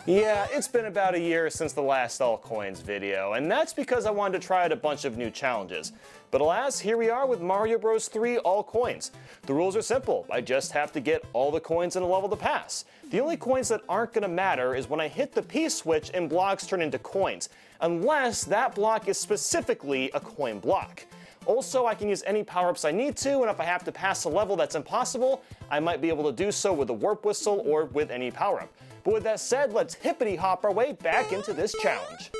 Yeah, it's been about a year since the last All Coins video, and that's because I wanted to try out a bunch of new challenges. But alas, here we are with Mario Bros. 3 All Coins. The rules are simple, I just have to get all the coins in a level to pass. The only coins that aren't going to matter is when I hit the P switch and blocks turn into coins, unless that block is specifically a coin block. Also, I can use any power-ups I need to, and if I have to pass a level that's impossible, I might be able to do so with a warp whistle or with any power-up. But with that said, let's hippity-hop our way back into this challenge.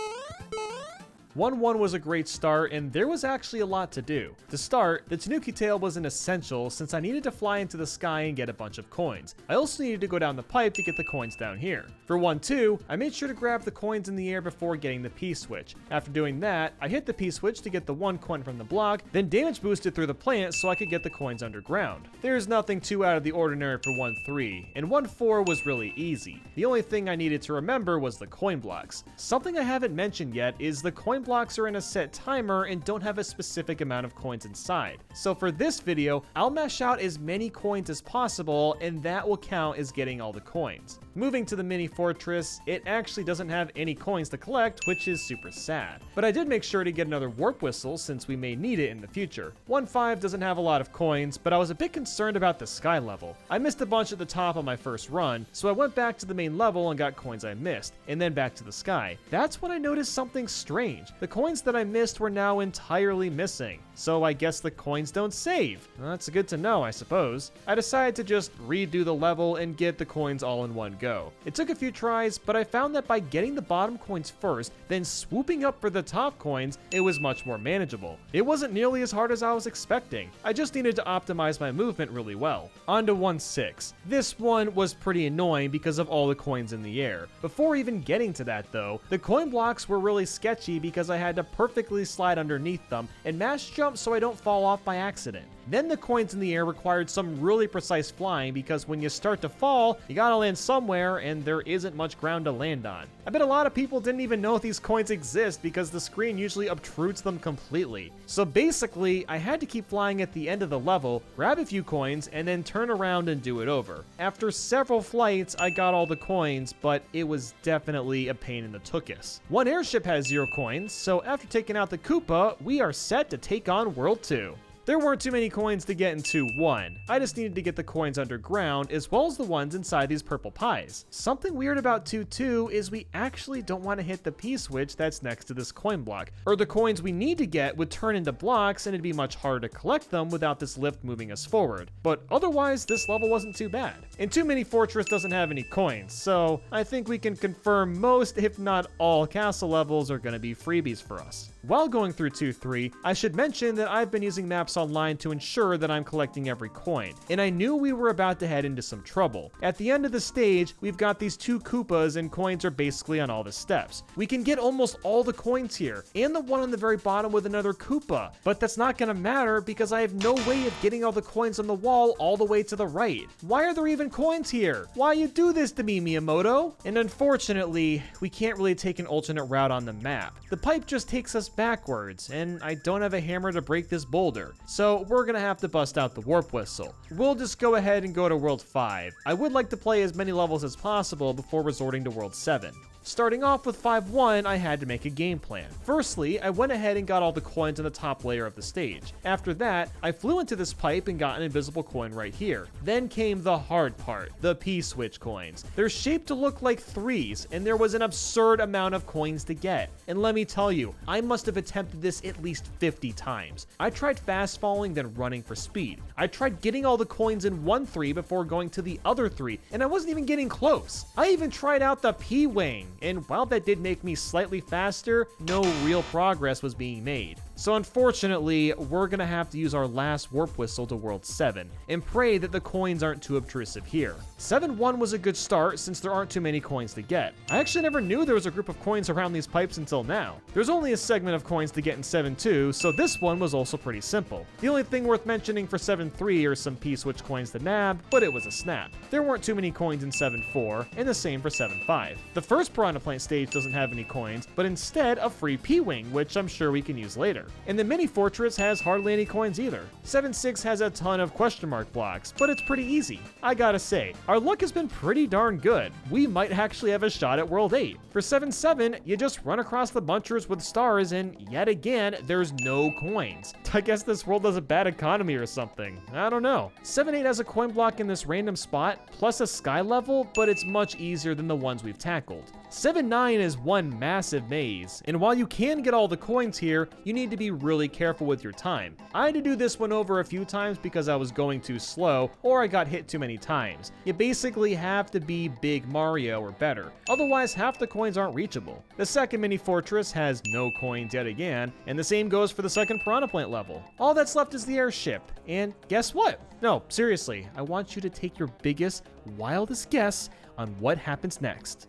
1-1 was a great start, and there was actually a lot to do. To start, the Tanuki tail was an essential since I needed to fly into the sky and get a bunch of coins. I also needed to go down the pipe to get the coins down here. For 1-2, I made sure to grab the coins in the air before getting the P switch. After doing that, I hit the P switch to get the 1 coin from the block, then damage boosted through the plant so I could get the coins underground. There's nothing too out of the ordinary for 1-3, and 1-4 was really easy. The only thing I needed to remember was the coin blocks. Something I haven't mentioned yet is the coin blocks are in a set timer and don't have a specific amount of coins inside. So for this video, I'll mash out as many coins as possible, and that will count as getting all the coins. Moving to the mini fortress, it actually doesn't have any coins to collect, which is super sad. But I did make sure to get another warp whistle since we may need it in the future. 1-5 doesn't have a lot of coins, but I was a bit concerned about the sky level. I missed a bunch at the top on my first run, so I went back to the main level and got coins I missed, and then back to the sky. That's when I noticed something strange. The coins that I missed were now entirely missing. So I guess the coins don't save. Well, that's good to know, I suppose. I decided to just redo the level and get the coins all in one go. It took a few tries, but I found that by getting the bottom coins first, then swooping up for the top coins, it was much more manageable. It wasn't nearly as hard as I was expecting. I just needed to optimize my movement really well. On to 1-6. This one was pretty annoying because of all the coins in the air. Before even getting to that though, the coin blocks were really sketchy because I had to perfectly slide underneath them and mash jump so I don't fall off by accident. Then the coins in the air required some really precise flying because when you start to fall, you gotta land somewhere and there isn't much ground to land on. I bet a lot of people didn't even know these coins exist because the screen usually obtrudes them completely. So basically, I had to keep flying at the end of the level, grab a few coins, and then turn around and do it over. After several flights, I got all the coins, but it was definitely a pain in the tuchus. One airship has 0 coins, so after taking out the Koopa, we are set to take on World 2. There weren't too many coins to get in 2-1. I just needed to get the coins underground as well as the ones inside these purple pies. Something weird about 2-2 is we actually don't want to hit the P switch that's next to this coin block, or the coins we need to get would turn into blocks and it'd be much harder to collect them without this lift moving us forward. But otherwise, this level wasn't too bad. And Too Many Fortress doesn't have any coins, so I think we can confirm most, if not all, castle levels are going to be freebies for us. While going through 2-3, I should mention that I've been using maps online to ensure that I'm collecting every coin, and I knew we were about to head into some trouble. At the end of the stage, we've got these 2 Koopas and coins are basically on all the steps. We can get almost all the coins here, and the one on the very bottom with another Koopa, but that's not gonna matter because I have no way of getting all the coins on the wall all the way to the right. Why are there even coins here? Why you do this to me, Miyamoto? And unfortunately, we can't really take an alternate route on the map. The pipe just takes us backwards, and I don't have a hammer to break this boulder. So we're gonna have to bust out the warp whistle. We'll just go ahead and go to World 5. I would like to play as many levels as possible before resorting to World 7. Starting off with 5-1, I had to make a game plan. Firstly, I went ahead and got all the coins on the top layer of the stage. After that, I flew into this pipe and got an invisible coin right here. Then came the hard part, the P-switch coins. They're shaped to look like 3s, and there was an absurd amount of coins to get. And let me tell you, I must have attempted this at least 50 times. I tried fast falling, then running for speed. I tried getting all the coins in 1-3 before going to the other 3, and I wasn't even getting close. I even tried out the P-wing, and while that did make me slightly faster, no real progress was being made. So unfortunately, we're gonna have to use our last warp whistle to World 7, and pray that the coins aren't too obtrusive here. 7-1 was a good start since there aren't too many coins to get. I actually never knew there was a group of coins around these pipes until now. There's only a segment of coins to get in 7-2, so this one was also pretty simple. The only thing worth mentioning for 7-3 are some P-switch coins to nab, but it was a snap. There weren't too many coins in 7-4, and the same for 7-5. The first Piranha Plant stage doesn't have any coins, but instead a free P-wing, which I'm sure we can use later. either. And the mini fortress has hardly any coins either. 7-6 has a ton of question mark blocks, but it's pretty easy. I gotta say, our luck has been pretty darn good. We might actually have a shot at World 8. For 7-7, you just run across the bunchers with stars and yet again, there's no coins. I guess this world has a bad economy or something. I don't know. 7-8 has a coin block in this random spot, plus a sky level, but it's much easier than the ones we've tackled. 7-9 is one massive maze, and while you can get all the coins here, you need to be really careful with your time. I had to do this one over a few times because I was going too slow, or I got hit too many times. You basically have to be Big Mario or better, otherwise half the coins aren't reachable. The second mini fortress has no coins yet again, and the same goes for the second Piranha Plant level. All that's left is the airship, and guess what? No, seriously, I want you to take your biggest, wildest guess on what happens next.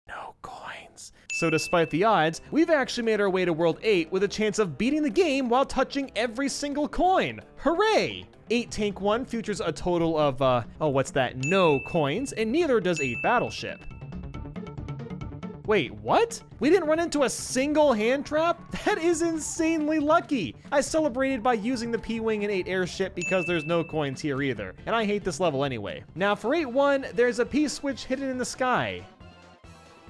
No coins. So despite the odds, we've actually made our way to World 8 with a chance of beating the game while touching every single coin. Hooray! 8 Tank 1 features a total of, no coins, and neither does 8 Battleship. Wait, what? We didn't run into a single hand trap? That is insanely lucky. I celebrated by using the P-Wing and 8 Airship because there's no coins here either, and I hate this level anyway. Now for 8-1, there's a P-switch hidden in the sky.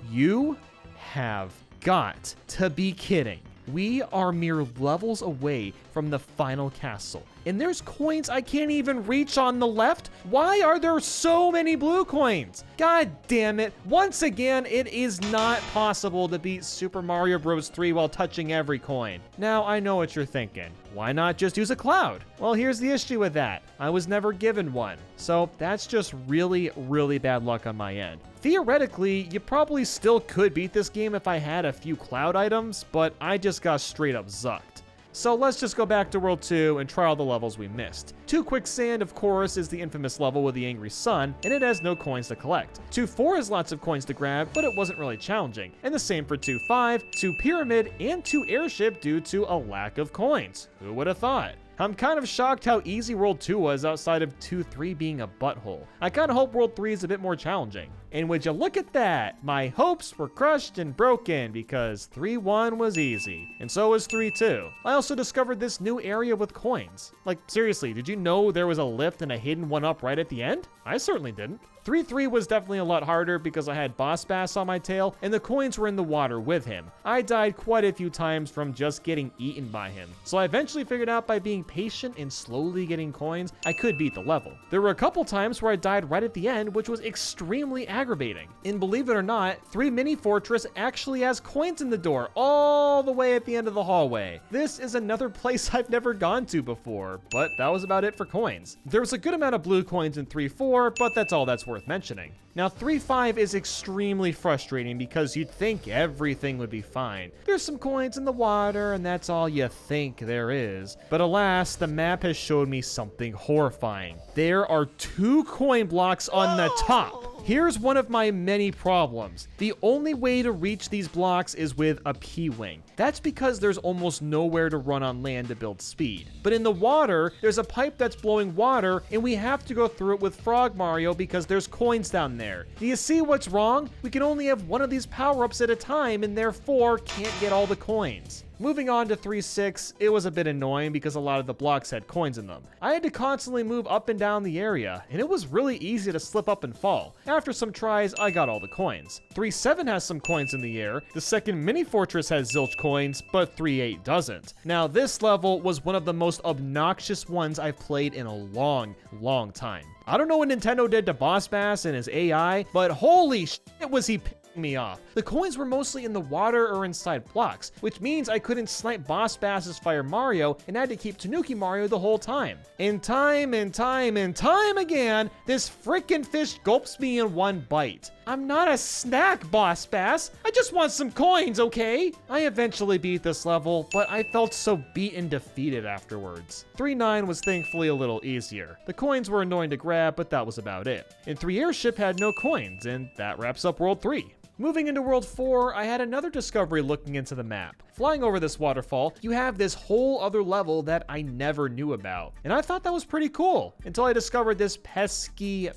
You have got to be kidding. We are mere levels away from the final castle, and there's coins I can't even reach on the left? Why are there so many blue coins? God damn it. Once again, it is not possible to beat Super Mario Bros. 3 while touching every coin. Now, I know what you're thinking. Why not just use a cloud? Well, here's the issue with that. I was never given one. So that's just really, really bad luck on my end. Theoretically, you probably still could beat this game if I had a few cloud items, but I just got straight up zucked. So let's just go back to World 2 and try all the levels we missed. 2 Quicksand, of course, is the infamous level with the Angry Sun, and it has no coins to collect. 2-4 has lots of coins to grab, but it wasn't really challenging. And the same for 2-5, 2 Pyramid, and 2 Airship due to a lack of coins. Who would have thought? I'm kind of shocked how easy World 2 was outside of 2-3 being a butthole. I kind of hope World 3 is a bit more challenging. And would you look at that? My hopes were crushed and broken because 3-1 was easy. And so was 3-2. I also discovered this new area with coins. Like, seriously, did you know there was a lift and a hidden one up right at the end? I certainly didn't. 3-3 was definitely a lot harder because I had Boss Bass on my tail and the coins were in the water with him. I died quite a few times from just getting eaten by him. So I eventually figured out by being patient and slowly getting coins, I could beat the level. There were a couple times where I died right at the end, which was extremely aggravating. And believe it or not, 3 Mini Fortress actually has coins in the door all the way at the end of the hallway. This is another place I've never gone to before, but that was about it for coins. There was a good amount of blue coins in 3-4, but that's all that's worth mentioning. Now 3-5 is extremely frustrating because you'd think everything would be fine. There's some coins in the water and that's all you think there is. But alas, the map has showed me something horrifying. There are 2 coin blocks on the top. Here's one of my many problems. The only way to reach these blocks is with a P-Wing. That's because there's almost nowhere to run on land to build speed. But in the water, there's a pipe that's blowing water and we have to go through it with Frog Mario because there's coins down there. Do you see what's wrong? We can only have one of these power-ups at a time and therefore can't get all the coins. Moving on to 3-6, it was a bit annoying because a lot of the blocks had coins in them. I had to constantly move up and down the area, and it was really easy to slip up and fall. After some tries, I got all the coins. 3-7 has some coins in the air, the second mini fortress has zilch coins, but 3-8 doesn't. Now this level was one of the most obnoxious ones I've played in a long, long time. I don't know what Nintendo did to Boss Bass and his AI, but holy shit was he me off. The coins were mostly in the water or inside blocks, which means I couldn't snipe Boss Bass's Fire Mario and had to keep Tanuki Mario the whole time. And time again, this frickin' fish gulps me in one bite. I'm not a snack, Boss Bass. I just want some coins, okay? I eventually beat this level, but I felt so beat and defeated afterwards. 3-9 was thankfully a little easier. The coins were annoying to grab, but that was about it. And 3 Airship had no coins, and that wraps up World 3. Moving into World 4, I had another discovery looking into the map. Flying over this waterfall, you have this whole other level that I never knew about. And I thought that was pretty cool, until I discovered this pesky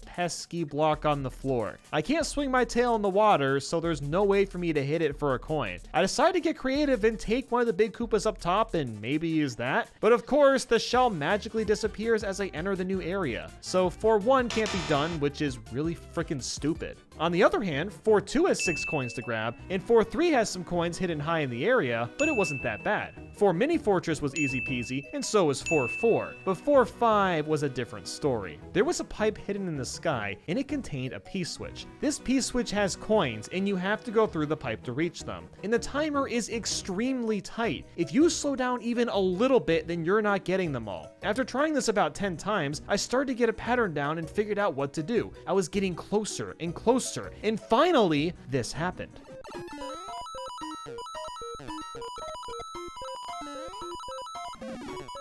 block on the floor. I can't swing my tail in the water, so there's no way for me to hit it for a coin. I decided to get creative and take one of the big Koopas up top and maybe use that. But of course, the shell magically disappears as I enter the new area. So 4-1 can't be done, which is really freaking stupid. On the other hand, 4-2 has 6 coins to grab, and 4-3 has some coins hidden high in the area, but it wasn't that bad. 4 Mini Fortress was easy peasy, and so was 4-4, but 4-5 was a different story. There was a pipe hidden in the sky, and it contained a P-switch. This P-switch has coins, and you have to go through the pipe to reach them. And the timer is extremely tight. If you slow down even a little bit, then you're not getting them all. After trying this about 10 times, I started to get a pattern down and figured out what to do. I was getting closer and closer, and finally, this happened.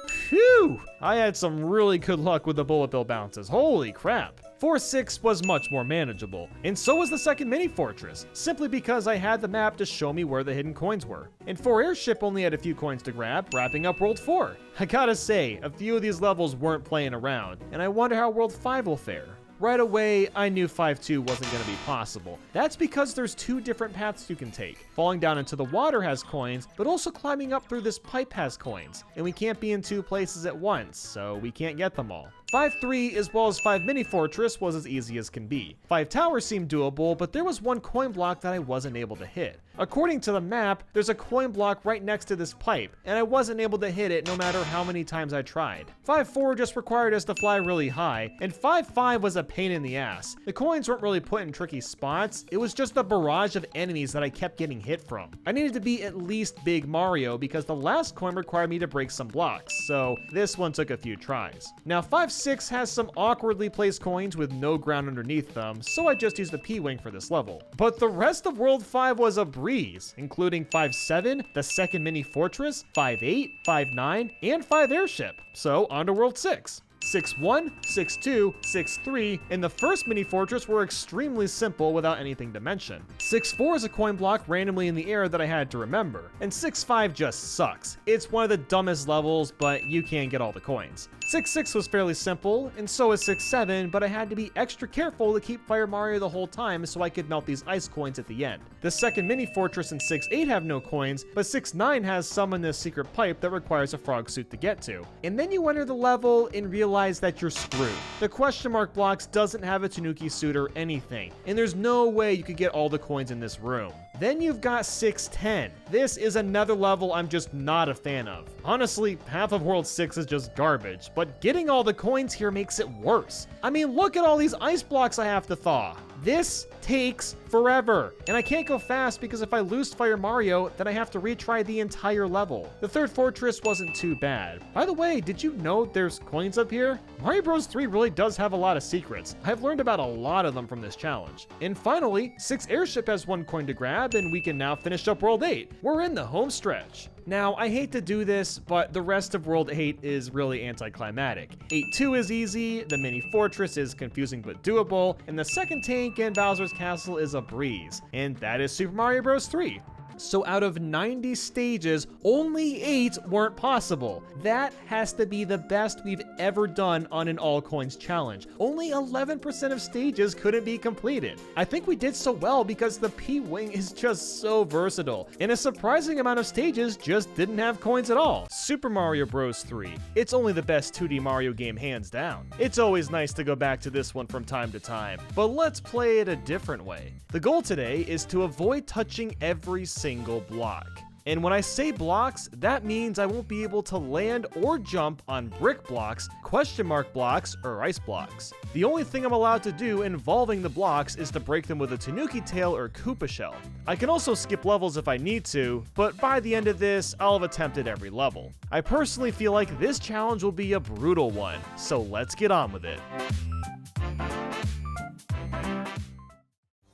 Phew! I had some really good luck with the bullet bill bounces, holy crap. 4-6 was much more manageable, and so was the second mini fortress, simply because I had the map to show me where the hidden coins were. And 4 Airship only had a few coins to grab, wrapping up World 4. I gotta say, a few of these levels weren't playing around, and I wonder how World 5 will fare. Right away, I knew 5-2 wasn't going to be possible. That's because there's 2 different paths you can take. Falling down into the water has coins, but also climbing up through this pipe has coins. And we can't be in 2 places at once, so we can't get them all. 5-3 as well as 5 Mini Fortress was as easy as can be. 5 Towers seemed doable, but there was one coin block that I wasn't able to hit. According to the map, there's a coin block right next to this pipe, and I wasn't able to hit it no matter how many times I tried. 5-4 just required us to fly really high, and 5-5 was a pain in the ass. The coins weren't really put in tricky spots, it was just a barrage of enemies that I kept getting hit from. I needed to be at least Big Mario because the last coin required me to break some blocks, so this one took a few tries. Now 5-6 has some awkwardly placed coins with no ground underneath them, so I just used the P-Wing for this level. But the rest of World 5 was a breeze, including 5-7, the second Mini Fortress, 5-8, 5-9, and 5 Airship. So on to World 6. 6-1, 6-2, 6-3, and the first mini fortress were extremely simple without anything to mention. 6-4 is a coin block randomly in the air that I had to remember, and 6-5 just sucks. It's one of the dumbest levels, but you can't get all the coins. 6-6 was fairly simple, and so is 6-7, but I had to be extra careful to keep Fire Mario the whole time so I could melt these ice coins at the end. The second mini fortress and 6-8 have no coins, but 6-9 has some in this secret pipe that requires a frog suit to get to. And then you enter the level and realize that you're screwed. The question mark blocks doesn't have a Tanuki suit or anything, and there's no way you could get all the coins in this room. Then you've got 6-10. This is another level I'm just not a fan of. Honestly, half of World 6 is just garbage, but getting all the coins here makes it worse. I mean, look at all these ice blocks I have to thaw. This takes forever, and I can't go fast because if I lose Fire Mario, then I have to retry the entire level. The third fortress wasn't too bad. By the way, did you know there's coins up here? Mario Bros 3 really does have a lot of secrets. I've learned about a lot of them from this challenge. And finally, 6 Airship has 1 coin to grab, and we can now finish up World 8. We're in the home stretch. Now, I hate to do this, but the rest of World 8 is really anticlimactic. 8-2 is easy, the mini fortress is confusing but doable, and the second tank in Bowser's Castle is a breeze. And that is Super Mario Bros. 3. So out of 90 stages, only 8 weren't possible. That has to be the best we've ever done on an all coins challenge. Only 11% of stages couldn't be completed. I think we did so well because the P-Wing is just so versatile, and a surprising amount of stages just didn't have coins at all. Super Mario Bros. 3. It's only the best 2D Mario game hands down. It's always nice to go back to this one from time to time, but let's play it a different way. The goal today is to avoid touching every single block. And when I say blocks, that means I won't be able to land or jump on brick blocks, question mark blocks, or ice blocks. The only thing I'm allowed to do involving the blocks is to break them with a Tanuki tail or Koopa Shell. I can also skip levels if I need to, but by the end of this, I'll have attempted every level. I personally feel like this challenge will be a brutal one, so let's get on with it.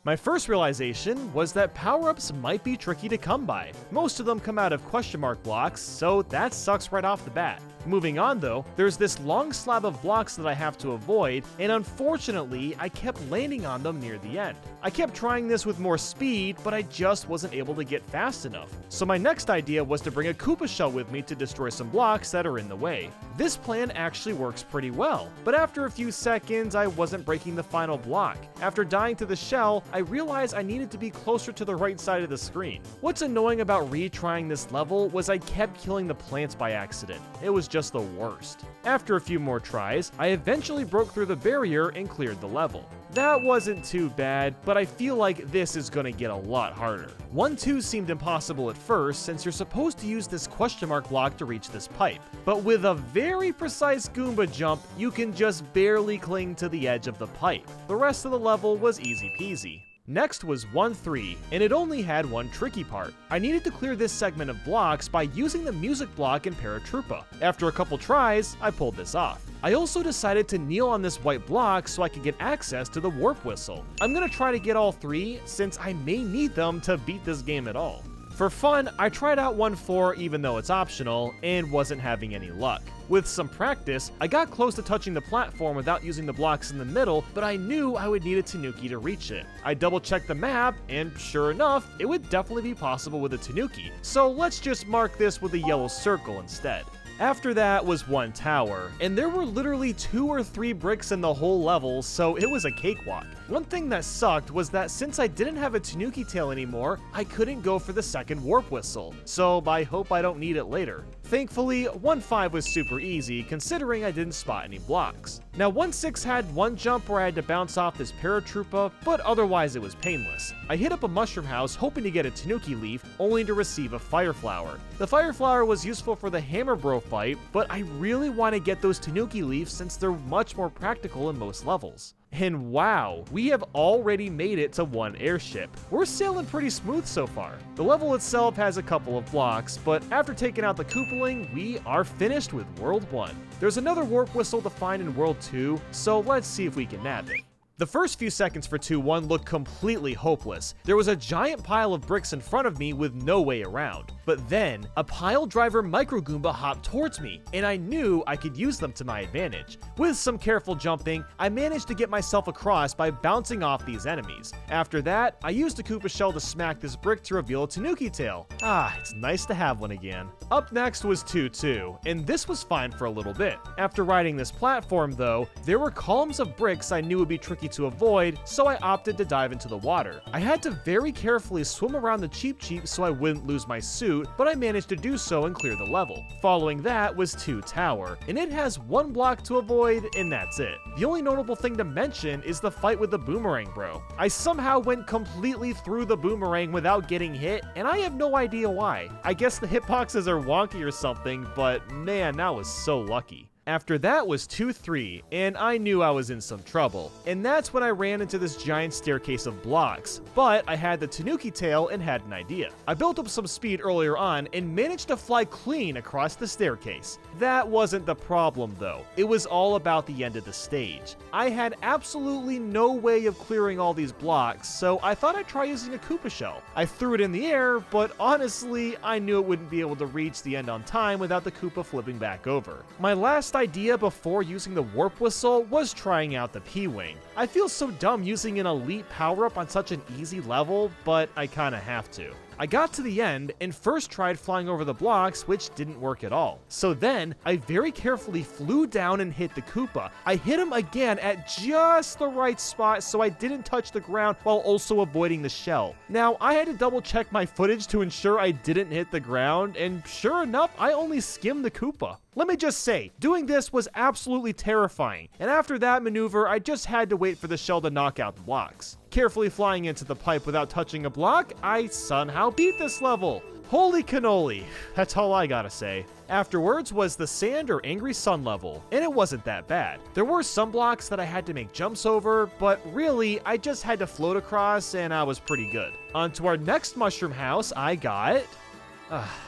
My first realization was that power-ups might be tricky to come by. Most of them come out of question mark blocks, so that sucks right off the bat. Moving on though, there's this long slab of blocks that I have to avoid, and unfortunately, I kept landing on them near the end. I kept trying this with more speed, but I just wasn't able to get fast enough. So my next idea was to bring a Koopa Shell with me to destroy some blocks that are in the way. This plan actually works pretty well, but after a few seconds, I wasn't breaking the final block. After dying to the shell, I realized I needed to be closer to the right side of the screen. What's annoying about retrying this level was I kept killing the plants by accident. It was just the worst. After a few more tries, I eventually broke through the barrier and cleared the level. That wasn't too bad, but I feel like this is gonna get a lot harder. 1-2 seemed impossible at first since you're supposed to use this question mark block to reach this pipe. But with a very precise Goomba jump, you can just barely cling to the edge of the pipe. The rest of the level was easy peasy. Next was 1-3, and it only had one tricky part. I needed to clear this segment of blocks by using the music block in Paratroopa. After a couple tries, I pulled this off. I also decided to kneel on this white block so I could get access to the warp whistle. I'm gonna try to get all three since I may need them to beat this game at all. For fun, I tried out 1-4 even though it's optional and wasn't having any luck. With some practice, I got close to touching the platform without using the blocks in the middle, but I knew I would need a Tanuki to reach it. I double checked the map, and sure enough, it would definitely be possible with a Tanuki, so let's just mark this with a yellow circle instead. After that was one tower, and there were literally 2 or 3 bricks in the whole level, so it was a cakewalk. One thing that sucked was that since I didn't have a Tanuki tail anymore, I couldn't go for the second warp whistle, so I hope I don't need it later. Thankfully, 1-5 was super easy considering I didn't spot any blocks. Now 1-6 had one jump where I had to bounce off this Paratroopa, but otherwise it was painless. I hit up a mushroom house hoping to get a Tanuki leaf, only to receive a fire flower. The fire flower was useful for the Hammer Bro fight, but I really want to get those Tanuki leaves since they're much more practical in most levels. And wow, we have already made it to one airship. We're sailing pretty smooth so far. The level itself has a couple of blocks, but after taking out the Koopaling, we are finished with World 1. There's another warp whistle to find in World 2, so let's see if we can nab it. The first few seconds for 2-1 looked completely hopeless. There was a giant pile of bricks in front of me with no way around. But then, a pile driver Micro Goomba hopped towards me, and I knew I could use them to my advantage. With some careful jumping, I managed to get myself across by bouncing off these enemies. After that, I used a Koopa Shell to smack this brick to reveal a Tanuki tail. Ah, it's nice to have one again. Up next was 2-2, and this was fine for a little bit. After riding this platform though, there were columns of bricks I knew would be tricky to avoid, so I opted to dive into the water. I had to very carefully swim around the Cheep Cheep so I wouldn't lose my suit, but I managed to do so and clear the level. Following that was 2 Tower, and it has one block to avoid, and that's it. The only notable thing to mention is the fight with the Boomerang Bro. I somehow went completely through the boomerang without getting hit, and I have no idea why. I guess the hitboxes are wonky or something, but man, that was so lucky. After that was 2-3, and I knew I was in some trouble. And that's when I ran into this giant staircase of blocks, but I had the Tanuki tail and had an idea. I built up some speed earlier on and managed to fly clean across the staircase. That wasn't the problem though. It was all about the end of the stage. I had absolutely no way of clearing all these blocks, so I thought I'd try using a Koopa Shell. I threw it in the air, but honestly, I knew it wouldn't be able to reach the end on time without the Koopa flipping back over. My last idea before using the warp whistle was trying out the P-Wing. I feel so dumb using an elite power-up on such an easy level, but I kinda have to. I got to the end and first tried flying over the blocks, which didn't work at all. So then, I very carefully flew down and hit the Koopa. I hit him again at just the right spot so I didn't touch the ground while also avoiding the shell. Now, I had to double check my footage to ensure I didn't hit the ground, and sure enough, I only skimmed the Koopa. Let me just say, doing this was absolutely terrifying, and after that maneuver, I just had to wait for the shell to knock out the blocks. Carefully flying into the pipe without touching a block, I somehow beat this level. Holy cannoli, that's all I gotta say. Afterwards was the Sand or Angry Sun level, and it wasn't that bad. There were some blocks that I had to make jumps over, but really, I just had to float across and I was pretty good. On to our next mushroom house, I got...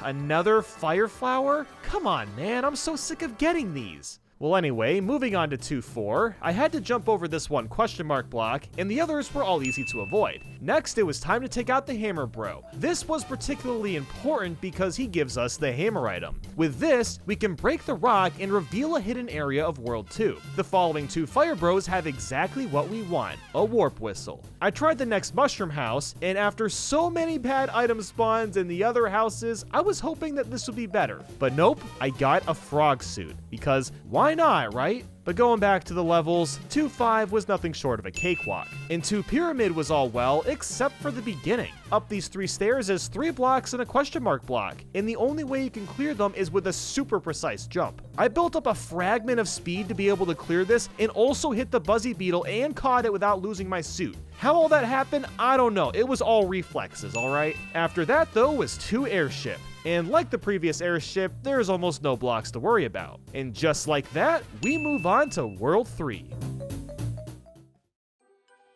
another fire flower? Come on, man, I'm so sick of getting these. Well anyway, moving on to 2-4, I had to jump over this one question mark block, and the others were all easy to avoid. Next, it was time to take out the hammer bro. This was particularly important because he gives us the hammer item. With this, we can break the rock and reveal a hidden area of World 2. The following 2 fire bros have exactly what we want, a warp whistle. I tried the next mushroom house, and after so many bad item spawns in the other houses, I was hoping that this would be better. But nope, I got a frog suit, because why not, right? But going back to the levels, 2-5 was nothing short of a cakewalk, and 2 Pyramid was all well, except for the beginning. Up these 3 stairs is 3 blocks and a question mark block, and the only way you can clear them is with a super precise jump. I built up a fragment of speed to be able to clear this, and also hit the Buzzy Beetle and caught it without losing my suit. How all that happened, I don't know, it was all reflexes, alright? After that though was 2 airship. And like the previous airship, there's almost no blocks to worry about. And just like that, we move on to World 3.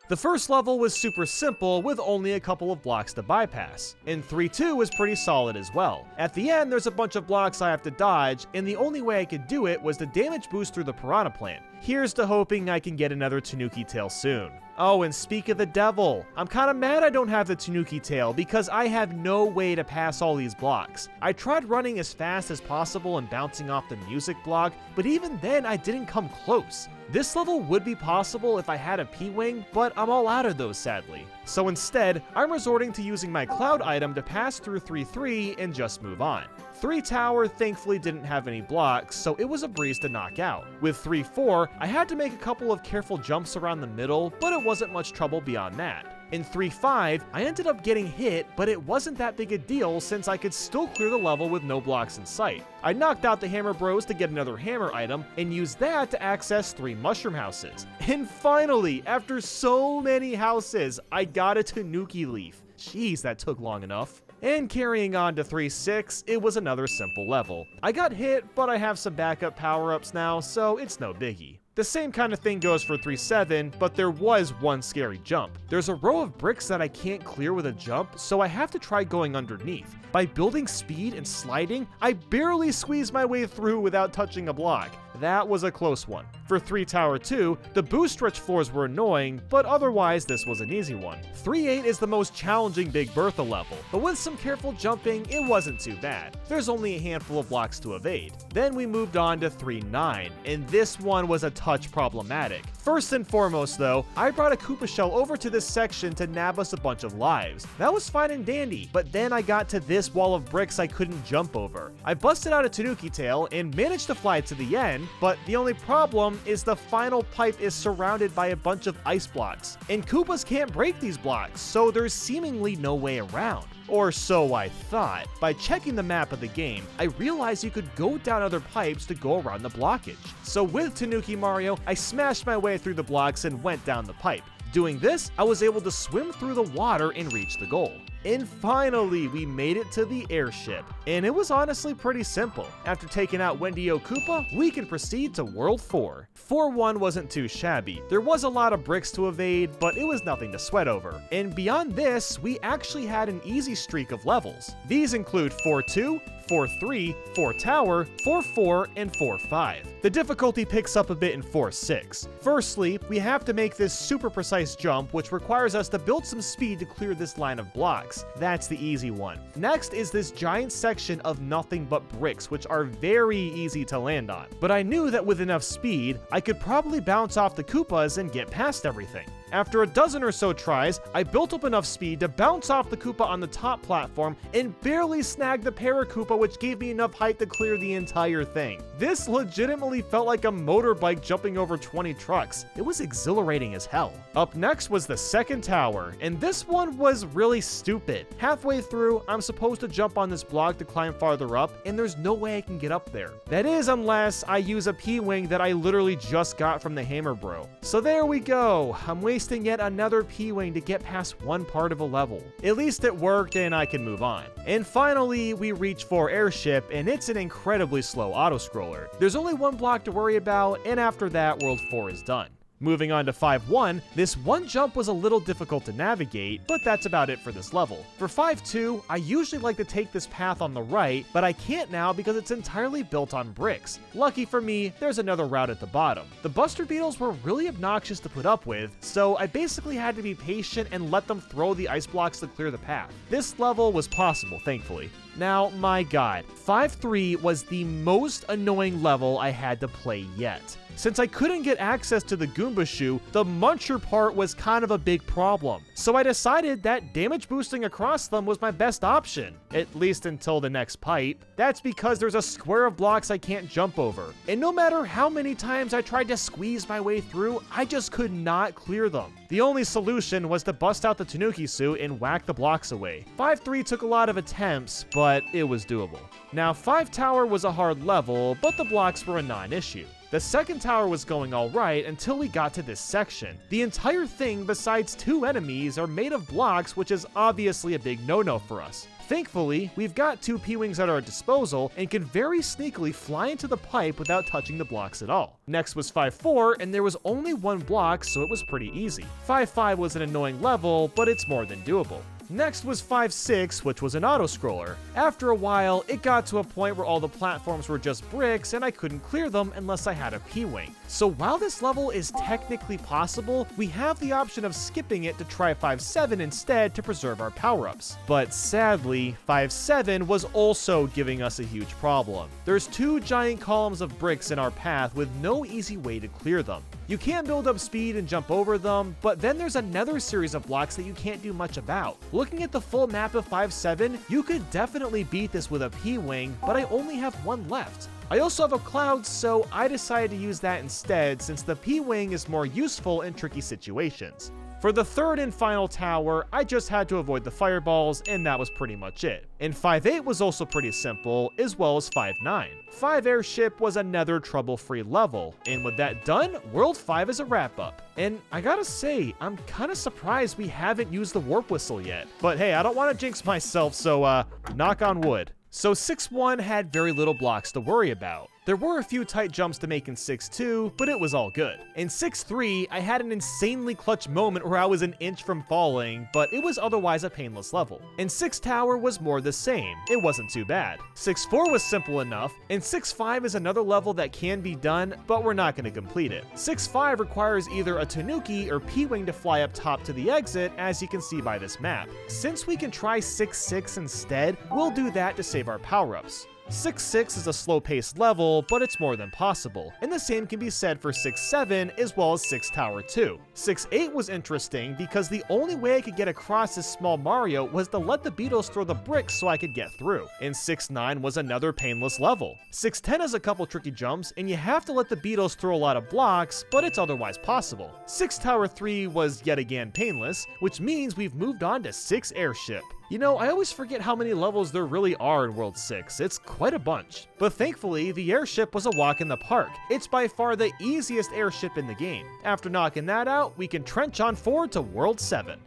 The first level was super simple with only a couple of blocks to bypass, and 3-2 was pretty solid as well. At the end, there's a bunch of blocks I have to dodge, and the only way I could do it was the damage boost through the Piranha Plant. Here's to hoping I can get another Tanuki tail soon. Oh, and speak of the devil, I'm kinda mad I don't have the Tanuki tail because I have no way to pass all these blocks. I tried running as fast as possible and bouncing off the music block, but even then I didn't come close. This level would be possible if I had a P-Wing, but I'm all out of those sadly. So instead, I'm resorting to using my cloud item to pass through 3-3 and just move on. 3 Tower thankfully didn't have any blocks, so it was a breeze to knock out. With 3-4, I had to make a couple of careful jumps around the middle, but it wasn't much trouble beyond that. In 3-5, I ended up getting hit, but it wasn't that big a deal since I could still clear the level with no blocks in sight. I knocked out the hammer bros to get another hammer item, and used that to access 3 mushroom houses. And finally, after so many houses, I got a Tanuki leaf. Jeez, that took long enough. And carrying on to 3-6, it was another simple level. I got hit, but I have some backup power-ups now, so it's no biggie. The same kind of thing goes for 3-7, but there was one scary jump. There's a row of bricks that I can't clear with a jump, so I have to try going underneath. By building speed and sliding, I barely squeezed my way through without touching a block. That was a close one. For 3 Tower 2, the boost stretch floors were annoying, but otherwise this was an easy one. 3-8 is the most challenging Big Bertha level, but with some careful jumping, it wasn't too bad. There's only a handful of blocks to evade. Then we moved on to 3-9, and this one was a touch problematic. First and foremost though, I brought a Koopa Shell over to this section to nab us a bunch of lives. That was fine and dandy, but then I got to this wall of bricks I couldn't jump over. I busted out a Tanuki tail and managed to fly to the end, but the only problem is the final pipe is surrounded by a bunch of ice blocks, and Koopas can't break these blocks, so there's seemingly no way around. Or so I thought. By checking the map of the game, I realized you could go down other pipes to go around the blockage. So with Tanuki Mario, I smashed my way through the blocks and went down the pipe. Doing this, I was able to swim through the water and reach the goal. And finally, we made it to the airship, and it was honestly pretty simple. After taking out Wendy-O Koopa, we can proceed to World 4. 4-1 wasn't too shabby. There was a lot of bricks to evade, but it was nothing to sweat over. And beyond this, we actually had an easy streak of levels. These include 4-2, 4-3, 4 Tower, 4-4, and 4-5. The difficulty picks up a bit in 4-6. Firstly, we have to make this super precise jump, which requires us to build some speed to clear this line of blocks. That's the easy one. Next is this giant section of nothing but bricks, which are very easy to land on. But I knew that with enough speed, I could probably bounce off the Koopas and get past everything. After a dozen or so tries, I built up enough speed to bounce off the Koopa on the top platform and barely snag the Para-Koopa, which gave me enough height to clear the entire thing. This legitimately felt like a motorbike jumping over 20 trucks. It was exhilarating as hell. Up next was the second tower, and this one was really stupid. Halfway through, I'm supposed to jump on this block to climb farther up, and there's no way I can get up there. That is, unless I use a P-Wing that I literally just got from the Hammer Bro. So there we go. I'm wasting yet another P-Wing to get past one part of a level. At least it worked and I can move on. And finally, we reach 4 Airship, and it's an incredibly slow auto-scroller. There's only one block to worry about, and after that, World 4 is done. Moving on to 5-1, this one jump was a little difficult to navigate, but that's about it for this level. For 5-2, I usually like to take this path on the right, but I can't now because it's entirely built on bricks. Lucky for me, there's another route at the bottom. The Buster Beetles were really obnoxious to put up with, so I basically had to be patient and let them throw the ice blocks to clear the path. This level was possible, thankfully. Now, my god, 5-3 was the most annoying level I had to play yet. Since I couldn't get access to the Goomba shoe, the muncher part was kind of a big problem. So I decided that damage boosting across them was my best option, at least until the next pipe. That's because there's a square of blocks I can't jump over. And no matter how many times I tried to squeeze my way through, I just could not clear them. The only solution was to bust out the Tanuki suit and whack the blocks away. 5-3 took a lot of attempts, but it was doable. Now 5 Tower was a hard level, but the blocks were a non-issue. The second tower was going alright until we got to this section. The entire thing, besides 2 enemies, are made of blocks, which is obviously a big no-no for us. Thankfully, we've got 2 P-Wings at our disposal and can very sneakily fly into the pipe without touching the blocks at all. Next was 5-4, and there was only 1 block, so it was pretty easy. 5-5 was an annoying level, but it's more than doable. Next was 5-6, which was an auto-scroller. After a while, it got to a point where all the platforms were just bricks and I couldn't clear them unless I had a P-Wing. So while this level is technically possible, we have the option of skipping it to try 5-7 instead to preserve our power-ups. But sadly, 5-7 was also giving us a huge problem. There's 2 giant columns of bricks in our path with no easy way to clear them. You can build up speed and jump over them, but then there's another series of blocks that you can't do much about. Looking at the full map of 5-7, you could definitely beat this with a P-Wing, but I only have 1 left. I also have a Cloud, so I decided to use that instead since the P-Wing is more useful in tricky situations. For the third and final tower, I just had to avoid the fireballs, and that was pretty much it. And 5-8 was also pretty simple, as well as 5-9. 5 Airship was another trouble-free level, and with that done, World 5 is a wrap-up. And I gotta say, I'm kinda surprised we haven't used the Warp Whistle yet. But hey, I don't want to jinx myself, so knock on wood. So 6-1 had very little blocks to worry about. There were a few tight jumps to make in 6-2, but it was all good. In 6-3, I had an insanely clutch moment where I was an inch from falling, but it was otherwise a painless level. And 6 Tower was more the same. It wasn't too bad. 6-4 was simple enough, and 6-5 is another level that can be done, but we're not going to complete it. 6-5 requires either a Tanuki or P-Wing to fly up top to the exit, as you can see by this map. Since we can try 6-6 instead, we'll do that to save our power-ups. 6-6 is a slow-paced level, but it's more than possible, and the same can be said for 6-7 as well as 6 Tower 2. 6-8 was interesting because the only way I could get across this small Mario was to let the Beetles throw the bricks so I could get through, and 6-9 was another painless level. 6-10 has a couple tricky jumps, and you have to let the Beetles throw a lot of blocks, but it's otherwise possible. 6 Tower 3 was yet again painless, which means we've moved on to 6 Airship. You know, I always forget how many levels there really are in World 6, it's quite a bunch. But thankfully, the airship was a walk in the park. It's by far the easiest airship in the game. After knocking that out, we can trench on forward to World 7.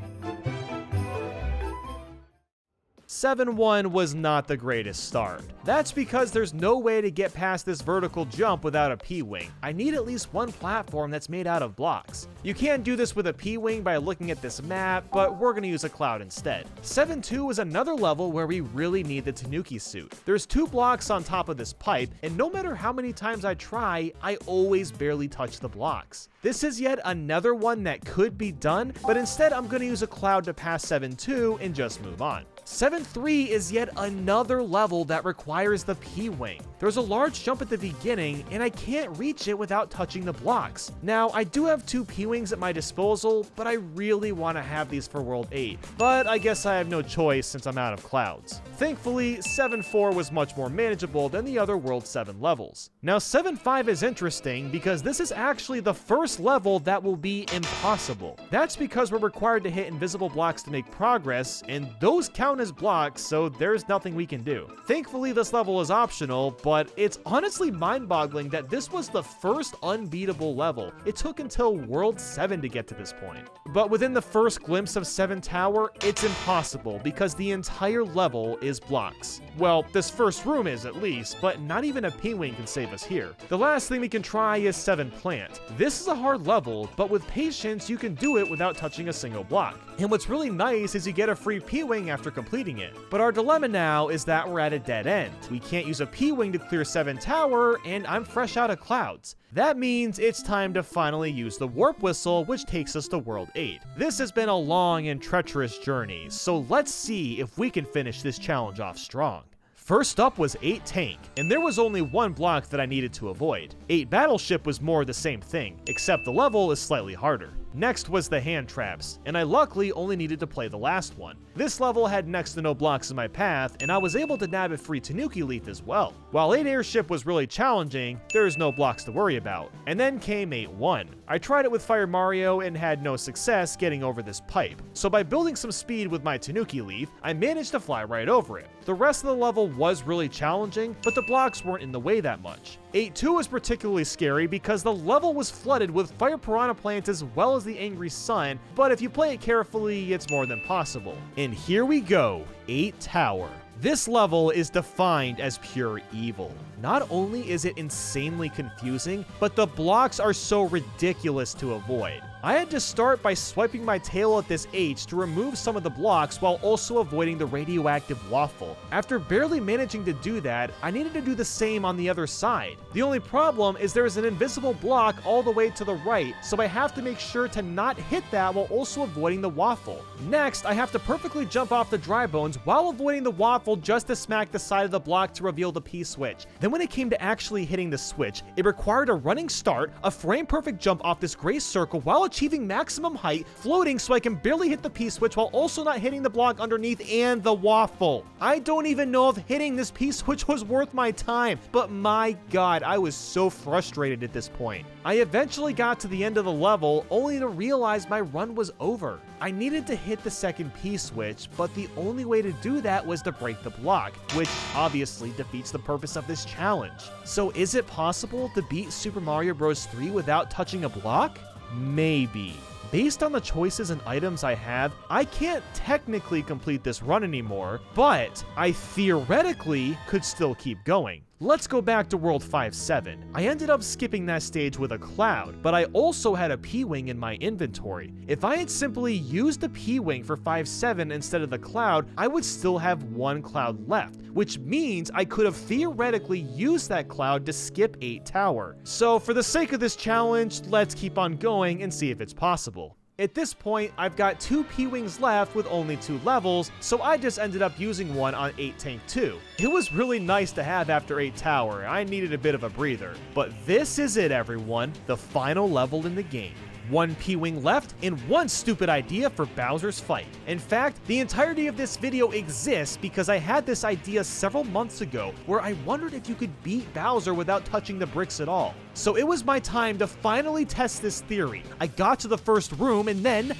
7-1 was not the greatest start. That's because there's no way to get past this vertical jump without a P-Wing. I need at least 1 platform that's made out of blocks. You can do this with a P-Wing by looking at this map, but we're going to use a Cloud instead. 7-2 is another level where we really need the Tanuki suit. There's 2 blocks on top of this pipe, and no matter how many times I try, I always barely touch the blocks. This is yet another one that could be done, but instead I'm going to use a Cloud to pass 7-2 and just move on. 7-3 is yet another level that requires the P-Wing. There's a large jump at the beginning, and I can't reach it without touching the blocks. Now, I do have 2 P-Wings at my disposal, but I really want to have these for World 8. But I guess I have no choice since I'm out of Clouds. Thankfully, 7-4 was much more manageable than the other World 7 levels. Now, 7-5 is interesting because this is actually the first level that will be impossible. That's because we're required to hit invisible blocks to make progress, and those count down his blocks, so there's nothing we can do. Thankfully, this level is optional, but it's honestly mind-boggling that this was the first unbeatable level. It took until World 7 to get to this point. But within the first glimpse of 7 Tower, it's impossible because the entire level is blocks. Well, this first room is at least, but not even a P-Wing can save us here. The last thing we can try is 7 Plant. This is a hard level, but with patience, you can do it without touching a single block. And what's really nice is you get a free P-Wing after completing it. But our dilemma now is that we're at a dead end. We can't use a P-Wing to clear 7 Tower, and I'm fresh out of clouds. That means it's time to finally use the Warp Whistle, which takes us to World 8. This has been a long and treacherous journey, so let's see if we can finish this challenge off strong. First up was 8 Tank, and there was only one block that I needed to avoid. 8 Battleship was more the same thing, except the level is slightly harder. Next was the hand traps, and I luckily only needed to play the last one. This level had next to no blocks in my path, and I was able to nab a free Tanuki Leaf as well. While 8 Airship was really challenging, there's no blocks to worry about. And then came 8-1. I tried it with Fire Mario and had no success getting over this pipe. So by building some speed with my Tanuki Leaf, I managed to fly right over it. The rest of the level was really challenging, but the blocks weren't in the way that much. 8-2 was particularly scary because the level was flooded with fire piranha plants as well as the angry sun, but if you play it carefully, it's more than possible. And here we go, 8 Tower. This level is defined as pure evil. Not only is it insanely confusing, but the blocks are so ridiculous to avoid. I had to start by swiping my tail at this H to remove some of the blocks while also avoiding the radioactive waffle. After barely managing to do that, I needed to do the same on the other side. The only problem is there is an invisible block all the way to the right, so I have to make sure to not hit that while also avoiding the waffle. Next, I have to perfectly jump off the dry bones while avoiding the waffle just to smack the side of the block to reveal the P-switch. Then when it came to actually hitting the switch, it required a running start, a frame-perfect jump off this gray circle while achieving maximum height, floating so I can barely hit the P-switch while also not hitting the block underneath and the waffle. I don't even know if hitting this P-switch was worth my time, but my god, I was so frustrated at this point. I eventually got to the end of the level only to realize my run was over. I needed to hit the second P-switch, but the only way to do that was to break the block, which obviously defeats the purpose of this challenge. So is it possible to beat Super Mario Bros. 3 without touching a block? Maybe. Based on the choices and items I have, I can't technically complete this run anymore, but I theoretically could still keep going. Let's go back to World 5-7. I ended up skipping that stage with a cloud, but I also had a P-Wing in my inventory. If I had simply used the P-Wing for 5-7 instead of the cloud, I would still have one cloud left, which means I could have theoretically used that cloud to skip 8 Tower. So for the sake of this challenge, let's keep on going and see if it's possible. At this point, I've got 2 P-Wings left with only 2 levels, so I just ended up using one on 8 Tank 2. It was really nice to have after 8 Tower, I needed a bit of a breather. But this is it everyone, the final level in the game. 1 P-Wing left, and 1 stupid idea for Bowser's fight. In fact, the entirety of this video exists because I had this idea several months ago where I wondered if you could beat Bowser without touching the bricks at all. So it was my time to finally test this theory. I got to the first room and then...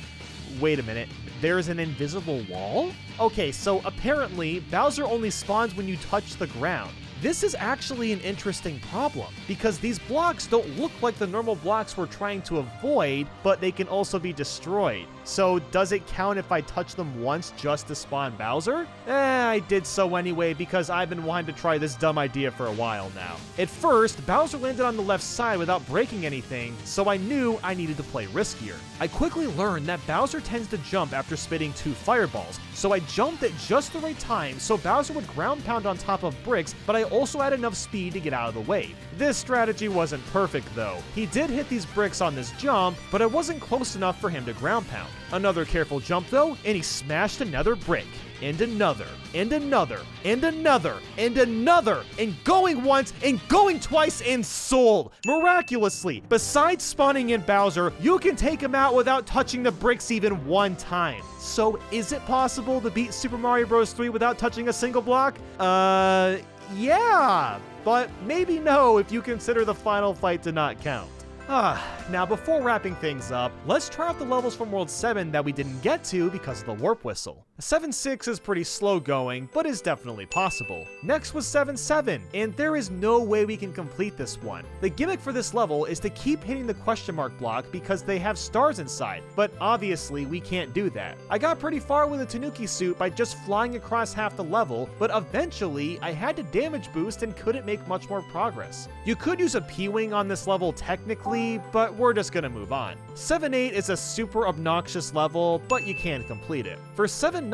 Wait a minute, there's an invisible wall? Okay, so apparently Bowser only spawns when you touch the ground. This is actually an interesting problem, because these blocks don't look like the normal blocks we're trying to avoid, but they can also be destroyed. So does it count if I touch them once just to spawn Bowser? I did so anyway because I've been wanting to try this dumb idea for a while now. At first, Bowser landed on the left side without breaking anything, so I knew I needed to play riskier. I quickly learned that Bowser tends to jump after spitting 2 fireballs, so I jumped at just the right time so Bowser would ground pound on top of bricks, but I also had enough speed to get out of the way. This strategy wasn't perfect though. He did hit these bricks on this jump, but I wasn't close enough for him to ground pound. Another careful jump though, and he smashed another brick. And another, and another, and another, and another, and going once, and going twice, and sold! Miraculously! Besides spawning in Bowser, you can take him out without touching the bricks even 1 time. So is it possible to beat Super Mario Bros. 3 without touching a single block? Yeah! But maybe no if you consider the final fight to not count. Now before wrapping things up, let's try out the levels from World 7 that we didn't get to because of the Warp Whistle. 7-6 is pretty slow going, but is definitely possible. Next was 7-7, and there is no way we can complete this one. The gimmick for this level is to keep hitting the question mark block because they have stars inside, but obviously we can't do that. I got pretty far with a Tanuki suit by just flying across half the level, but eventually I had to damage boost and couldn't make much more progress. You could use a P-Wing on this level technically, but we're just gonna move on. 7-8 is a super obnoxious level, but you can complete it. For 7-9,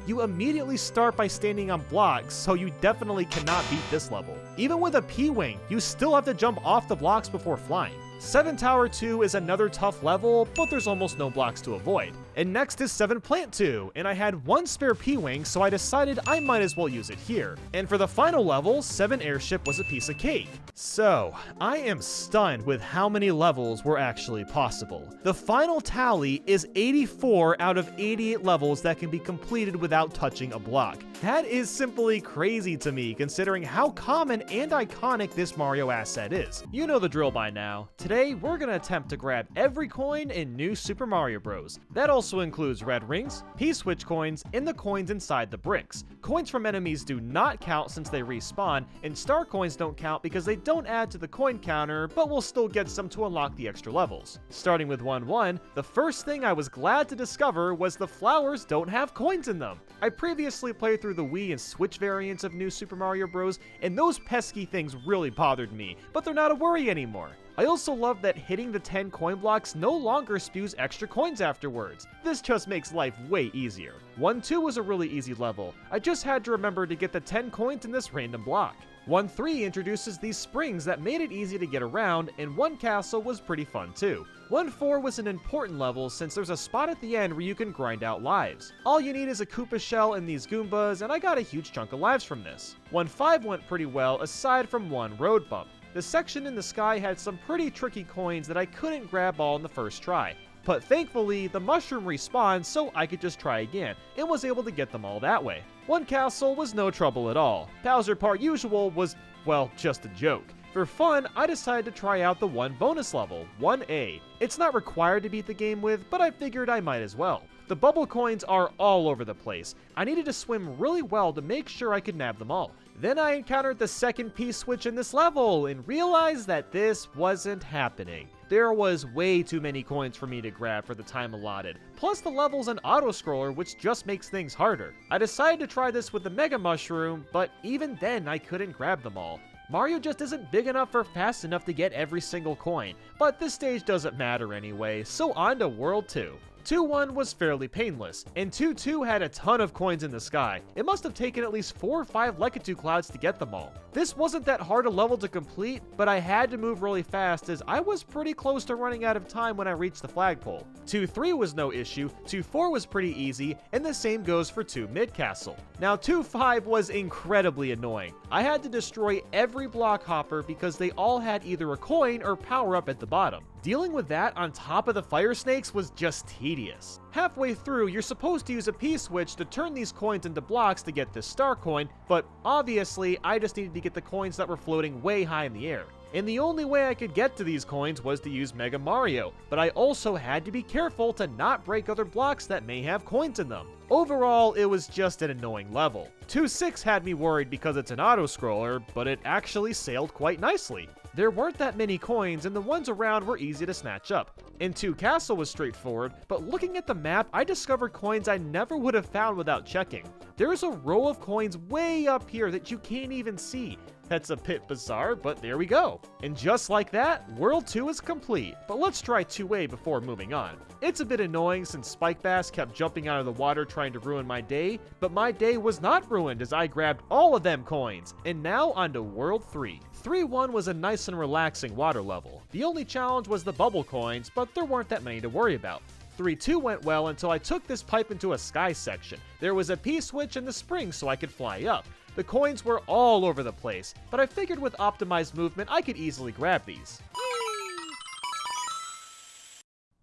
you immediately start by standing on blocks, so you definitely cannot beat this level. Even with a P-Wing, you still have to jump off the blocks before flying. 7 Tower 2 is another tough level, but there's almost no blocks to avoid. And next is 7 Plant 2, and I had one spare P-Wing, so I decided I might as well use it here. And for the final level, 7 Airship was a piece of cake. So, I am stunned with how many levels were actually possible. The final tally is 84 out of 88 levels that can be completed without touching a block. That is simply crazy to me, considering how common and iconic this Mario asset is. You know the drill by now. Today, we're gonna attempt to grab every coin in New Super Mario Bros. That also includes red rings, P-Switch coins, and the coins inside the bricks. Coins from enemies do not count since they respawn, and star coins don't count because they don't add to the coin counter, but we'll still get some to unlock the extra levels. Starting with 1-1, the first thing I was glad to discover was the flowers don't have coins in them. I previously played through the Wii and Switch variants of New Super Mario Bros, and those pesky things really bothered me, but they're not a worry anymore. I also love that hitting the 10 coin blocks no longer spews extra coins afterwards. This just makes life way easier. 1-2 was a really easy level. I just had to remember to get the 10 coins in this random block. 1-3 introduces these springs that made it easy to get around, and 1 Castle was pretty fun too. 1-4 was an important level since there's a spot at the end where you can grind out lives. All you need is a Koopa Shell and these Goombas, and I got a huge chunk of lives from this. 1-5 went pretty well aside from one road bump. The section in the sky had some pretty tricky coins that I couldn't grab all in the first try. But thankfully, the mushroom respawned so I could just try again, and was able to get them all that way. 1 Castle was no trouble at all. Bowser Part Usual was, well, just a joke. For fun, I decided to try out the 1 bonus level, 1A. It's not required to beat the game with, but I figured I might as well. The bubble coins are all over the place. I needed to swim really well to make sure I could nab them all. Then I encountered the second P-Switch in this level and realized that this wasn't happening. There was way too many coins for me to grab for the time allotted, plus the level's an auto-scroller which just makes things harder. I decided to try this with the Mega Mushroom, but even then I couldn't grab them all. Mario just isn't big enough or fast enough to get every single coin, but this stage doesn't matter anyway, so on to World 2. 2-1 was fairly painless, and 2-2 had a ton of coins in the sky. It must have taken at least 4 or 5 Lekatu clouds to get them all. This wasn't that hard a level to complete, but I had to move really fast as I was pretty close to running out of time when I reached the flagpole. 2-3 was no issue, 2-4 was pretty easy, and the same goes for 2 Mid-Castle. Now 2-5 was incredibly annoying. I had to destroy every block hopper because they all had either a coin or power-up at the bottom. Dealing with that on top of the fire snakes was just tedious. Halfway through, you're supposed to use a P-Switch to turn these coins into blocks to get this star coin, but obviously I just needed to get the coins that were floating way high in the air. And the only way I could get to these coins was to use Mega Mario, but I also had to be careful to not break other blocks that may have coins in them. Overall, it was just an annoying level. 2-6 had me worried because it's an auto-scroller, but it actually sailed quite nicely. There weren't that many coins, and the ones around were easy to snatch up. And 2 Castle was straightforward, but looking at the map, I discovered coins I never would have found without checking. There's a row of coins way up here that you can't even see. That's a bit bizarre, but there we go. And just like that, World 2 is complete, but let's try 2A before moving on. It's a bit annoying since Spike Bass kept jumping out of the water trying to ruin my day, but my day was not ruined as I grabbed all of them coins. And now on to World 3. 3-1 was a nice and relaxing water level. The only challenge was the bubble coins, but there weren't that many to worry about. 3-2 went well until I took this pipe into a sky section. There was a P-Switch in the spring so I could fly up. The coins were all over the place, but I figured with optimized movement I could easily grab these.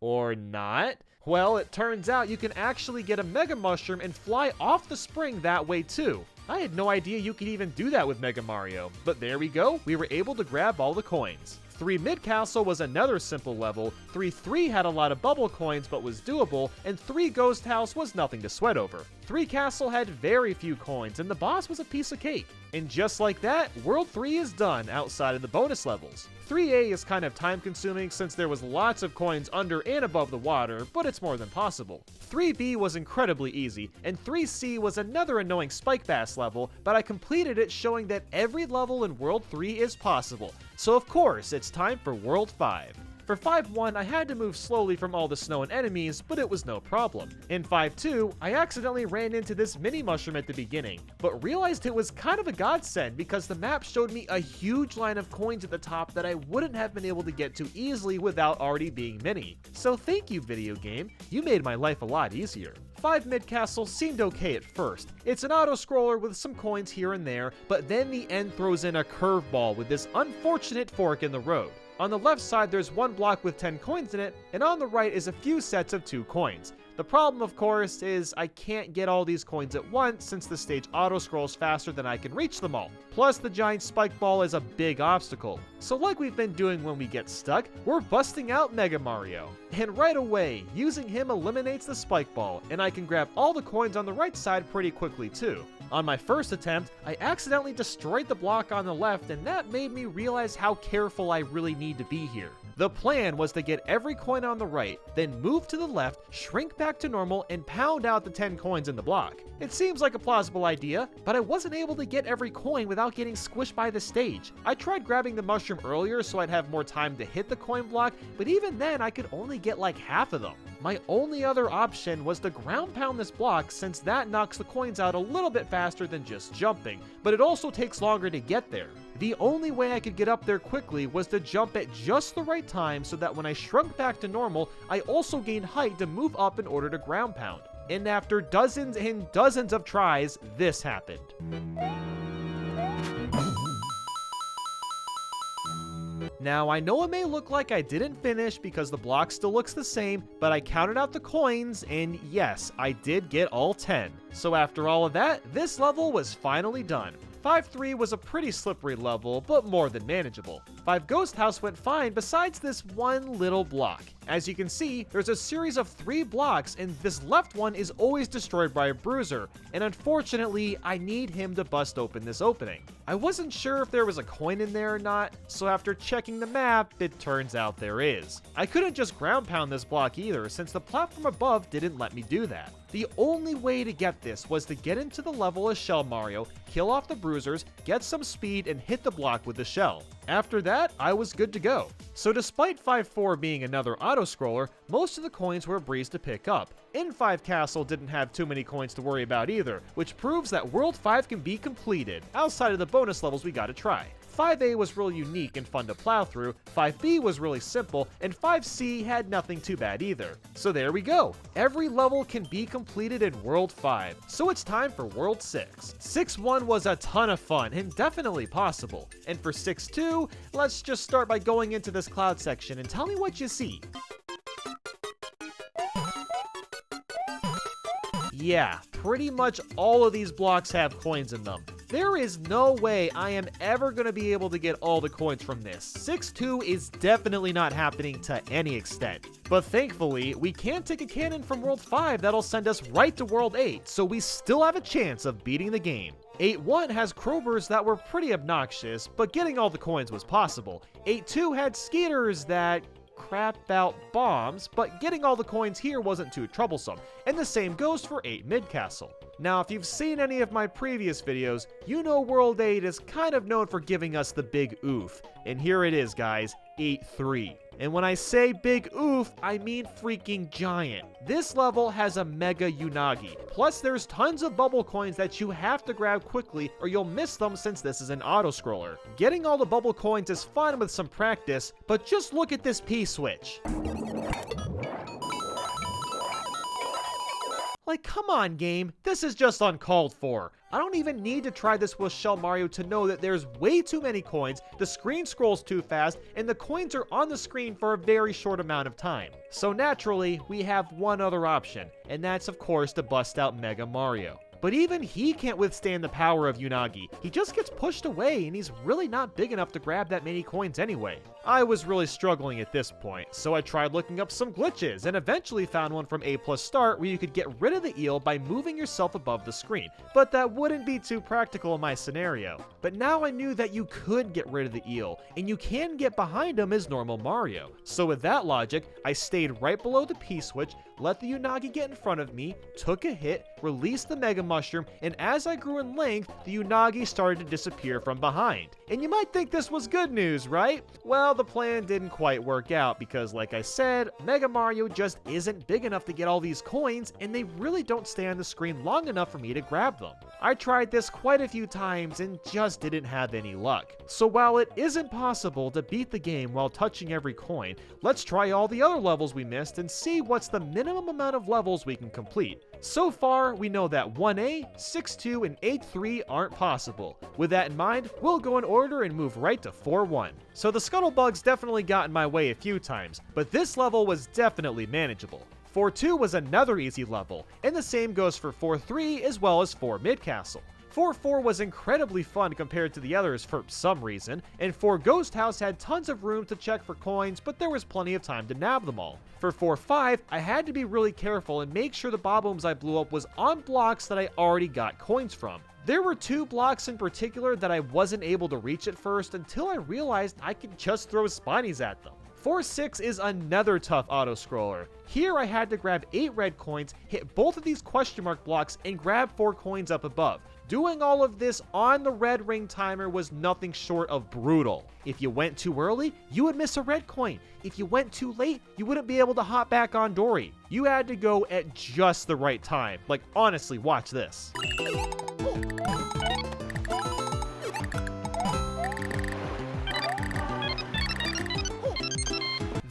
Or not? Well, it turns out you can actually get a Mega Mushroom and fly off the spring that way too. I had no idea you could even do that with Mega Mario, but there we go, we were able to grab all the coins. 3 Mid-Castle was another simple level, 3-3 had a lot of bubble coins but was doable, and 3 Ghost House was nothing to sweat over. 3 Castle had very few coins, and the boss was a piece of cake. And just like that, World 3 is done outside of the bonus levels. 3A is kind of time consuming since there was lots of coins under and above the water, but it's more than possible. 3B was incredibly easy, and 3C was another annoying spike bass level, but I completed it showing that every level in World 3 is possible. So of course, it's time for World 5. For 5-1, I had to move slowly from all the snow and enemies, but it was no problem. In 5-2, I accidentally ran into this mini mushroom at the beginning, but realized it was kind of a godsend because the map showed me a huge line of coins at the top that I wouldn't have been able to get to easily without already being mini. So thank you, video game, you made my life a lot easier. 5 Mid Castle seemed okay at first. It's an auto-scroller with some coins here and there, but then the end throws in a curveball with this unfortunate fork in the road. On the left side there's one block with 10 coins in it, and on the right is a few sets of 2 coins. The problem, of course, is I can't get all these coins at once since the stage auto-scrolls faster than I can reach them all. Plus, the giant spike ball is a big obstacle. So like we've been doing when we get stuck, we're busting out Mega Mario. And right away, using him eliminates the spike ball, and I can grab all the coins on the right side pretty quickly too. On my first attempt, I accidentally destroyed the block on the left, and that made me realize how careful I really need to be here. The plan was to get every coin on the right, then move to the left, shrink back to normal, and pound out the 10 coins in the block. It seems like a plausible idea, but I wasn't able to get every coin without getting squished by the stage. I tried grabbing the mushroom earlier so I'd have more time to hit the coin block, but even then I could only get like half of them. My only other option was to ground pound this block since that knocks the coins out a little bit faster than just jumping, but it also takes longer to get there. The only way I could get up there quickly was to jump at just the right time so that when I shrunk back to normal, I also gained height to move up in order to ground pound. And after dozens and dozens of tries, this happened. Now, I know it may look like I didn't finish because the block still looks the same, but I counted out the coins, and yes, I did get all 10. So after all of that, this level was finally done. 5-3 was a pretty slippery level, but more than manageable. 5 Ghost House went fine besides this one little block. As you can see, there's a series of 3 blocks, and this left one is always destroyed by a bruiser, and unfortunately, I need him to bust open this opening. I wasn't sure if there was a coin in there or not, so after checking the map, it turns out there is. I couldn't just ground pound this block either, since the platform above didn't let me do that. The only way to get this was to get into the level as Shell Mario, kill off the bruisers, get some speed, and hit the block with the shell. After that, I was good to go. So despite 5-4 being another auto-scroller, most of the coins were a breeze to pick up. And 5 Castle didn't have too many coins to worry about either, which proves that World 5 can be completed, outside of the bonus levels we gotta try. 5A was really unique and fun to plow through, 5B was really simple, and 5C had nothing too bad either. So there we go, every level can be completed in World 5, so it's time for World 6. 6-1 was a ton of fun and definitely possible, and for 6-2, let's just start by going into this cloud section and tell me what you see. Yeah, pretty much all of these blocks have coins in them. There is no way I am ever going to be able to get all the coins from this. 6-2 is definitely not happening to any extent. But thankfully, we can take a cannon from World 5 that'll send us right to World 8, so we still have a chance of beating the game. 8-1 has Crowbars that were pretty obnoxious, but getting all the coins was possible. 8-2 had Skaters that crap out bombs, but getting all the coins here wasn't too troublesome, and the same goes for 8 Mid Castle. Now, if you've seen any of my previous videos, you know World 8 is kind of known for giving us the big oof, and here it is guys, 8-3. And when I say big oof, I mean freaking giant. This level has a mega Unagi, plus there's tons of bubble coins that you have to grab quickly or you'll miss them since this is an auto-scroller. Getting all the bubble coins is fun with some practice, but just look at this P-switch. Like, come on game, this is just uncalled for. I don't even need to try this with Shell Mario to know that there's way too many coins, the screen scrolls too fast, and the coins are on the screen for a very short amount of time. So naturally, we have one other option, and that's of course to bust out Mega Mario. but even he can't withstand the power of Unagi. He just gets pushed away and he's really not big enough to grab that many coins anyway. I was really struggling at this point, so I tried looking up some glitches and eventually found one from A+ Start where you could get rid of the eel by moving yourself above the screen, but that wouldn't be too practical in my scenario. But now I knew that you could get rid of the eel, and you can get behind him as normal Mario. So with that logic, I stayed right below the P-switch, let the Unagi get in front of me, took a hit, released the Mega Mushroom, and as I grew in length, the Unagi started to disappear from behind. And you might think this was good news, right? Well, the plan didn't quite work out because, like I said, Mega Mario just isn't big enough to get all these coins, and they really don't stay on the screen long enough for me to grab them. I tried this quite a few times and just didn't have any luck. So while it isn't possible to beat the game while touching every coin, let's try all the other levels we missed and see what's the minimum amount of levels we can complete. So far, we know that 1A, 6-2, and 8-3 aren't possible. With that in mind, we'll go in order and move right to 4-1. So the scuttlebugs definitely got in my way a few times, but this level was definitely manageable. 4-2 was another easy level, and the same goes for 4-3 as well as 4 Mid-Castle. 4-4 was incredibly fun compared to the others for some reason, and 4 Ghost House had tons of room to check for coins, but there was plenty of time to nab them all. For 4-5, I had to be really careful and make sure the Bob-Ombs I blew up was on blocks that I already got coins from. There were 2 blocks in particular that I wasn't able to reach at first until I realized I could just throw Spinies at them. 4-6 is another tough auto-scroller. Here I had to grab 8 red coins, hit both of these question mark blocks, and grab 4 coins up above. Doing all of this on the red ring timer was nothing short of brutal. If you went too early, you would miss a red coin. If you went too late, you wouldn't be able to hop back on Dory. You had to go at just the right time. Like, honestly, watch this.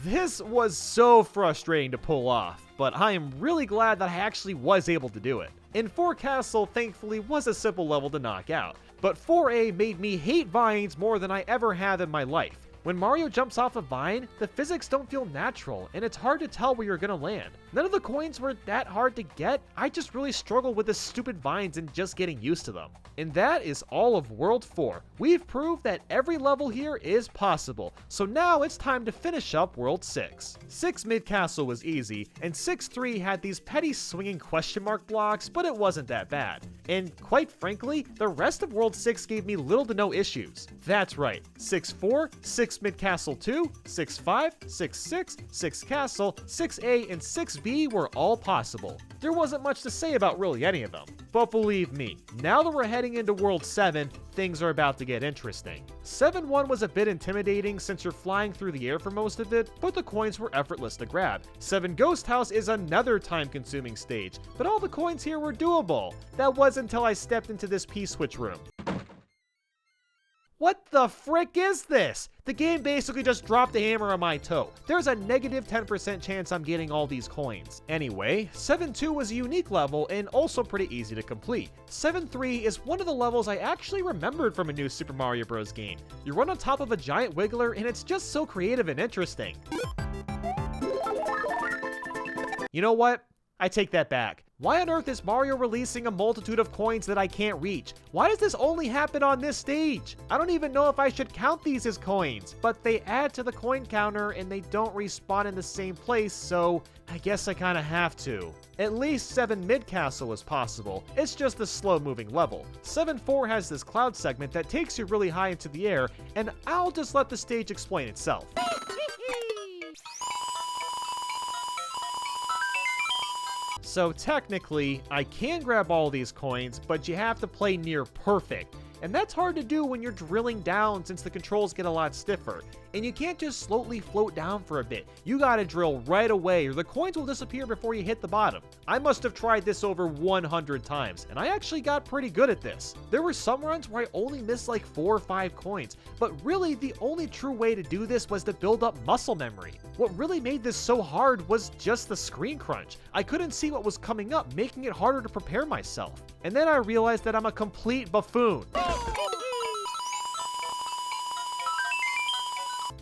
This was so frustrating to pull off, but I am really glad that I actually was able to do it. And 4 Castle thankfully was a simple level to knock out, but 4A made me hate vines more than I ever have in my life. When Mario jumps off a vine, the physics don't feel natural, and it's hard to tell where you're gonna land. None of the coins were that hard to get, I just really struggled with the stupid vines and just getting used to them. And that is all of World 4. We've proved that every level here is possible, so now it's time to finish up World 6. 6 Mid-Castle was easy, and 6-3 had these petty swinging question mark blocks, but it wasn't that bad. And quite frankly, the rest of World 6 gave me little to no issues. That's right, 6-4, 6 Mid-Castle 2, 6-5, 6-6, 6 Castle, 6A, and 6B were all possible. There wasn't much to say about really any of them. But believe me, now that we're heading into World 7, things are about to get interesting. 7-1 was a bit intimidating since you're flying through the air for most of it, but the coins were effortless to grab. 7 Ghost House is another time-consuming stage, but all the coins here were doable. That was until I stepped into this P-switch room. What the frick is this? The game basically just dropped a hammer on my toe. There's a negative 10% chance I'm getting all these coins. Anyway, 7-2 was a unique level and also pretty easy to complete. 7-3 is one of the levels I actually remembered from a new Super Mario Bros. Game. You run on top of a giant wiggler and it's just so creative and interesting. You know what? I take that back. Why on earth is Mario releasing a multitude of coins that I can't reach? Why does this only happen on this stage? I don't even know if I should count these as coins, but they add to the coin counter and they don't respawn in the same place, so I guess I kinda have to. At least 7 Mid-Castle is possible, it's just a slow-moving level. 7-4 has this cloud segment that takes you really high into the air, and I'll just let the stage explain itself. So technically, I can grab all these coins, but you have to play near perfect. And that's hard to do when you're drilling down since the controls get a lot stiffer. And you can't just slowly float down for a bit. You gotta drill right away or the coins will disappear before you hit the bottom. I must have tried this over 100 times, and I actually got pretty good at this. There were some runs where I only missed like 4 or 5 coins, but really the only true way to do this was to build up muscle memory. What really made this so hard was just the screen crunch. I couldn't see what was coming up, making it harder to prepare myself. And then I realized that I'm a complete buffoon.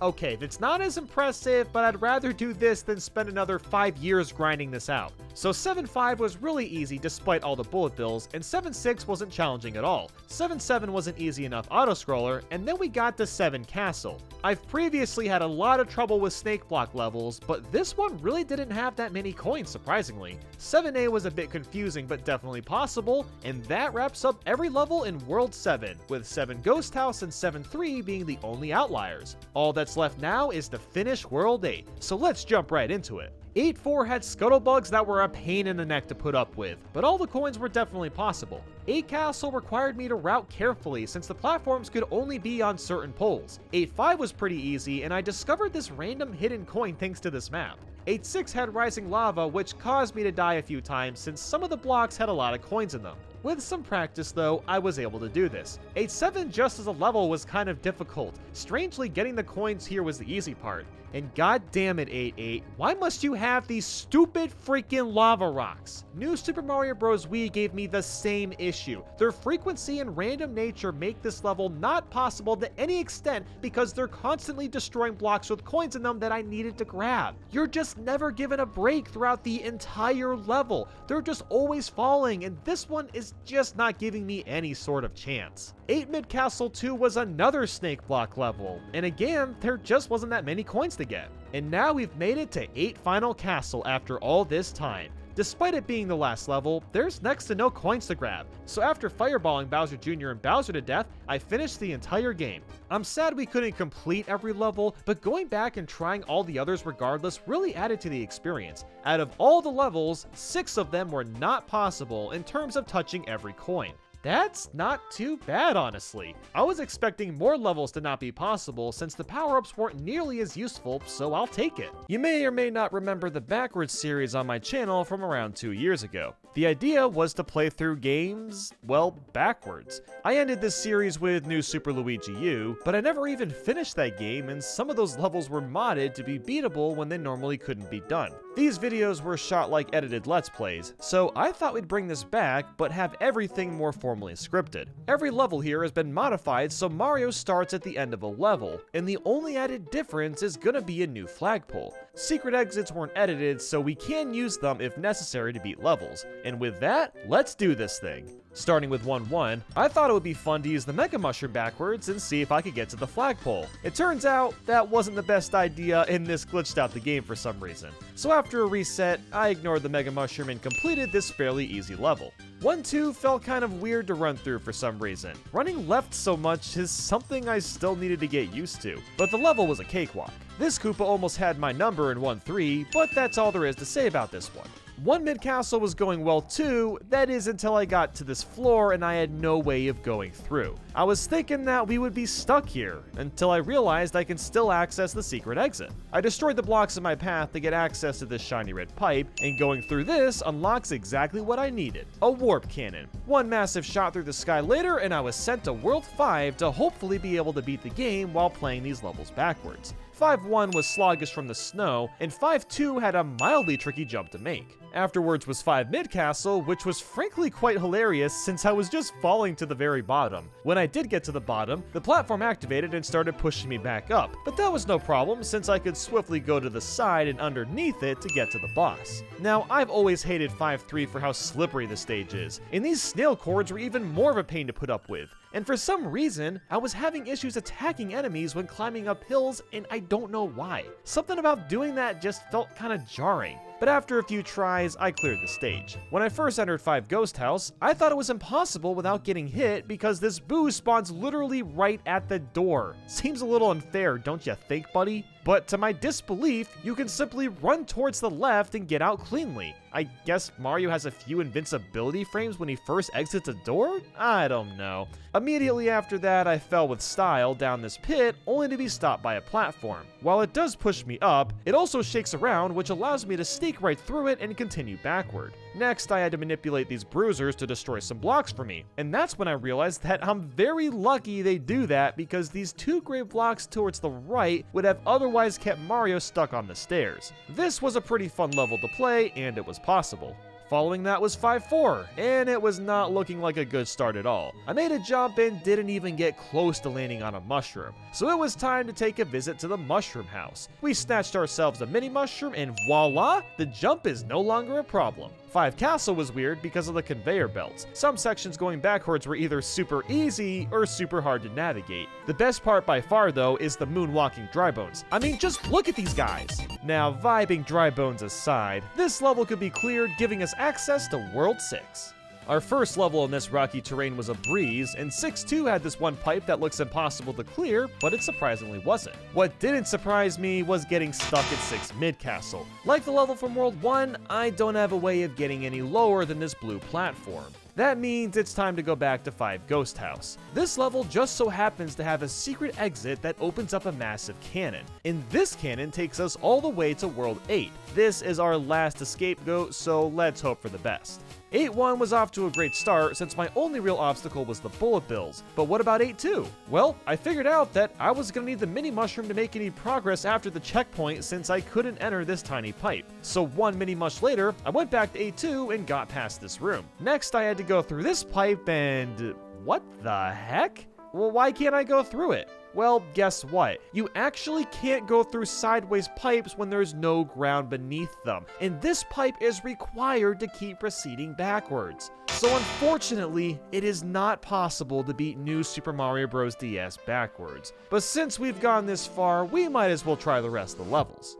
Okay, that's not as impressive, but I'd rather do this than spend another 5 years grinding this out. So 7-5 was really easy despite all the bullet bills, and 7-6 wasn't challenging at all. 7-7 was an easy enough auto-scroller, and then we got to 7 Castle. I've previously had a lot of trouble with snake block levels, but this one really didn't have that many coins, surprisingly. 7A was a bit confusing, but definitely possible, and that wraps up every level in World 7, with 7 Ghost House and 7-3 being the only outliers. All that's left now is to finish World 8, so let's jump right into it. 8-4 had scuttlebugs that were a pain in the neck to put up with, but all the coins were definitely possible. 8 Castle required me to route carefully since the platforms could only be on certain poles. 8-5 was pretty easy, and I discovered this random hidden coin thanks to this map. 8-6 had rising lava, which caused me to die a few times since some of the blocks had a lot of coins in them. With some practice though, I was able to do this. 8-7 just as a level was kind of difficult. Strangely, getting the coins here was the easy part. And god damn it 8-8, why must you have these stupid freaking lava rocks? New Super Mario Bros. Wii gave me the same issue. Their frequency and random nature make this level not possible to any extent because they're constantly destroying blocks with coins in them that I needed to grab. You're just never given a break throughout the entire level. They're just always falling, and this one is just not giving me any sort of chance. 8 Mid Castle 2 was another snake block level, and again, there just wasn't that many coins to get. And now we've made it to 8 Final Castle after all this time. Despite it being the last level, there's next to no coins to grab, so after fireballing Bowser Jr. and Bowser to death, I finished the entire game. I'm sad we couldn't complete every level, but going back and trying all the others regardless really added to the experience. Out of all the levels, 6 of them were not possible in terms of touching every coin. That's not too bad, honestly. I was expecting more levels to not be possible since the power-ups weren't nearly as useful, so I'll take it. You may or may not remember the Backwards series on my channel from around 2 years ago. The idea was to play through games, well, backwards. I ended this series with New Super Luigi U, but I never even finished that game, and some of those levels were modded to be beatable when they normally couldn't be done. These videos were shot like edited Let's Plays, so I thought we'd bring this back, but have everything more formally scripted. Every level here has been modified so Mario starts at the end of a level, and the only added difference is gonna be a new flagpole. Secret exits weren't edited, so we can use them if necessary to beat levels. And with that, let's do this thing. Starting with 1-1, I thought it would be fun to use the Mega Mushroom backwards and see if I could get to the flagpole. It turns out that wasn't the best idea and this glitched out the game for some reason. So after a reset, I ignored the Mega Mushroom and completed this fairly easy level. 1-2 felt kind of weird to run through for some reason. Running left so much is something I still needed to get used to, but the level was a cakewalk. This Koopa almost had my number in 1-3, but that's all there is to say about this one. 1 Mid Castle was going well too, that is until I got to this floor and I had no way of going through. I was thinking that we would be stuck here, until I realized I can still access the secret exit. I destroyed the blocks in my path to get access to this shiny red pipe, and going through this unlocks exactly what I needed, a warp cannon. One massive shot through the sky later and I was sent to World 5 to hopefully be able to beat the game while playing these levels backwards. 5-1 was sluggish from the snow, and 5-2 had a mildly tricky jump to make. Afterwards was 5 Mid Castle, which was frankly quite hilarious since I was just falling to the very bottom. When I did get to the bottom, the platform activated and started pushing me back up, but that was no problem since I could swiftly go to the side and underneath it to get to the boss. Now, I've always hated 5-3 for how slippery the stage is, and these snail cords were even more of a pain to put up with. And for some reason, I was having issues attacking enemies when climbing up hills, and I don't know why. Something about doing that just felt kinda jarring. But after a few tries, I cleared the stage. When I first entered 5 Ghost House, I thought it was impossible without getting hit because this boo spawns literally right at the door. Seems a little unfair, don't you think, buddy? But to my disbelief, you can simply run towards the left and get out cleanly. I guess Mario has a few invincibility frames when he first exits a door? I don't know. Immediately after that, I fell with style down this pit, only to be stopped by a platform. While it does push me up, it also shakes around, which allows me to sneak right through it and continue backward. Next, I had to manipulate these bruisers to destroy some blocks for me, and that's when I realized that I'm very lucky they do that because these 2 gray blocks towards the right would have otherwise kept Mario stuck on the stairs. This was a pretty fun level to play, and it was possible. Following that was 5-4, and it was not looking like a good start at all. I made a jump and didn't even get close to landing on a mushroom, so it was time to take a visit to the mushroom house. We snatched ourselves a mini mushroom and voila, the jump is no longer a problem. 5 Castle was weird because of the conveyor belts. Some sections going backwards were either super easy or super hard to navigate. The best part by far though is the moonwalking dry bones. I mean, just look at these guys. Now, vibing dry bones aside, this level could be cleared, giving us access to World 6. Our first level in this rocky terrain was a breeze, and 6-2 had this one pipe that looks impossible to clear, but it surprisingly wasn't. What didn't surprise me was getting stuck at 6 Mid Castle. Like the level from World 1, I don't have a way of getting any lower than this blue platform. That means it's time to go back to 5 Ghost House. This level just so happens to have a secret exit that opens up a massive cannon, and this cannon takes us all the way to World 8. This is our last scapegoat, so let's hope for the best. 8-1 was off to a great start since my only real obstacle was the bullet bills, but what about 8-2? Well, I figured out that I was going to need the mini mushroom to make any progress after the checkpoint since I couldn't enter this tiny pipe. So 1 mini mush later, I went back to 8-2 and got past this room. Next, I had to go through this pipe and... what the heck? Well, why can't I go through it? Well, guess what? You actually can't go through sideways pipes when there's no ground beneath them, and this pipe is required to keep proceeding backwards. So unfortunately, it is not possible to beat New Super Mario Bros. DS backwards. But since we've gone this far, we might as well try the rest of the levels.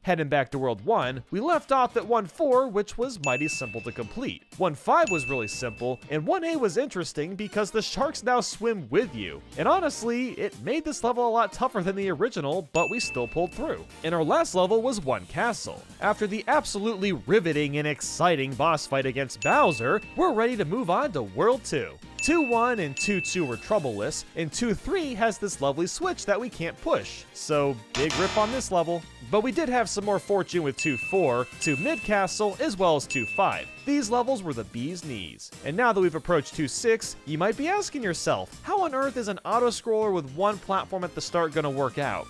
Heading back to World 1, we left off at 1-4, which was mighty simple to complete. 1-5 was really simple, and 1A was interesting because the sharks now swim with you. And honestly, it made this level a lot tougher than the original, but we still pulled through. And our last level was 1 Castle. After the absolutely riveting and exciting boss fight against Bowser, we're ready to move on to World 2. 2-1 and 2-2 were troubleless, and 2-3 has this lovely switch that we can't push, so big rip on this level. But we did have some more fortune with 2-4, 2 Mid Castle, as well as 2-5. These levels were the bee's knees. And now that we've approached 2-6, you might be asking yourself, how on earth is an auto-scroller with one platform at the start gonna work out?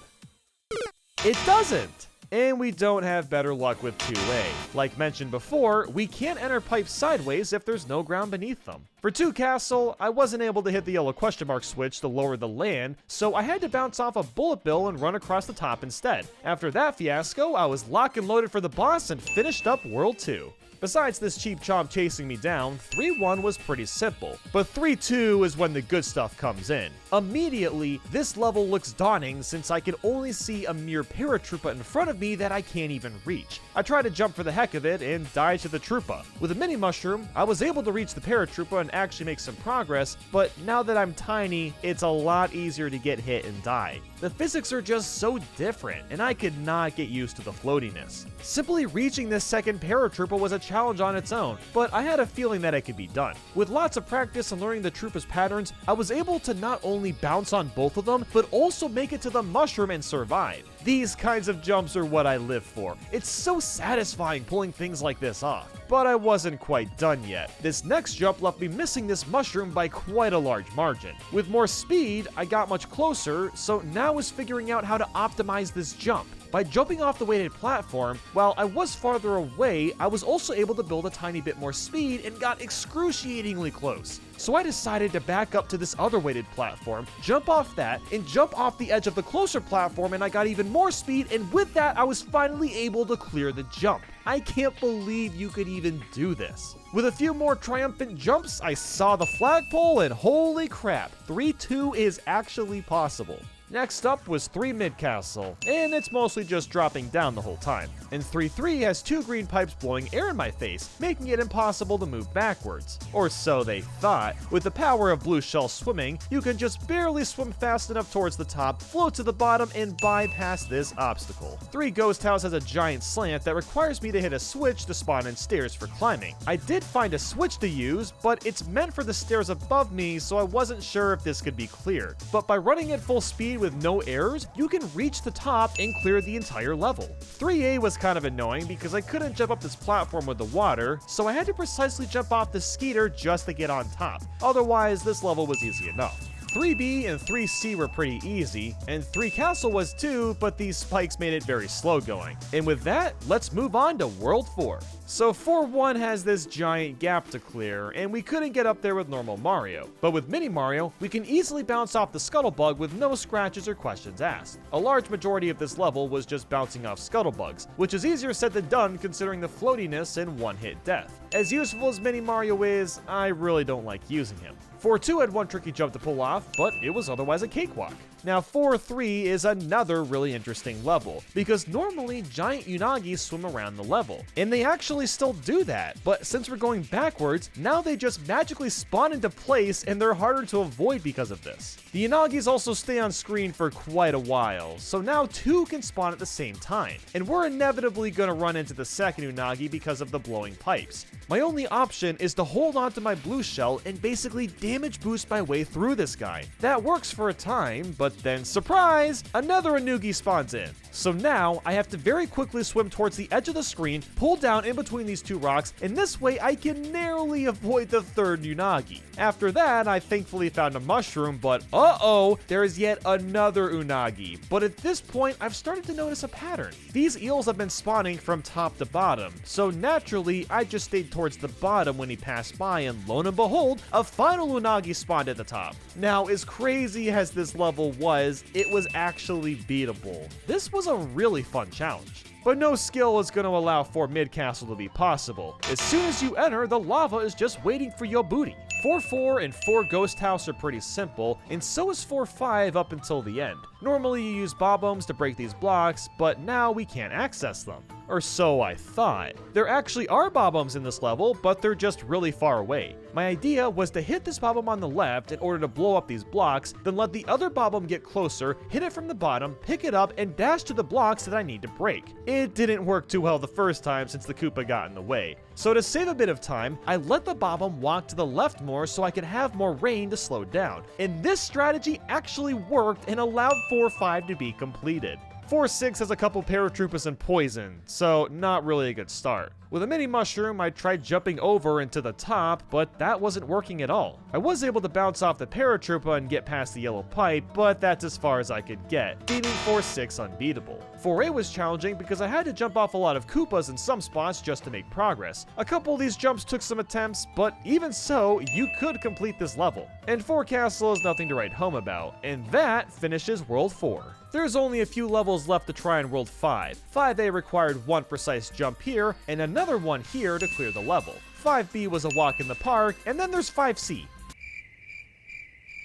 It doesn't! And we don't have better luck with 2A. Like mentioned before, we can't enter pipes sideways if there's no ground beneath them. For 2 Castle, I wasn't able to hit the yellow question mark switch to lower the land, so I had to bounce off a bullet bill and run across the top instead. After that fiasco, I was lock and loaded for the boss and finished up World 2. Besides this cheap chomp chasing me down, 3-1 was pretty simple, but 3-2 is when the good stuff comes in. Immediately, this level looks daunting since I can only see a mere paratroopa in front of me that I can't even reach. I try to jump for the heck of it and die to the troopa. With a mini mushroom, I was able to reach the paratroopa and actually make some progress, but now that I'm tiny, it's a lot easier to get hit and die. The physics are just so different, and I could not get used to the floatiness. Simply reaching this second paratroopa was a challenge on its own, but I had a feeling that it could be done. With lots of practice and learning the troopa's patterns, I was able to not only bounce on both of them, but also make it to the mushroom and survive. These kinds of jumps are what I live for. It's so satisfying pulling things like this off. But I wasn't quite done yet. This next jump left me missing this mushroom by quite a large margin. With more speed, I got much closer, so now I was figuring out how to optimize this jump. By jumping off the weighted platform, while I was farther away, I was also able to build a tiny bit more speed and got excruciatingly close. So I decided to back up to this other weighted platform, jump off that, and jump off the edge of the closer platform, and I got even more speed, and with that, I was finally able to clear the jump. I can't believe you could even do this. With a few more triumphant jumps, I saw the flagpole, and holy crap, 3-2 is actually possible. Next up was 3 Mid Castle, and it's mostly just dropping down the whole time. And 3-3 has 2 green pipes blowing air in my face, making it impossible to move backwards. Or so they thought. With the power of blue shell swimming, you can just barely swim fast enough towards the top, float to the bottom, and bypass this obstacle. 3 Ghost House has a giant slant that requires me to hit a switch to spawn in stairs for climbing. I did find a switch to use, but it's meant for the stairs above me, so I wasn't sure if this could be cleared. But by running at full speed with no errors, you can reach the top and clear the entire level. 3A was kind of annoying because I couldn't jump up this platform with the water, so I had to precisely jump off the skeeter just to get on top. Otherwise, this level was easy enough. 3B and 3C were pretty easy, and 3 Castle was too, but these spikes made it very slow going. And with that, let's move on to World 4. So 4-1 has this giant gap to clear, and we couldn't get up there with normal Mario. But with Mini Mario, we can easily bounce off the Scuttlebug with no scratches or questions asked. A large majority of this level was just bouncing off Scuttlebugs, which is easier said than done considering the floatiness and one-hit death. As useful as Mini Mario is, I really don't like using him. 4-2 had one tricky jump to pull off, but it was otherwise a cakewalk. Now 4-3 is another really interesting level, because normally giant Unagi swim around the level, and they actually still do that, but since we're going backwards, now they just magically spawn into place and they're harder to avoid because of this. The Unagis also stay on screen for quite a while, so now 2 can spawn at the same time, and we're inevitably gonna run into the second Unagi because of the blowing pipes. My only option is to hold onto my blue shell and basically damage boost my way through this guy. That works for a time, but then surprise, another Anugi spawns in. So now I have to very quickly swim towards the edge of the screen, pull down in between these 2 rocks, and this way I can narrowly avoid the third Unagi. After that, I thankfully found a mushroom, but uh-oh, there is yet another Unagi. But at this point, I've started to notice a pattern. These eels have been spawning from top to bottom, so naturally, I just stayed towards the bottom when he passed by, and lo and behold, a final Unagi spawned at the top. Now, as crazy as this level was, it was actually beatable. This was a really fun challenge. But no skill is going to allow 4 mid-castle to be possible. As soon as you enter, the lava is just waiting for your booty. 4-4 and 4 Ghost House are pretty simple, and so is 4-5 up until the end. Normally you use bob-ombs to break these blocks, but now we can't access them. Or so I thought. There actually are bob-ombs in this level, but they're just really far away. My idea was to hit this bob-omb on the left in order to blow up these blocks, then let the other bob-omb get closer, hit it from the bottom, pick it up, and dash to the blocks that I need to break. It didn't work too well the first time since the Koopa got in the way. So to save a bit of time, I let the bob-omb walk to the left more so I could have more rain to slow down. And this strategy actually worked and allowed 4-5 to be completed. 4-6 has a couple paratroopers and poison, so not really a good start. With a mini mushroom, I tried jumping over into the top, but that wasn't working at all. I was able to bounce off the paratrooper and get past the yellow pipe, but that's as far as I could get, leaving 4-6 unbeatable. 4A was challenging because I had to jump off a lot of Koopas in some spots just to make progress. A couple of these jumps took some attempts, but even so, you could complete this level. And 4 Castle is nothing to write home about, and that finishes World 4. There's only a few levels left to try in World 5. 5A required one precise jump here, and another one here to clear the level. 5B was a walk in the park, and then there's 5C.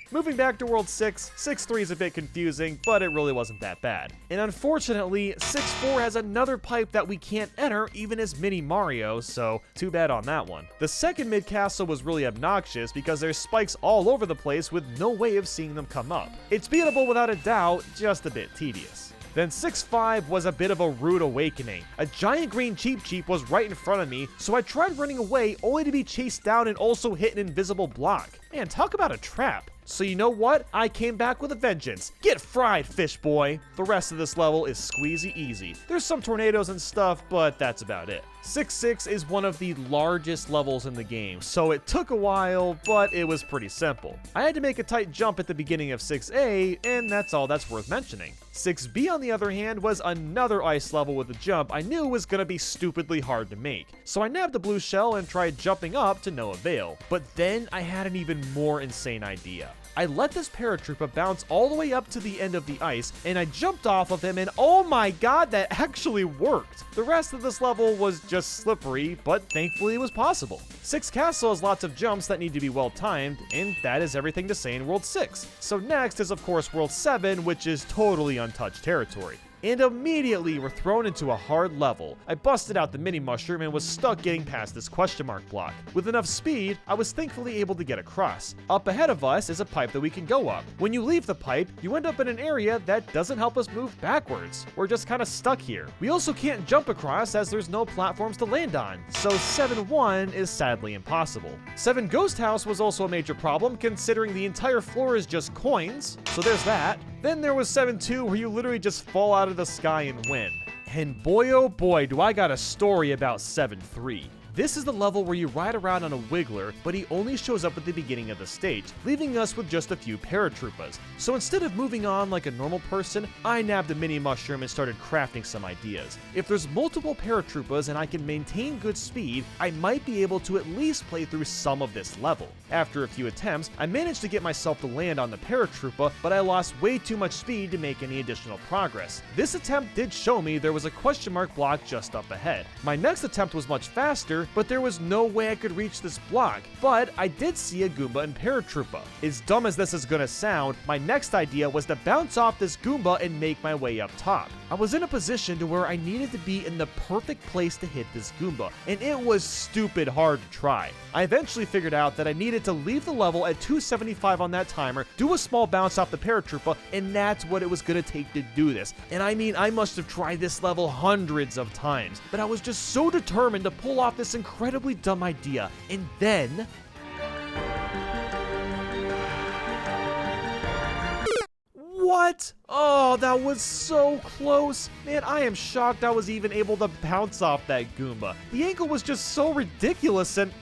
Moving back to World 6, 6-3 is a bit confusing, but it really wasn't that bad. And unfortunately, 6-4 has another pipe that we can't enter even as Mini Mario, so too bad on that one. The second mid-castle was really obnoxious because there's spikes all over the place with no way of seeing them come up. It's beatable without a doubt, just a bit tedious. Then 6-5 was a bit of a rude awakening. A giant green Cheep Cheep was right in front of me, so I tried running away only to be chased down and also hit an invisible block. Man, talk about a trap. So you know what? I came back with a vengeance. Get fried, fish boy. The rest of this level is squeezy easy. There's some tornadoes and stuff, but that's about it. 6-6 is one of the largest levels in the game, so it took a while, but it was pretty simple. I had to make a tight jump at the beginning of 6A, and that's all that's worth mentioning. 6B, on the other hand, was another ice level with a jump I knew was gonna be stupidly hard to make. So I nabbed a blue shell and tried jumping up to no avail. But then I had an even more insane idea. I let this paratrooper bounce all the way up to the end of the ice, and I jumped off of him, and oh my god, that actually worked! The rest of this level was just slippery, but thankfully it was possible. 6 Castle has lots of jumps that need to be well timed, and that is everything to say in World 6. So next is of course World 7, which is totally untouched territory. And immediately we're thrown into a hard level. I busted out the mini mushroom and was stuck getting past this question mark block. With enough speed, I was thankfully able to get across. Up ahead of us is a pipe that we can go up. When you leave the pipe, you end up in an area that doesn't help us move backwards. We're just kind of stuck here. We also can't jump across as there's no platforms to land on, so 7-1 is sadly impossible. 7 Ghost House was also a major problem considering the entire floor is just coins, so there's that. Then there was 7-2 where you literally just fall out of the sky and win. And boy oh boy do I got a story about 7-3. This is the level where you ride around on a wiggler, but he only shows up at the beginning of the stage, leaving us with just a few paratroopers. So instead of moving on like a normal person, I nabbed a mini mushroom and started crafting some ideas. If there's multiple paratroopers and I can maintain good speed, I might be able to at least play through some of this level. After a few attempts, I managed to get myself to land on the paratrooper, but I lost way too much speed to make any additional progress. This attempt did show me there was a question mark block just up ahead. My next attempt was much faster, but there was no way I could reach this block, but I did see a Goomba and paratrooper. As dumb as this is gonna sound, my next idea was to bounce off this Goomba and make my way up top. I was in a position to where I needed to be in the perfect place to hit this Goomba, and it was stupid hard to try. I eventually figured out that I needed to leave the level at 275 on that timer, do a small bounce off the paratrooper, and that's what it was gonna take to do this. And I mean, I must have tried this level hundreds of times, but I was just so determined to pull off this incredibly dumb idea. And then what? Oh, that was so close. Man, I am shocked I was even able to bounce off that Goomba. The angle was just so ridiculous and...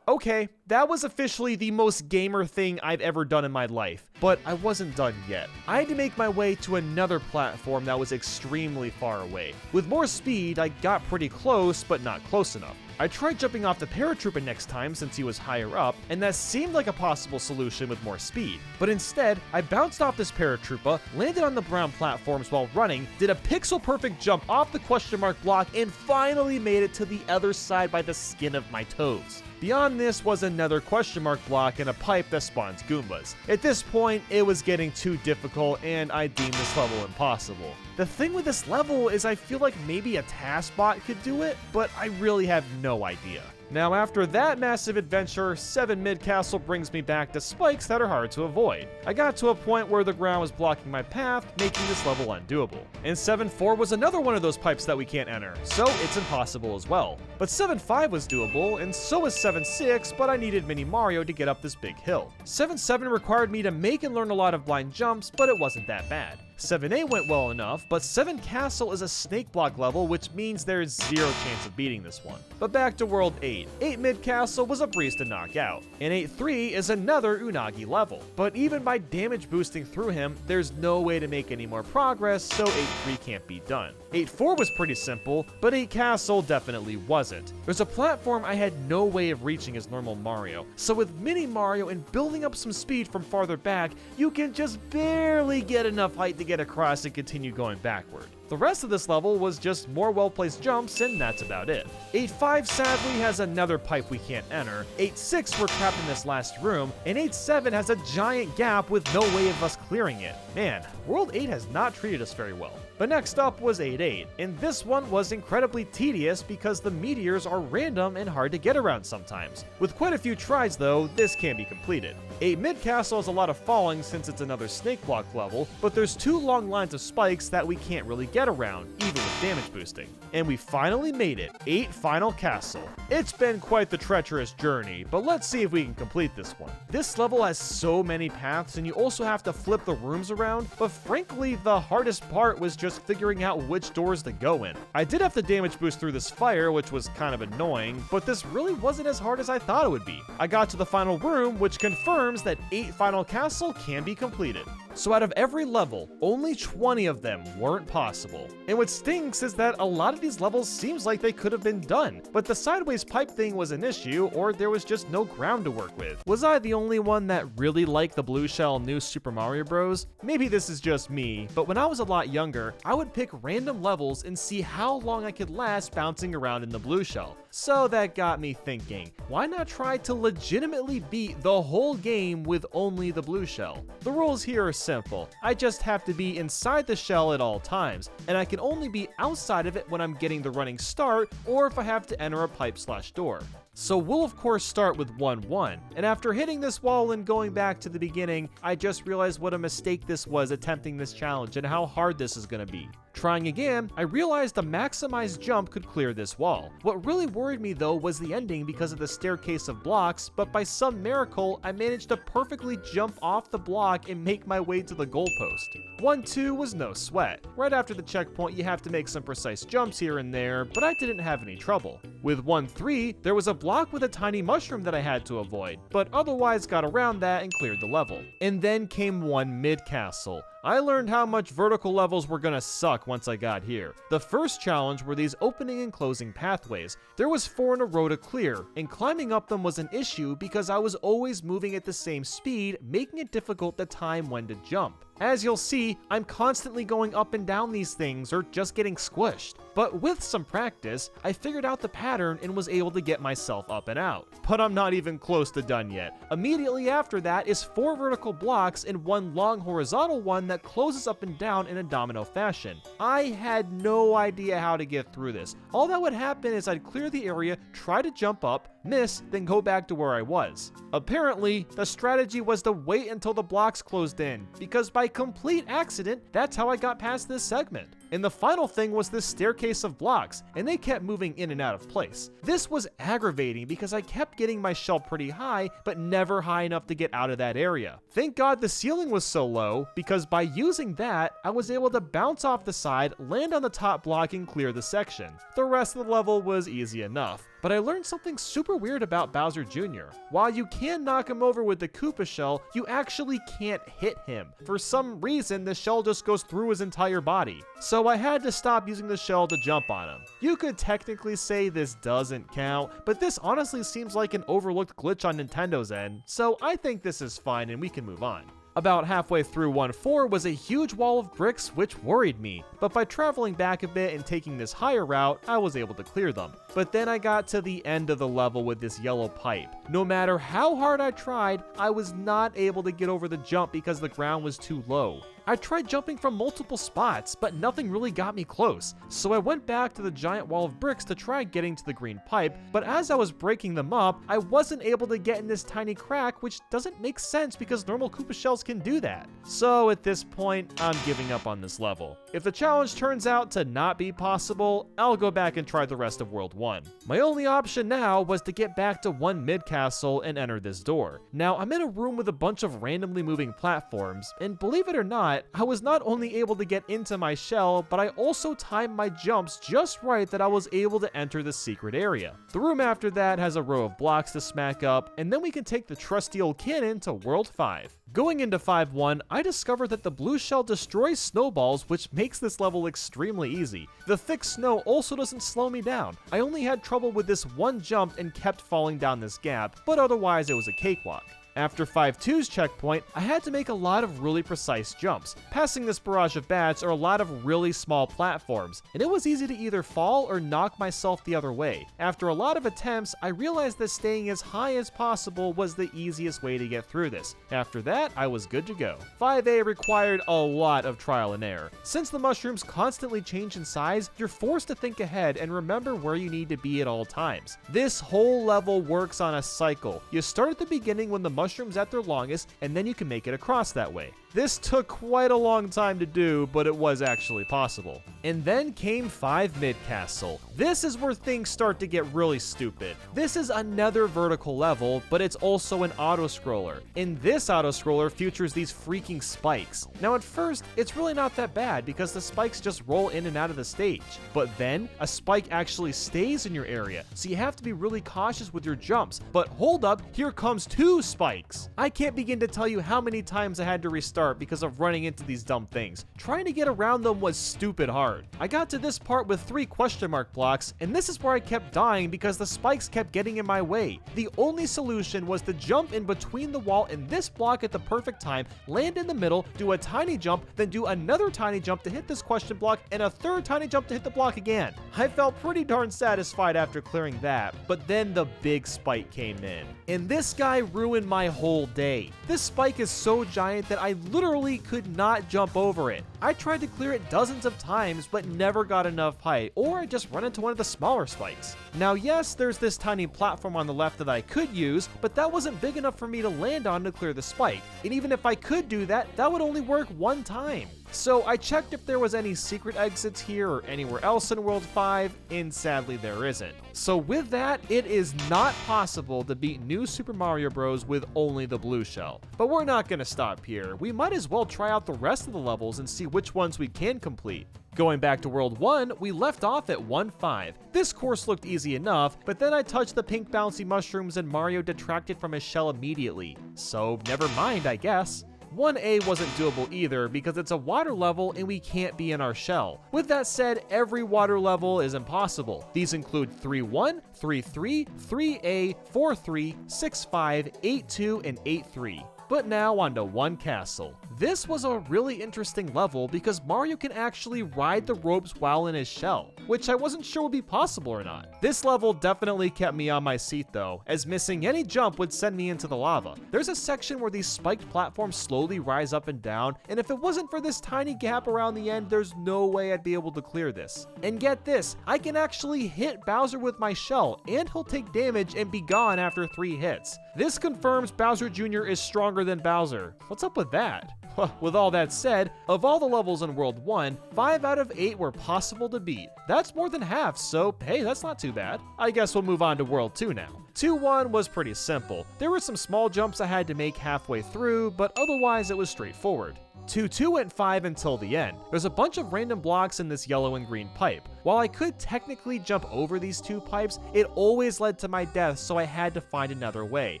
Okay, that was officially the most gamer thing I've ever done in my life, but I wasn't done yet. I had to make my way to another platform that was extremely far away. With more speed, I got pretty close, but not close enough. I tried jumping off the paratrooper next time since he was higher up, and that seemed like a possible solution with more speed. But instead, I bounced off this paratrooper, landed on the brown platforms while running, did a pixel-perfect jump off the question mark block, and finally made it to the other side by the skin of my toes. Beyond this was another question mark block and a pipe that spawns Goombas. At this point, it was getting too difficult, and I deemed this level impossible. The thing with this level is I feel like maybe a task bot could do it, but I really have no idea. Now after that massive adventure, 7 mid-castle brings me back to spikes that are hard to avoid. I got to a point where the ground was blocking my path, making this level undoable. And 7-4 was another one of those pipes that we can't enter, so it's impossible as well. But 7-5 was doable, and so was 7-6, but I needed Mini Mario to get up this big hill. 7-7 required me to make and learn a lot of blind jumps, but it wasn't that bad. 7A went well enough, but 7 Castle is a snake block level, which means there's zero chance of beating this one. But back to World 8. 8 Mid Castle was a breeze to knock out, and 8-3 is another Unagi level. But even by damage boosting through him, there's no way to make any more progress, so 8-3 can't be done. 8-4 was pretty simple, but 8 Castle definitely wasn't. There's a platform I had no way of reaching as normal Mario, so with Mini Mario and building up some speed from farther back, you can just barely get enough height to get across and continue going backward. The rest of this level was just more well-placed jumps, and that's about it. 8-5 sadly has another pipe we can't enter, 8-6 we're trapped in this last room, and 8-7 has a giant gap with no way of us clearing it. Man, World 8 has not treated us very well. But next up was 8-8, and this one was incredibly tedious because the meteors are random and hard to get around sometimes. With quite a few tries though, this can be completed. 8 Mid Castle has a lot of falling since it's another snake block level, but there's 2 long lines of spikes that we can't really get around, even with damage boosting. And we finally made it, 8 Final Castle. It's been quite the treacherous journey, but let's see if we can complete this one. This level has so many paths and you also have to flip the rooms around, but frankly the hardest part was just figuring out which doors to go in. I did have to damage boost through this fire, which was kind of annoying, but this really wasn't as hard as I thought it would be. I got to the final room, which confirms that 8 Final Castle can be completed. So out of every level, only 20 of them weren't possible. And what stinks is that a lot of these levels seems like they could have been done, but the sideways pipe thing was an issue, or there was just no ground to work with. Was I the only one that really liked the Blue Shell New Super Mario Bros? Maybe this is just me, but when I was a lot younger, I would pick random levels and see how long I could last bouncing around in the Blue Shell. So that got me thinking, why not try to legitimately beat the whole game with only the Blue Shell? The rules here are simple. I just have to be inside the shell at all times, and I can only be outside of it when I'm getting the running start or if I have to enter a pipe/door. So we'll of course start with 1-1, and after hitting this wall and going back to the beginning, I just realized what a mistake this was attempting this challenge and how hard this is going to be. Trying again, I realized a maximized jump could clear this wall. What really worried me though was the ending because of the staircase of blocks, but by some miracle, I managed to perfectly jump off the block and make my way to the goalpost. 1-2 was no sweat. Right after the checkpoint, you have to make make some precise jumps here and there, but I didn't have any trouble. With 1-3, there was a block with a tiny mushroom that I had to avoid, but otherwise got around that and cleared the level. And then came one mid-castle. I learned how much vertical levels were gonna suck once I got here. The first challenge were these opening and closing pathways. There was 4 in a row to clear, and climbing up them was an issue because I was always moving at the same speed, making it difficult to time when to jump. As you'll see, I'm constantly going up and down these things or just getting squished. But with some practice, I figured out the pattern and was able to get myself up and out. But I'm not even close to done yet. Immediately after that is 4 vertical blocks and 1 long horizontal one that closes up and down in a domino fashion. I had no idea how to get through this. All that would happen is I'd clear the area, try to jump up, miss, then go back to where I was. Apparently, the strategy was to wait until the blocks closed in, because by complete accident, that's how I got past this segment. And the final thing was this staircase of blocks, and they kept moving in and out of place. This was aggravating because I kept getting my shell pretty high, but never high enough to get out of that area. Thank God the ceiling was so low, because by using that, I was able to bounce off the side, land on the top block, and clear the section. The rest of the level was easy enough. But I learned something super weird about Bowser Jr. While you can knock him over with the Koopa Shell, you actually can't hit him. For some reason, the shell just goes through his entire body. So I had to stop using the shell to jump on him. You could technically say this doesn't count, but this honestly seems like an overlooked glitch on Nintendo's end, so I think this is fine and we can move on. About halfway through 1-4 was a huge wall of bricks which worried me, but by traveling back a bit and taking this higher route, I was able to clear them. But then I got to the end of the level with this yellow pipe. No matter how hard I tried, I was not able to get over the jump because the ground was too low. I tried jumping from multiple spots, but nothing really got me close, so I went back to the giant wall of bricks to try getting to the green pipe, but as I was breaking them up, I wasn't able to get in this tiny crack, which doesn't make sense because normal Koopa Shells can do that. So at this point, I'm giving up on this level. If the challenge turns out to not be possible, I'll go back and try the rest of World 1. My only option now was to get back to 1 mid-castle and enter this door. Now, I'm in a room with a bunch of randomly moving platforms, and believe it or not, I was not only able to get into my shell, but I also timed my jumps just right that I was able to enter the secret area. The room after that has a row of blocks to smack up, and then we can take the trusty old cannon to World 5. Going into 5-1, I discovered that the blue shell destroys snowballs, which makes this level extremely easy. The thick snow also doesn't slow me down. I only had trouble with this one jump and kept falling down this gap, but otherwise it was a cakewalk. After 5-2's checkpoint, I had to make a lot of really precise jumps. Passing this barrage of bats are a lot of really small platforms, and it was easy to either fall or knock myself the other way. After a lot of attempts, I realized that staying as high as possible was the easiest way to get through this. After that, I was good to go. 5A required a lot of trial and error. Since the mushrooms constantly change in size, you're forced to think ahead and remember where you need to be at all times. This whole level works on a cycle. You start at the beginning when the mushrooms at their longest, and then you can make it across that way. This took quite a long time to do, but it was actually possible. And then came 5 Mid-Castle. This is where things start to get really stupid. This is another vertical level, but it's also an auto-scroller. And this auto-scroller features these freaking spikes. Now at first, it's really not that bad because the spikes just roll in and out of the stage. But then, a spike actually stays in your area, so you have to be really cautious with your jumps. But hold up, here comes 2 spikes. I can't begin to tell you how many times I had to restart because of running into these dumb things. Trying to get around them was stupid hard. I got to this part with 3 question mark blocks, and this is where I kept dying because the spikes kept getting in my way. The only solution was to jump in between the wall and this block at the perfect time, land in the middle, do a tiny jump, then do another tiny jump to hit this question block, and a third tiny jump to hit the block again. I felt pretty darn satisfied after clearing that, but then the big spike came in. And this guy ruined my whole day. This spike is so giant that I literally could not jump over it. I tried to clear it dozens of times, but never got enough height, or I just run into one of the smaller spikes. Now yes, there's this tiny platform on the left that I could use, but that wasn't big enough for me to land on to clear the spike. And even if I could do that, that would only work one time. So I checked if there was any secret exits here or anywhere else in World 5, and sadly there isn't. So with that, it is not possible to beat New Super Mario Bros. With only the blue shell. But we're not going to stop here. We might as well try out the rest of the levels and see which ones we can complete. Going back to World 1, we left off at 1-5. This course looked easy enough, but then I touched the pink bouncy mushrooms and Mario detracted from his shell immediately. So never mind, I guess. 1A wasn't doable either because it's a water level and we can't be in our shell. With that said, every water level is impossible. These include 3-1, 3-3, 3A, 4-3, 6-5, 8-2, and 8-3. But now onto One Castle. This was a really interesting level because Mario can actually ride the ropes while in his shell, which I wasn't sure would be possible or not. This level definitely kept me on my seat though, as missing any jump would send me into the lava. There's a section where these spiked platforms slowly rise up and down, and if it wasn't for this tiny gap around the end, there's no way I'd be able to clear this. And get this, I can actually hit Bowser with my shell, and he'll take damage and be gone after 3 hits. This confirms Bowser Jr. is stronger than Bowser. What's up with that? With all that said, of all the levels in World 1, 5 out of 8 were possible to beat. That's more than half, so hey, that's not too bad. I guess we'll move on to World 2 now. 2-1 was pretty simple. There were some small jumps I had to make halfway through, but otherwise it was straightforward. 2-2 went 5 until the end. There's a bunch of random blocks in this yellow and green pipe. While I could technically jump over these 2 pipes, it always led to my death, so I had to find another way.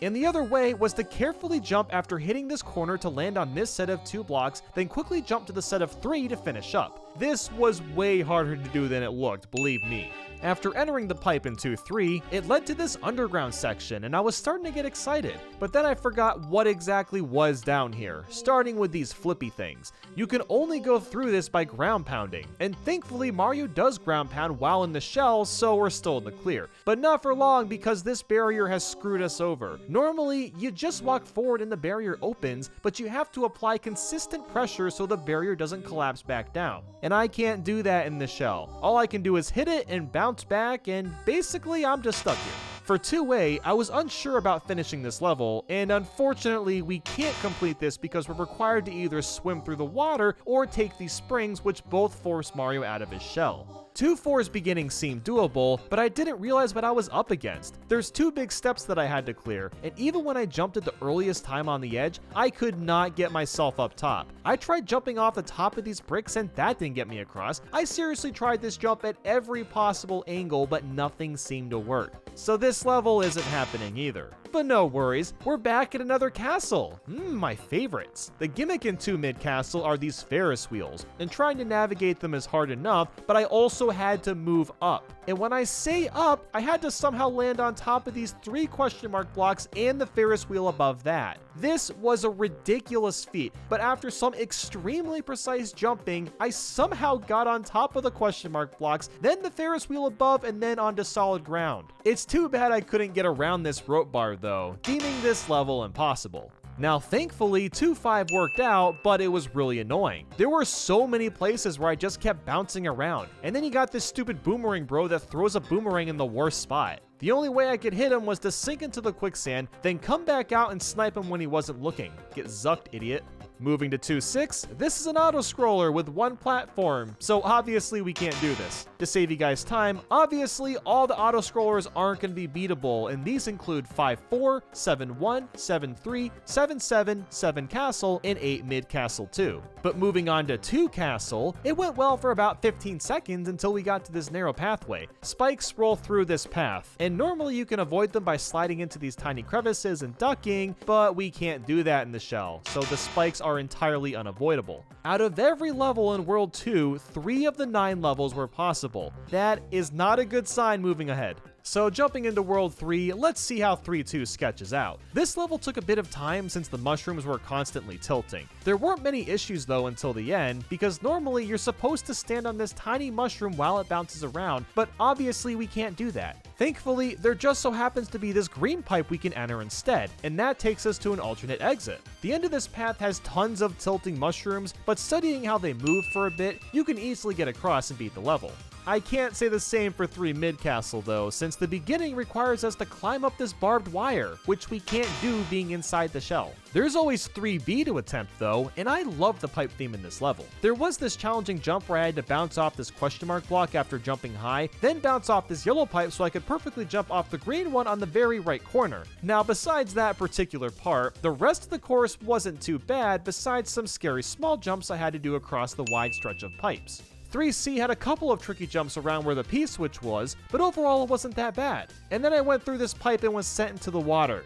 And the other way was to carefully jump after hitting this corner to land on this set of 2 blocks, then quickly jump to the set of 3 to finish up. This was way harder to do than it looked, believe me. After entering the pipe in 2-3, it led to this underground section and I was starting to get excited, but then I forgot what exactly was down here, starting with these flippy things. You can only go through this by ground pounding, and thankfully Mario does ground pound while in the shell, so we're still in the clear. But not for long because this barrier has screwed us over. Normally, you just walk forward and the barrier opens, but you have to apply consistent pressure so the barrier doesn't collapse back down. And I can't do that in the shell. All I can do is hit it and bounce back, and basically I'm just stuck here. For 2A, I was unsure about finishing this level, and unfortunately we can't complete this because we're required to either swim through the water or take these springs, which both force Mario out of his shell. 2-4's beginning seemed doable, but I didn't realize what I was up against. There's 2 big steps that I had to clear, and even when I jumped at the earliest time on the edge, I could not get myself up top. I tried jumping off the top of these bricks and that didn't get me across. I seriously tried this jump at every possible angle, but nothing seemed to work. So this level isn't happening either. But no worries, we're back at another castle. My favorites. The gimmick in 2 Mid Castle are these Ferris wheels, and trying to navigate them is hard enough, but I also had to move up. And when I say up, I had to somehow land on top of these 3 question mark blocks and the Ferris wheel above that. This was a ridiculous feat, but after some extremely precise jumping, I somehow got on top of the question mark blocks, then the Ferris wheel above, and then onto solid ground. It's too bad I couldn't get around this rope bar though, deeming this level impossible. Now thankfully 2-5 worked out, but it was really annoying. There were so many places where I just kept bouncing around, and then you got this stupid boomerang bro that throws a boomerang in the worst spot. The only way I could hit him was to sink into the quicksand, then come back out and snipe him when he wasn't looking. Get zucked, idiot. Moving to 2-6, this is an auto-scroller with 1 platform, so obviously we can't do this. To save you guys time, obviously all the auto-scrollers aren't going to be beatable, and these include 5-4, 7-1, 7-3, 7-7, 7 Castle, and 8 Mid Castle 2. But moving on to 2 Castle, it went well for about 15 seconds until we got to this narrow pathway. Spikes roll through this path, and normally you can avoid them by sliding into these tiny crevices and ducking, but we can't do that in the shell, so the spikes are entirely unavoidable. Out of every level in World 2, 3 of the 9 levels were possible. That is not a good sign moving ahead. So jumping into World 3, let's see how 3-2 sketches out. This level took a bit of time since the mushrooms were constantly tilting. There weren't many issues though until the end, because normally you're supposed to stand on this tiny mushroom while it bounces around, but obviously we can't do that. Thankfully, there just so happens to be this green pipe we can enter instead, and that takes us to an alternate exit. The end of this path has tons of tilting mushrooms, but studying how they move for a bit, you can easily get across and beat the level. I can't say the same for 3 mid-castle though, since the beginning requires us to climb up this barbed wire, which we can't do being inside the shell. There's always 3B to attempt though, and I love the pipe theme in this level. There was this challenging jump where I had to bounce off this question mark block after jumping high, then bounce off this yellow pipe so I could perfectly jump off the green one on the very right corner. Now besides that particular part, the rest of the course wasn't too bad besides some scary small jumps I had to do across the wide stretch of pipes. 3C had a couple of tricky jumps around where the P-switch was, but overall it wasn't that bad. And then I went through this pipe and was sent into the water.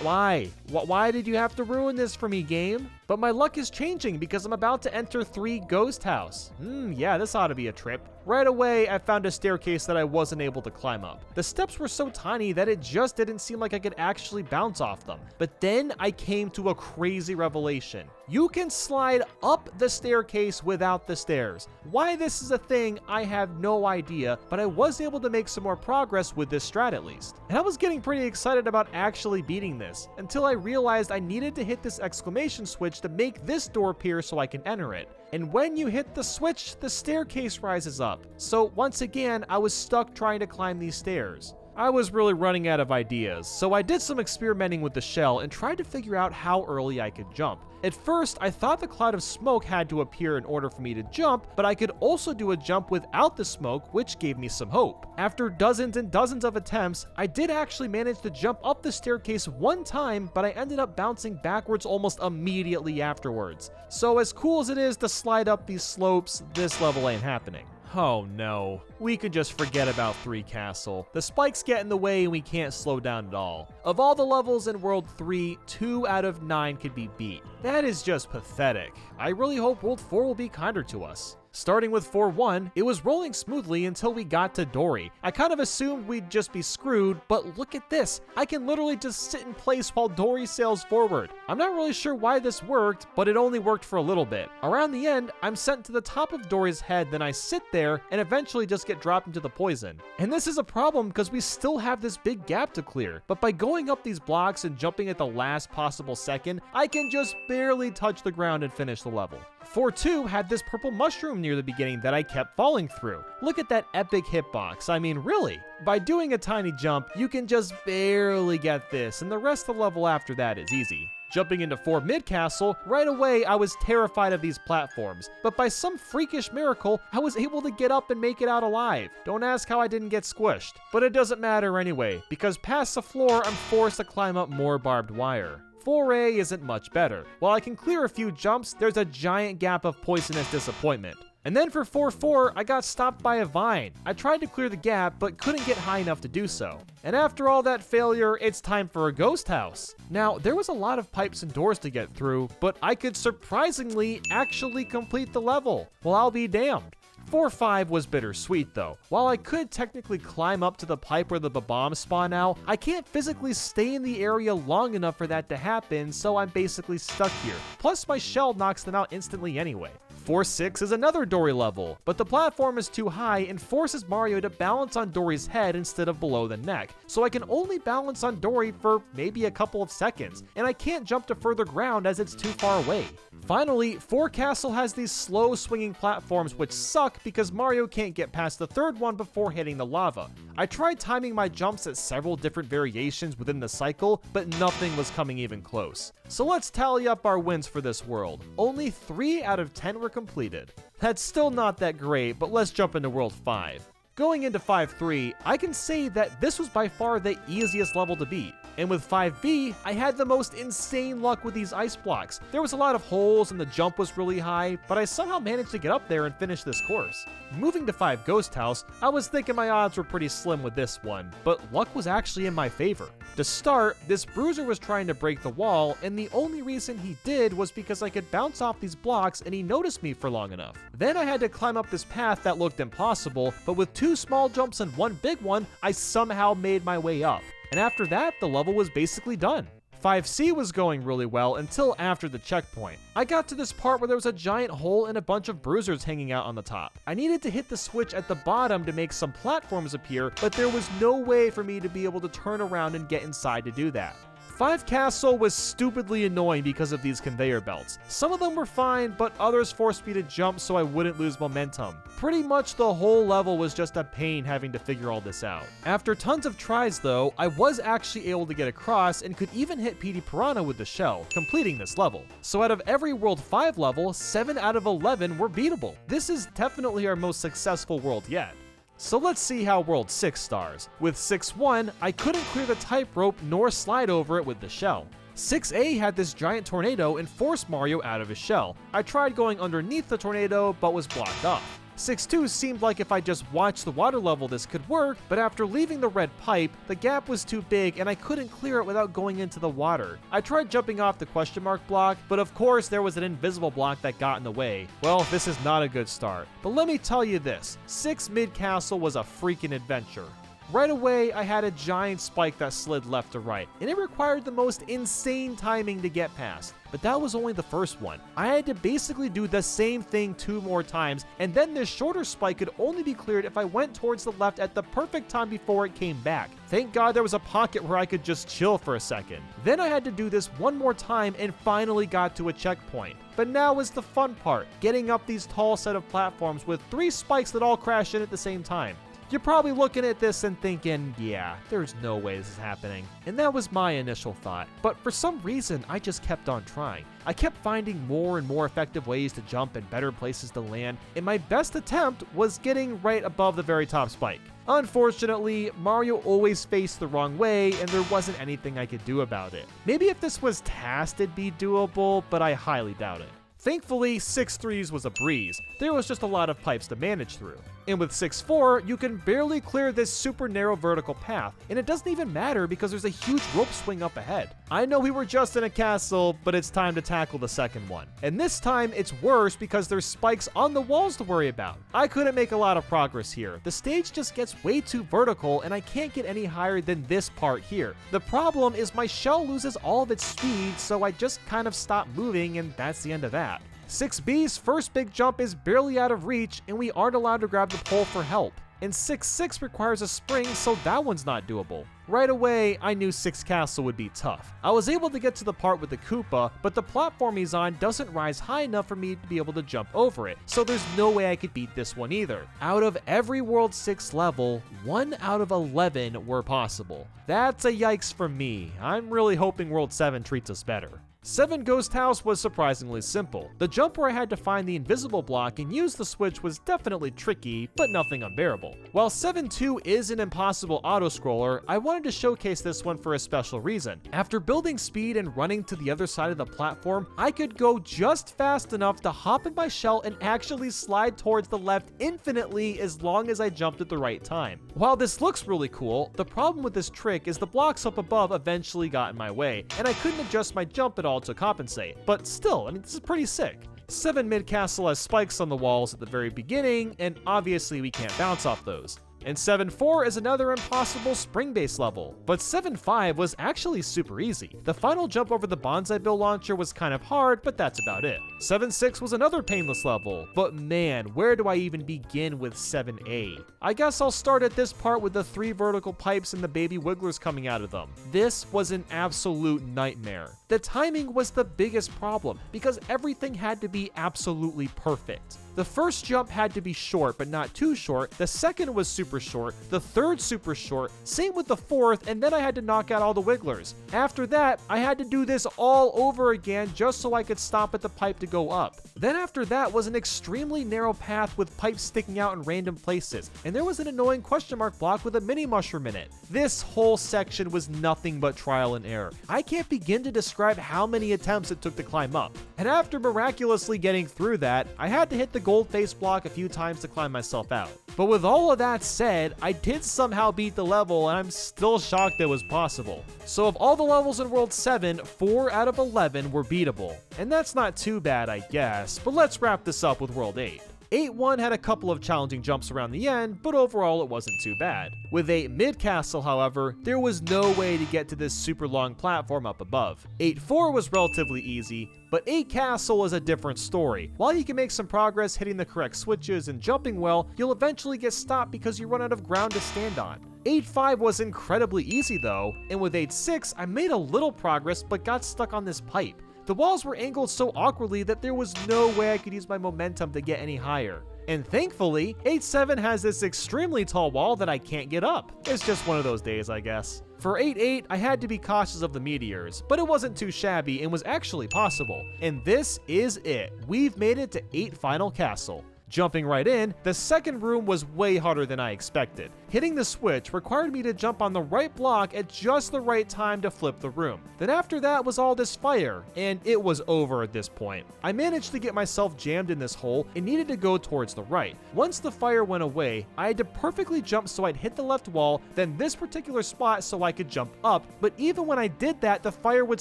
Why? Why did you have to ruin this for me, game? But my luck is changing because I'm about to enter 3 Ghost House. Yeah, this ought to be a trip. Right away, I found a staircase that I wasn't able to climb up. The steps were so tiny that it just didn't seem like I could actually bounce off them. But then I came to a crazy revelation. You can slide up the staircase without the stairs. Why this is a thing, I have no idea, but I was able to make some more progress with this strat at least. And I was getting pretty excited about actually beating this, until I realized I needed to hit this exclamation switch to make this door appear so I can enter it. And when you hit the switch, the staircase rises up. So once again, I was stuck trying to climb these stairs. I was really running out of ideas, so I did some experimenting with the shell and tried to figure out how early I could jump. At first, I thought the cloud of smoke had to appear in order for me to jump, but I could also do a jump without the smoke, which gave me some hope. After dozens and dozens of attempts, I did actually manage to jump up the staircase one time, but I ended up bouncing backwards almost immediately afterwards. So as cool as it is to slide up these slopes, this level ain't happening. Oh no, we could just forget about 3 Castle. The spikes get in the way and we can't slow down at all. Of all the levels in World 3, 2 out of 9 could be beat. That is just pathetic. I really hope World 4 will be kinder to us. Starting with 4-1, it was rolling smoothly until we got to Dory. I kind of assumed we'd just be screwed, but look at this. I can literally just sit in place while Dory sails forward. I'm not really sure why this worked, but it only worked for a little bit. Around the end, I'm sent to the top of Dory's head, then I sit there and eventually just get dropped into the poison. And this is a problem because we still have this big gap to clear, but by going up these blocks and jumping at the last possible second, I can just barely touch the ground and finish the level. 4-2 had this purple mushroom near the beginning that I kept falling through. Look at that epic hitbox, I mean really. By doing a tiny jump, you can just barely get this, and the rest of the level after that is easy. Jumping into 4 mid-castle, right away I was terrified of these platforms, but by some freakish miracle, I was able to get up and make it out alive. Don't ask how I didn't get squished. But it doesn't matter anyway, because past the floor, I'm forced to climb up more barbed wire. 4A isn't much better. While I can clear a few jumps, there's a giant gap of poisonous disappointment. And then for 4-4, I got stopped by a vine. I tried to clear the gap, but couldn't get high enough to do so. And after all that failure, it's time for a ghost house. Now, there was a lot of pipes and doors to get through, but I could surprisingly actually complete the level. Well, I'll be damned. 4-5 was bittersweet though. While I could technically climb up to the pipe where the bombs spawn out, I can't physically stay in the area long enough for that to happen, so I'm basically stuck here. Plus my shell knocks them out instantly anyway. 4-6 is another Dory level, but the platform is too high and forces Mario to balance on Dory's head instead of below the neck, so I can only balance on Dory for maybe a couple of seconds, and I can't jump to further ground as it's too far away. Finally, 4 Castle has these slow swinging platforms which suck because Mario can't get past the third one before hitting the lava. I tried timing my jumps at several different variations within the cycle, but nothing was coming even close. So let's tally up our wins for this world. Only 3 out of 10 were completed. That's still not that great, but let's jump into World 5. Going into 5-3, I can say that this was by far the easiest level to beat. And with 5B, I had the most insane luck with these ice blocks. There was a lot of holes and the jump was really high, but I somehow managed to get up there and finish this course. Moving to 5 Ghost House, I was thinking my odds were pretty slim with this one, but luck was actually in my favor. To start, this bruiser was trying to break the wall, and the only reason he did was because I could bounce off these blocks and he noticed me for long enough. Then I had to climb up this path that looked impossible, but with 2 small jumps and 1 big one, I somehow made my way up. And after that, the level was basically done. 5C was going really well until after the checkpoint. I got to this part where there was a giant hole and a bunch of bruisers hanging out on the top. I needed to hit the switch at the bottom to make some platforms appear, but there was no way for me to be able to turn around and get inside to do that. 5 Castle was stupidly annoying because of these conveyor belts. Some of them were fine, but others forced me to jump so I wouldn't lose momentum. Pretty much the whole level was just a pain having to figure all this out. After tons of tries though, I was actually able to get across and could even hit PD Piranha with the shell, completing this level. So out of every World 5 level, 7 out of 11 were beatable. This is definitely our most successful world yet. So let's see how World 6 stars. With 6-1, I couldn't clear the type rope nor slide over it with the shell. 6A had this giant tornado and forced Mario out of his shell. I tried going underneath the tornado, but was blocked off. 6-2 seemed like if I just watched the water level this could work, but after leaving the red pipe, the gap was too big and I couldn't clear it without going into the water. I tried jumping off the question mark block, but of course there was an invisible block that got in the way. Well, this is not a good start. But let me tell you this, 6 Mid Castle was a freaking adventure. Right away, I had a giant spike that slid left to right, and it required the most insane timing to get past. But that was only the first one. I had to basically do the same thing 2 more times, and then this shorter spike could only be cleared if I went towards the left at the perfect time before it came back. Thank God there was a pocket where I could just chill for a second. Then I had to do this 1 more time and finally got to a checkpoint. But now is the fun part, getting up these tall set of platforms with 3 spikes that all crash in at the same time. You're probably looking at this and thinking, yeah, there's no way this is happening. And that was my initial thought. But for some reason, I just kept on trying. I kept finding more and more effective ways to jump and better places to land, and my best attempt was getting right above the very top spike. Unfortunately, Mario always faced the wrong way, and there wasn't anything I could do about it. Maybe if this was tasked, it'd be doable, but I highly doubt it. Thankfully, 6-3's was a breeze. There was just a lot of pipes to manage through. And with 6-4, you can barely clear this super narrow vertical path, and it doesn't even matter because there's a huge rope swing up ahead. I know we were just in a castle, but it's time to tackle the second one. And this time, it's worse because there's spikes on the walls to worry about. I couldn't make a lot of progress here. The stage just gets way too vertical, and I can't get any higher than this part here. The problem is my shell loses all of its speed, so I just kind of stop moving, and that's the end of that. 6B's first big jump is barely out of reach, and we aren't allowed to grab the pole for help. And 6-6 requires a spring, so that one's not doable. Right away, I knew 6 Castle would be tough. I was able to get to the part with the Koopa, but the platform he's on doesn't rise high enough for me to be able to jump over it, so there's no way I could beat this one either. Out of every World 6 level, 1 out of 11 were possible. That's a yikes for me. I'm really hoping World 7 treats us better. 7 Ghost House was surprisingly simple. The jump where I had to find the invisible block and use the switch was definitely tricky, but nothing unbearable. While 7-2 is an impossible auto-scroller, I wanted to showcase this one for a special reason. After building speed and running to the other side of the platform, I could go just fast enough to hop in my shell and actually slide towards the left infinitely as long as I jumped at the right time. While this looks really cool, the problem with this trick is the blocks up above eventually got in my way, and I couldn't adjust my jump at all to compensate. But still, I mean, this is pretty sick. 7 Mid Castle has spikes on the walls at the very beginning, and obviously we can't bounce off those. And 7-4 is another impossible spring-based level, but 7-5 was actually super easy. The final jump over the Bonsai Bill launcher was kind of hard, but that's about it. 7-6 was another painless level, but man, where do I even begin with 7A? I guess I'll start at this part with the 3 vertical pipes and the baby wigglers coming out of them. This was an absolute nightmare. The timing was the biggest problem, because everything had to be absolutely perfect. The first jump had to be short, but not too short. The second was super short. The third super short. Same with the fourth, and then I had to knock out all the wigglers. After that, I had to do this all over again just so I could stop at the pipe to go up. Then after that was an extremely narrow path with pipes sticking out in random places, and there was an annoying question mark block with a mini mushroom in it. This whole section was nothing but trial and error. I can't begin to describe how many attempts it took to climb up. And after miraculously getting through that, I had to hit the gold face block a few times to climb myself out. But with all of that said, I did somehow beat the level, and I'm still shocked it was possible. So of all the levels in World 7, 4 out of 11 were beatable. And that's not too bad, I guess, but let's wrap this up with World 8. 8-1 had a couple of challenging jumps around the end, but overall it wasn't too bad. With 8 mid-castle, however, there was no way to get to this super long platform up above. 8-4 was relatively easy, but 8 castle is a different story. While you can make some progress hitting the correct switches and jumping well, you'll eventually get stopped because you run out of ground to stand on. 8-5 was incredibly easy though, and with 8-6 I made a little progress but got stuck on this pipe. The walls were angled so awkwardly that there was no way I could use my momentum to get any higher. And thankfully, 8-7 has this extremely tall wall that I can't get up. It's just one of those days, I guess. For 8-8, I had to be cautious of the meteors, but it wasn't too shabby and was actually possible. And this is it. We've made it to 8 Final Castle. Jumping right in, the second room was way harder than I expected. Hitting the switch required me to jump on the right block at just the right time to flip the room. Then after that was all this fire, and it was over at this point. I managed to get myself jammed in this hole and needed to go towards the right. Once the fire went away, I had to perfectly jump so I'd hit the left wall, then this particular spot so I could jump up, but even when I did that, the fire would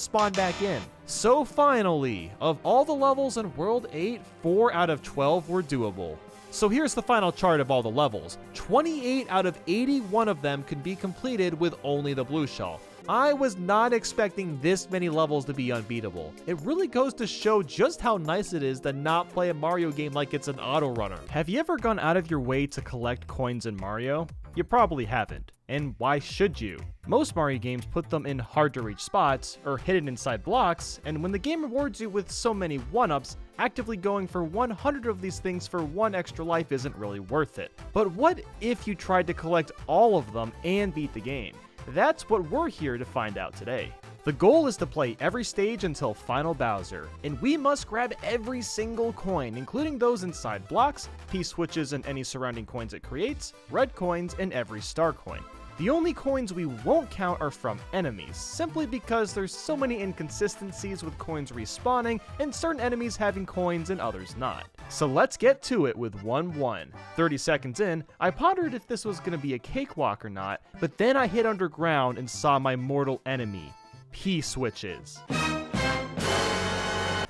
spawn back in. So finally, of all the levels in World 8, 4 out of 12 were doable. So here's the final chart of all the levels. 28 out of 81 of them could be completed with only the blue shell. I was not expecting this many levels to be unbeatable. It really goes to show just how nice it is to not play a Mario game like it's an auto runner. Have you ever gone out of your way to collect coins in Mario? You probably haven't. And why should you? Most Mario games put them in hard to reach spots or hidden inside blocks, and when the game rewards you with so many 1-ups, actively going for 100 of these things for 1 extra life isn't really worth it. But what if you tried to collect all of them and beat the game? That's what we're here to find out today. The goal is to play every stage until Final Bowser, and we must grab every single coin, including those inside blocks, P-switches and any surrounding coins it creates, red coins, and every star coin. The only coins we won't count are from enemies, simply because there's so many inconsistencies with coins respawning and certain enemies having coins and others not. So let's get to it with 1-1. 30 seconds in, I pondered if this was going to be a cakewalk or not, but then I hit underground and saw my mortal enemy, P-switches.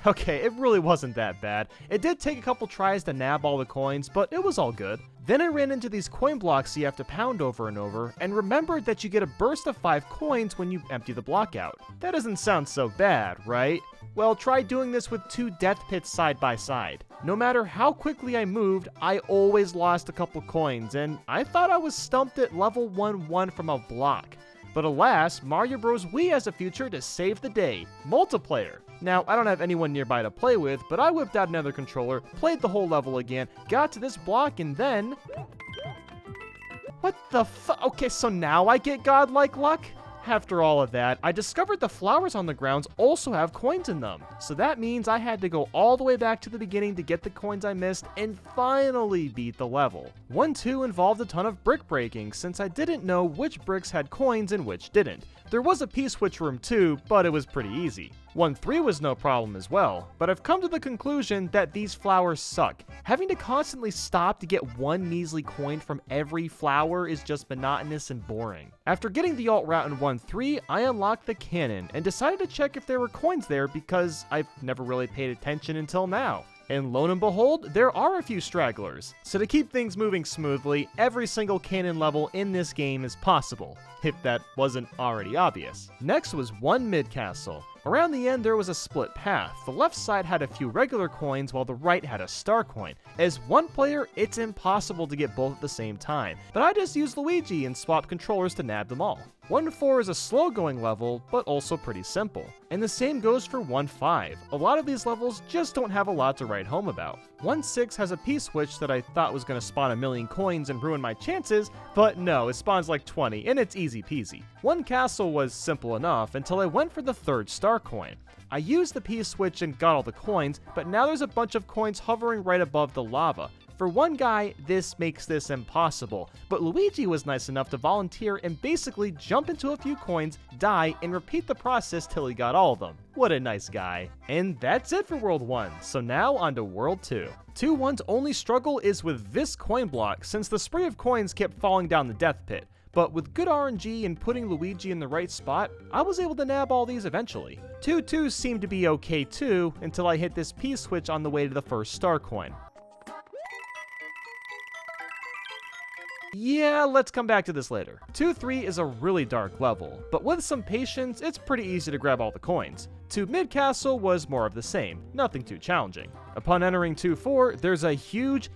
Okay, it really wasn't that bad. It did take a couple tries to nab all the coins, but it was all good. Then I ran into these coin blocks you have to pound over and over, and remembered that you get a burst of 5 coins when you empty the block out. That doesn't sound so bad, right? Well, try doing this with 2 death pits side by side. No matter how quickly I moved, I always lost a couple coins, and I thought I was stumped at level 1-1 from a block. But alas, Mario Bros. Wii has a future to save the day, multiplayer. Now, I don't have anyone nearby to play with, but I whipped out another controller, played the whole level again, got to this block, and then... What the fuck? Okay, so now I get godlike luck? After all of that, I discovered the flowers on the grounds also have coins in them. So that means I had to go all the way back to the beginning to get the coins I missed and finally beat the level. 1-2 involved a ton of brick breaking since I didn't know which bricks had coins and which didn't. There was a P-switch room too, but it was pretty easy. 1-3 was no problem as well, but I've come to the conclusion that these flowers suck. Having to constantly stop to get 1 measly coin from every flower is just monotonous and boring. After getting the alt route in 1-3, I unlocked the cannon and decided to check if there were coins there because I've never really paid attention until now. And lo and behold, there are a few stragglers. So to keep things moving smoothly, every single cannon level in this game is possible, if that wasn't already obvious. Next was 1 mid-castle. Around the end there was a split path. The left side had a few regular coins while the right had a star coin. As one player, it's impossible to get both at the same time, but I just used Luigi and swapped controllers to nab them all. 1-4 is a slow going level, but also pretty simple. And the same goes for 1-5. A lot of these levels just don't have a lot to write home about. 1-6 has a P-switch that I thought was going to spawn a million coins and ruin my chances, but no, it spawns like 20 and it's easy peasy. 1 castle was simple enough until I went for the 3rd star coin. I used the P-switch and got all the coins, but now there's a bunch of coins hovering right above the lava. For one guy, this makes this impossible, but Luigi was nice enough to volunteer and basically jump into a few coins, die, and repeat the process till he got all of them. What a nice guy. And that's it for World 1, so now on to World 2. 2-1's only struggle is with this coin block, since the spray of coins kept falling down the death pit. But with good RNG and putting Luigi in the right spot, I was able to nab all these eventually. 2-2 seemed to be okay too, until I hit this P-switch on the way to the 1st star coin. Yeah, let's come back to this later. 2-3 is a really dark level, but with some patience, it's pretty easy to grab all the coins. 2 Mid Castle was more of the same, nothing too challenging. Upon entering 2-4, there's a huge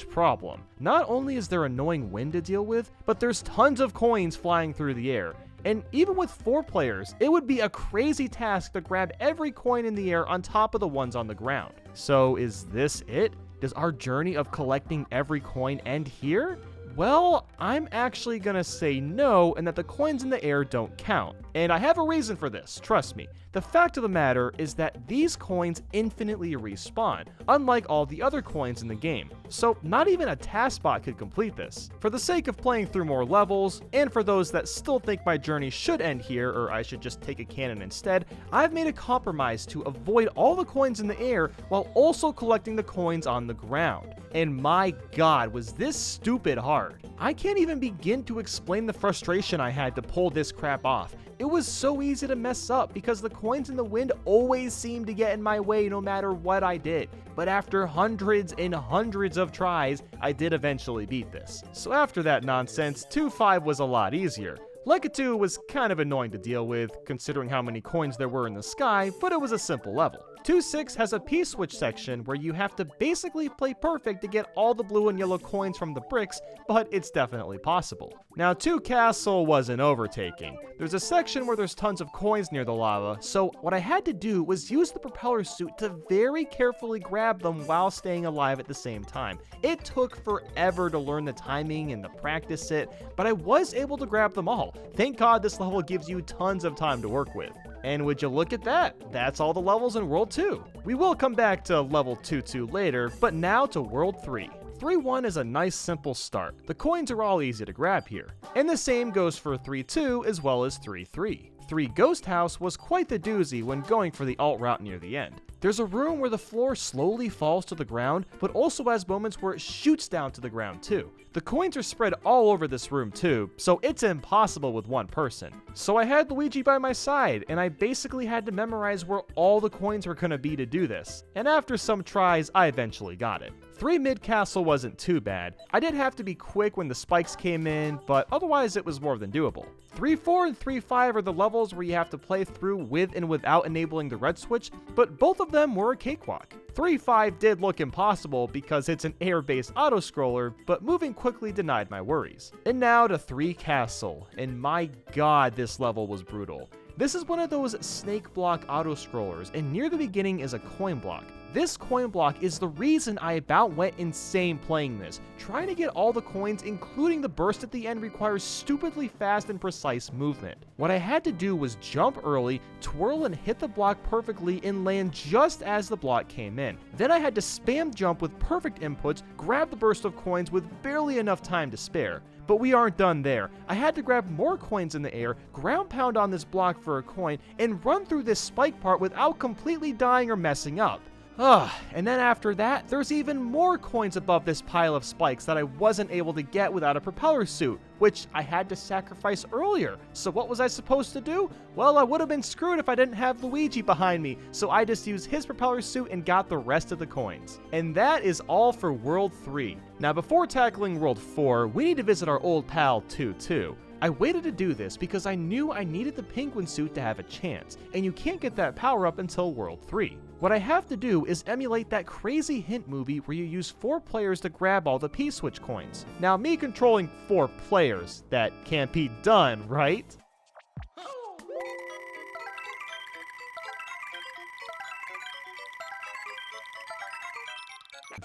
problem. Not only is there annoying wind to deal with, but there's tons of coins flying through the air. And even with 4 players, it would be a crazy task to grab every coin in the air on top of the ones on the ground. So is this it? Does our journey of collecting every coin end here? Well, I'm actually gonna say no, and that the coins in the air don't count. And I have a reason for this, trust me. The fact of the matter is that these coins infinitely respawn, unlike all the other coins in the game. So not even a taskbot could complete this. For the sake of playing through more levels, and for those that still think my journey should end here, or I should just take a cannon instead, I've made a compromise to avoid all the coins in the air while also collecting the coins on the ground. And my god, was this stupid hard. I can't even begin to explain the frustration I had to pull this crap off. It was so easy to mess up because the coins in the wind always seemed to get in my way no matter what I did. But after hundreds and hundreds of tries, I did eventually beat this. So after that nonsense, 2-5 was a lot easier. Leica 2 was kind of annoying to deal with, considering how many coins there were in the sky, but it was a simple level. 2-6 has a P-switch section where you have to basically play perfect to get all the blue and yellow coins from the bricks, but it's definitely possible. Now 2 Castle was an overtaking. There's a section where there's tons of coins near the lava, so what I had to do was use the propeller suit to very carefully grab them while staying alive at the same time. It took forever to learn the timing and to practice it, but I was able to grab them all. Thank God this level gives you tons of time to work with. And would you look at that? That's all the levels in World 2. We will come back to level 2-2 later, but now to World 3. 3-1 is a nice simple start. The coins are all easy to grab here. And the same goes for 3-2 as well as 3-3. 3 Ghost House was quite the doozy when going for the alt route near the end. There's a room where the floor slowly falls to the ground, but also has moments where it shoots down to the ground too. The coins are spread all over this room too, so it's impossible with one person. So I had Luigi by my side, and I basically had to memorize where all the coins were gonna be to do this. And after some tries, I eventually got it. 3 Mid Castle wasn't too bad. I did have to be quick when the spikes came in, but otherwise it was more than doable. 3-4 and 3-5 are the levels where you have to play through with and without enabling the red switch, but both of them were a cakewalk. 3-5 did look impossible because it's an air-based auto-scroller, but moving quickly denied my worries. And now to 3 Castle, and my god, this level was brutal. This is one of those snake block auto-scrollers, and near the beginning is a coin block. This coin block is the reason I about went insane playing this. Trying to get all the coins, including the burst at the end, requires stupidly fast and precise movement. What I had to do was jump early, twirl and hit the block perfectly, and land just as the block came in. Then I had to spam jump with perfect inputs, grab the burst of coins with barely enough time to spare. But we aren't done there. I had to grab more coins in the air, ground pound on this block for a coin, and run through this spike part without completely dying or messing up. And then after that, there's even more coins above this pile of spikes that I wasn't able to get without a propeller suit, which I had to sacrifice earlier. So what was I supposed to do? Well, I would have been screwed if I didn't have Luigi behind me, so I just used his propeller suit and got the rest of the coins. And that is all for World 3. Now before tackling World 4, we need to visit our old pal 2-2. I waited to do this because I knew I needed the penguin suit to have a chance, and you can't get that power up until World 3. What I have to do is emulate that crazy hint movie where you use 4 players to grab all the P-switch coins. Now me controlling 4 players, that can't be done, right?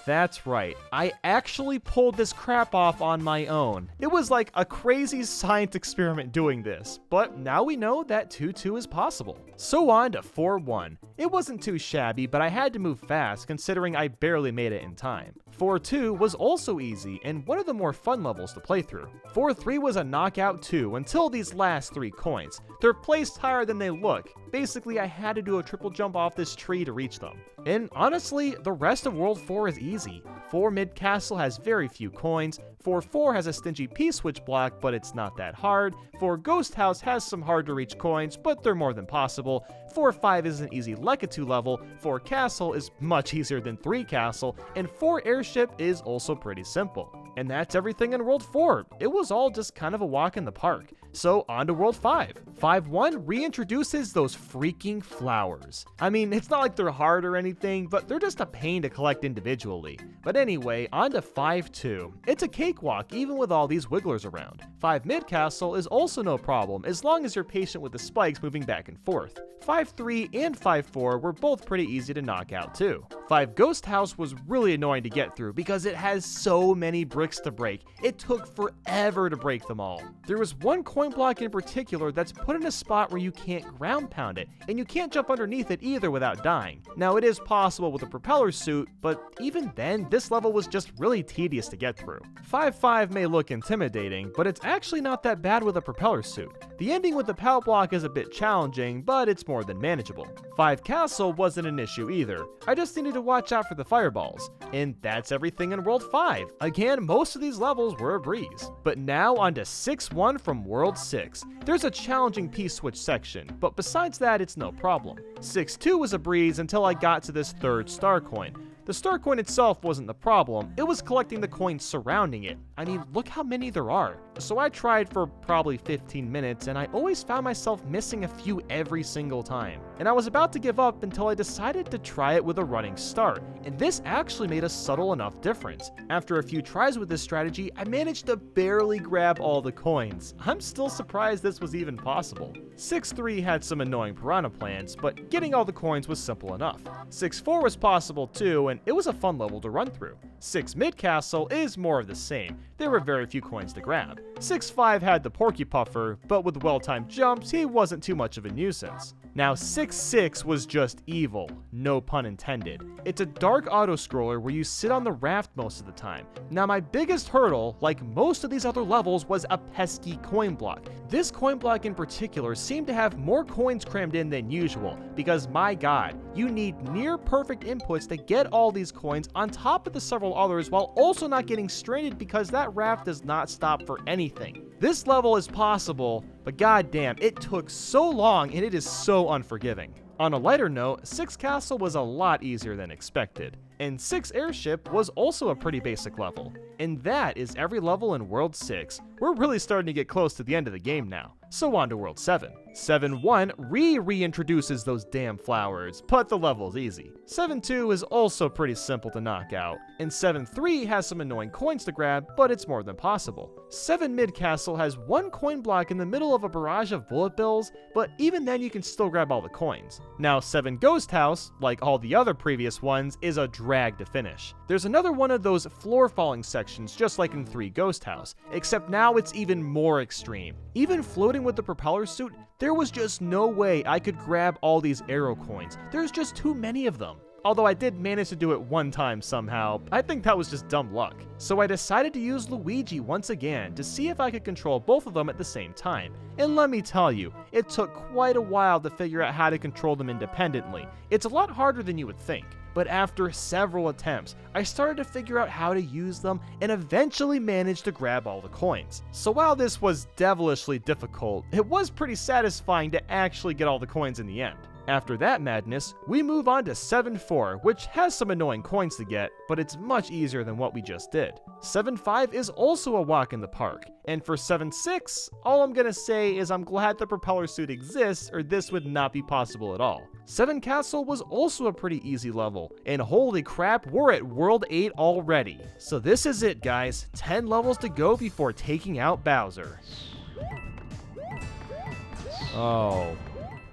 That's right, I actually pulled this crap off on my own. It was like a crazy science experiment doing this, but now we know that 2-2 is possible. So on to 4-1. It wasn't too shabby, but I had to move fast considering I barely made it in time. 4-2 was also easy and one of the more fun levels to play through. 4-3 was a knockout too until these last 3 coins. They're placed higher than they look. Basically, I had to do a triple jump off this tree to reach them. And honestly, the rest of World 4 is easy. 4 Mid Castle has very few coins, 4-4 has a stingy P-switch block, but it's not that hard, 4 Ghost House has some hard to reach coins, but they're more than possible, 4-5 is an easy Leica 2 level, 4 Castle is much easier than 3 Castle, and 4 Airship is also pretty simple. And that's everything in World 4. It was all just kind of a walk in the park. So on to World 5. 5-1 reintroduces those freaking flowers. I mean, it's not like they're hard or anything, but they're just a pain to collect individually. But anyway, on to 5-2. It's a cakewalk even with all these wigglers around. 5 Mid Castle is also no problem as long as you're patient with the spikes moving back and forth. 5-3 and 5-4 were both pretty easy to knock out too. 5 Ghost House was really annoying to get through because it has so many bricks to break. It took forever to break them all. There was one coin block in particular that's put in a spot where you can't ground pound it, and you can't jump underneath it either without dying. Now it is possible with a propeller suit, but even then, this level was just really tedious to get through. 5-5 may look intimidating, but it's actually not that bad with a propeller suit. The ending with the power block is a bit challenging, but it's more than manageable. 5 Castle wasn't an issue either. I just needed to watch out for the fireballs. And that's everything in World 5. Again, most of these levels were a breeze. But now on to 6-1 from World 6. There's a challenging P-switch section, but besides that, it's no problem. 6-2 was a breeze until I got to this third star coin. The star coin itself wasn't the problem, it was collecting the coins surrounding it. I mean, look how many there are. So I tried for probably 15 minutes and I always found myself missing a few every single time. And I was about to give up until I decided to try it with a running start, and this actually made a subtle enough difference. After a few tries with this strategy, I managed to barely grab all the coins. I'm still surprised this was even possible. 6-3 had some annoying piranha plans, but getting all the coins was simple enough. 6-4 was possible too, and it was a fun level to run through. 6 Mid Castle is more of the same. There were very few coins to grab. 6-5 had the Porky Puffer, but with well-timed jumps, he wasn't too much of a nuisance. Now 6-6 was just evil, no pun intended. It's a dark auto-scroller where you sit on the raft most of the time. Now my biggest hurdle, like most of these other levels, was a pesky coin block. This coin block in particular seemed to have more coins crammed in than usual, because my god, you need near perfect inputs to get all these coins on top of the several others while also not getting stranded because that raft does not stop for anything. This level is possible, but goddamn, it took so long and it is so unforgiving. On a lighter note, 6 Castle was a lot easier than expected, and 6 Airship was also a pretty basic level. And that is every level in World 6. We're really starting to get close to the end of the game now. So on to World 7. 7-1 reintroduces those damn flowers, but the level's easy. 7-2 is also pretty simple to knock out, and 7-3 has some annoying coins to grab, but it's more than possible. 7 Mid Castle has one coin block in the middle of a barrage of bullet bills, but even then you can still grab all the coins. Now 7 Ghost House, like all the other previous ones, is a drag to finish. There's another one of those floor falling sections just like in 3 Ghost House, except now it's even more extreme. Even floating with the propeller suit, there was just no way I could grab all these arrow coins. There's just too many of them. Although I did manage to do it one time somehow, I think that was just dumb luck. So I decided to use Luigi once again to see if I could control both of them at the same time. And let me tell you, it took quite a while to figure out how to control them independently. It's a lot harder than you would think. But after several attempts, I started to figure out how to use them and eventually managed to grab all the coins. So while this was devilishly difficult, it was pretty satisfying to actually get all the coins in the end. After that madness, we move on to 7-4, which has some annoying coins to get, but it's much easier than what we just did. 7-5 is also a walk in the park, and for 7-6, all I'm gonna say is I'm glad the propeller suit exists or this would not be possible at all. 7 Castle was also a pretty easy level, and holy crap, we're at World 8 already. So this is it guys, 10 levels to go before taking out Bowser.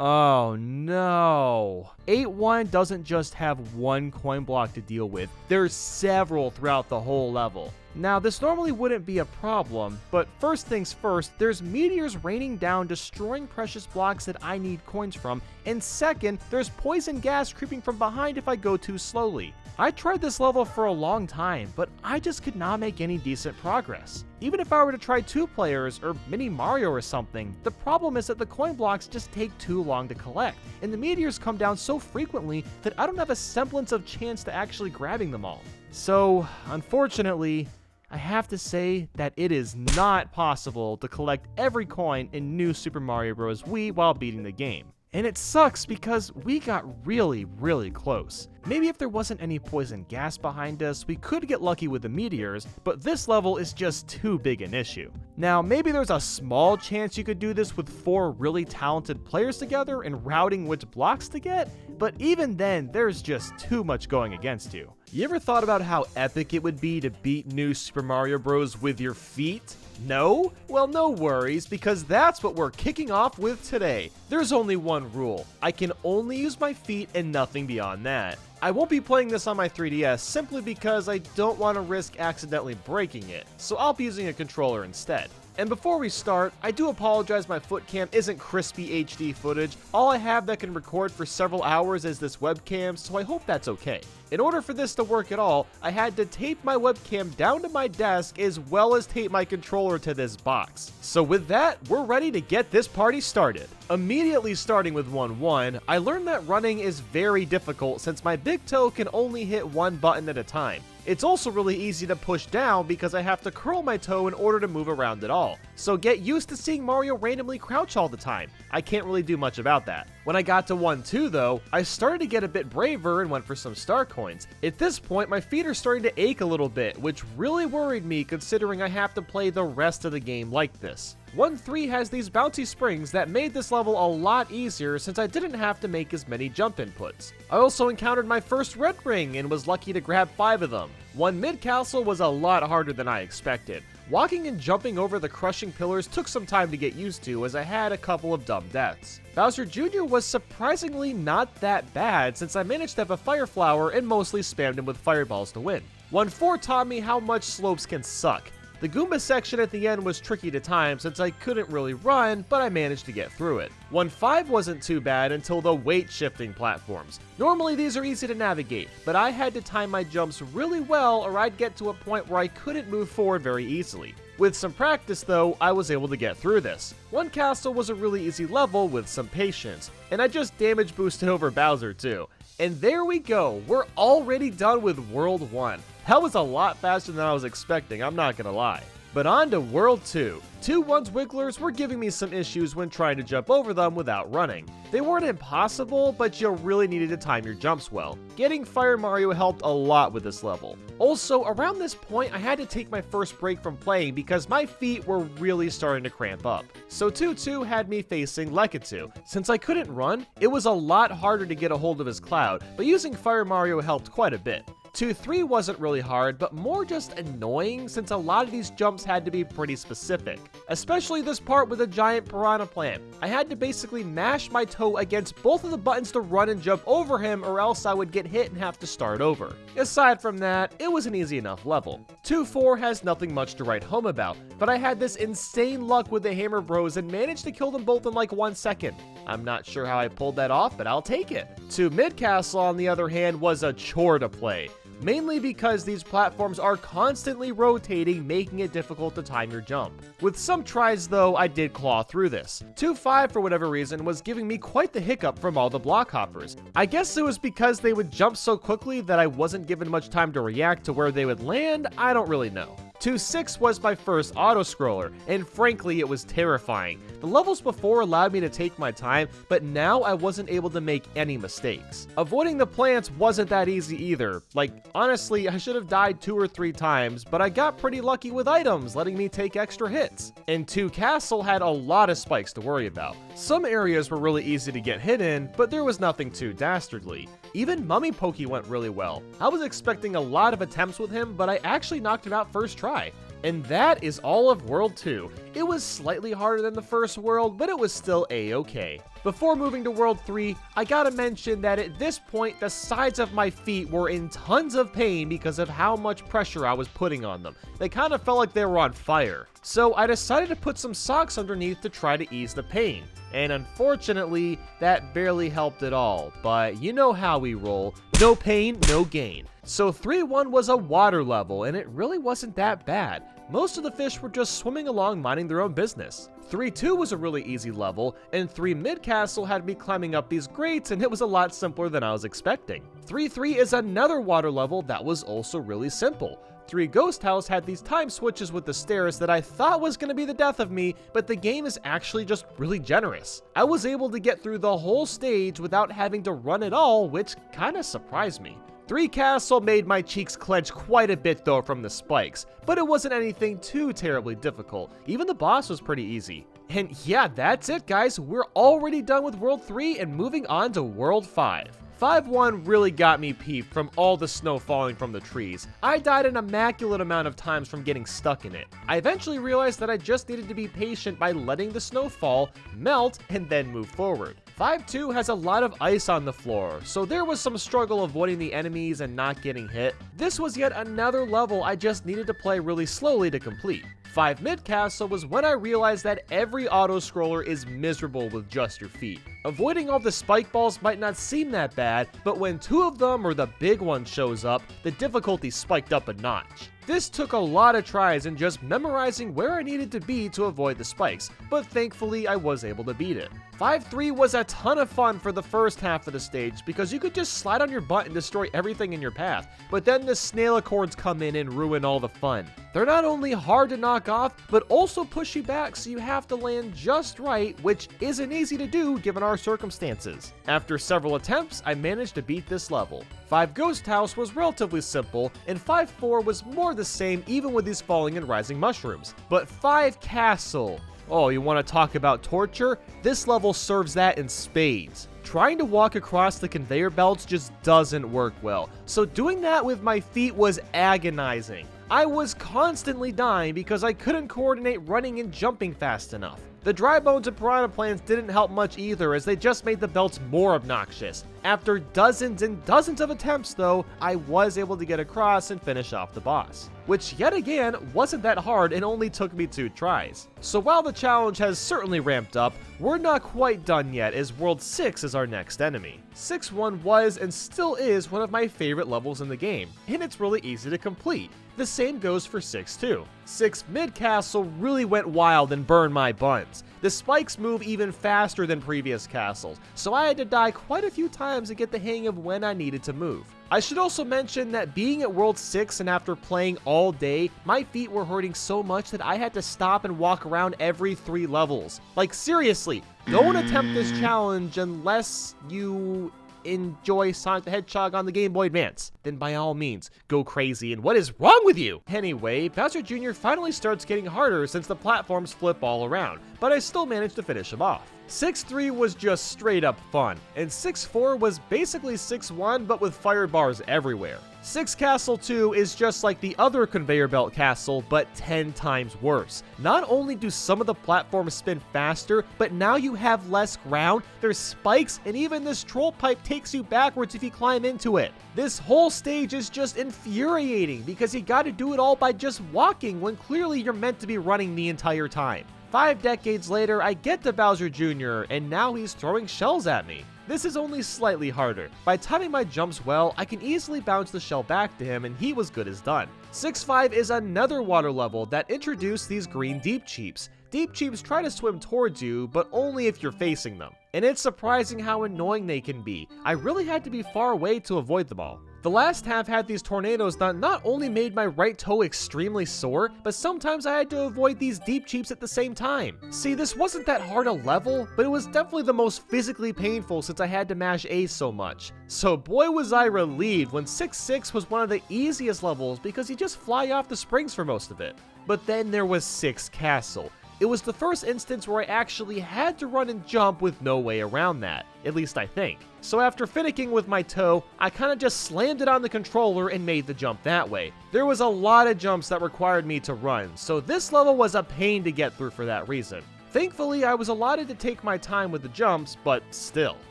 Oh no. 8-1 doesn't just have one coin block to deal with, there's several throughout the whole level. Now this normally wouldn't be a problem, but first things first, there's meteors raining down destroying precious blocks that I need coins from, and second, there's poison gas creeping from behind if I go too slowly. I tried this level for a long time, but I just could not make any decent progress. Even if I were to try 2 players or Mini Mario or something, the problem is that the coin blocks just take too long to collect, and the meteors come down so frequently that I don't have a semblance of chance to actually grabbing them all. So, unfortunately, I have to say that it is not possible to collect every coin in New Super Mario Bros. Wii while beating the game. And it sucks because we got really close. Maybe if there wasn't any poison gas behind us, we could get lucky with the meteors, but this level is just too big an issue. Now, maybe there's a small chance you could do this with 4 really talented players together and routing which blocks to get, but even then, there's just too much going against you. You ever thought about how epic it would be to beat New Super Mario Bros. With your feet? No? Well, no worries, because that's what we're kicking off with today. There's only one rule. I can only use my feet and nothing beyond that. I won't be playing this on my 3DS simply because I don't want to risk accidentally breaking it, so I'll be using a controller instead. And before we start, I do apologize my foot cam isn't crispy HD footage. All I have that can record for several hours is this webcam, so I hope that's okay. In order for this to work at all, I had to tape my webcam down to my desk as well as tape my controller to this box. So with that, we're ready to get this party started. Immediately starting with 1-1, I learned that running is very difficult since my big toe can only hit one button at a time. It's also really easy to push down because I have to curl my toe in order to move around at all. So get used to seeing Mario randomly crouch all the time. I can't really do much about that. When I got to 1-2 though, I started to get a bit braver and went for some star coins. At this point, my feet are starting to ache a little bit, which really worried me considering I have to play the rest of the game like this. 1-3 has these bouncy springs that made this level a lot easier since I didn't have to make as many jump inputs. I also encountered my first red ring and was lucky to grab 5 of them. 1 mid-castle was a lot harder than I expected. Walking and jumping over the crushing pillars took some time to get used to as I had a couple of dumb deaths. Bowser Jr. was surprisingly not that bad since I managed to have a fire flower and mostly spammed him with fireballs to win. 1-4 taught me how much slopes can suck. The Goomba section at the end was tricky to time since I couldn't really run, but I managed to get through it. 1-5 wasn't too bad until the weight shifting platforms. Normally these are easy to navigate, but I had to time my jumps really well or I'd get to a point where I couldn't move forward very easily. With some practice though, I was able to get through this. 1 castle was a really easy level with some patience, and I just damage boosted over Bowser too. And there we go, we're already done with World 1. That was a lot faster than I was expecting, I'm not gonna lie. But on to World 2. 2-1's wigglers were giving me some issues when trying to jump over them without running. They weren't impossible, but you really needed to time your jumps well. Getting Fire Mario helped a lot with this level. Also, around this point, I had to take my first break from playing because my feet were really starting to cramp up. So 2-2 had me facing Lekitsu. Since I couldn't run, it was a lot harder to get a hold of his cloud, but using Fire Mario helped quite a bit. 2-3 wasn't really hard, but more just annoying since a lot of these jumps had to be pretty specific. Especially this part with a giant piranha plant. I had to basically mash my toe against both of the buttons to run and jump over him or else I would get hit and have to start over. Aside from that, it was an easy enough level. 2-4 has nothing much to write home about, but I had this insane luck with the Hammer Bros and managed to kill them both in like 1 second. I'm not sure how I pulled that off, but I'll take it. 2 Mid-Castle, on the other hand, was a chore to play. Mainly because these platforms are constantly rotating, making it difficult to time your jump. With some tries though, I did claw through this. 2-5 for whatever reason was giving me quite the hiccup from all the block hoppers. I guess it was because they would jump so quickly that I wasn't given much time to react to where they would land, I don't really know. 2-6 was my first auto-scroller, and frankly it was terrifying. The levels before allowed me to take my time, but now I wasn't able to make any mistakes. Avoiding the plants wasn't that easy either. Like, honestly, I should have died 2 or 3 times, but I got pretty lucky with items, letting me take extra hits. And 2 Castle had a lot of spikes to worry about. Some areas were really easy to get hit in, but there was nothing too dastardly. Even Mummy Pokey went really well. I was expecting a lot of attempts with him, but I actually knocked him out first try. And that is all of World 2. It was slightly harder than the first world, but it was still a-okay. Before moving to World 3, I gotta mention that at this point, the sides of my feet were in tons of pain because of how much pressure I was putting on them. They kind of felt like they were on fire. So I decided to put some socks underneath to try to ease the pain. And unfortunately, that barely helped at all, but you know how we roll. No pain, no gain. So 3-1 was a water level, and it really wasn't that bad. Most of the fish were just swimming along minding their own business. 3-2 was a really easy level, and 3 Mid-Castle had me climbing up these grates, and it was a lot simpler than I was expecting. 3-3 is another water level that was also really simple. 3 Ghost House had these time switches with the stairs that I thought was going to be the death of me, but the game is actually just really generous. I was able to get through the whole stage without having to run at all, which kinda surprised me. 3 Castle made my cheeks clench quite a bit though from the spikes, but it wasn't anything too terribly difficult. Even the boss was pretty easy. And yeah, that's it guys, we're already done with World 3 and moving on to World 5. 5-1 really got me peeved from all the snow falling from the trees. I died an immaculate amount of times from getting stuck in it. I eventually realized that I just needed to be patient by letting the snow fall, melt, and then move forward. 5-2 has a lot of ice on the floor, so there was some struggle avoiding the enemies and not getting hit. This was yet another level I just needed to play really slowly to complete. 5 Mid Castle was when I realized that every auto-scroller is miserable with just your feet. Avoiding all the spike balls might not seem that bad, but when 2 of them or the big one shows up, the difficulty spiked up a notch. This took a lot of tries and just memorizing where I needed to be to avoid the spikes, but thankfully I was able to beat it. 5-3 was a ton of fun for the first half of the stage because you could just slide on your butt and destroy everything in your path, but then the snail accords come in and ruin all the fun. They're not only hard to knock off, but also push you back so you have to land just right, which isn't easy to do given our circumstances. After several attempts, I managed to beat this level. 5 Ghost House was relatively simple, and 5-4 was more the same even with these falling and rising mushrooms. But 5 Castle, oh, you want to talk about torture? This level serves that in spades. Trying to walk across the conveyor belts just doesn't work well, so doing that with my feet was agonizing. I was constantly dying because I couldn't coordinate running and jumping fast enough. The dry bones and piranha plants didn't help much either, as they just made the belts more obnoxious. After dozens and dozens of attempts though, I was able to get across and finish off the boss, which yet again wasn't that hard and only took me 2 tries. So while the challenge has certainly ramped up, we're not quite done yet, as World 6 is our next enemy. 6-1 was and still is one of my favorite levels in the game, and it's really easy to complete. The same goes for 6-2. 6 Mid Castle really went wild and burned my buns. The spikes move even faster than previous castles, so I had to die quite a few times to get the hang of when I needed to move. I should also mention that being at World 6 and after playing all day, my feet were hurting so much that I had to stop and walk around every 3 levels. Like seriously, don't attempt this challenge unless you enjoy Sonic the Hedgehog on the Game Boy Advance. Then by all means, go crazy, and what is wrong with you? Anyway, Bowser Jr. finally starts getting harder since the platforms flip all around, but I still managed to finish him off. 6-3 was just straight up fun, and 6-4 was basically 6-1 but with fire bars everywhere. 6 Castle 2 is just like the other conveyor belt castle, but 10 times worse. Not only do some of the platforms spin faster, but now you have less ground, there's spikes, and even this troll pipe takes you backwards if you climb into it. This whole stage is just infuriating because you gotta do it all by just walking when clearly you're meant to be running the entire time. 5 decades later, I get to Bowser Jr., and now he's throwing shells at me. This is only slightly harder. By timing my jumps well, I can easily bounce the shell back to him, and he was good as done. 6-5 is another water level that introduced these green Deep Cheeps. Deep Cheeps try to swim towards you, but only if you're facing them. And it's surprising how annoying they can be. I really had to be far away to avoid them all. The last half had these tornadoes that not only made my right toe extremely sore, but sometimes I had to avoid these Deep Cheeps at the same time. See, this wasn't that hard a level, but it was definitely the most physically painful since I had to mash A so much. So boy was I relieved when 6-6 was one of the easiest levels because you just fly off the springs for most of it. But then there was 6 Castle. It was the first instance where I actually had to run and jump with no way around that, at least I think. So after finicking with my toe, I kinda just slammed it on the controller and made the jump that way. There was a lot of jumps that required me to run, so this level was a pain to get through for that reason. Thankfully, I was allotted to take my time with the jumps, but still.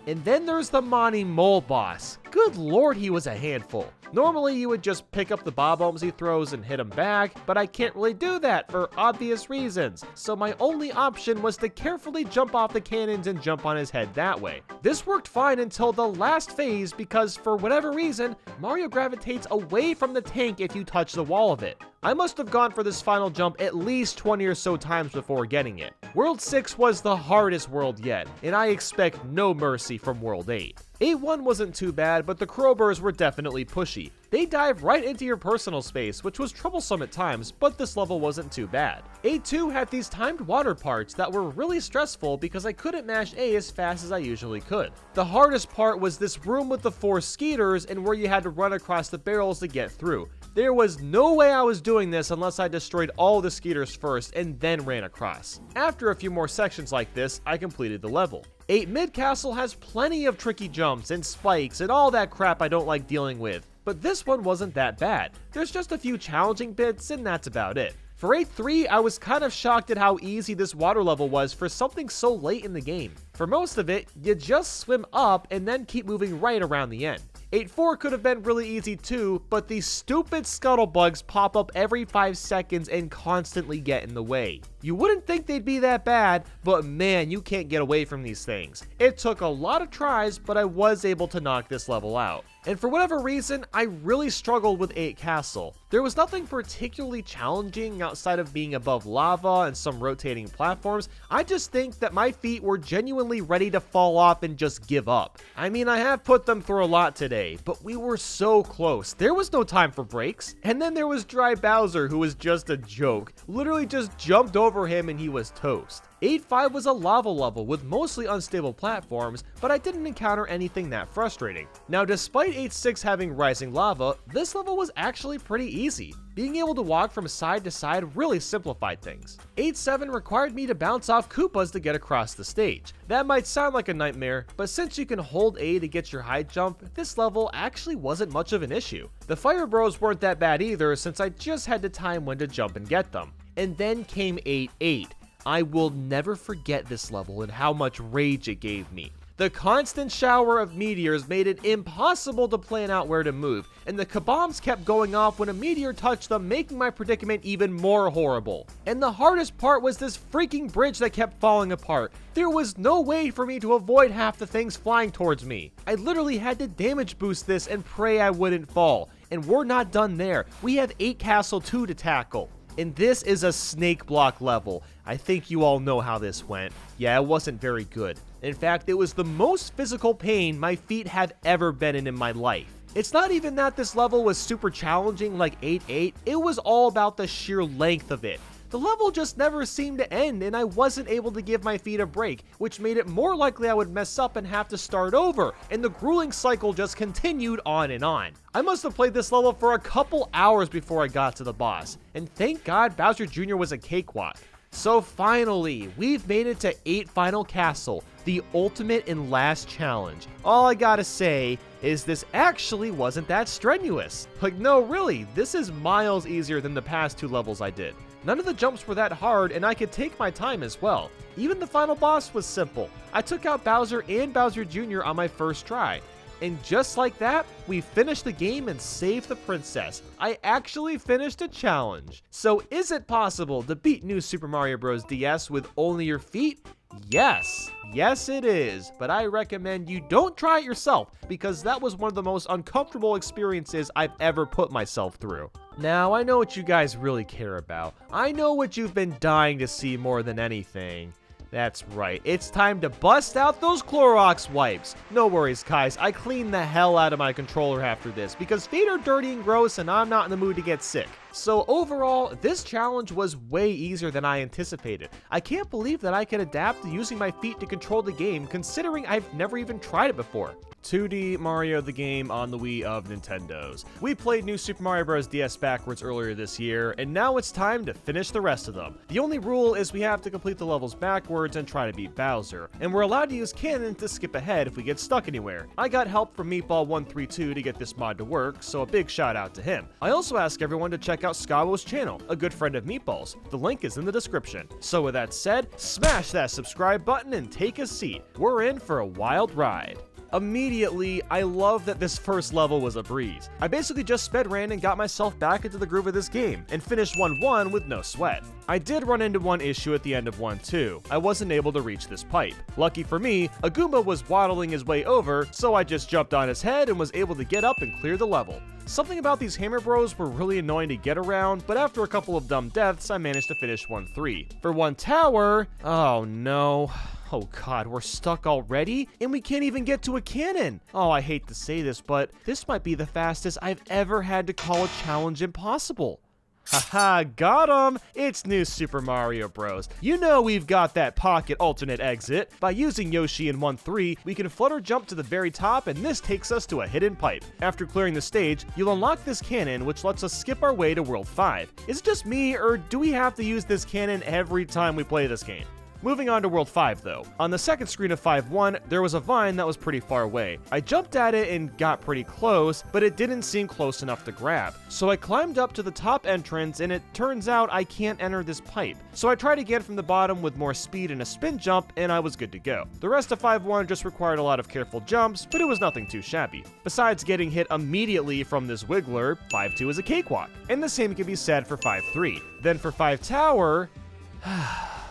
And then there's the Monty Mole boss. Good lord, he was a handful. Normally you would just pick up the bob-ombs he throws and hit him back, but I can't really do that for obvious reasons, so my only option was to carefully jump off the cannons and jump on his head that way. This worked fine until the last phase because for whatever reason, Mario gravitates away from the tank if you touch the wall of it. I must have gone for this final jump at least 20 or so times before getting it. World 6 was the hardest world yet, and I expect no mercy from World 8. 8-1 wasn't too bad, but the crowbars were definitely pushy. They dive right into your personal space, which was troublesome at times, but this level wasn't too bad. 8-2 had these timed water parts that were really stressful because I couldn't mash A as fast as I usually could. The hardest part was this room with the 4 skeeters and where you had to run across the barrels to get through. There was no way I was doing this unless I destroyed all the skeeters first and then ran across. After a few more sections like this, I completed the level. 8 Mid Castle has plenty of tricky jumps and spikes and all that crap I don't like dealing with, but this one wasn't that bad. There's just a few challenging bits and that's about it. For 8-3, I was kind of shocked at how easy this water level was for something so late in the game. For most of it, you just swim up and then keep moving right around the end. 8-4 could have been really easy too, but these stupid scuttlebugs pop up every 5 seconds and constantly get in the way. You wouldn't think they'd be that bad, but man, you can't get away from these things. It took a lot of tries, but I was able to knock this level out. And for whatever reason, I really struggled with 8 Castle. There was nothing particularly challenging outside of being above lava and some rotating platforms. I just think that my feet were genuinely ready to fall off and just give up. I mean, I have put them through a lot today, but we were so close. There was no time for breaks. And then there was Dry Bowser, who was just a joke. Literally just jumped over him and he was toast. 8-5 was a lava level with mostly unstable platforms, but I didn't encounter anything that frustrating. Now, despite 8-6 having rising lava, this level was actually pretty easy. Being able to walk from side to side really simplified things. 8-7 required me to bounce off Koopas to get across the stage. That might sound like a nightmare, but since you can hold A to get your high jump, this level actually wasn't much of an issue. The Fire Bros weren't that bad either, since I just had to time when to jump and get them. And then came 8-8. I will never forget this level and how much rage it gave me. The constant shower of meteors made it impossible to plan out where to move, and the kabombs kept going off when a meteor touched them, making my predicament even more horrible. And the hardest part was this freaking bridge that kept falling apart. There was no way for me to avoid half the things flying towards me. I literally had to damage boost this and pray I wouldn't fall. And we're not done there. We have 8 Castle 2 to tackle. And this is a snake block level. I think you all know how this went. Yeah, it wasn't very good. In fact, it was the most physical pain my feet have ever been in my life. It's not even that this level was super challenging like 8-8, it was all about the sheer length of it. The level just never seemed to end, and I wasn't able to give my feet a break, which made it more likely I would mess up and have to start over, and the grueling cycle just continued on and on. I must have played this level for a couple hours before I got to the boss, and thank God Bowser Jr. was a cakewalk. So finally, we've made it to 8 Final Castle, the ultimate and last challenge. All I gotta say is this actually wasn't that strenuous. Like, no, really, this is miles easier than the past 2 levels I did. None of the jumps were that hard, and I could take my time as well. Even the final boss was simple. I took out Bowser and Bowser Jr. on my first try. And just like that, we finished the game and saved the princess. I actually finished a challenge. So is it possible to beat New Super Mario Bros. DS with only your feet? Yes. Yes, it is. But I recommend you don't try it yourself, because that was one of the most uncomfortable experiences I've ever put myself through. Now, I know what you guys really care about. I know what you've been dying to see more than anything. That's right, it's time to bust out those Clorox wipes. No worries, guys, I cleaned the hell out of my controller after this because feet are dirty and gross and I'm not in the mood to get sick. So overall, this challenge was way easier than I anticipated. I can't believe that I can adapt to using my feet to control the game considering I've never even tried it before. 2D Mario the game on the Wii of Nintendo's. We played New Super Mario Bros. DS backwards earlier this year, and now it's time to finish the rest of them. The only rule is we have to complete the levels backwards and try to beat Bowser, and we're allowed to use cannon to skip ahead if we get stuck anywhere. I got help from Meatball132 to get this mod to work, so a big shout out to him. I also ask everyone to check out Skawo's channel, a good friend of Meatball's. The link is in the description. So with that said, smash that subscribe button and take a seat. We're in for a wild ride. Immediately, I love that this first level was a breeze. I basically just sped ran and got myself back into the groove of this game, and finished 1-1 with no sweat. I did run into one issue at the end of 1-2. I wasn't able to reach this pipe. Lucky for me, a Goomba was waddling his way over, so I just jumped on his head and was able to get up and clear the level. Something about these hammer bros were really annoying to get around, but after a couple of dumb deaths, I managed to finish 1-3. For 1 tower, oh no. Oh god, we're stuck already? And we can't even get to a cannon! Oh, I hate to say this, but this might be the fastest I've ever had to call a challenge impossible. Haha, got him! It's new Super Mario Bros. You know we've got that pocket alternate exit. By using Yoshi in 1-3, we can flutter jump to the very top, and this takes us to a hidden pipe. After clearing the stage, you'll unlock this cannon, which lets us skip our way to World 5. Is it just me, or do we have to use this cannon every time we play this game? Moving on to World 5 though. On the second screen of 5-1, there was a vine that was pretty far away. I jumped at it and got pretty close, but it didn't seem close enough to grab. So I climbed up to the top entrance, and it turns out I can't enter this pipe. So I tried again from the bottom with more speed and a spin jump, and I was good to go. The rest of 5-1 just required a lot of careful jumps, but it was nothing too shabby. Besides getting hit immediately from this wiggler, 5-2 is a cakewalk. And the same can be said for 5-3. Then for 5 tower...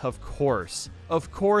Of course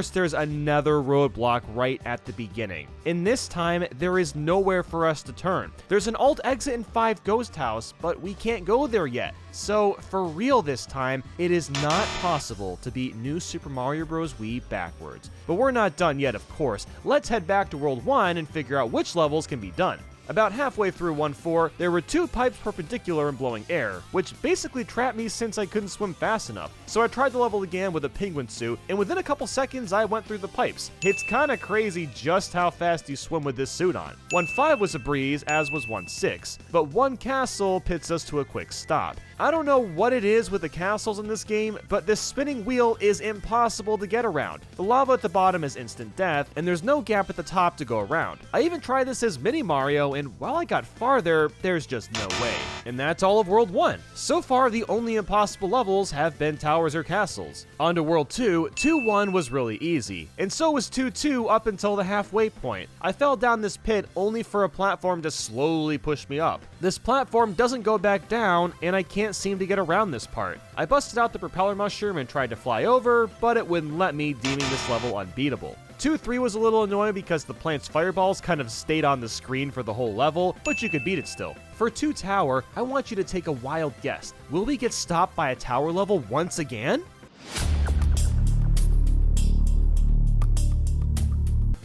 there's another roadblock right at the beginning. And this time, there is nowhere for us to turn. There's an alt exit in 5 Ghost House, but we can't go there yet. So, for real this time, it is not possible to beat New Super Mario Bros. Wii backwards. But we're not done yet, of course. Let's head back to World 1 and figure out which levels can be done. About halfway through 1-4, there were 2 pipes perpendicular and blowing air, which basically trapped me since I couldn't swim fast enough. So I tried the level again with a penguin suit, and within a couple seconds I went through the pipes. It's kinda crazy just how fast you swim with this suit on. 1-5 was a breeze, as was 1-6, but 1 castle pits us to a quick stop. I don't know what it is with the castles in this game, but this spinning wheel is impossible to get around. The lava at the bottom is instant death, and there's no gap at the top to go around. I even tried this as Mini Mario, and while I got farther, there's just no way. And that's all of World 1. So far, the only impossible levels have been towers or castles. On to World 2, 2-1 was really easy, and so was 2-2 up until the halfway point. I fell down this pit only for a platform to slowly push me up. This platform doesn't go back down, and I can't seem to get around this part. I busted out the propeller mushroom and tried to fly over, but it wouldn't let me, deeming this level unbeatable. 2-3 was a little annoying because the plant's fireballs kind of stayed on the screen for the whole level, but you could beat it still. For 2 tower, I want you to take a wild guess. Will we get stopped by a tower level once again?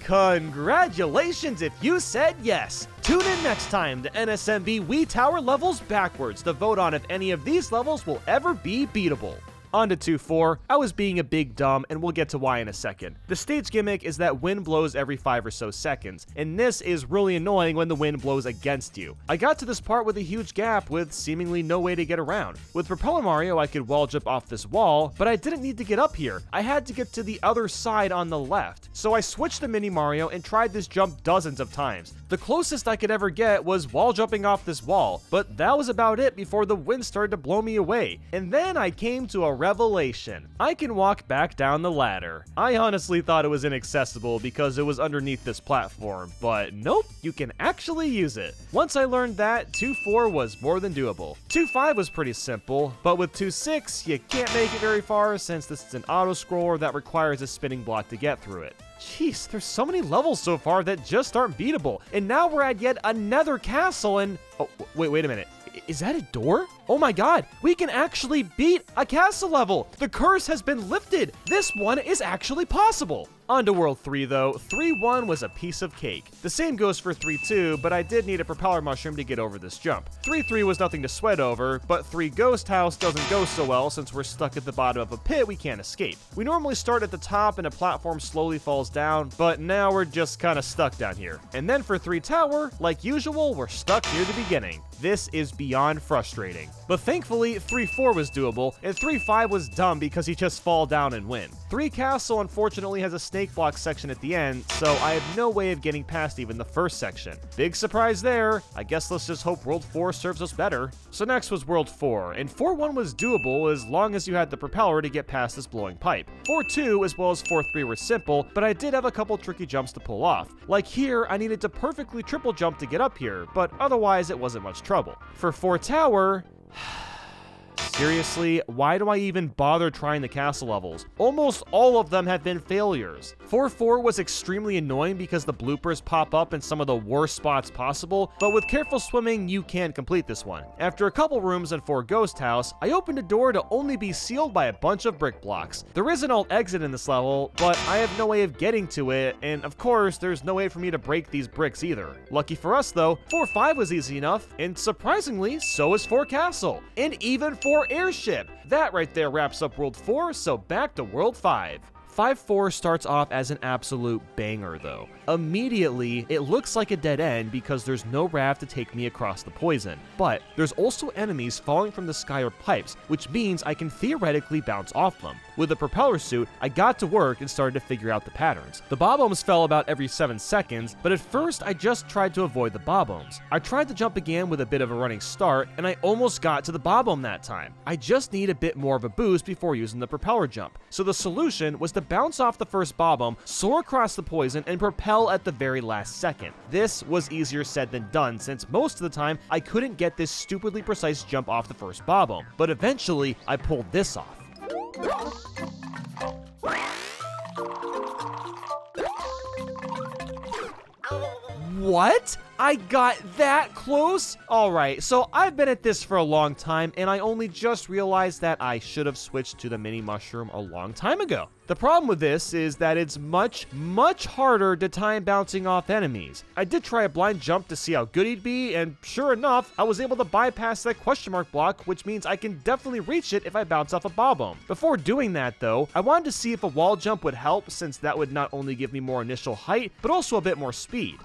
Congratulations if you said yes! Tune in next time to NSMB Wii Tower levels backwards to vote on if any of these levels will ever be beatable. On to 2-4, I was being a big dumb, and we'll get to why in a second. The stage gimmick is that wind blows every 5 or so seconds, and this is really annoying when the wind blows against you. I got to this part with a huge gap with seemingly no way to get around. With Propeller Mario, I could wall jump off this wall, but I didn't need to get up here. I had to get to the other side on the left. So I switched to Mini Mario and tried this jump dozens of times. The closest I could ever get was wall jumping off this wall, but that was about it before the wind started to blow me away. And then I came to a revelation. I can walk back down the ladder. I honestly thought it was inaccessible because it was underneath this platform, but nope, you can actually use it. Once I learned that, 2-4 was more than doable. 2-5 was pretty simple, but with 2-6, you can't make it very far since this is an auto-scroller that requires a spinning block to get through it. Jeez, there's so many levels so far that just aren't beatable. And now we're at yet another castle and... Oh, wait a minute. Is that a door? Oh my god, we can actually beat a castle level! The curse has been lifted! This one is actually possible! On to World 3 though, 3-1 was a piece of cake. The same goes for 3-2, but I did need a propeller mushroom to get over this jump. 3-3 was nothing to sweat over, but 3 Ghost House doesn't go so well since we're stuck at the bottom of a pit we can't escape. We normally start at the top and a platform slowly falls down, but now we're just kinda stuck down here. And then for 3 Tower, like usual, we're stuck near the beginning. This is beyond frustrating. But thankfully, 3-4 was doable, and 3-5 was dumb because you just fall down and win. 3 Castle unfortunately has a snake block section at the end, so I have no way of getting past even the first section. Big surprise there. I guess let's just hope World 4 serves us better. So next was World 4, and 4-1 was doable as long as you had the propeller to get past this blowing pipe. 4-2 as well as 4-3 were simple, but I did have a couple tricky jumps to pull off. Like here, I needed to perfectly triple jump to get up here, but otherwise it wasn't much trouble. For 4 Tower... Seriously, why do I even bother trying the castle levels? Almost all of them have been failures. 4-4 was extremely annoying because the bloopers pop up in some of the worst spots possible, but with careful swimming, you can complete this one. After a couple rooms and 4 ghost house, I opened a door to only be sealed by a bunch of brick blocks. There is an alt exit in this level, but I have no way of getting to it, and of course, there's no way for me to break these bricks either. Lucky for us though, 4-5 was easy enough, and surprisingly, so is 4 castle, and even 4 airship. That right there wraps up World 4, so back to World 5. 5-4 starts off as an absolute banger though. Immediately, it looks like a dead end because there's no raft to take me across the poison, but there's also enemies falling from the sky or pipes, which means I can theoretically bounce off them. With the propeller suit, I got to work and started to figure out the patterns. The bob-ombs fell about every 7 seconds, but at first I just tried to avoid the bob-ombs. I tried to jump again with a bit of a running start, and I almost got to the bob-omb that time. I just need a bit more of a boost before using the propeller jump. So the solution was to bounce off the first bob-omb, soar across the poison, and propel at the very last second. This was easier said than done, since most of the time I couldn't get this stupidly precise jump off the first bob-omb, but eventually I pulled this off. What? I got that close? Alright, so I've been at this for a long time, and I only just realized that I should have switched to the mini mushroom a long time ago. The problem with this is that it's much harder to time bouncing off enemies. I did try a blind jump to see how good he'd be, and sure enough, I was able to bypass that question mark block, which means I can definitely reach it if I bounce off a bob-omb. Before doing that though, I wanted to see if a wall jump would help, since that would not only give me more initial height, but also a bit more speed.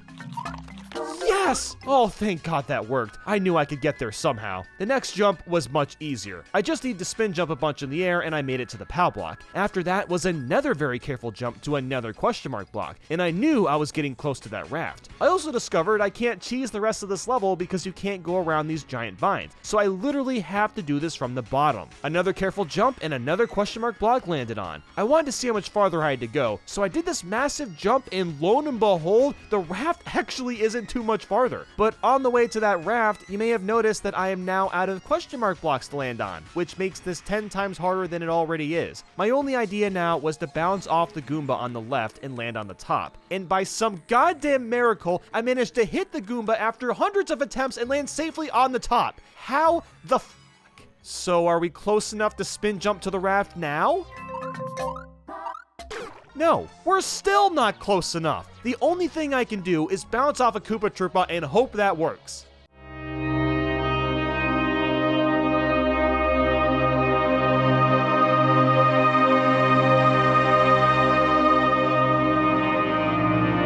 Yes! Oh, thank God that worked. I knew I could get there somehow. The next jump was much easier. I just need to spin jump a bunch in the air and I made it to the POW block. After that was another very careful jump to another question mark block, and I knew I was getting close to that raft. I also discovered I can't cheese the rest of this level because you can't go around these giant vines, so I literally have to do this from the bottom. Another careful jump and another question mark block landed on. I wanted to see how much farther I had to go, so I did this massive jump, and lo and behold, the raft actually isn't too much farther. But on the way to that raft, you may have noticed that I am now out of question mark blocks to land on, which makes this 10 times harder than it already is. My only idea now was to bounce off the Goomba on the left and land on the top. And by some goddamn miracle, I managed to hit the Goomba after hundreds of attempts and land safely on the top. How the f***? So are we close enough to spin jump to the raft now? No, we're still not close enough. The only thing I can do is bounce off a Koopa Troopa and hope that works.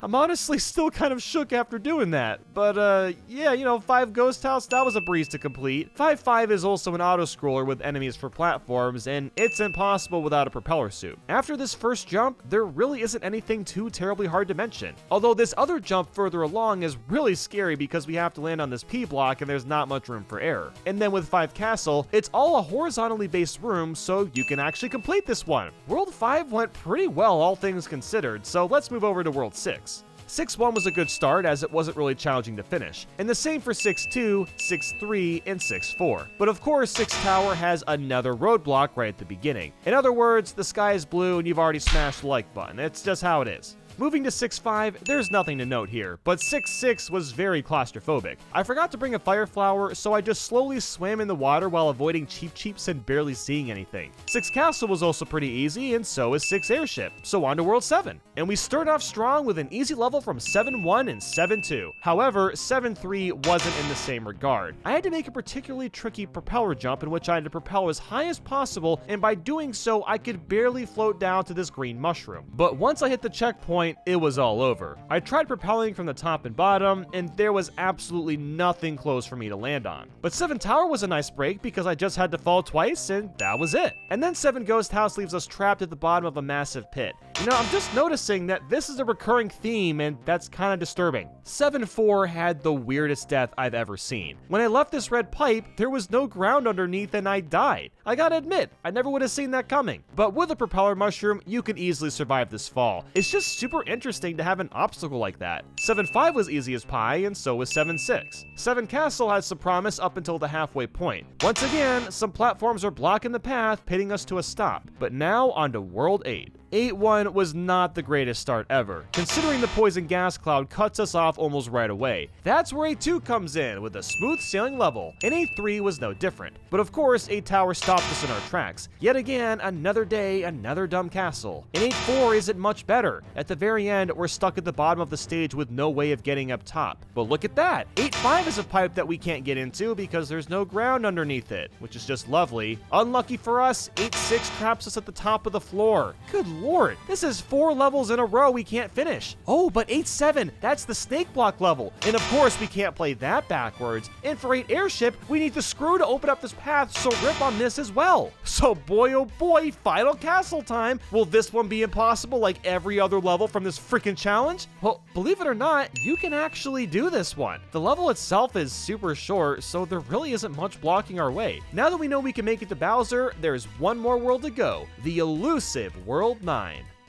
I'm honestly still kind of shook after doing that, but yeah, you know, 5 Ghost House, that was a breeze to complete. 5-5 is also an auto-scroller with enemies for platforms, and it's impossible without a propeller suit. After this first jump, there really isn't anything too terribly hard to mention. Although this other jump further along is really scary because we have to land on this P block and there's not much room for error. And then with 5 Castle, it's all a horizontally based room, so you can actually complete this one. World 5 went pretty well, all things considered, so let's move over to World 6. 6-1 was a good start as it wasn't really challenging to finish, and the same for 6-2, 6-3, and 6-4. But of course, 6 Tower has another roadblock right at the beginning. In other words, the sky is blue and you've already smashed the like button. It's just how it is. Moving to 6-5, there's nothing to note here, but 6-6 was very claustrophobic. I forgot to bring a fire flower, so I just slowly swam in the water while avoiding Cheep Cheeps and barely seeing anything. 6 Castle was also pretty easy, and so is 6 Airship, so on to World 7. And we start off strong with an easy level from 7-1 and 7-2. However, 7-3 wasn't in the same regard. I had to make a particularly tricky propeller jump in which I had to propel as high as possible, and by doing so, I could barely float down to this green mushroom. But once I hit the checkpoint, it was all over. I tried propelling from the top and bottom, and there was absolutely nothing close for me to land on. But 7 Tower was a nice break because I just had to fall twice, and that was it. And then 7 Ghost House leaves us trapped at the bottom of a massive pit. You know, I'm just noticing that this is a recurring theme, and that's kind of disturbing. 7-4 had the weirdest death I've ever seen. When I left this red pipe, there was no ground underneath and I died. I gotta admit, I never would have seen that coming. But with a propeller mushroom, you can easily survive this fall. It's just super super interesting to have an obstacle like that. 7-5 was easy as pie, and so was 7-6. 7 Castle has some promise up until the halfway point. Once again, some platforms are blocking the path, pitting us to a stop. But now on to World 8. 8-1 was not the greatest start ever, considering the poison gas cloud cuts us off almost right away. That's where 8-2 comes in, with a smooth sailing level, and 8-3 was no different. But of course, 8 Tower stopped us in our tracks. Yet again, another day, another dumb castle. And 8-4 isn't much better. At the very end, we're stuck at the bottom of the stage with no way of getting up top. But look at that! 8-5 is a pipe that we can't get into because there's no ground underneath it, which is just lovely. Unlucky for us, 8-6 traps us at the top of the floor. Good lord, this is 4 levels in a row we can't finish. Oh, but 8-7, that's the snake block level. And of course we can't play that backwards. And for 8 airship, we need the screw to open up this path, so rip on this as well. So boy oh boy, final castle time. Will this one be impossible like every other level from this freaking challenge? Well, believe it or not, you can actually do this one. The level itself is super short, so there really isn't much blocking our way. Now that we know we can make it to Bowser, there's one more world to go, the elusive World 9.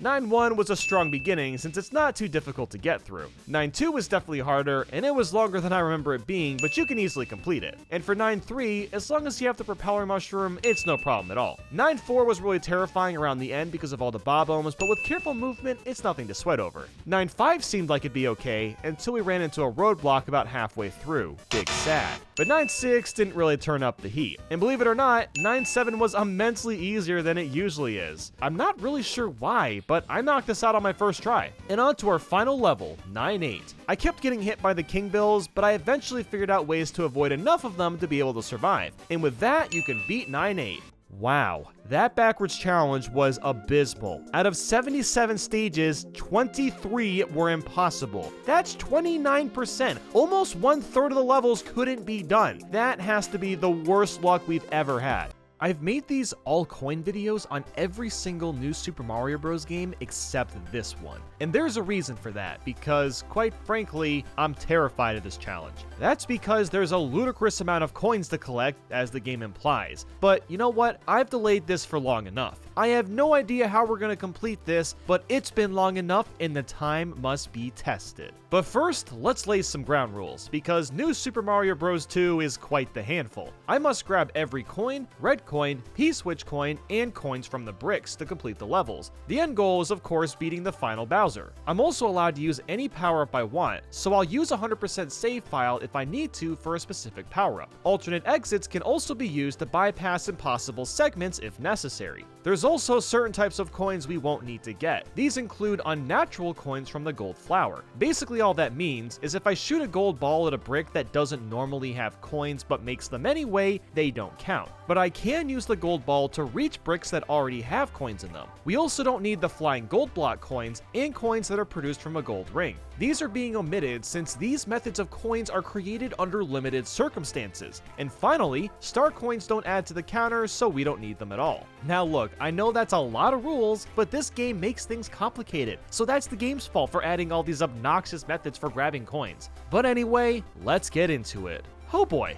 9-1 was a strong beginning since it's not too difficult to get through. 9-2 was definitely harder, and it was longer than I remember it being, but you can easily complete it. And for 9-3, as long as you have the propeller mushroom, it's no problem at all. 9-4 was really terrifying around the end because of all the bob-oms, but with careful movement, it's nothing to sweat over. 9-5 seemed like it'd be okay, until we ran into a roadblock about halfway through. Big sad. But 9-6 didn't really turn up the heat. And believe it or not, 9-7 was immensely easier than it usually is. I'm not really sure why, but I knocked this out on my first try. And on to our final level, 9-8. I kept getting hit by the king bills, but I eventually figured out ways to avoid enough of them to be able to survive. And with that, you can beat 9-8. Wow, that backwards challenge was abysmal. Out of 77 stages, 23 were impossible. That's 29%. Almost 1/3 of the levels couldn't be done. That has to be the worst luck we've ever had. I've made these all coin videos on every single new Super Mario Bros. Game except this one. And there's a reason for that, because quite frankly, I'm terrified of this challenge. That's because there's a ludicrous amount of coins to collect, as the game implies. But you know what? I've delayed this for long enough. I have no idea how we're going to complete this, but it's been long enough and the time must be tested. But first, let's lay some ground rules, because new Super Mario Bros. 2 is quite the handful. I must grab every coin, red coin, P-switch coin, and coins from the bricks to complete the levels. The end goal is of course beating the final Bowser. I'm also allowed to use any power-up I want, so I'll use a 100% save file if I need to for a specific power-up. Alternate exits can also be used to bypass impossible segments if necessary. There's also certain types of coins we won't need to get. These include unnatural coins from the gold flower. Basically all that means is if I shoot a gold ball at a brick that doesn't normally have coins but makes them anyway, they don't count. But I can use the gold ball to reach bricks that already have coins in them. We also don't need the flying gold block coins and coins that are produced from a gold ring. These are being omitted since these methods of coins are created under limited circumstances. And finally, star coins don't add to the counter, so we don't need them at all. Now look, I know that's a lot of rules, but this game makes things complicated, so that's the game's fault for adding all these obnoxious methods for grabbing coins. But anyway, let's get into it. Oh boy.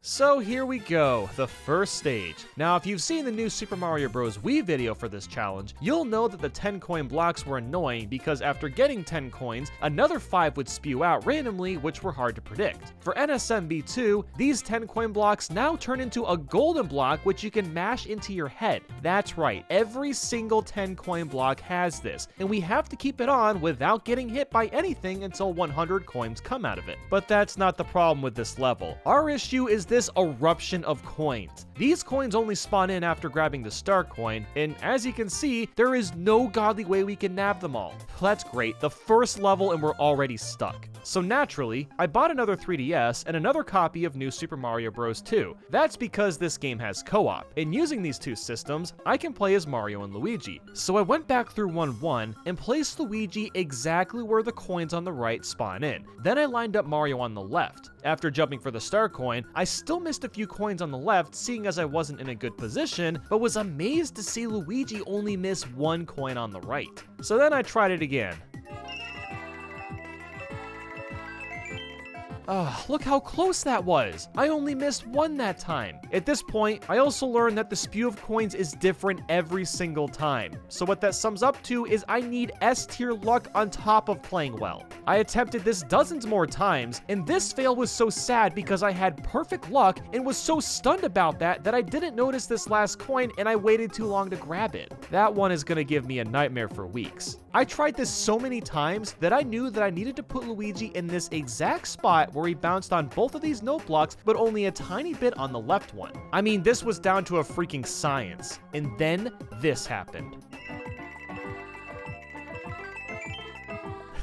So here we go, the first stage. Now if you've seen the new Super Mario Bros. Wii video for this challenge, you'll know that the 10 coin blocks were annoying because after getting 10 coins, another 5 would spew out randomly, which were hard to predict. For NSMB2, these 10 coin blocks now turn into a golden block which you can mash into your head. That's right, every single 10 coin block has this, and we have to keep it on without getting hit by anything until 100 coins come out of it. But that's not the problem with this level. Our issue is this eruption of coins. These coins only spawn in after grabbing the star coin, and as you can see, there is no godly way we can nab them all. That's great, the first level and we're already stuck. So naturally, I bought another 3DS and another copy of New Super Mario Bros. 2. That's because this game has co-op, and using these two systems, I can play as Mario and Luigi. So I went back through 1-1 and placed Luigi exactly where the coins on the right spawn in. Then I lined up Mario on the left. After jumping for the star coin, I still missed a few coins on the left, seeing as I wasn't in a good position, but was amazed to see Luigi only miss 1 coin on the right. So then I tried it again. Ugh, look how close that was. I only missed one that time. At this point, I also learned that the spew of coins is different every single time. So what that sums up to is I need S tier luck on top of playing well. I attempted this dozens more times, and this fail was so sad because I had perfect luck and was so stunned about that I didn't notice this last coin and I waited too long to grab it. That one is gonna give me a nightmare for weeks. I tried this so many times that I knew that I needed to put Luigi in this exact spot where he bounced on both of these note blocks, but only a tiny bit on the left one. I mean, this was down to a freaking science. And then this happened.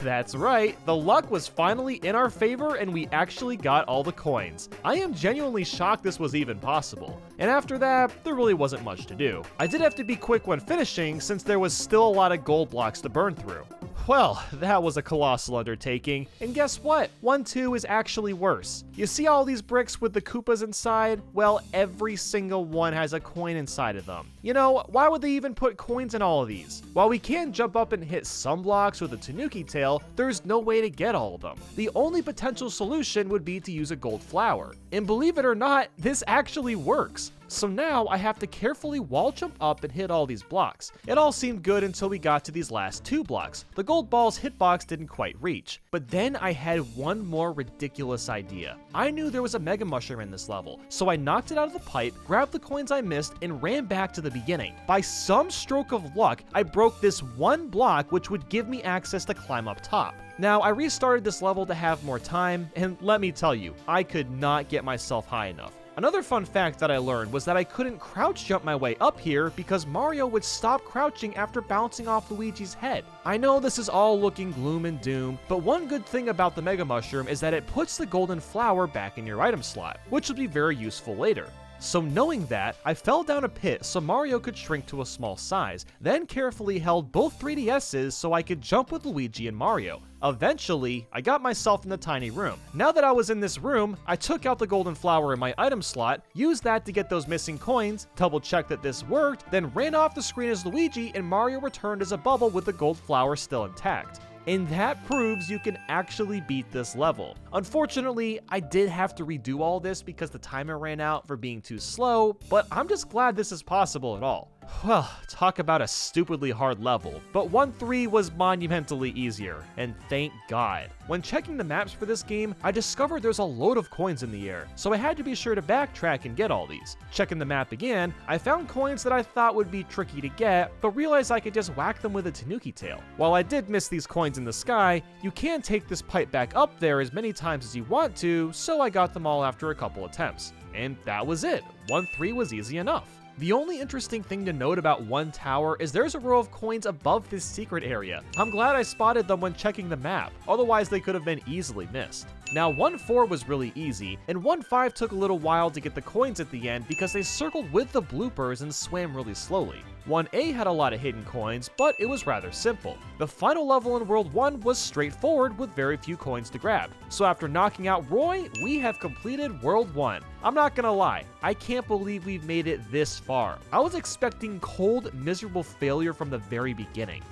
That's right, the luck was finally in our favor and we actually got all the coins. I am genuinely shocked this was even possible. And after that, there really wasn't much to do. I did have to be quick when finishing since there was still a lot of gold blocks to burn through. Well, that was a colossal undertaking, and guess what? 1-2 is actually worse. You see all these bricks with the Koopas inside? Well, every single one has a coin inside of them. You know, why would they even put coins in all of these? While we can jump up and hit some blocks with a Tanuki tail, there's no way to get all of them. The only potential solution would be to use a gold flower. And believe it or not, this actually works. So now I have to carefully wall jump up and hit all these blocks. It all seemed good until we got to these last 2 blocks. The gold ball's hitbox didn't quite reach. But then I had one more ridiculous idea. I knew there was a Mega Mushroom in this level, so I knocked it out of the pipe, grabbed the coins I missed, and ran back to the beginning. By some stroke of luck, I broke this one block which would give me access to climb up top. Now, I restarted this level to have more time, and let me tell you, I could not get myself high enough. Another fun fact that I learned was that I couldn't crouch jump my way up here because Mario would stop crouching after bouncing off Luigi's head. I know this is all looking gloom and doom, but one good thing about the Mega Mushroom is that it puts the golden flower back in your item slot, which will be very useful later. So knowing that, I fell down a pit so Mario could shrink to a small size, then carefully held both 3DSs so I could jump with Luigi and Mario. Eventually, I got myself in the tiny room. Now that I was in this room, I took out the golden flower in my item slot, used that to get those missing coins, double checked that this worked, then ran off the screen as Luigi and Mario returned as a bubble with the gold flower still intact. And that proves you can actually beat this level. Unfortunately, I did have to redo all this because the timer ran out for being too slow, but I'm just glad this is possible at all. Well, talk about a stupidly hard level, but 1-3 was monumentally easier, and thank God. When checking the maps for this game, I discovered there's a load of coins in the air, so I had to be sure to backtrack and get all these. Checking the map again, I found coins that I thought would be tricky to get, but realized I could just whack them with a Tanuki tail. While I did miss these coins in the sky, you can take this pipe back up there as many times as you want to, so I got them all after a couple attempts. And that was it. 1-3 was easy enough. The only interesting thing to note about one tower is there's a row of coins above this secret area. I'm glad I spotted them when checking the map, otherwise they could have been easily missed. Now 1-4 was really easy, and 1-5 took a little while to get the coins at the end because they circled with the bloopers and swam really slowly. 1A had a lot of hidden coins, but it was rather simple. The final level in World 1 was straightforward with very few coins to grab. So after knocking out Roy, we have completed World 1. I'm not gonna lie, I can't believe we've made it this far. I was expecting cold, miserable failure from the very beginning.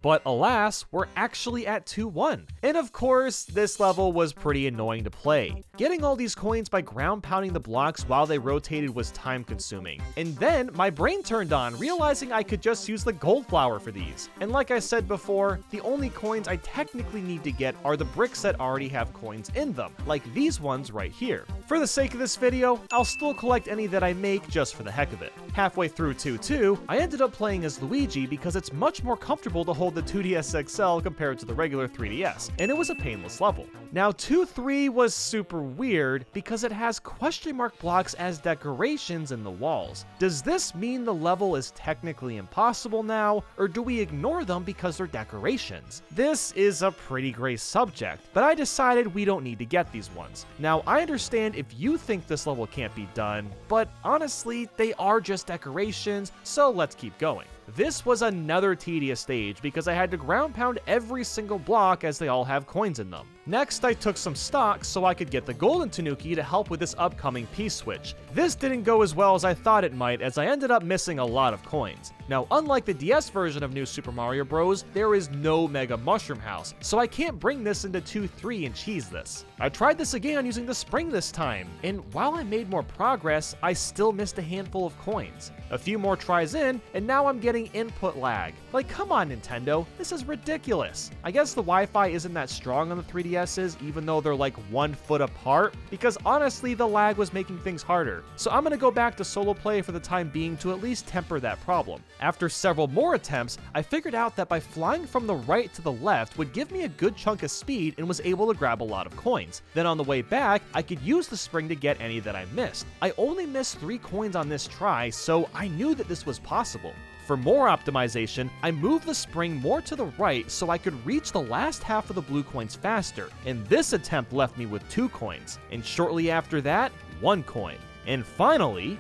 But alas, we're actually at 2-1. And of course, this level was pretty annoying to play. Getting all these coins by ground pounding the blocks while they rotated was time consuming. And then my brain turned on, realizing I could just use the gold flower for these. And like I said before, the only coins I technically need to get are the bricks that already have coins in them, like these ones right here. For the sake of this video, I'll still collect any that I make just for the heck of it. Halfway through 2-2, I ended up playing as Luigi because it's much more comfortable to hold the 2DS XL compared to the regular 3DS, and it was a painless level. Now 2-3 was super weird because it has question mark blocks as decorations in the walls. Does this mean the level is technically impossible now, or do we ignore them because they're decorations? This is a pretty gray subject, but I decided we don't need to get these ones. Now I understand if you think this level can't be done, but honestly, they are just decorations, so let's keep going. This was another tedious stage because I had to ground pound every single block as they all have coins in them. Next, I took some stock so I could get the golden Tanuki to help with this upcoming P-switch. This didn't go as well as I thought it might as I ended up missing a lot of coins. Now, unlike the DS version of New Super Mario Bros., there is no Mega Mushroom House, so I can't bring this into 2-3 and cheese this. I tried this again using the spring this time, and while I made more progress, I still missed a handful of coins. A few more tries in, and now I'm getting input lag. Like, come on, Nintendo, this is ridiculous. I guess the Wi-Fi isn't that strong on the 3DSs, even though they're like 1 foot apart, because honestly, the lag was making things harder. So I'm gonna go back to solo play for the time being to at least temper that problem. After several more attempts, I figured out that by flying from the right to the left would give me a good chunk of speed and was able to grab a lot of coins. Then on the way back, I could use the spring to get any that I missed. I only missed 3 coins on this try, so I knew that this was possible. For more optimization, I moved the spring more to the right so I could reach the last half of the blue coins faster, and this attempt left me with 2 coins, and shortly after that, 1 coin. And finally,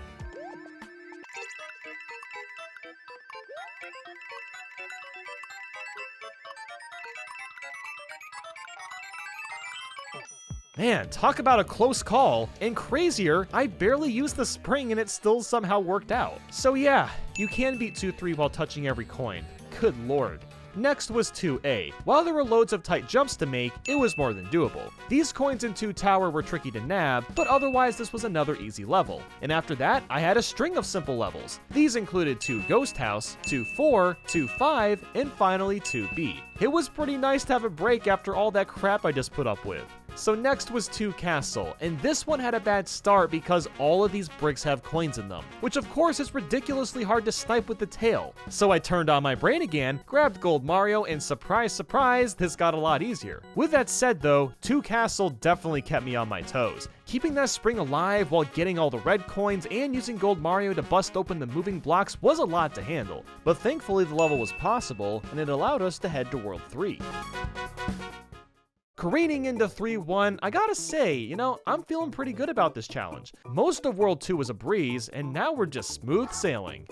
man, talk about a close call, and crazier, I barely used the spring and it still somehow worked out. So yeah, you can beat 2-3 while touching every coin. Good lord. Next was 2A. While there were loads of tight jumps to make, it was more than doable. These coins in 2 Tower were tricky to nab, but otherwise this was another easy level. And after that, I had a string of simple levels. These included 2 Ghost House, 2-4, 2-5, and finally 2B. It was pretty nice to have a break after all that crap I just put up with. So next was 2 Castle, and this one had a bad start because all of these bricks have coins in them, which of course is ridiculously hard to snipe with the tail. So I turned on my brain again, grabbed Gold Mario, and surprise, surprise, this got a lot easier. With that said though, 2 Castle definitely kept me on my toes. Keeping that spring alive while getting all the red coins and using Gold Mario to bust open the moving blocks was a lot to handle, but thankfully the level was possible and it allowed us to head to World 3. Careening into 3-1, I gotta say, I'm feeling pretty good about this challenge. Most of World 2 was a breeze, and now we're just smooth sailing.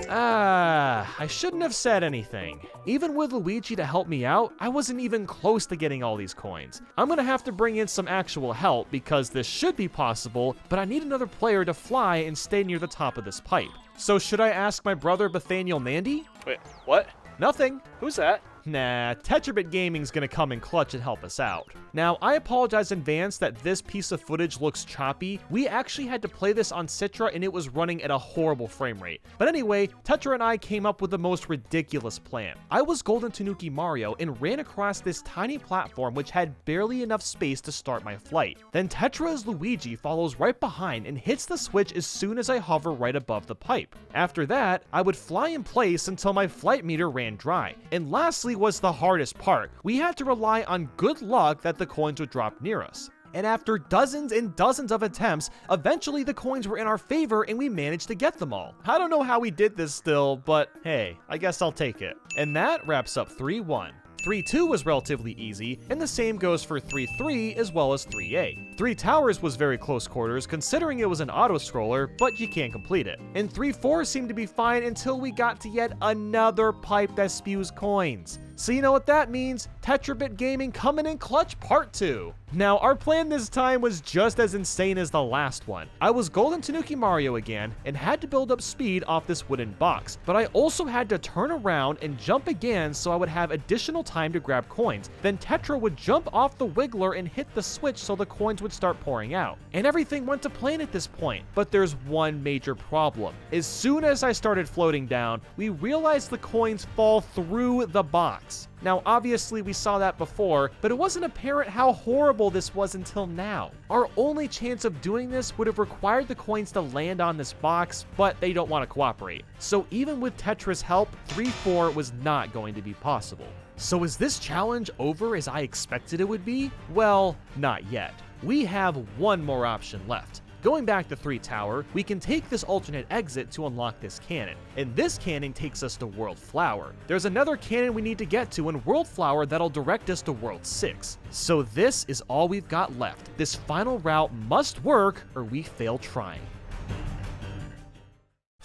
I shouldn't have said anything. Even with Luigi to help me out, I wasn't even close to getting all these coins. I'm gonna have to bring in some actual help because this should be possible, but I need another player to fly and stay near the top of this pipe. So should I ask my brother Nathaniel Bandy? Wait, what? Nothing. Who's that? Nah, Tetrabit Gaming's gonna come in clutch and help us out. Now, I apologize in advance that this piece of footage looks choppy. We actually had to play this on Citra and it was running at a horrible frame rate. But anyway, Tetra and I came up with the most ridiculous plan. I was Golden Tanuki Mario and ran across this tiny platform which had barely enough space to start my flight. Then Tetra as Luigi follows right behind and hits the switch as soon as I hover right above the pipe. After that, I would fly in place until my flight meter ran dry. And lastly was the hardest part. We had to rely on good luck that the coins would drop near us. And after dozens and dozens of attempts, eventually the coins were in our favor and we managed to get them all. I don't know how we did this still, but hey, I guess I'll take it. And that wraps up 3-1. 3-2 was relatively easy, and the same goes for 3-3 as well as 3A. 3 Towers was very close quarters considering it was an auto-scroller, but you can't complete it. And 3-4 seemed to be fine until we got to yet another pipe that spews coins. So you know what that means? Tetrabit Gaming coming in clutch part 2. Now, our plan this time was just as insane as the last one. I was Golden Tanuki Mario again and had to build up speed off this wooden box, but I also had to turn around and jump again so I would have additional time to grab coins. Then Tetra would jump off the wiggler and hit the switch so the coins would start pouring out. And everything went to plan at this point, but there's one major problem. As soon as I started floating down, we realized the coins fall through the box. Now, obviously we saw that before, but it wasn't apparent how horrible this was until now. Our only chance of doing this would have required the coins to land on this box, but they don't want to cooperate. So even with Tetra's help, 3-4 was not going to be possible. So is this challenge over as I expected it would be? Well, not yet. We have one more option left. Going back to 3 Tower, we can take this alternate exit to unlock this cannon, and this cannon takes us to World Flower. There's another cannon we need to get to in World Flower that'll direct us to World 6. So this is all we've got left. This final route must work or we fail trying.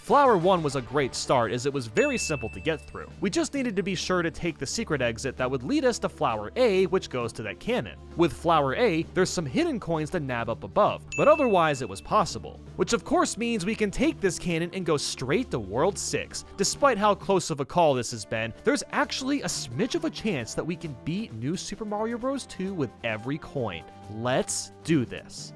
Flower 1 was a great start as it was very simple to get through. We just needed to be sure to take the secret exit that would lead us to Flower A, which goes to that cannon. With Flower A, there's some hidden coins to nab up above, but otherwise it was possible. Which of course means we can take this cannon and go straight to World 6. Despite how close of a call this has been, there's actually a smidge of a chance that we can beat New Super Mario Bros. 2 with every coin. Let's do this.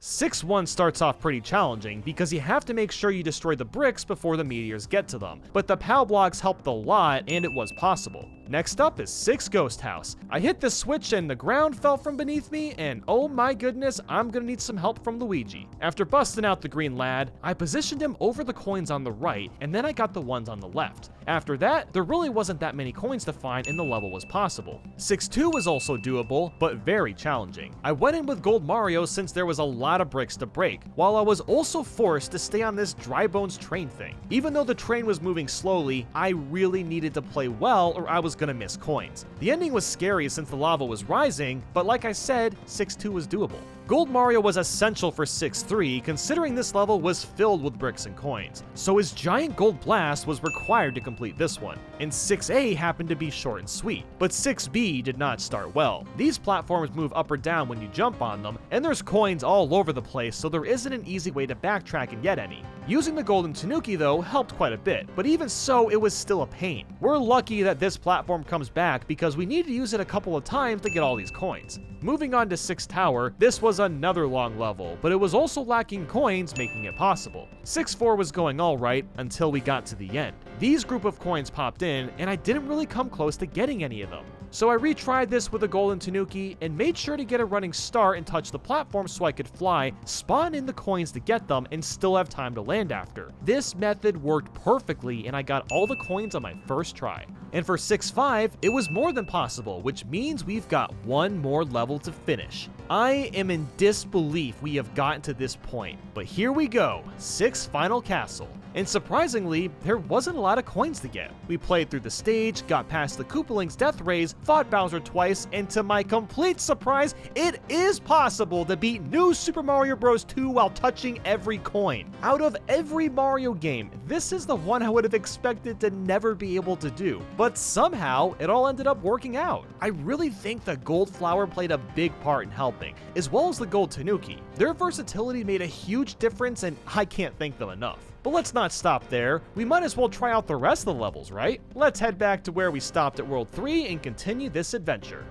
6-1 starts off pretty challenging because you have to make sure you destroy the bricks before the meteors get to them, but the POW blocks helped a lot and it was possible. Next up is 6 Ghost House. I hit the switch and the ground fell from beneath me, and oh my goodness, I'm gonna need some help from Luigi. After busting out the green lad, I positioned him over the coins on the right, and then I got the ones on the left. After that, there really wasn't that many coins to find and the level was possible. 6-2 was also doable, but very challenging. I went in with Gold Mario since there was a lot of bricks to break, while I was also forced to stay on this dry bones train thing. Even though the train was moving slowly, I really needed to play well or I was gonna miss coins. The ending was scary since the lava was rising, but like I said, 6-2 was doable. Gold Mario was essential for 6-3 considering this level was filled with bricks and coins, so his giant gold blast was required to complete this one, and 6A happened to be short and sweet, but 6B did not start well. These platforms move up or down when you jump on them, and there's coins all over the place, so there isn't an easy way to backtrack and get any. Using the golden tanuki though helped quite a bit, but even so it was still a pain. We're lucky that this platform comes back because we need to use it a couple of times to get all these coins. Moving on to 6 Tower, this was another long level, but it was also lacking coins, making it possible. 6-4 was going alright until we got to the end. These group of coins popped in, and I didn't really come close to getting any of them. So I retried this with a golden tanuki and made sure to get a running start and touch the platform so I could fly, spawn in the coins to get them, and still have time to land after. This method worked perfectly and I got all the coins on my first try. And for 6-5, it was more than possible, which means we've got one more level to finish. I am in disbelief we have gotten to this point, but here we go, 6 Final Castle. And surprisingly, there wasn't a lot of coins to get. We played through the stage, got past the Koopaling's death rays, fought Bowser twice, and to my complete surprise, it is possible to beat New Super Mario Bros. 2 while touching every coin. Out of every Mario game, this is the one I would have expected to never be able to do, but somehow it all ended up working out. I really think the Gold Flower played a big part in helping, as well as the Gold Tanuki. Their versatility made a huge difference and I can't thank them enough. But let's not stop there, we might as well try out the rest of the levels, right? Let's head back to where we stopped at World 3 and continue this adventure.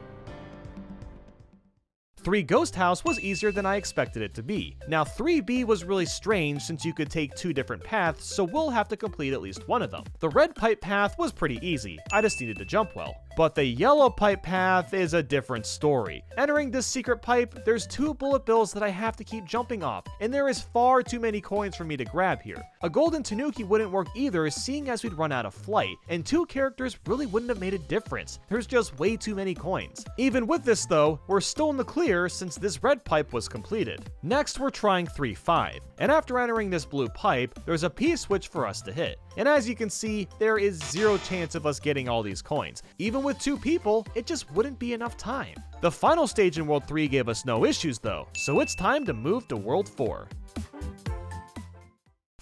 3 Ghost House was easier than I expected it to be. Now 3B was really strange since you could take 2 different paths, so we'll have to complete at least one of them. The red pipe path was pretty easy, I just needed to jump well. But the yellow pipe path is a different story. Entering this secret pipe, there's 2 bullet bills that I have to keep jumping off, and there is far too many coins for me to grab here. A golden tanuki wouldn't work either, seeing as we'd run out of flight, and 2 characters really wouldn't have made a difference. There's just way too many coins. Even with this though, we're still in the clear since this red pipe was completed. Next, we're trying 3-5, and after entering this blue pipe, there's a P-switch for us to hit. And as you can see, there is 0 chance of us getting all these coins. Even with 2 people, it just wouldn't be enough time. The final stage in World 3 gave us no issues though, so it's time to move to World 4.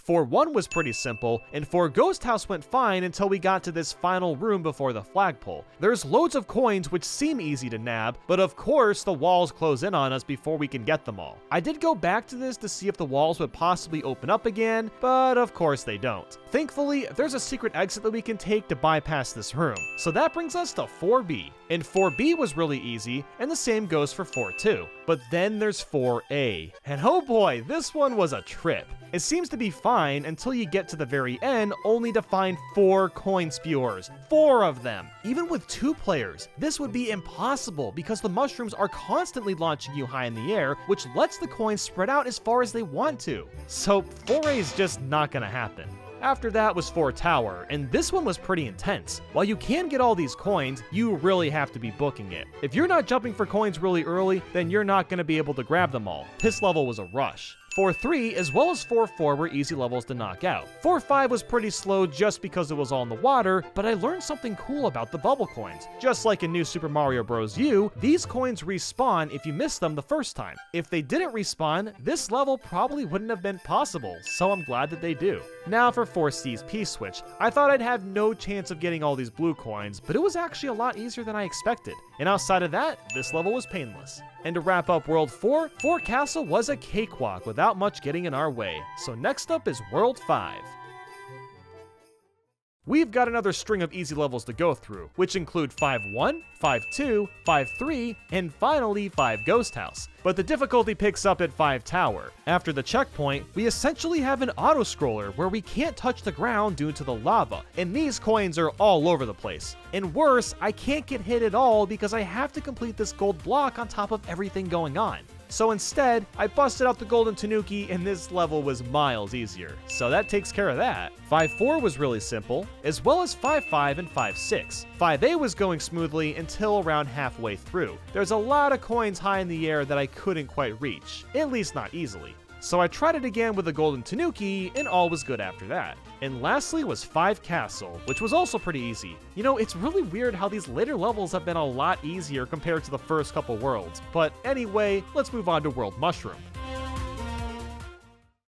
4-1 was pretty simple, and 4 Ghost House went fine until we got to this final room before the flagpole. There's loads of coins which seem easy to nab, but of course the walls close in on us before we can get them all. I did go back to this to see if the walls would possibly open up again, but of course they don't. Thankfully, there's a secret exit that we can take to bypass this room, so that brings us to 4B. And 4B was really easy, and the same goes for 4-2. But then there's 4A, and oh boy, this one was a trip. It seems to be fine until you get to the very end, only to find 4 coin spewers. 4 of them! Even with 2 players, this would be impossible because the mushrooms are constantly launching you high in the air, which lets the coins spread out as far as they want to. So 4A is just not gonna happen. After that was 4 Tower, and this one was pretty intense. While you can get all these coins, you really have to be booking it. If you're not jumping for coins really early, then you're not going to be able to grab them all. This level was a rush. 4-3 as well as 4-4 were easy levels to knock out. 4-5 was pretty slow just because it was all in the water, but I learned something cool about the bubble coins. Just like in New Super Mario Bros. U, these coins respawn if you miss them the first time. If they didn't respawn, this level probably wouldn't have been possible, so I'm glad that they do. Now for 4C's P-Switch. I thought I'd have no chance of getting all these blue coins, but it was actually a lot easier than I expected. And outside of that, this level was painless. And to wrap up World 4, 4 Castle was a cakewalk without much getting in our way. So next up is World 5. We've got another string of easy levels to go through, which include 5-1, 5-2, 5-3, and finally 5 Ghost House. But the difficulty picks up at 5 Tower. After the checkpoint, we essentially have an auto-scroller where we can't touch the ground due to the lava, and these coins are all over the place. And worse, I can't get hit at all because I have to complete this gold block on top of everything going on. So instead, I busted out the golden tanuki and this level was miles easier. So that takes care of that. 5-4 was really simple, as well as 5-5 and 5-6. 5A was going smoothly until around halfway through. There's a lot of coins high in the air that I couldn't quite reach, at least not easily. So I tried it again with the golden tanuki and all was good after that. And lastly was 5 Castle, which was also pretty easy. You know, it's really weird how these later levels have been a lot easier compared to the first couple worlds. But anyway, let's move on to World Mushroom.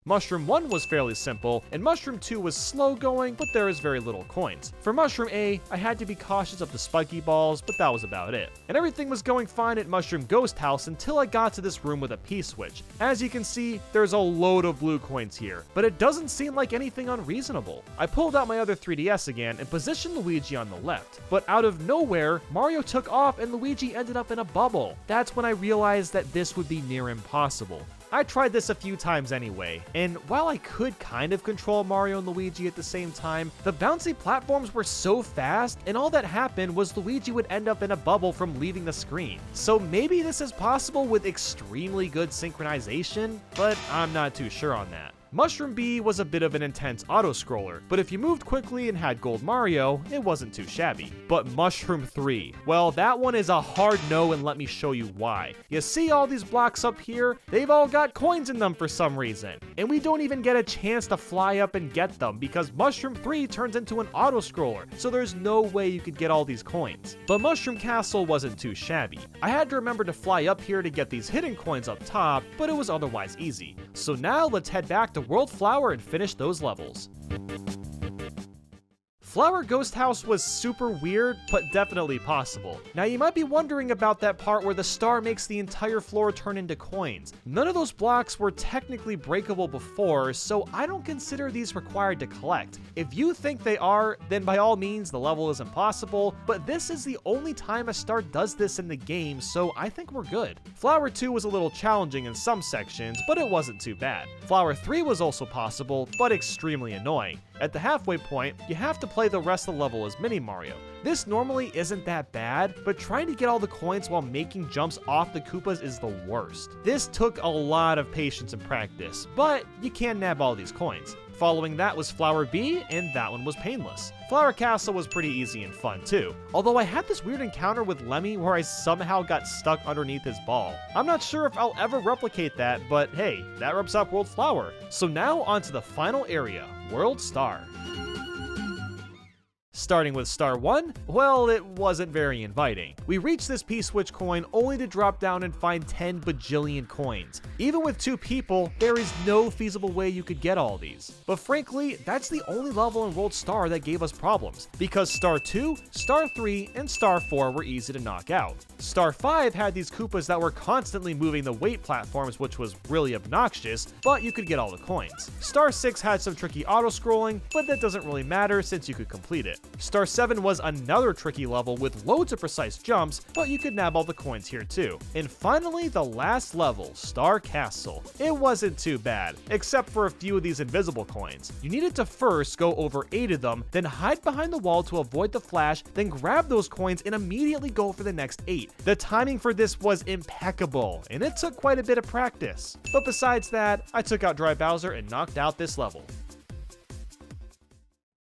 Mushroom 1 was fairly simple, and Mushroom 2 was slow going, but there is very little coins. For Mushroom A, I had to be cautious of the spiky balls, but that was about it. And everything was going fine at Mushroom Ghost House until I got to this room with a P-switch. As you can see, there's a load of blue coins here, but it doesn't seem like anything unreasonable. I pulled out my other 3DS again and positioned Luigi on the left, but out of nowhere, Mario took off and Luigi ended up in a bubble. That's when I realized that this would be near impossible. I tried this a few times anyway, and while I could kind of control Mario and Luigi at the same time, the bouncy platforms were so fast, and all that happened was Luigi would end up in a bubble from leaving the screen. So maybe this is possible with extremely good synchronization, but I'm not too sure on that. Mushroom B was a bit of an intense auto-scroller, but if you moved quickly and had Gold Mario, it wasn't too shabby. But Mushroom 3, well, that one is a hard no, and let me show you why. You see all these blocks up here? They've all got coins in them for some reason. And we don't even get a chance to fly up and get them because Mushroom 3 turns into an auto-scroller, so there's no way you could get all these coins. But Mushroom Castle wasn't too shabby. I had to remember to fly up here to get these hidden coins up top, but it was otherwise easy. So now let's head back to World Flower and finish those levels. Flower Ghost House was super weird, but definitely possible. Now you might be wondering about that part where the star makes the entire floor turn into coins. None of those blocks were technically breakable before, so I don't consider these required to collect. If you think they are, then by all means the level is impossible, but this is the only time a star does this in the game, so I think we're good. Flower 2 was a little challenging in some sections, but it wasn't too bad. Flower 3 was also possible, but extremely annoying. At the halfway point, you have to play the rest of the level as Mini Mario. This normally isn't that bad, but trying to get all the coins while making jumps off the Koopas is the worst. This took a lot of patience and practice, but you can nab all these coins. Following that was Flower B, and that one was painless. Flower Castle was pretty easy and fun too, although I had this weird encounter with Lemmy where I somehow got stuck underneath his ball. I'm not sure if I'll ever replicate that, but hey, that wraps up World Flower. So now onto the final area, World Star. Starting with Star 1, well, it wasn't very inviting. We reached this P-switch coin only to drop down and find 10 bajillion coins. Even with 2 people, there is no feasible way you could get all these. But frankly, that's the only level in World Star that gave us problems, because Star 2, Star 3, and Star 4 were easy to knock out. Star 5 had these Koopas that were constantly moving the weight platforms, which was really obnoxious, but you could get all the coins. Star 6 had some tricky auto-scrolling, but that doesn't really matter since you could complete it. Star 7 was another tricky level with loads of precise jumps, but you could nab all the coins here too. And finally, the last level, Star Castle. It wasn't too bad, except for a few of these invisible coins. You needed to first go over 8 of them, then hide behind the wall to avoid the flash, then grab those coins and immediately go for the next 8. The timing for this was impeccable, and it took quite a bit of practice. But besides that, I took out Dry Bowser and knocked out this level.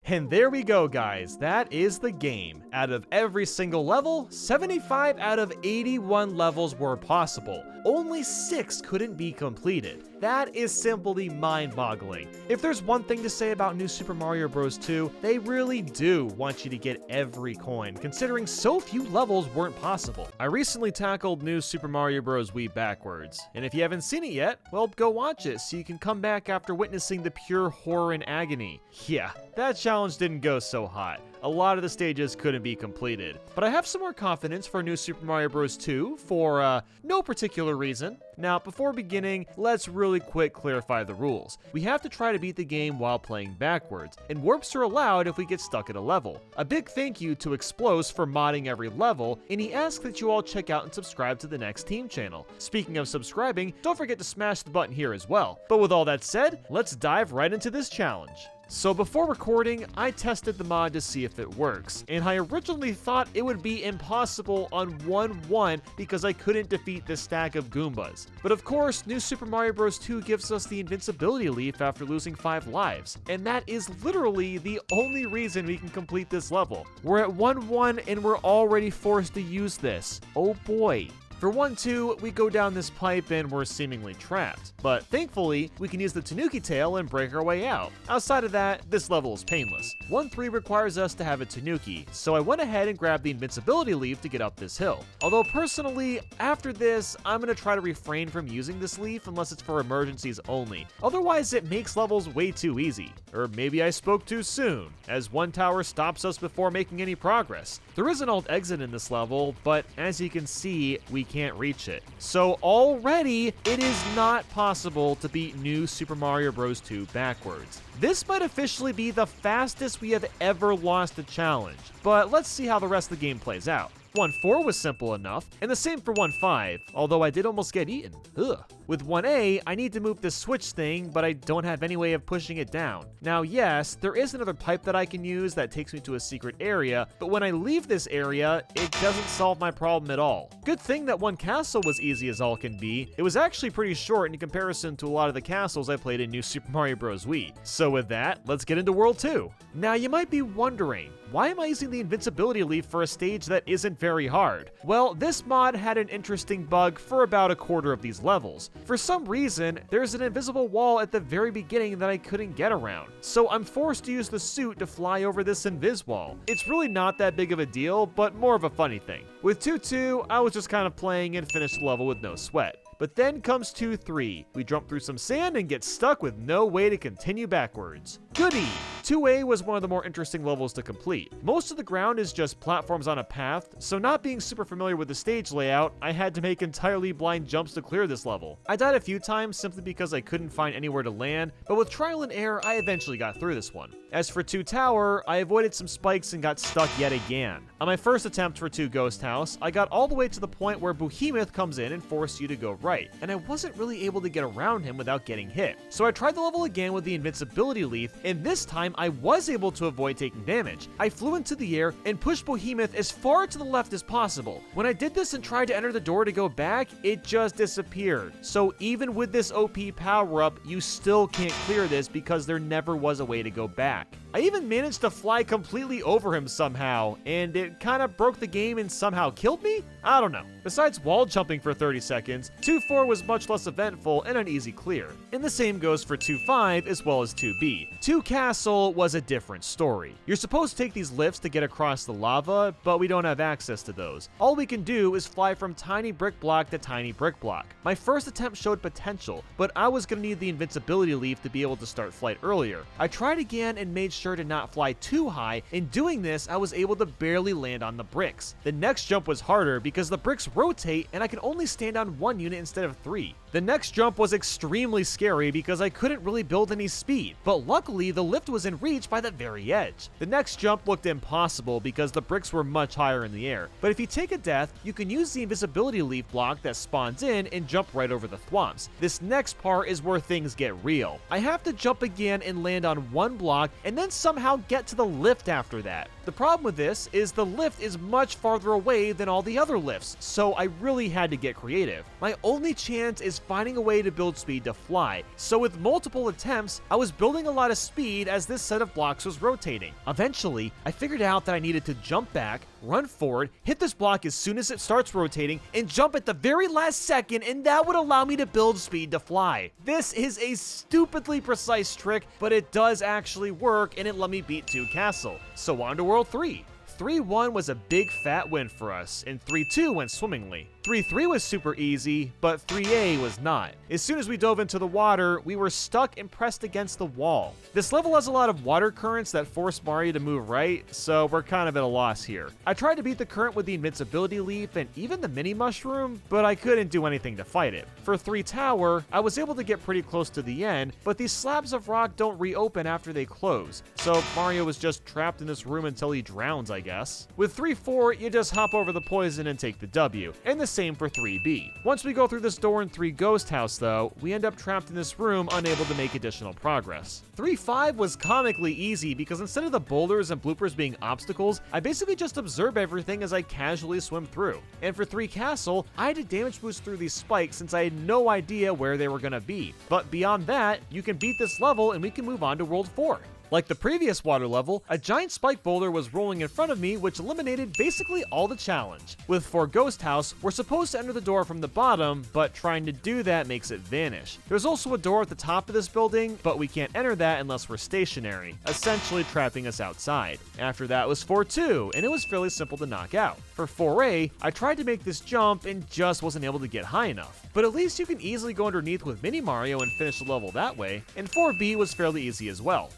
And there we go, guys, that is the game. Out of every single level, 75 out of 81 levels were possible. Only 6 couldn't be completed. That is simply mind-boggling. If there's one thing to say about New Super Mario Bros. 2, they really do want you to get every coin, considering so few levels weren't possible. I recently tackled New Super Mario Bros. Wii backwards, and if you haven't seen it yet, well, go watch it so you can come back after witnessing the pure horror and agony. Yeah, that challenge didn't go so hot. A lot of the stages couldn't be completed. But I have some more confidence for New Super Mario Bros. 2 for no particular reason. Now, before beginning, let's really quick clarify the rules. We have to try to beat the game while playing backwards, and warps are allowed if we get stuck at a level. A big thank you to Explos for modding every level, and he asks that you all check out and subscribe to the Next Team channel. Speaking of subscribing, don't forget to smash the button here as well. But with all that said, let's dive right into this challenge. So before recording, I tested the mod to see if it works, and I originally thought it would be impossible on 1-1 because I couldn't defeat this stack of Goombas. But of course, New Super Mario Bros. 2 gives us the invincibility leaf after losing 5 lives, and that is literally the only reason we can complete this level. We're at 1-1 and we're already forced to use this. Oh boy. For 1-2, we go down this pipe and we're seemingly trapped, but thankfully, we can use the Tanuki tail and break our way out. Outside of that, this level is painless. 1-3 requires us to have a Tanuki, so I went ahead and grabbed the invincibility leaf to get up this hill. Although personally, after this, I'm going to try to refrain from using this leaf unless it's for emergencies only. Otherwise, it makes levels way too easy. Or maybe I spoke too soon, as one tower stops us before making any progress. There is an alt exit in this level, but as you can see, we can't reach it. So already, it is not possible to beat New Super Mario Bros. 2 backwards. This might officially be the fastest we have ever lost a challenge, but let's see how the rest of the game plays out. 1-4 was simple enough, and the same for 1-5, although I did almost get eaten. Ugh. With 1A, I need to move this switch thing, but I don't have any way of pushing it down. Now yes, there is another pipe that I can use that takes me to a secret area, but when I leave this area, it doesn't solve my problem at all. Good thing that one castle was easy as all can be. It was actually pretty short in comparison to a lot of the castles I played in New Super Mario Bros. Wii. So with that, let's get into World 2. Now you might be wondering, why am I using the invincibility leaf for a stage that isn't very hard? Well, this mod had an interesting bug for about a quarter of these levels. For some reason, there's an invisible wall at the very beginning that I couldn't get around. So I'm forced to use the suit to fly over this invis wall. It's really not that big of a deal, but more of a funny thing. With 2-2, I was just kind of playing and finished the level with no sweat. But then comes 2-3. We jump through some sand and get stuck with no way to continue backwards. Goody! 2A was one of the more interesting levels to complete. Most of the ground is just platforms on a path, so not being super familiar with the stage layout, I had to make entirely blind jumps to clear this level. I died a few times simply because I couldn't find anywhere to land, but with trial and error, I eventually got through this one. As for 2 Tower, I avoided some spikes and got stuck yet again. On my first attempt for 2 Ghost House, I got all the way to the point where Behemoth comes in and forced you to go right, and I wasn't really able to get around him without getting hit. So I tried the level again with the invincibility leaf, and this time I was able to avoid taking damage. I flew into the air and pushed Behemoth as far to the left as possible. When I did this and tried to enter the door to go back, it just disappeared. So even with this OP power-up, you still can't clear this because there never was a way to go back. I even managed to fly completely over him somehow, and it kind of broke the game and somehow killed me? I don't know. Besides wall jumping for 30 seconds, 2-4 was much less eventful and an easy clear. And the same goes for 2-5 as well as 2B. 2 Castle was a different story. You're supposed to take these lifts to get across the lava, but we don't have access to those. All we can do is fly from tiny brick block to tiny brick block. My first attempt showed potential, but I was going to need the invincibility leaf to be able to start flight earlier. I tried again and made sure to not fly too high. In doing this, I was able to barely land on the bricks. The next jump was harder because the bricks rotate and I can only stand on 1 unit instead of 3. The next jump was extremely scary because I couldn't really build any speed, but luckily the lift was in reach by the very edge. The next jump looked impossible because the bricks were much higher in the air, but if you take a death, you can use the invisibility leaf block that spawns in and jump right over the thwomps. This next part is where things get real. I have to jump again and land on 1 block and then somehow get to the lift after that. The problem with this is the lift is much farther away than all the other lifts, so I really had to get creative. My only chance is finding a way to build speed to fly. So with multiple attempts, I was building a lot of speed as this set of blocks was rotating. Eventually, I figured out that I needed to jump back, run forward, hit this block as soon as it starts rotating, and jump at the very last second, and that would allow me to build speed to fly. This is a stupidly precise trick, but it does actually work, and it let me beat 2 Castle. So on to World 3. 3-1 was a big fat win for us, and 3-2 went swimmingly. 3-3 was super easy, but 3A was not. As soon as we dove into the water, we were stuck and pressed against the wall. This level has a lot of water currents that force Mario to move right, so we're kind of at a loss here. I tried to beat the current with the invincibility leaf and even the mini mushroom, but I couldn't do anything to fight it. For 3 Tower, I was able to get pretty close to the end, but these slabs of rock don't reopen after they close, so Mario was just trapped in this room until he drowns, I guess. With 3-4, you just hop over the poison and take the W, and the same for 3B. Once we go through this door in 3 Ghost House though, we end up trapped in this room unable to make additional progress. 3-5 was comically easy because instead of the boulders and bloopers being obstacles, I basically just observe everything as I casually swim through. And for 3 Castle, I had to damage boost through these spikes since I had no idea where they were gonna be. But beyond that, you can beat this level and we can move on to World 4. Like the previous water level, a giant spike boulder was rolling in front of me, which eliminated basically all the challenge. With 4 Ghost House, we're supposed to enter the door from the bottom, but trying to do that makes it vanish. There's also a door at the top of this building, but we can't enter that unless we're stationary, essentially trapping us outside. After that was 4-2, and it was fairly simple to knock out. For 4A, I tried to make this jump and just wasn't able to get high enough. But at least you can easily go underneath with Mini Mario and finish the level that way, and 4B was fairly easy as well.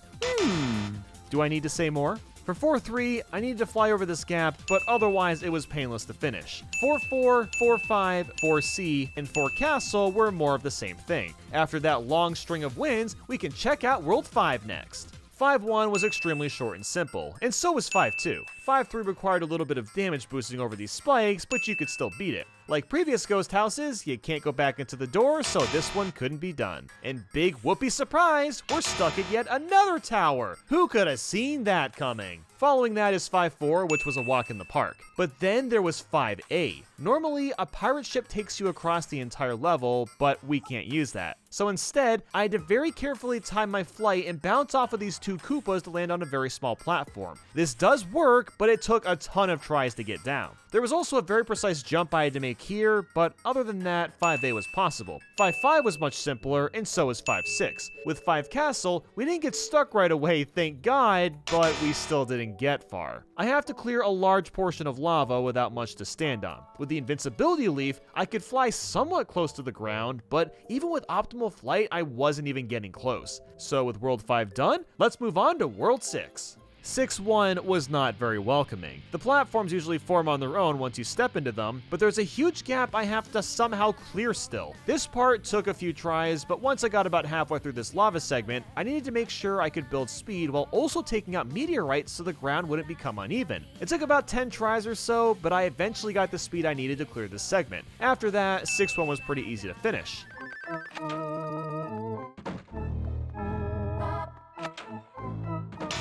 Do I need to say more? For 4-3, I needed to fly over this gap, but otherwise it was painless to finish. 4-4, 4-5, 4C, and 4 Castle were more of the same thing. After that long string of wins, we can check out World 5 next. 5-1 was extremely short and simple, and so was 5-2. 5-3 required a little bit of damage boosting over these spikes, but you could still beat it. Like previous Ghost Houses, you can't go back into the door, so this one couldn't be done. And big whoopee surprise, we're stuck at yet another tower! Who could have seen that coming? Following that is 5-4, which was a walk in the park. But then there was 5A. Normally, a pirate ship takes you across the entire level, but we can't use that. So instead, I had to very carefully time my flight and bounce off of these 2 Koopas to land on a very small platform. This does work, but it took a ton of tries to get down. There was also a very precise jump I had to make here, but other than that, 5A was possible. 5-5 was much simpler, and so was 5-6. With 5 Castle, we didn't get stuck right away, thank God, but we still didn't get far. I have to clear a large portion of lava without much to stand on. With the invincibility leaf, I could fly somewhat close to the ground, but even with optimal flight, I wasn't even getting close. So with World 5 done, let's move on to World 6. 6-1 was not very welcoming. The platforms usually form on their own once you step into them, but there's a huge gap I have to somehow clear still. This part took a few tries, but once I got about halfway through this lava segment, I needed to make sure I could build speed while also taking out meteorites so the ground wouldn't become uneven. It took about 10 tries or so, but I eventually got the speed I needed to clear this segment. After that, 6-1 was pretty easy to finish.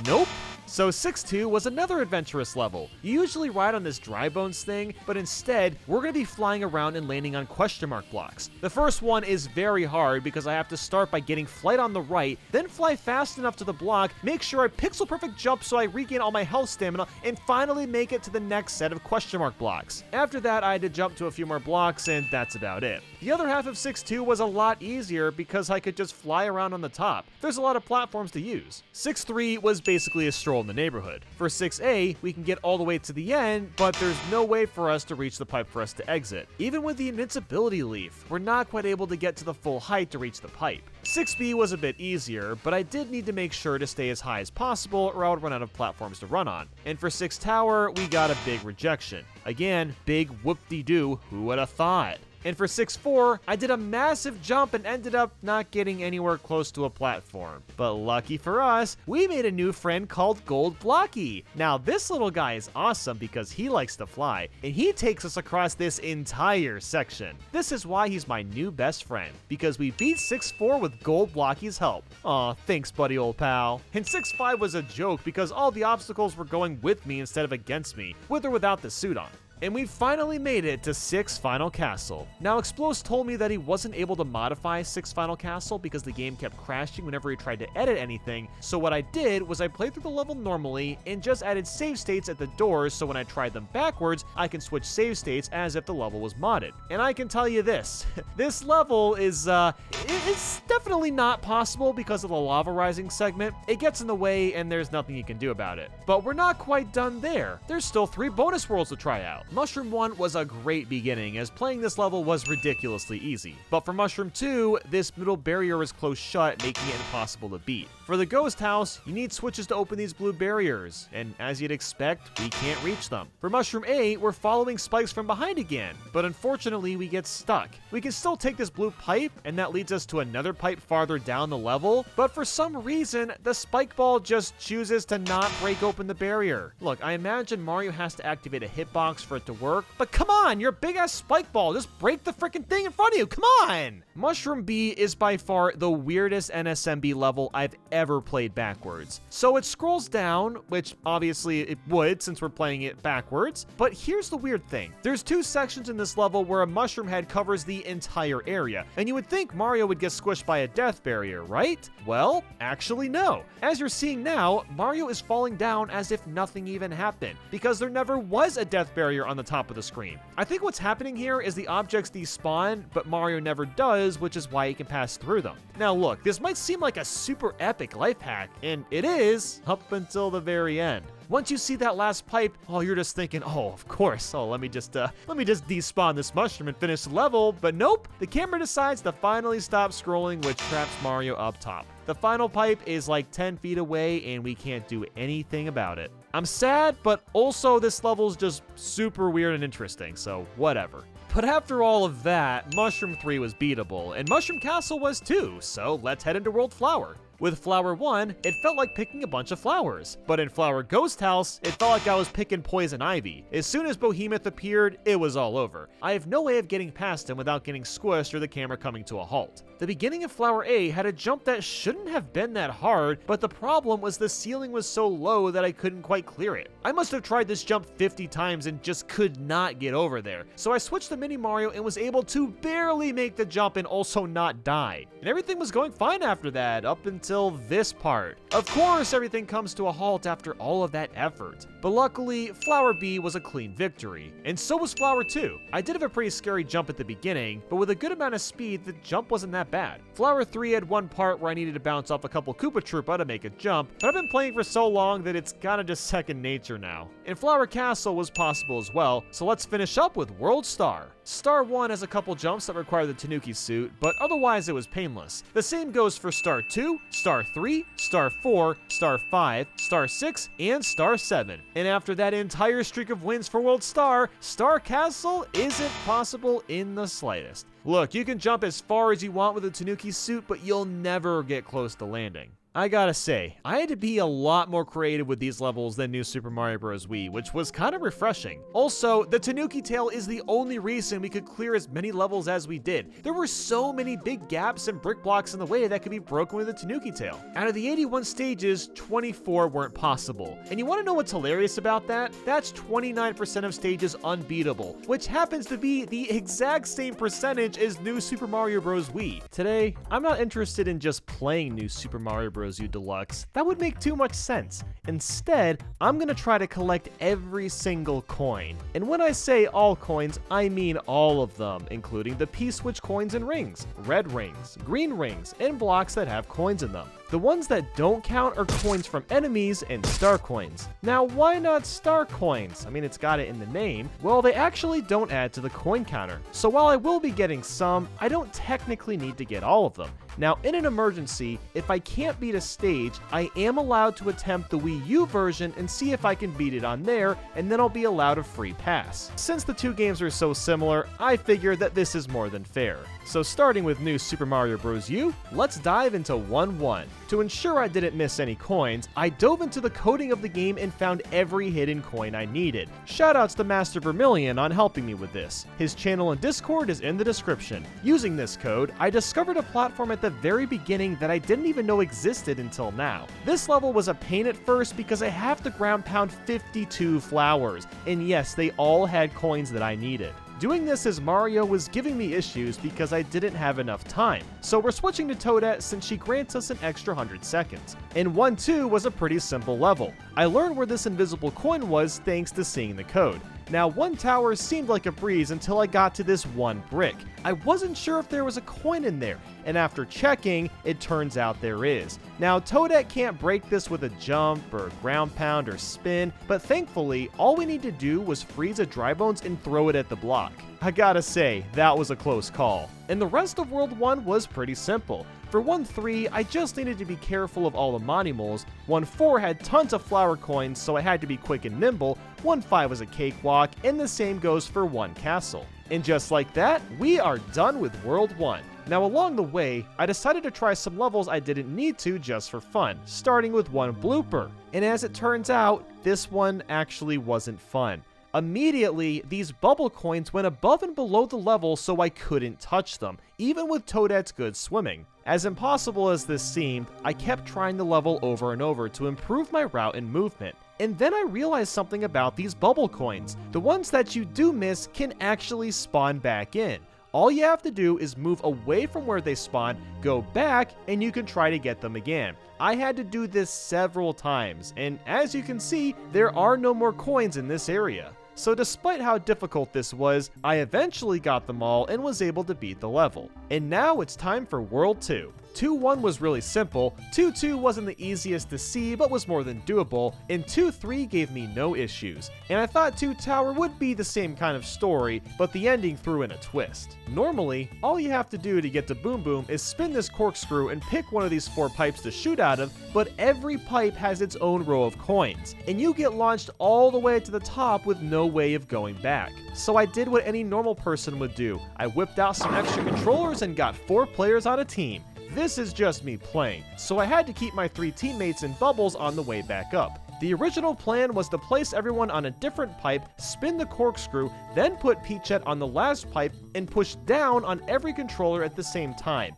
Nope. So 6-2 was another adventurous level. You usually ride on this dry bones thing, but instead, we're going to be flying around and landing on question mark blocks. The first one is very hard because I have to start by getting flight on the right, then fly fast enough to the block, make sure I pixel perfect jump so I regain all my health stamina, and finally make it to the next set of question mark blocks. After that, I had to jump to a few more blocks, and that's about it. The other half of 6-2 was a lot easier because I could just fly around on the top. There's a lot of platforms to use. 6-3 was basically a stroll in the neighborhood. For 6A, we can get all the way to the end, but there's no way for us to reach the pipe for us to exit. Even with the invincibility leaf, we're not quite able to get to the full height to reach the pipe. 6B was a bit easier, but I did need to make sure to stay as high as possible or I would run out of platforms to run on. And for 6 Tower, we got a big rejection. Again, big whoop-de-doo, who would have thought? And for 6-4, I did a massive jump and ended up not getting anywhere close to a platform. But lucky for us, we made a new friend called Gold Blocky. Now this little guy is awesome because he likes to fly, and he takes us across this entire section. This is why he's my new best friend, because we beat 6-4 with Gold Blocky's help. Aw, thanks buddy old pal. And 6-5 was a joke because all the obstacles were going with me instead of against me, with or without the suit on. And we finally made it to 6 Final Castle. Now, Explos told me that he wasn't able to modify 6 Final Castle because the game kept crashing whenever he tried to edit anything, so what I did was I played through the level normally and just added save states at the doors so when I tried them backwards, I can switch save states as if the level was modded. And I can tell you this, this level is, it's definitely not possible because of the lava rising segment. It gets in the way and there's nothing you can do about it. But we're not quite done there. There's still 3 bonus worlds to try out. Mushroom 1 was a great beginning, as playing this level was ridiculously easy. But for Mushroom 2, this middle barrier is closed shut, making it impossible to beat. For the ghost house, you need switches to open these blue barriers, and as you'd expect, we can't reach them. For Mushroom 8, we're following spikes from behind again, but unfortunately we get stuck. We can still take this blue pipe, and that leads us to another pipe farther down the level, but for some reason, the spike ball just chooses to not break open the barrier. Look, I imagine Mario has to activate a hitbox for it to work, but come on, you're a big ass spike ball, just break the freaking thing in front of you, come on! Mushroom B is by far the weirdest NSMB level I've ever played backwards. So it scrolls down, which obviously it would since we're playing it backwards, but here's the weird thing. There's 2 sections in this level where a mushroom head covers the entire area, and you would think Mario would get squished by a death barrier, right? Well, actually no. As you're seeing now, Mario is falling down as if nothing even happened, because there never was a death barrier on the top of the screen. I think what's happening here is the objects despawn, but Mario never does, which is why he can pass through them. Now look, this might seem like a super epic life hack, and it is, up until the very end. Once you see that last pipe, oh, you're just thinking, oh, of course, oh, let me just despawn this mushroom and finish the level, but nope, the camera decides to finally stop scrolling, which traps Mario up top. The final pipe is like 10 feet away, and we can't do anything about it. I'm sad, but also this level's just super weird and interesting, so whatever. But after all of that, Mushroom 3 was beatable, and Mushroom Castle was too, so let's head into World Flower. With Flower 1, it felt like picking a bunch of flowers. But in Flower Ghost House, it felt like I was picking poison ivy. As soon as Behemoth appeared, it was all over. I have no way of getting past him without getting squished or the camera coming to a halt. The beginning of Flower A had a jump that shouldn't have been that hard, but the problem was the ceiling was so low that I couldn't quite clear it. I must have tried this jump 50 times and just could not get over there. So I switched to Mini Mario and was able to barely make the jump and also not die. And everything was going fine after that, up until this part. Of course, everything comes to a halt after all of that effort. But luckily, Flower B was a clean victory. And so was Flower 2. I did have a pretty scary jump at the beginning, but with a good amount of speed, the jump wasn't that bad. Flower 3 had one part where I needed to bounce off a couple Koopa Troopa to make a jump, but I've been playing for so long that it's kinda just second nature now. And Flower Castle was possible as well, so let's finish up with World Star. Star 1 has a couple jumps that require the Tanuki suit, but otherwise it was painless. The same goes for Star 2, Star 3, Star 4, Star 5, Star 6, and Star 7. And after that entire streak of wins for World Star, Star Castle isn't possible in the slightest. Look, you can jump as far as you want with a Tanuki suit, but you'll never get close to landing. I gotta say, I had to be a lot more creative with these levels than New Super Mario Bros. Wii, which was kind of refreshing. Also, the Tanuki tail is the only reason we could clear as many levels as we did. There were so many big gaps and brick blocks in the way that could be broken with a Tanuki tail. Out of the 81 stages, 24 weren't possible. And you wanna know what's hilarious about that? That's 29% of stages unbeatable, which happens to be the exact same percentage as New Super Mario Bros. Wii. Today, I'm not interested in just playing New Super Mario Bros. U Deluxe. That would make too much sense. Instead, I'm gonna try to collect every single coin. And when I say all coins, I mean all of them, including the P-Switch coins and rings, red rings, green rings, and blocks that have coins in them. The ones that don't count are coins from enemies and star coins. Now, why not star coins? I mean, it's got it in the name. Well, they actually don't add to the coin counter. So while I will be getting some, I don't technically need to get all of them. Now, in an emergency, if I can't beat a stage, I am allowed to attempt the Wii U version and see if I can beat it on there, and then I'll be allowed a free pass. Since the two games are so similar, I figure that this is more than fair. So starting with New Super Mario Bros. U, let's dive into 1-1. To ensure I didn't miss any coins, I dove into the coding of the game and found every hidden coin I needed. Shoutouts to Master Vermilion on helping me with this. His channel and Discord is in the description. Using this code, I discovered a platform at the very beginning that I didn't even know existed until now. This level was a pain at first because I have to ground pound 52 flowers, and yes, they all had coins that I needed. Doing this as Mario was giving me issues because I didn't have enough time, so we're switching to Toadette since she grants us an extra 100 seconds. And 1-2 was a pretty simple level. I learned where this invisible coin was thanks to seeing the code. Now, one tower seemed like a breeze until I got to this one brick. I wasn't sure if there was a coin in there, and after checking, it turns out there is. Now, Toadette can't break this with a jump or ground pound or spin, but thankfully, all we need to do was freeze a dry bones and throw it at the block. I gotta say, that was a close call. And the rest of World 1 was pretty simple. For 1-3, I just needed to be careful of all the Monimoles. 1-4 had tons of flower coins, so I had to be quick and nimble. 1-5 was a cakewalk, and the same goes for 1 castle. And just like that, we are done with World 1. Now along the way, I decided to try some levels I didn't need to just for fun, starting with one blooper. And as it turns out, this one actually wasn't fun. Immediately, these bubble coins went above and below the level so I couldn't touch them, even with Toadette's good swimming. As impossible as this seemed, I kept trying the level over and over to improve my route and movement. And then I realized something about these bubble coins. The ones that you do miss can actually spawn back in. All you have to do is move away from where they spawn, go back, and you can try to get them again. I had to do this several times, and as you can see, there are no more coins in this area. So despite how difficult this was, I eventually got them all and was able to beat the level. And now it's time for World 2. 2-1 was really simple, 2-2 wasn't the easiest to see but was more than doable, and 2-3 gave me no issues. And I thought 2-Tower would be the same kind of story, but the ending threw in a twist. Normally, all you have to do to get to Boom Boom is spin this corkscrew and pick one of these 4 pipes to shoot out of, but every pipe has its own row of coins, and you get launched all the way to the top with no way of going back. So I did what any normal person would do. I whipped out some extra controllers and got 4 players on a team. This is just me playing, so I had to keep my 3 teammates in bubbles on the way back up. The original plan was to place everyone on a different pipe, spin the corkscrew, then put Peachette on the last pipe, and push down on every controller at the same time.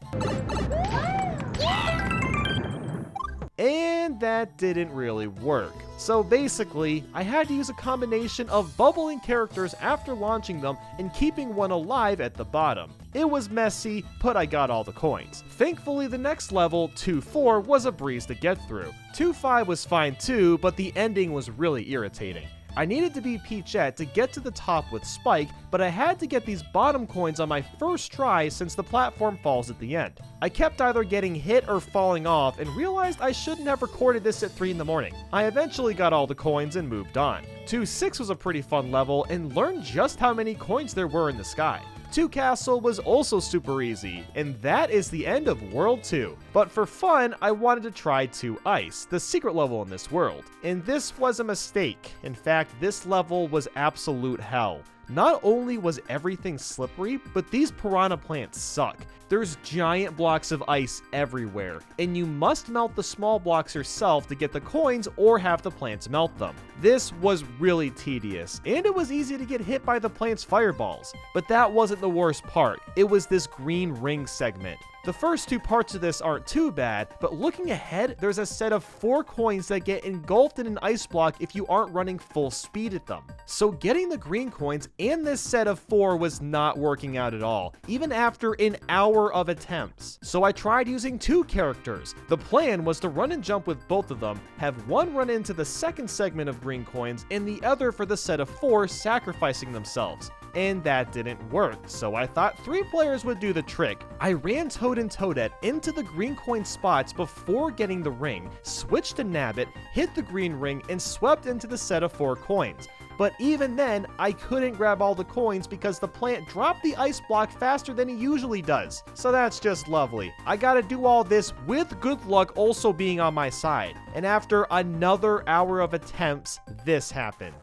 And that didn't really work. So basically, I had to use a combination of bubbling characters after launching them and keeping one alive at the bottom. It was messy, but I got all the coins. Thankfully, the next level, 2-4, was a breeze to get through. 2-5 was fine too, but the ending was really irritating. I needed to beat Peachette to get to the top with Spike, but I had to get these bottom coins on my first try since the platform falls at the end. I kept either getting hit or falling off and realized I shouldn't have recorded this at 3 in the morning. I eventually got all the coins and moved on. 2-6 was a pretty fun level and learned just how many coins there were in the sky. 2 Castle was also super easy, and that is the end of World 2. But for fun, I wanted to try 2 Ice, the secret level in this world. And this was a mistake. In fact, this level was absolute hell. Not only was everything slippery, but these piranha plants suck. There's giant blocks of ice everywhere, and you must melt the small blocks yourself to get the coins or have the plants melt them. This was really tedious, and it was easy to get hit by the plants' fireballs. But that wasn't the worst part, it was this green ring segment. The first 2 parts of this aren't too bad, but looking ahead, there's a set of 4 coins that get engulfed in an ice block if you aren't running full speed at them. So getting the green coins and this set of 4 was not working out at all, even after an hour of attempts. So I tried using 2 characters. The plan was to run and jump with both of them, have one run into the second segment of green coins and the other for the set of 4 sacrificing themselves. And that didn't work, so I thought 3 players would do the trick. I ran Toad and Toadette into the green coin spots before getting the ring, switched to Nabbit, hit the green ring, and swept into the set of 4 coins. But even then, I couldn't grab all the coins because the plant dropped the ice block faster than he usually does. So that's just lovely. I gotta do all this with good luck also being on my side. And after another hour of attempts, this happened.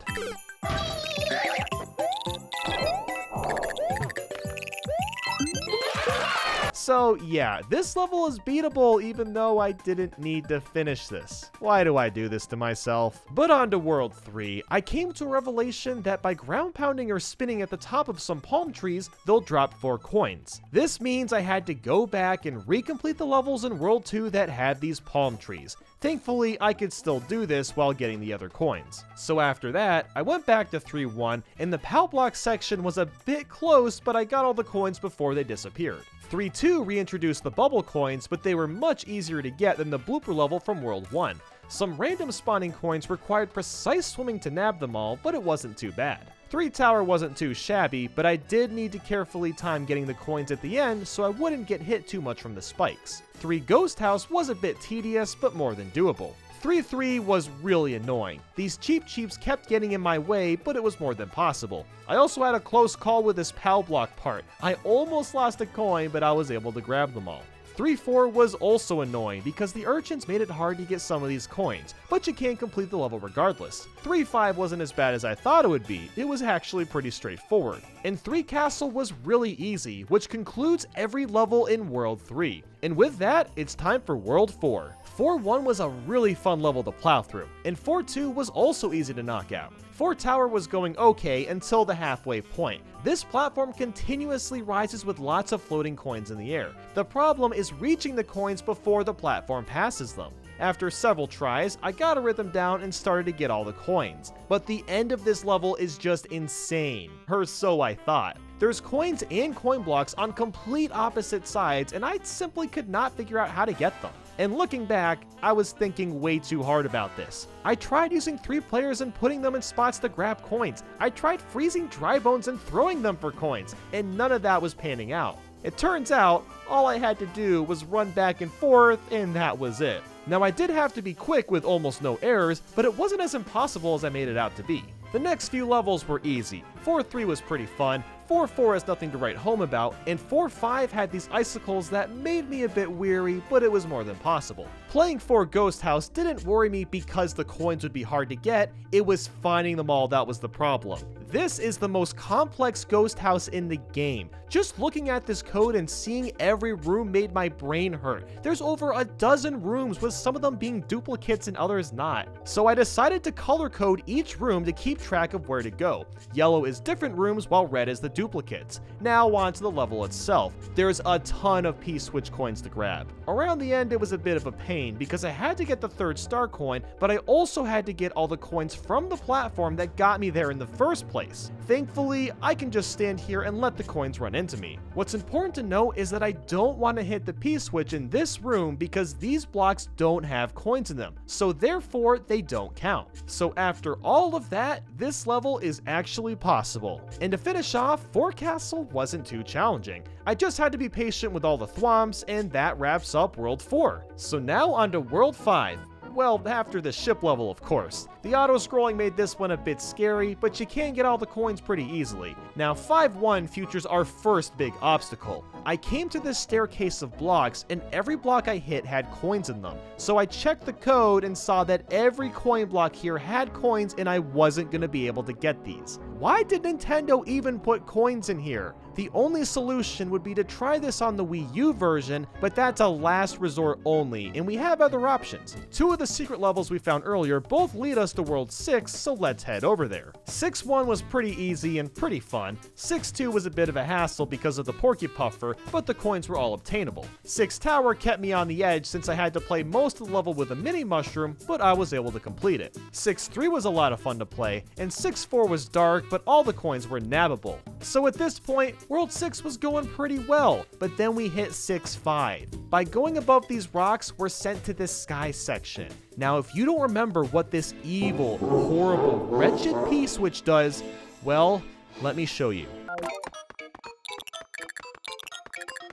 So yeah, this level is beatable even though I didn't need to finish this. Why do I do this to myself? But on to World 3, I came to a revelation that by ground pounding or spinning at the top of some palm trees, they'll drop 4 coins. This means I had to go back and recomplete the levels in World 2 that had these palm trees. Thankfully, I could still do this while getting the other coins. So after that, I went back to 3-1, and the POW block section was a bit close, but I got all the coins before they disappeared. 3-2 reintroduced the bubble coins, but they were much easier to get than the blooper level from World 1. Some random spawning coins required precise swimming to nab them all, but it wasn't too bad. 3 Tower wasn't too shabby, but I did need to carefully time getting the coins at the end so I wouldn't get hit too much from the spikes. 3 Ghost House was a bit tedious, but more than doable. 3-3 was really annoying. These cheeps kept getting in my way, but it was more than possible. I also had a close call with this POW block part. I almost lost a coin, but I was able to grab them all. 3-4 was also annoying because the urchins made it hard to get some of these coins, but you can complete the level regardless. 3-5 wasn't as bad as I thought it would be, it was actually pretty straightforward. And 3 Castle was really easy, which concludes every level in World 3. And with that, it's time for World 4. 4-1 was a really fun level to plow through, and 4-2 was also easy to knock out. 4 Tower was going okay until the halfway point. This platform continuously rises with lots of floating coins in the air. The problem is reaching the coins before the platform passes them. After several tries, I got a rhythm down and started to get all the coins. But the end of this level is just insane, or so I thought. There's coins and coin blocks on complete opposite sides, and I simply could not figure out how to get them. And looking back, I was thinking way too hard about this. I tried using 3 players and putting them in spots to grab coins. I tried freezing dry bones and throwing them for coins, and none of that was panning out. It turns out, all I had to do was run back and forth, and that was it. Now I did have to be quick with almost no errors, but it wasn't as impossible as I made it out to be. The next few levels were easy. 4-3 was pretty fun, 4-4 has nothing to write home about, and 4-5 had these icicles that made me a bit weary, but it was more than possible. Playing 4 Ghost House didn't worry me because the coins would be hard to get, it was finding them all that was the problem. This is the most complex ghost house in the game. Just looking at this code and seeing every room made my brain hurt. There's over a dozen rooms, with some of them being duplicates and others not. So I decided to color code each room to keep track of where to go. Yellow is different rooms while red is the duplicates. Now onto the level itself. There's a ton of P-switch coins to grab. Around the end it was a bit of a pain because I had to get the 3rd star coin, but I also had to get all the coins from the platform that got me there in the first place. Thankfully, I can just stand here and let the coins run into me. What's important to note is that I don't want to hit the P-switch in this room because these blocks don't have coins in them, so therefore they don't count. So after all of that, this level is actually possible. And to finish off, 4 Castle wasn't too challenging. I just had to be patient with all the thwomps, and that wraps up World 4. So now on to World 5. Well, after the ship level, of course. The auto-scrolling made this one a bit scary, but you can get all the coins pretty easily. Now, 5-1 features our first big obstacle. I came to this staircase of blocks, and every block I hit had coins in them. So I checked the code and saw that every coin block here had coins, and I wasn't going to be able to get these. Why did Nintendo even put coins in here? The only solution would be to try this on the Wii U version, but that's a last resort only, and we have other options. 2 of the secret levels we found earlier both lead us to World 6, so let's head over there. 6-1 was pretty easy and pretty fun. 6-2 was a bit of a hassle because of the Porky Puffer, but the coins were all obtainable. 6 Tower kept me on the edge since I had to play most of the level with a mini mushroom, but I was able to complete it. 6-3 was a lot of fun to play, and 6-4 was dark, but all the coins were nabbable. So at this point, World 6 was going pretty well, but then we hit 6-5. By going above these rocks, we're sent to this sky section. Now, if you don't remember what this evil, horrible, wretched P-switch does, well, let me show you.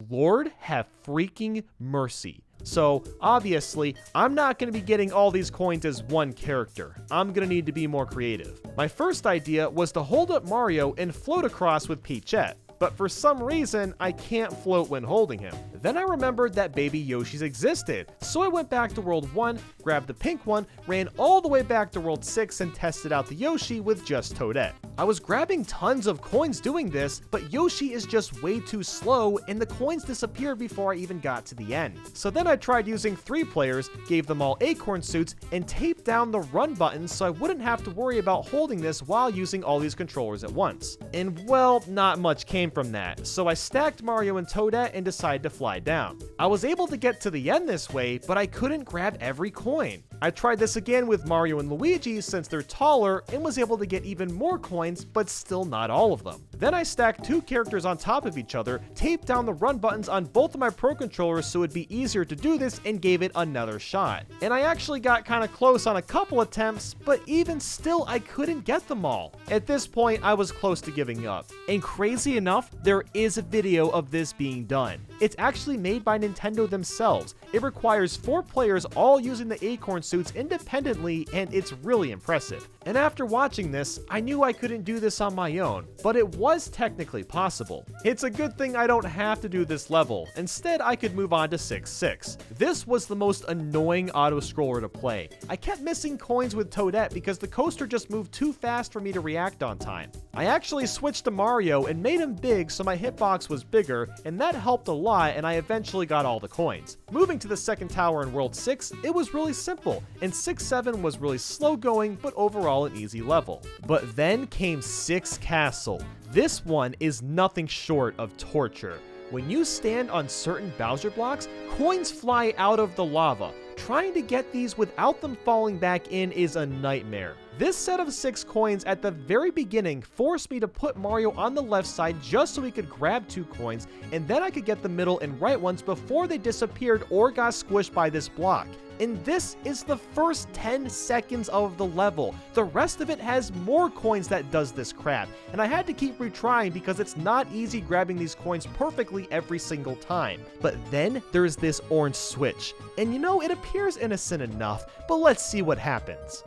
Lord have freaking mercy. So, obviously, I'm not going to be getting all these coins as one character. I'm going to need to be more creative. My first idea was to hold up Mario and float across with Peachette, but for some reason, I can't float when holding him. Then I remembered that baby Yoshis existed, so I went back to World 1, grabbed the pink one, ran all the way back to World 6 and tested out the Yoshi with just Toadette. I was grabbing tons of coins doing this, but Yoshi is just way too slow and the coins disappeared before I even got to the end. So then I tried using 3 players, gave them all acorn suits, and taped down the run buttons so I wouldn't have to worry about holding this while using all these controllers at once. And well, not much came from that, so I stacked Mario and Toadette and decided to fly down. I was able to get to the end this way, but I couldn't grab every coin. I tried this again with Mario and Luigi since they're taller and was able to get even more coins, but still not all of them. Then I stacked 2 characters on top of each other, taped down the run buttons on both of my Pro Controllers so it'd be easier to do this, and gave it another shot. And I actually got kinda close on a couple attempts, but even still I couldn't get them all. At this point I was close to giving up. And crazy enough, there is a video of this being done. It's actually made by Nintendo themselves. It requires 4 players all using the acorn suits independently, and it's really impressive. And after watching this, I knew I couldn't do this on my own, but it was technically possible. It's a good thing I don't have to do this level. Instead, I could move on to 6-6. This was the most annoying auto-scroller to play. I kept missing coins with Toadette because the coaster just moved too fast for me to react on time. I actually switched to Mario and made him big so my hitbox was bigger, and that helped a lot, and I eventually got all the coins. Moving to the second tower in World 6, it was really simple, and 6-7 was really slow going, but overall an easy level. But then came 6 Castle. This one is nothing short of torture. When you stand on certain Bowser blocks, coins fly out of the lava. Trying to get these without them falling back in is a nightmare. This set of 6 coins at the very beginning forced me to put Mario on the left side just so he could grab 2 coins, and then I could get the middle and right ones before they disappeared or got squished by this block. And this is the first 10 seconds of the level. The rest of it has more coins that does this crap, and I had to keep retrying because it's not easy grabbing these coins perfectly every single time. But then there's this orange switch, and you know, it appears innocent enough, but let's see what happens.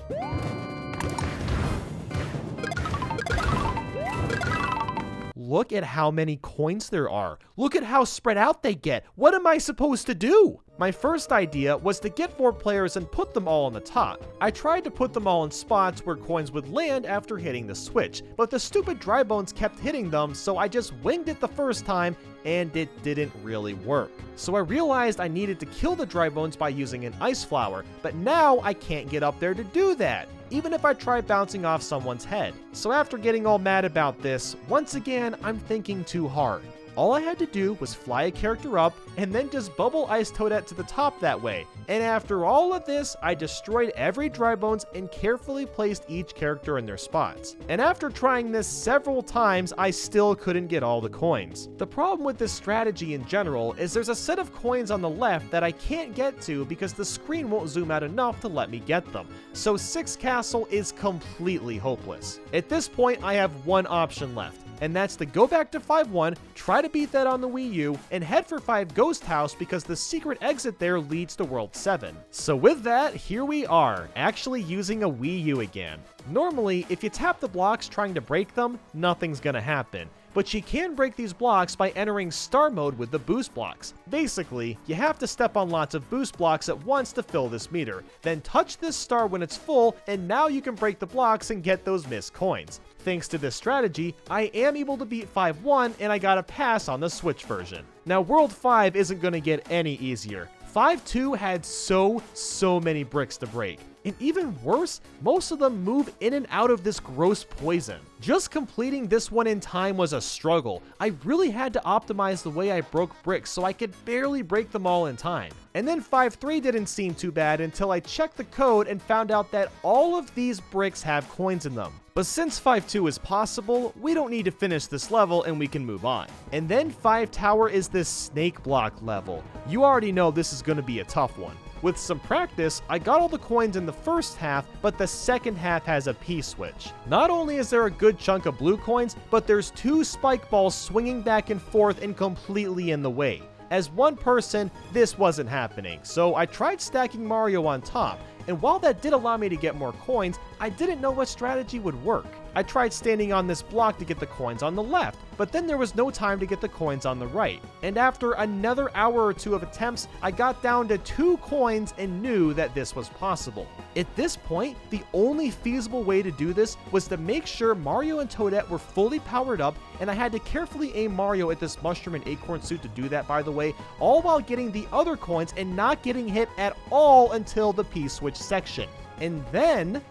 Look at how many coins there are. Look at how spread out they get. What am I supposed to do? My first idea was to get 4 players and put them all on the top. I tried to put them all in spots where coins would land after hitting the switch, but the stupid dry bones kept hitting them, so I just winged it the first time, and it didn't really work. So I realized I needed to kill the dry bones by using an ice flower, but now I can't get up there to do that, even if I try bouncing off someone's head. So after getting all mad about this, once again, I'm thinking too hard. All I had to do was fly a character up and then just bubble ice Toadette to the top that way. And after all of this, I destroyed every dry bones and carefully placed each character in their spots. And after trying this several times, I still couldn't get all the coins. The problem with this strategy in general is there's a set of coins on the left that I can't get to because the screen won't zoom out enough to let me get them. So 6 Castle is completely hopeless. At this point, I have one option left, and that's to go back to 5-1, try to beat that on the Wii U, and head for 5 Ghost House because the secret exit there leads to World 7. So with that, here we are, actually using a Wii U again. Normally, if you tap the blocks trying to break them, nothing's gonna happen. But you can break these blocks by entering star mode with the boost blocks. Basically, you have to step on lots of boost blocks at once to fill this meter. Then touch this star when it's full, and now you can break the blocks and get those missed coins. Thanks to this strategy, I am able to beat 5-1, and I got a pass on the Switch version. Now, World 5 isn't going to get any easier. 5-2 had so many bricks to break. And even worse, most of them move in and out of this gross poison. Just completing this one in time was a struggle. I really had to optimize the way I broke bricks so I could barely break them all in time. And then 5-3 didn't seem too bad until I checked the code and found out that all of these bricks have coins in them. But since 5-2 is possible, we don't need to finish this level and we can move on. And then 5 Tower is this snake block level. You already know this is going to be a tough one. With some practice, I got all the coins in the first half, but the second half has a P-switch. Not only is there a good chunk of blue coins, but there's 2 spike balls swinging back and forth and completely in the way. As one person, this wasn't happening, so I tried stacking Mario on top, and while that did allow me to get more coins, I didn't know what strategy would work. I tried standing on this block to get the coins on the left, but then there was no time to get the coins on the right. And after another hour or two of attempts, I got down to 2 coins and knew that this was possible. At this point, the only feasible way to do this was to make sure Mario and Toadette were fully powered up, and I had to carefully aim Mario at this mushroom and acorn suit to do that, by the way, all while getting the other coins and not getting hit at all until the P-switch section. And then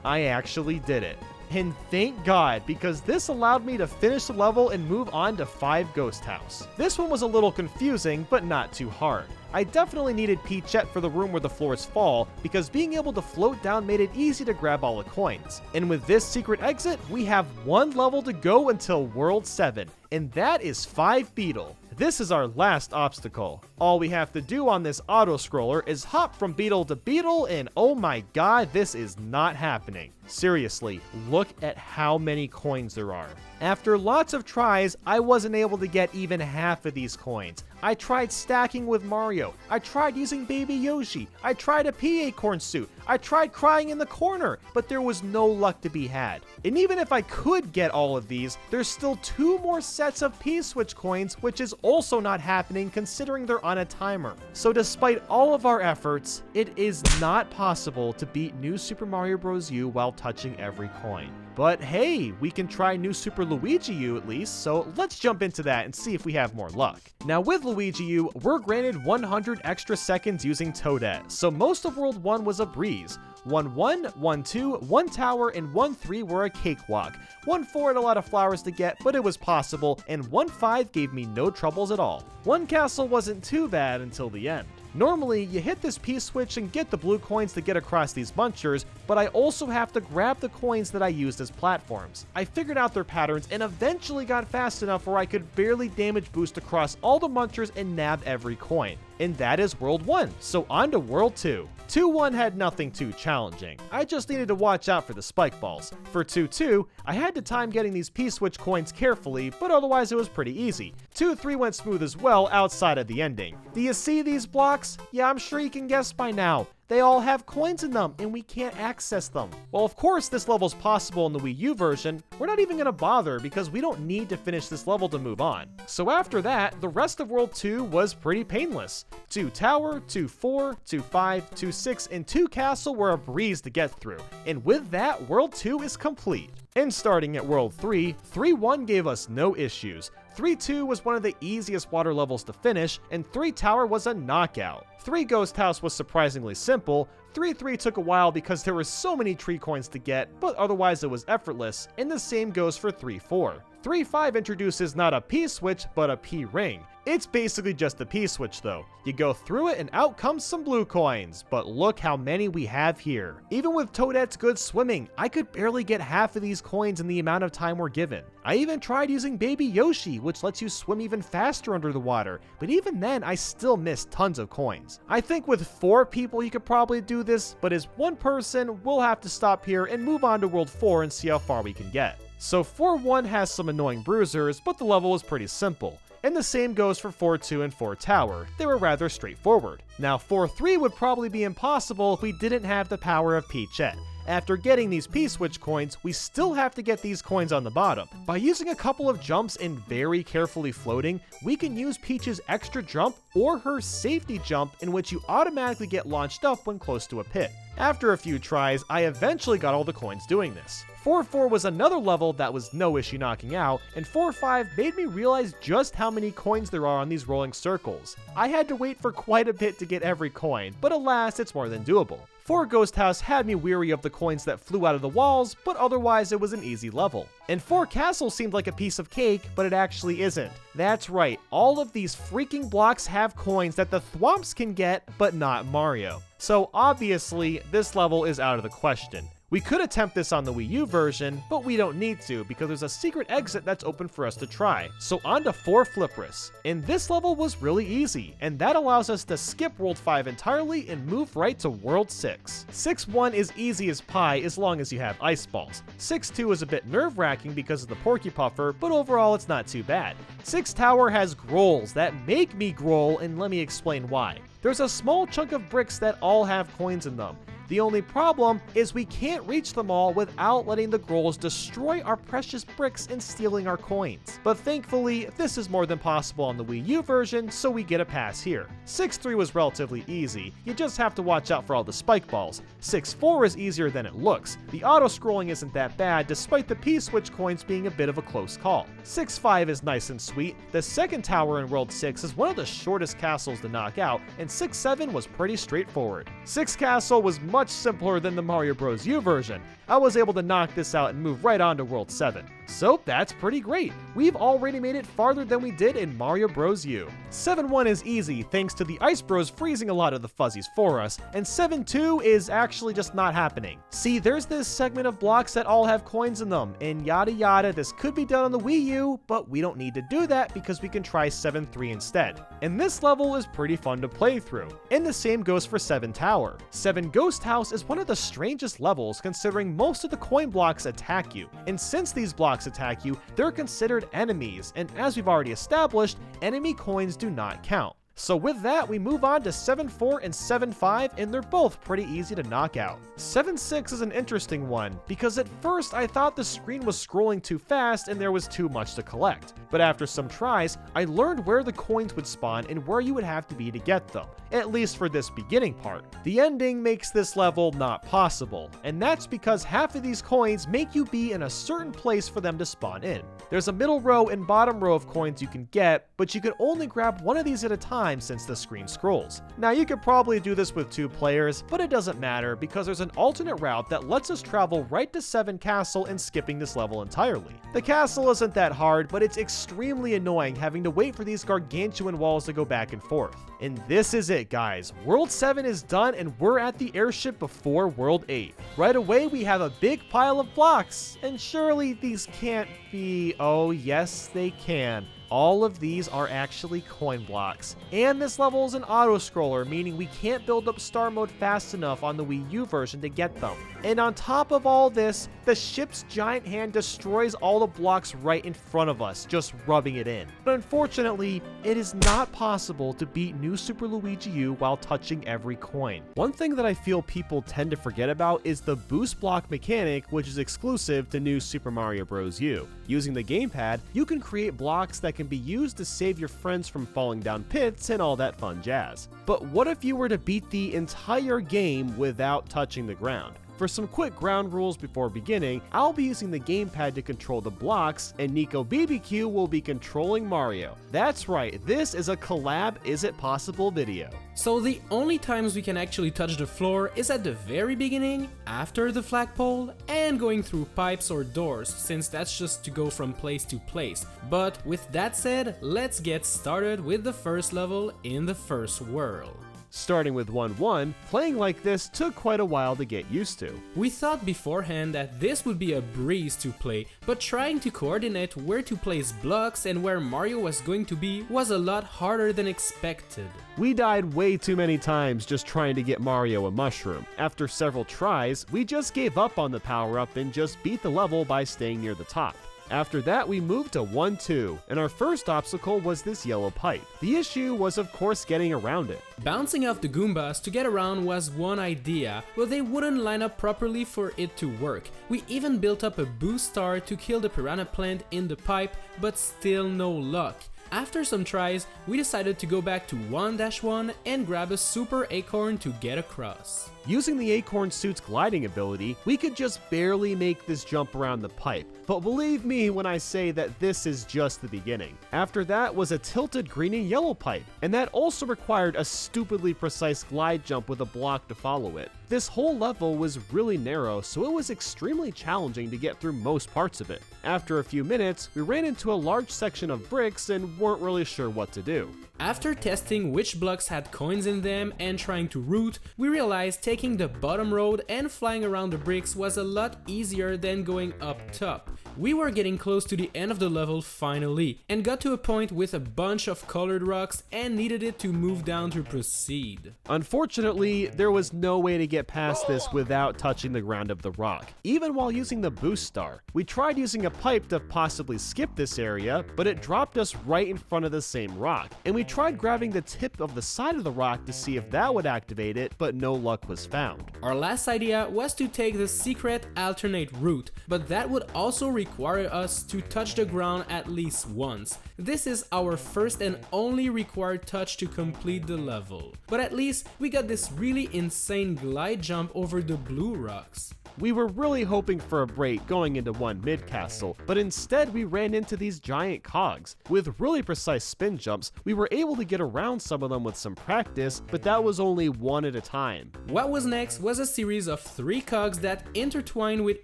I actually did it. And thank God, because this allowed me to finish the level and move on to 5 Ghost House. This one was a little confusing, but not too hard. I definitely needed Peachette for the room where the floors fall, because being able to float down made it easy to grab all the coins. And with this secret exit, we have 1 level to go until World 7, and that is 5 Beetle. This is our last obstacle. All we have to do on this auto-scroller is hop from beetle to beetle, and oh my god, this is not happening. Seriously, look at how many coins there are. After lots of tries, I wasn't able to get even half of these coins. I tried stacking with Mario. I tried using Baby Yoshi. I tried a pea acorn suit. I tried crying in the corner, but there was no luck to be had. And even if I could get all of these, there's still 2 more sets of P-switch coins, which is also not happening considering they're on a timer. So despite all of our efforts, it is not possible to beat New Super Mario Bros. U while touching every coin. But hey, we can try New Super Luigi U at least, so let's jump into that and see if we have more luck. Now with Luigi U, we're granted 100 extra seconds using Toadette, so most of World 1 was a breeze. 1-1, 1-2, 1 tower, and 1-3 were a cakewalk. 1-4 had a lot of flowers to get, but it was possible, and 1-5 gave me no troubles at all. 1 castle wasn't too bad until the end. Normally, you hit this P-switch and get the blue coins to get across these munchers, but I also have to grab the coins that I used as platforms. I figured out their patterns and eventually got fast enough where I could barely damage boost across all the munchers and nab every coin. And that is World 1, so on to World 2. 2-1 had nothing too challenging. I just needed to watch out for the spike balls. For 2-2, I had to time getting these P-switch coins carefully, but otherwise it was pretty easy. 2-3 went smooth as well outside of the ending. Do you see these blocks? Yeah, I'm sure you can guess by now. They all have coins in them, and we can't access them. Well, of course, this level's possible in the Wii U version. We're not even gonna bother because we don't need to finish this level to move on. So after that, the rest of World 2 was pretty painless. 2 Tower, 2 4, 2 5, 2 6, and 2 Castle were a breeze to get through. And with that, World 2 is complete. And starting at World 3, 3-1 gave us no issues. 3-2 was one of the easiest water levels to finish, and 3 Tower was a knockout. 3 Ghost House was surprisingly simple. 3-3 took a while because there were so many tree coins to get, but otherwise it was effortless, and the same goes for 3-4. 3-5 introduces not a P-switch, but a P-ring. It's basically just a P-switch though. You go through it and out comes some blue coins, but look how many we have here. Even with Toadette's good swimming, I could barely get half of these coins in the amount of time we're given. I even tried using Baby Yoshi, which lets you swim even faster under the water, but even then I still missed tons of coins. I think with 4 people you could probably do this, but as 1 person, we'll have to stop here and move on to World 4 and see how far we can get. So 4-1 has some annoying bruisers, but the level was pretty simple. And the same goes for 4-2 and 4 Tower. They were rather straightforward. Now 4-3 would probably be impossible if we didn't have the power of Peachette. After getting these P-switch coins, we still have to get these coins on the bottom. By using a couple of jumps and very carefully floating, we can use Peach's extra jump or her safety jump, in which you automatically get launched up when close to a pit. After a few tries, I eventually got all the coins doing this. 4-4 was another level that was no issue knocking out, and 4-5 made me realize just how many coins there are on these rolling circles. I had to wait for quite a bit to get every coin, but alas, it's more than doable. 4 Ghost House had me weary of the coins that flew out of the walls, but otherwise it was an easy level. And 4 Castle seemed like a piece of cake, but it actually isn't. That's right, all of these freaking blocks have coins that the Thwomps can get, but not Mario. So obviously, this level is out of the question. We could attempt this on the Wii U version, but we don't need to because there's a secret exit that's open for us to try. So on to 4 Flippers. And this level was really easy, and that allows us to skip World 5 entirely and move right to World 6. 6-1 is easy as pie as long as you have ice balls. 6-2 is a bit nerve-wracking because of the Porky Puffer, but overall it's not too bad. 6 Tower has grolls that make me growl, and let me explain why. There's a small chunk of bricks that all have coins in them. The only problem is we can't reach them all without letting the grolls destroy our precious bricks and stealing our coins. But thankfully, this is more than possible on the Wii U version, so we get a pass here. 6-3 was relatively easy, you just have to watch out for all the spike balls. 6-4 is easier than it looks. The auto-scrolling isn't that bad, despite the P-switch coins being a bit of a close call. 6-5 is nice and sweet. The second tower in World 6 is one of the shortest castles to knock out, and 6-7 was pretty straightforward. 6 Castle was much simpler than the Mario Bros. U version. I was able to knock this out and move right on to World 7. So that's pretty great. We've already made it farther than we did in Mario Bros. U. 7-1 is easy thanks to the Ice Bros freezing a lot of the fuzzies for us, and 7-2 is actually just not happening. See, there's this segment of blocks that all have coins in them, and yada yada, this could be done on the Wii U, but we don't need to do that because we can try 7-3 instead. And this level is pretty fun to play through. And the same goes for 7 Tower. 7 Ghost House is one of the strangest levels considering most of the coin blocks attack you, and since these blocks attack you, they're considered enemies, and as we've already established, enemy coins do not count. So with that, we move on to 7-4 and 7-5, and they're both pretty easy to knock out. 7-6 is an interesting one, because at first I thought the screen was scrolling too fast and there was too much to collect. But after some tries, I learned where the coins would spawn and where you would have to be to get them, at least for this beginning part. The ending makes this level not possible, and that's because half of these coins make you be in a certain place for them to spawn in. There's a middle row and bottom row of coins you can get, but you can only grab one of these at a time since the screen scrolls. Now you could probably do this with 2 players, but it doesn't matter because there's an alternate route that lets us travel right to 7 Castle and skipping this level entirely. The castle isn't that hard, but it's extremely annoying having to wait for these gargantuan walls to go back and forth. And this is it, guys. World 7 is done and we're at the airship before World 8. Right away we have a big pile of blocks, and surely these can't be... oh yes they can. All of these are actually coin blocks. And this level is an auto-scroller, meaning we can't build up star mode fast enough on the Wii U version to get them. And on top of all this, the ship's giant hand destroys all the blocks right in front of us, just rubbing it in. But unfortunately, it is not possible to beat New Super Luigi U while touching every coin. One thing that I feel people tend to forget about is the boost block mechanic, which is exclusive to New Super Mario Bros. U. Using the gamepad, you can create blocks that can be used to save your friends from falling down pits and all that fun jazz. But what if you were to beat the entire game without touching the ground? For some quick ground rules before beginning, I'll be using the gamepad to control the blocks, and Nico BBQ will be controlling Mario. That's right, this is a collab Is It Possible video. So the only times we can actually touch the floor is at the very beginning, after the flagpole, and going through pipes or doors, since that's just to go from place to place. But with that said, let's get started with the first level in the first world. Starting with 1-1, playing like this took quite a while to get used to. We thought beforehand that this would be a breeze to play, but trying to coordinate where to place blocks and where Mario was going to be was a lot harder than expected. We died way too many times just trying to get Mario a mushroom. After several tries, we just gave up on the power-up and just beat the level by staying near the top. After that, we moved to 1-2, and our first obstacle was this yellow pipe. The issue was of course getting around it. Bouncing off the Goombas to get around was one idea, but they wouldn't line up properly for it to work. We even built up a boost star to kill the piranha plant in the pipe, but still no luck. After some tries, we decided to go back to 1-1 and grab a super acorn to get across. Using the acorn suit's gliding ability, we could just barely make this jump around the pipe, but believe me when I say that this is just the beginning. After that was a tilted green and yellow pipe, and that also required a stupidly precise glide jump with a block to follow it. This whole level was really narrow, so it was extremely challenging to get through most parts of it. After a few minutes, we ran into a large section of bricks and weren't really sure what to do. After testing which blocks had coins in them and trying to route, we realized taking the bottom road and flying around the bricks was a lot easier than going up top. We were getting close to the end of the level finally, and got to a point with a bunch of colored rocks and needed it to move down to proceed. Unfortunately, there was no way to get past this without touching the ground of the rock, even while using the boost star. We tried using a pipe to possibly skip this area, but it dropped us right in front of the same rock, and we tried grabbing the tip of the side of the rock to see if that would activate it, but no luck was found. Our last idea was to take the secret alternate route, but that would also require us to touch the ground at least once. This is our first and only required touch to complete the level. But at least we got this really insane glide jump over the blue rocks. We were really hoping for a break going into one mid-castle, but instead we ran into these giant cogs. With really precise spin jumps, we were able to get around some of them with some practice, but that was only one at a time. What was next was a series of 3 cogs that intertwined with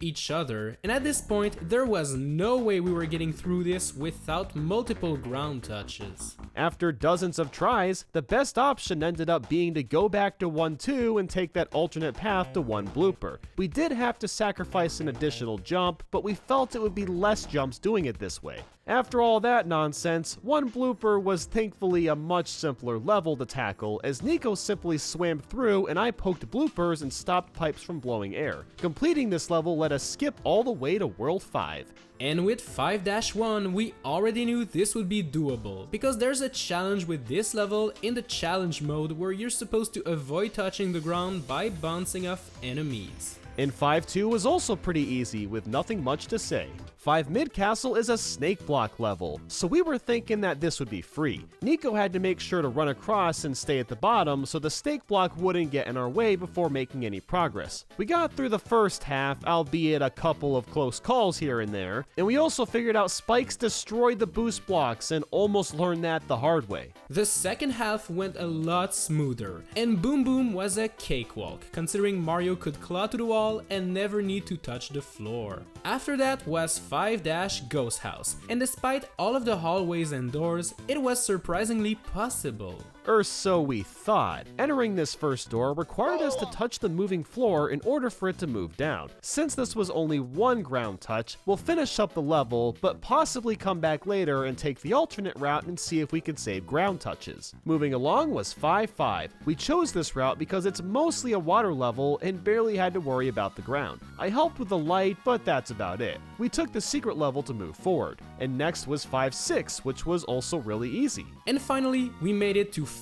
each other, and at this point there was no way we were getting through this without multiple ground touches. After dozens of tries, the best option ended up being to go back to 1-2 and take that alternate path to 1 blooper. We did have to sacrifice an additional jump, but we felt it would be less jumps doing it this way. After all that nonsense, 1 blooper was thankfully a much simpler level to tackle, as Nico simply swam through and I poked bloopers and stopped pipes from blowing air. Completing this level let us skip all the way to World 5. And with 5-1, we already knew this would be doable, because there's a challenge with this level in the challenge mode where you're supposed to avoid touching the ground by bouncing off enemies. And 5-2 was also pretty easy, with nothing much to say. 5 Mid-Castle is a snake block level, so we were thinking that this would be free. Nico had to make sure to run across and stay at the bottom so the snake block wouldn't get in our way before making any progress. We got through the first half, albeit a couple of close calls here and there, and we also figured out spikes destroyed the boost blocks and almost learned that the hard way. The second half went a lot smoother, and Boom Boom was a cakewalk, considering Mario could claw to the wall and never need to touch the floor. After that was 5- Ghost House, and despite all of the hallways and doors, it was surprisingly possible. Or so we thought. Entering this first door required us to touch the moving floor in order for it to move down. Since this was only 1 ground touch, we'll finish up the level, but possibly come back later and take the alternate route and see if we can save ground touches. Moving along was 5-5. We chose this route because it's mostly a water level and barely had to worry about the ground. I helped with the light, but that's about it. We took the secret level to move forward. And next was 5-6, which was also really easy. And finally, we made it to 5-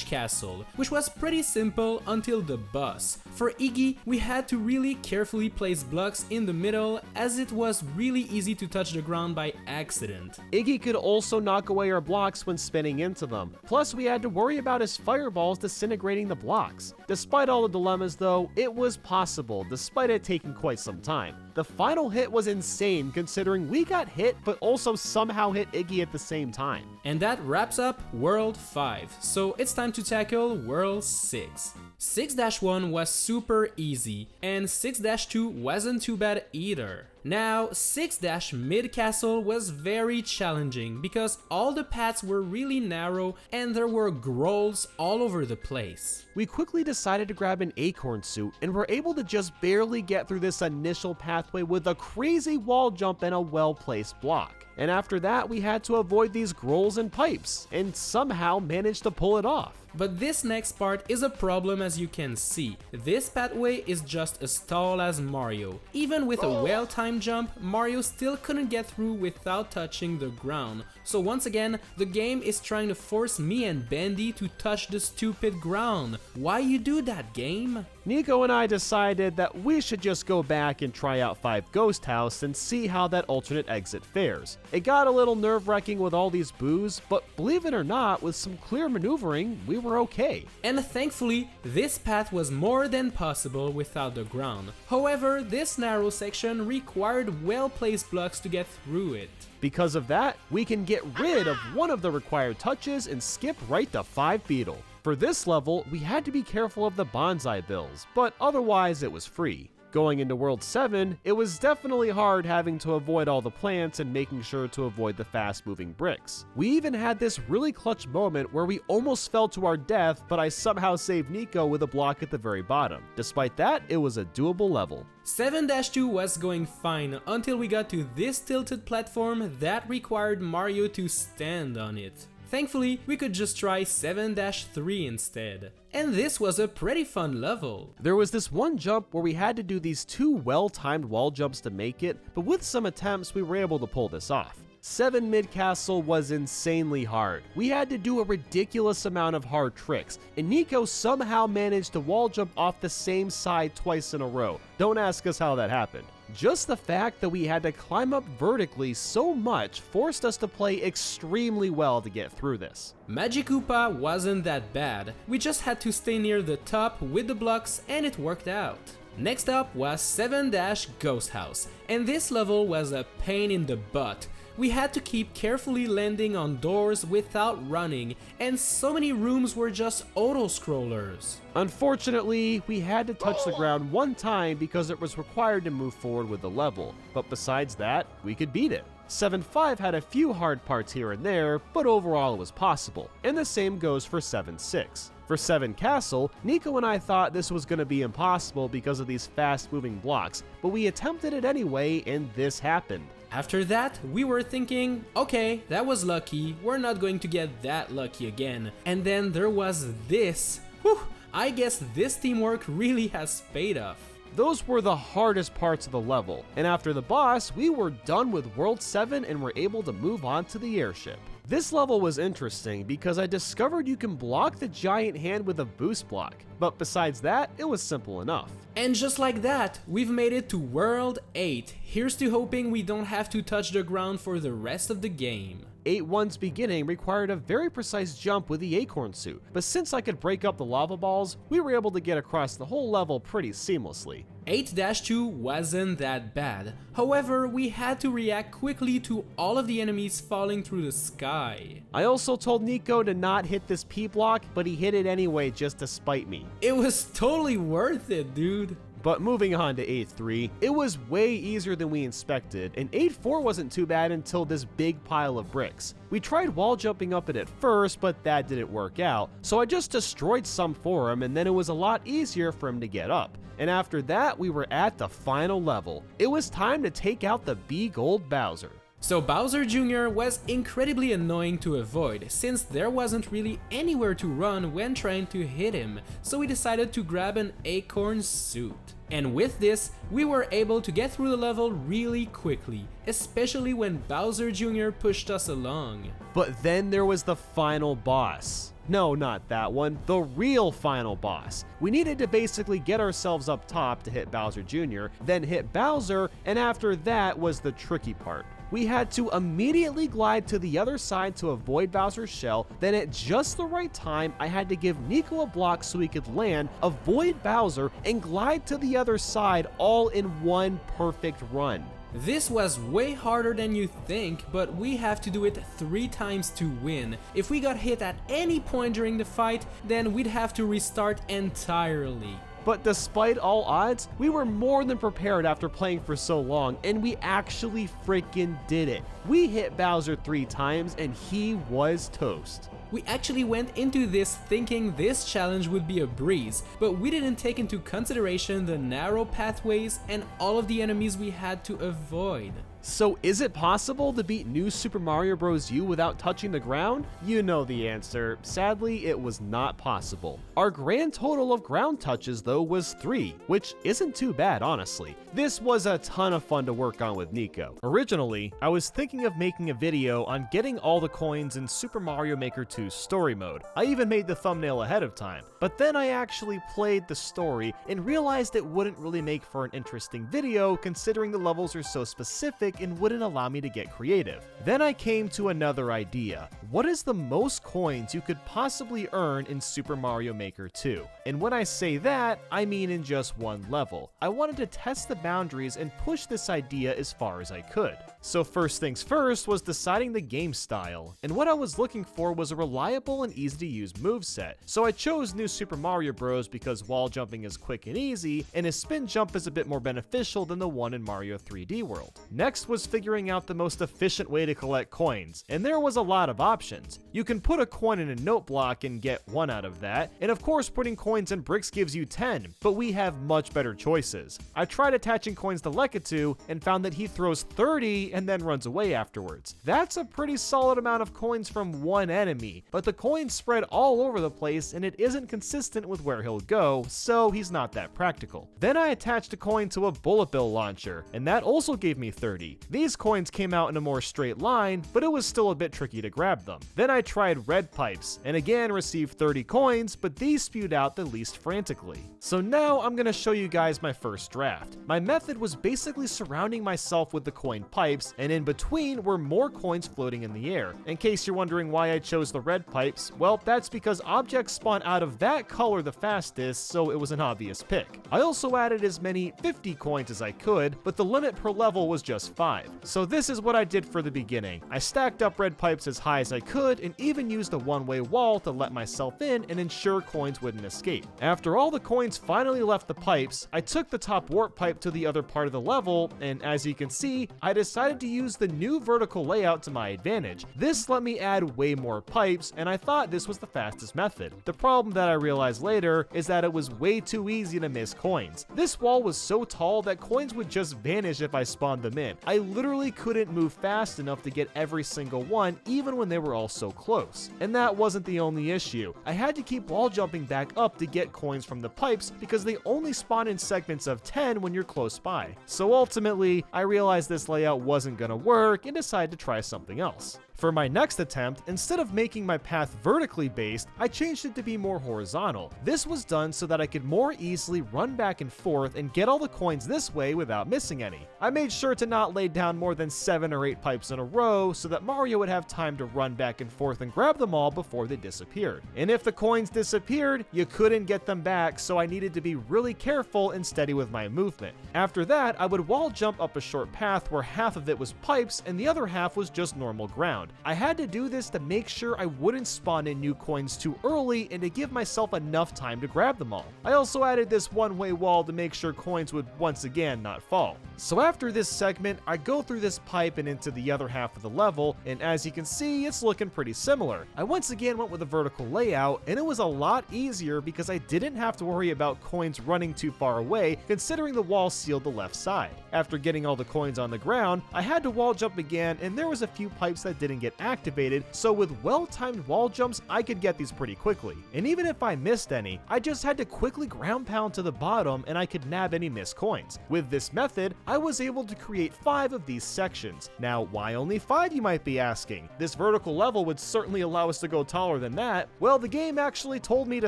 Castle, which was pretty simple until the boss. For Iggy, we had to really carefully place blocks in the middle, as it was really easy to touch the ground by accident. Iggy could also knock away our blocks when spinning into them. Plus, we had to worry about his fireballs disintegrating the blocks. Despite all the dilemmas though, it was possible, despite it taking quite some time. The final hit was insane considering we got hit but also somehow hit Iggy at the same time. And that wraps up World 5, so it's time to tackle World 6. 6-1 was super easy, and 6-2 wasn't too bad either. Now, 6- Mid-Castle was very challenging because all the paths were really narrow and there were growls all over the place. We quickly decided to grab an acorn suit and were able to just barely get through this initial pathway with a crazy wall jump and a well-placed block. And after that, we had to avoid these growls and pipes, and somehow managed to pull it off. But this next part is a problem, as you can see. This pathway is just as tall as Mario. Even with a well-timed jump, Mario still couldn't get through without touching the ground. So once again, the game is trying to force me and Bandy to touch the stupid ground. Why you do that, game? Nico and I decided that we should just go back and try out 5 Ghost House and see how that alternate exit fares. It got a little nerve-wracking with all these boos, but believe it or not, with some clear maneuvering, we were okay. And thankfully, this path was more than possible without the ground. However, this narrow section required well-placed blocks to get through it. Because of that, we can get rid of one of the required touches and skip right to 5 Beetle. For this level, we had to be careful of the bonsai bills, but otherwise it was free. Going into World 7, it was definitely hard having to avoid all the plants and making sure to avoid the fast-moving bricks. We even had this really clutch moment where we almost fell to our death, but I somehow saved Nico with a block at the very bottom. Despite that, it was a doable level. 7-2 was going fine until we got to this tilted platform that required Mario to stand on it. Thankfully, we could just try 7-3 instead. And this was a pretty fun level. There was this one jump where we had to do these 2 well-timed wall jumps to make it, but with some attempts we were able to pull this off. 7 Mid Castle was insanely hard. We had to do a ridiculous amount of hard tricks, and Nico somehow managed to wall jump off the same side twice in a row. Don't ask us how that happened. Just the fact that we had to climb up vertically so much forced us to play extremely well to get through this. Magikoopa wasn't that bad, we just had to stay near the top with the blocks and it worked out. Next up was 7-Ghost House, and this level was a pain in the butt. We had to keep carefully landing on doors without running, and so many rooms were just auto-scrollers. Unfortunately, we had to touch the ground one time because it was required to move forward with the level, but besides that, we could beat it. 7-5 had a few hard parts here and there, but overall it was possible, and the same goes for 7-6. For 7 Castle, Nico and I thought this was going to be impossible because of these fast-moving blocks, but we attempted it anyway, and this happened. After that, we were thinking, okay, that was lucky, we're not going to get that lucky again. And then there was this. Whew, I guess this teamwork really has paid off. Those were the hardest parts of the level, and after the boss, we were done with World 7 and were able to move on to the airship. This level was interesting because I discovered you can block the giant hand with a boost block, but besides that, it was simple enough. And just like that, we've made it to World 8. Here's to hoping we don't have to touch the ground for the rest of the game. 8-1's beginning required a very precise jump with the acorn suit, but since I could break up the lava balls, we were able to get across the whole level pretty seamlessly. 8-2 wasn't that bad. However, we had to react quickly to all of the enemies falling through the sky. I also told Nico to not hit this P block, but he hit it anyway just to spite me. It was totally worth it, dude. But moving on to 8-3, it was way easier than we expected, and 8-4 wasn't too bad until this big pile of bricks. We tried wall jumping up it at first, but that didn't work out, so I just destroyed some for him, and then it was a lot easier for him to get up. And after that, we were at the final level. It was time to take out the big old Bowser. So Bowser Jr. was incredibly annoying to avoid, since there wasn't really anywhere to run when trying to hit him, so we decided to grab an acorn suit. And with this, we were able to get through the level really quickly, especially when Bowser Jr. pushed us along. But then there was the final boss. No, not that one, the real final boss. We needed to basically get ourselves up top to hit Bowser Jr., then hit Bowser, and after that was the tricky part. We had to immediately glide to the other side to avoid Bowser's shell, then at just the right time, I had to give Nico a block so he could land, avoid Bowser, and glide to the other side all in one perfect run. This was way harder than you think, but we have to do it 3 times to win. If we got hit at any point during the fight, then we'd have to restart entirely. But despite all odds, we were more than prepared after playing for so long, and we actually freaking did it. We hit Bowser 3 times and he was toast. We actually went into this thinking this challenge would be a breeze, but we didn't take into consideration the narrow pathways and all of the enemies we had to avoid. So is it possible to beat New Super Mario Bros. U without touching the ground? You know the answer. Sadly, it was not possible. Our grand total of ground touches though was 3, which isn't too bad honestly. This was a ton of fun to work on with Nico. Originally, I was thinking of making a video on getting all the coins in Super Mario Maker 2 story mode. I even made the thumbnail ahead of time, but then I actually played the story and realized it wouldn't really make for an interesting video considering the levels are so specific realistic and wouldn't allow me to get creative. Then I came to another idea. What is the most coins you could possibly earn in Super Mario Maker 2? And when I say that, I mean in just one level. I wanted to test the boundaries and push this idea as far as I could. So first things first was deciding the game style, and what I was looking for was a reliable and easy to use moveset. So I chose New Super Mario Bros. Because wall jumping is quick and easy, and his spin jump is a bit more beneficial than the one in Mario 3D World. Next was figuring out the most efficient way to collect coins, and there was a lot of options. You can put a coin in a note block and get 1 out of that, and of course putting coins in bricks gives you 10, but we have much better choices. I tried attaching coins to Lekatu and found that he throws 30 and then runs away afterwards. That's a pretty solid amount of coins from one enemy, but the coins spread all over the place and it isn't consistent with where he'll go, so he's not that practical. Then I attached a coin to a bullet bill launcher, and that also gave me 30. These coins came out in a more straight line, but it was still a bit tricky to grab them. Then I tried red pipes, and again received 30 coins, but these spewed out the least frantically. So now I'm gonna show you guys my first draft. My method was basically surrounding myself with the coin pipes, and in between were more coins floating in the air. In case you're wondering why I chose the red pipes, well, that's because objects spawn out of that color the fastest, so it was an obvious pick. I also added as many 50 coins as I could, but the limit per level was just 5. So this is what I did for the beginning. I stacked up red pipes as high as I could and even used a one-way wall to let myself in and ensure coins wouldn't escape. After all the coins finally left the pipes, I took the top warp pipe to the other part of the level, and as you can see, I decided to use the new vertical layout to my advantage. This let me add way more pipes, and I thought this was the fastest method. The problem that I realized later is that it was way too easy to miss coins. This wall was so tall that coins would just vanish if I spawned them in. I literally couldn't move fast enough to get every single one, even when they were all so close. And that wasn't the only issue. I had to keep wall jumping back up to get coins from the pipes because they only spawn in segments of 10 when you're close by. So ultimately, I realized this layout wasn't gonna work and decided to try something else. For my next attempt, instead of making my path vertically based, I changed it to be more horizontal. This was done so that I could more easily run back and forth and get all the coins this way without missing any. I made sure to not lay down more than 7 or 8 pipes in a row so that Mario would have time to run back and forth and grab them all before they disappeared. And if the coins disappeared, you couldn't get them back, so I needed to be really careful and steady with my movement. After that, I would wall jump up a short path where half of it was pipes and the other half was just normal ground. I had to do this to make sure I wouldn't spawn in new coins too early and to give myself enough time to grab them all. I also added this one-way wall to make sure coins would once again not fall. So after this segment, I go through this pipe and into the other half of the level, and as you can see, it's looking pretty similar. I once again went with a vertical layout, and it was a lot easier because I didn't have to worry about coins running too far away, considering the wall sealed the left side. After getting all the coins on the ground, I had to wall jump again, and there was a few pipes that didn't get activated, so with well-timed wall jumps, I could get these pretty quickly. And even if I missed any, I just had to quickly ground pound to the bottom and I could nab any missed coins. With this method, I was able to create 5 of these sections. Now, why only 5, you might be asking? This vertical level would certainly allow us to go taller than that. Well, the game actually told me to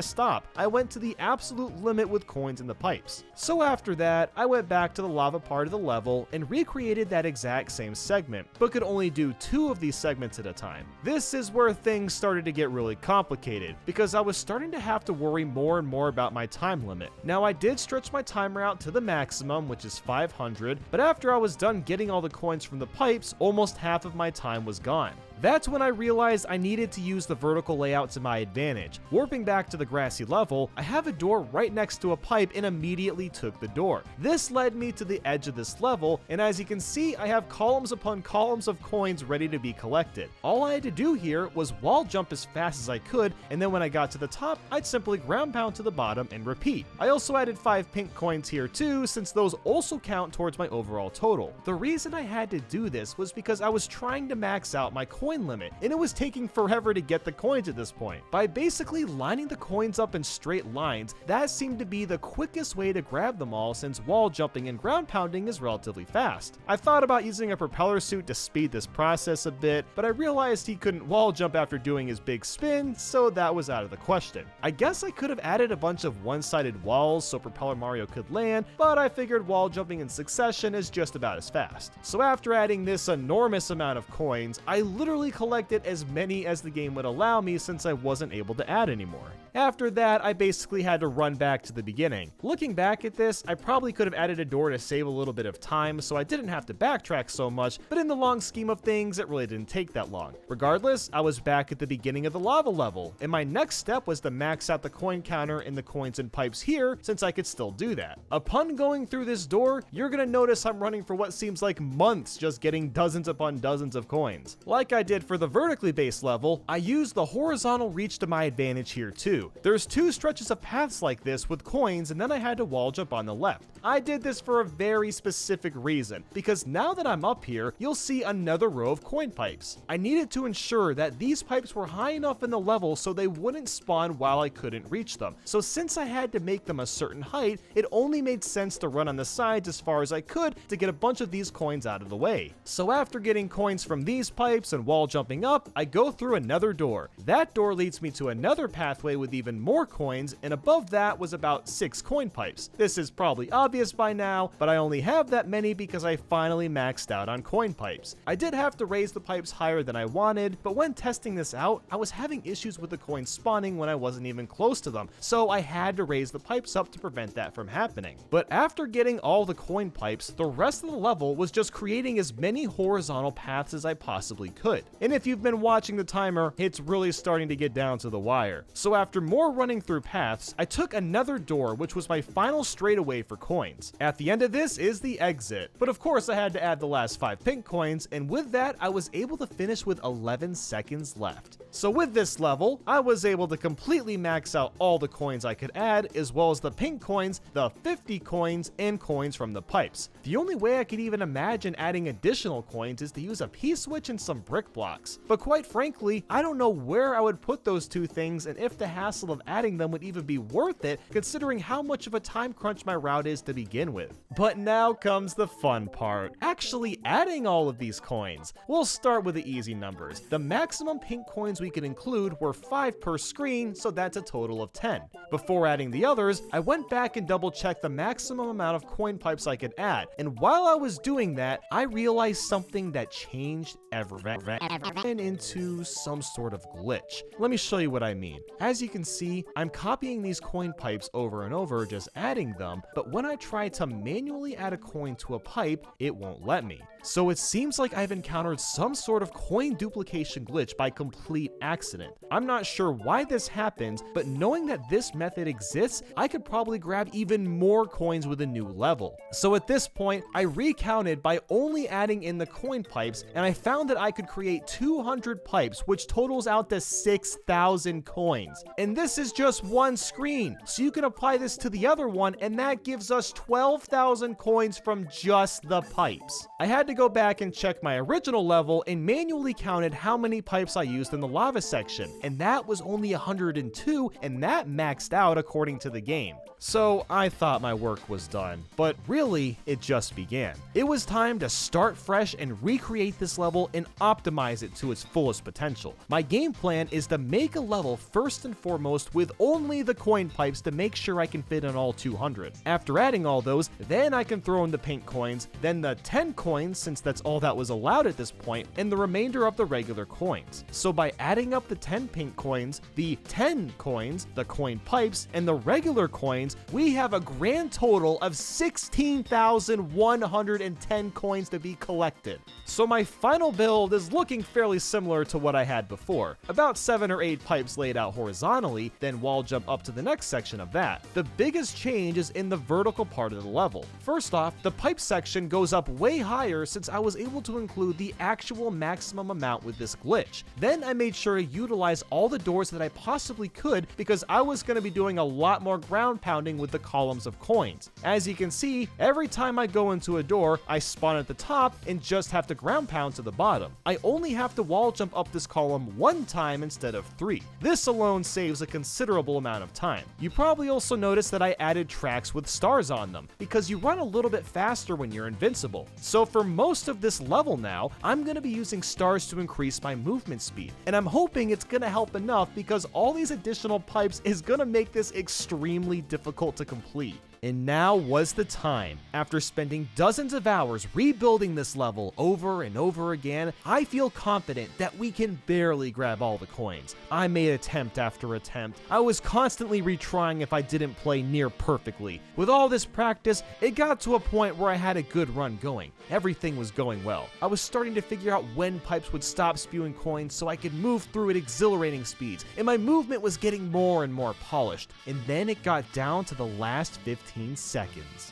stop. I went to the absolute limit with coins in the pipes. So after that, I went back to the lava part of the level and recreated that exact same segment, but could only do 2 of these segments at a time. This is where things started to get really complicated, because I was starting to have to worry more and more about my time limit. Now, I did stretch my timer out to the maximum, which is 500, but after I was done getting all the coins from the pipes, almost half of my time was gone. That's when I realized I needed to use the vertical layout to my advantage. Warping back to the grassy level, I have a door right next to a pipe and immediately took the door. This led me to the edge of this level, and as you can see, I have columns upon columns of coins ready to be collected. All I had to do here was wall jump as fast as I could, and then when I got to the top, I'd simply ground pound to the bottom and repeat. I also added 5 pink coins here too, since those also count towards my overall total. The reason I had to do this was because I was trying to max out my coin coin limit, and it was taking forever to get the coins at this point. By basically lining the coins up in straight lines, that seemed to be the quickest way to grab them all since wall jumping and ground pounding is relatively fast. I thought about using a propeller suit to speed this process a bit, but I realized he couldn't wall jump after doing his big spin, so that was out of the question. I guess I could have added a bunch of one-sided walls so Propeller Mario could land, but I figured wall jumping in succession is just about as fast. So after adding this enormous amount of coins, I literally collected as many as the game would allow me since I wasn't able to add anymore. After that, I basically had to run back to the beginning. Looking back at this, I probably could have added a door to save a little bit of time so I didn't have to backtrack so much, but in the long scheme of things, it really didn't take that long. Regardless, I was back at the beginning of the lava level, and my next step was to max out the coin counter and the coins and pipes here since I could still do that. Upon going through this door, you're gonna notice I'm running for what seems like months just getting dozens upon dozens of coins. Like I did for the vertically based level, I used the horizontal reach to my advantage here too. There's two stretches of paths like this with coins, and then I had to wall jump on the left. I did this for a very specific reason, because now that I'm up here, you'll see another row of coin pipes. I needed to ensure that these pipes were high enough in the level so they wouldn't spawn while I couldn't reach them. So since I had to make them a certain height, it only made sense to run on the sides as far as I could to get a bunch of these coins out of the way. So after getting coins from these pipes and wall jumping up, I go through another door. That door leads me to another pathway with even more coins, and above that was about 6 coin pipes. This is probably obvious by now, but I only have that many because I finally maxed out on coin pipes. I did have to raise the pipes higher than I wanted, but when testing this out, I was having issues with the coins spawning when I wasn't even close to them, so I had to raise the pipes up to prevent that from happening. But after getting all the coin pipes, the rest of the level was just creating as many horizontal paths as I possibly could. And if you've been watching the timer, it's really starting to get down to the wire. So after more running through paths, I took another door, which was my final straightaway for coins. At the end of this is the exit, but of course I had to add the last 5 pink coins, and with that I was able to finish with 11 seconds left. So with this level, I was able to completely max out all the coins I could add, as well as the pink coins, the 50 coins, and coins from the pipes. The only way I could even imagine adding additional coins is to use a P-switch and some brick blocks. But quite frankly, I don't know where I would put those two things and if the hassle of adding them would even be worth it, considering how much of a time crunch my route is to begin with. But now comes the fun part, actually adding all of these coins. We'll start with the easy numbers. The maximum pink coins we could include were 5 per screen, so that's a total of 10. Before adding the others, I went back and double checked the maximum amount of coin pipes I could add, and while I was doing that, I realized something that changed everything into some sort of glitch. Let me show you what I mean. As you can see, I'm copying these coin pipes over and over, just adding them, but when I try to manually add a coin to a pipe, it won't let me. So it seems like I've encountered some sort of coin duplication glitch by complete accident. I'm not sure why this happens, but knowing that this method exists, I could probably grab even more coins with a new level. So at this point, I recounted by only adding in the coin pipes, and I found that I could create 200 pipes, which totals out to 6,000 coins. And this is just one screen, so you can apply this to the other one, and that gives us 12,000 coins from just the pipes. I had to go back and check my original level and manually counted how many pipes I used in the lava section, and that was only 102, and that maxed out according to the game. So I thought my work was done, but really, it just began. It was time to start fresh and recreate this level and optimize it to its fullest potential. My game plan is to make a level first and foremost with only the coin pipes to make sure I can fit in all 200. After adding all those, then I can throw in the pink coins, then the 10 coins since that's all that was allowed at this point, and the remainder of the regular coins. So by adding up the 10 pink coins, the 10 coins, the coin pipes, and the regular coins, we have a grand total of 16,110 coins to be collected. So my final build is looking fairly similar to what I had before. About 7 or 8 pipes laid out horizontally, then wall jump up to the next section of that. The biggest change is in the vertical part of the level. First off, the pipe section goes up way higher since I was able to include the actual maximum amount with this glitch. Then I made made sure to utilize all the doors that I possibly could because I was going to be doing a lot more ground pounding with the columns of coins. As you can see, every time I go into a door, I spawn at the top and just have to ground pound to the bottom. I only have to wall jump up this column one time instead of 3. This alone saves a considerable amount of time. You probably also noticed that I added tracks with stars on them because you run a little bit faster when you're invincible. So for most of this level now, I'm going to be using stars to increase my movement speed, and I'm hoping it's going to help enough because all these additional pipes is going to make this extremely difficult to complete. And now was the time. After spending dozens of hours rebuilding this level over and over again, I feel confident that we can barely grab all the coins. I made attempt after attempt. I was constantly retrying if I didn't play near perfectly. With all this practice, it got to a point where I had a good run going. Everything was going well. I was starting to figure out when pipes would stop spewing coins so I could move through at exhilarating speeds, and my movement was getting more and more polished. And then it got down to the last 15 seconds.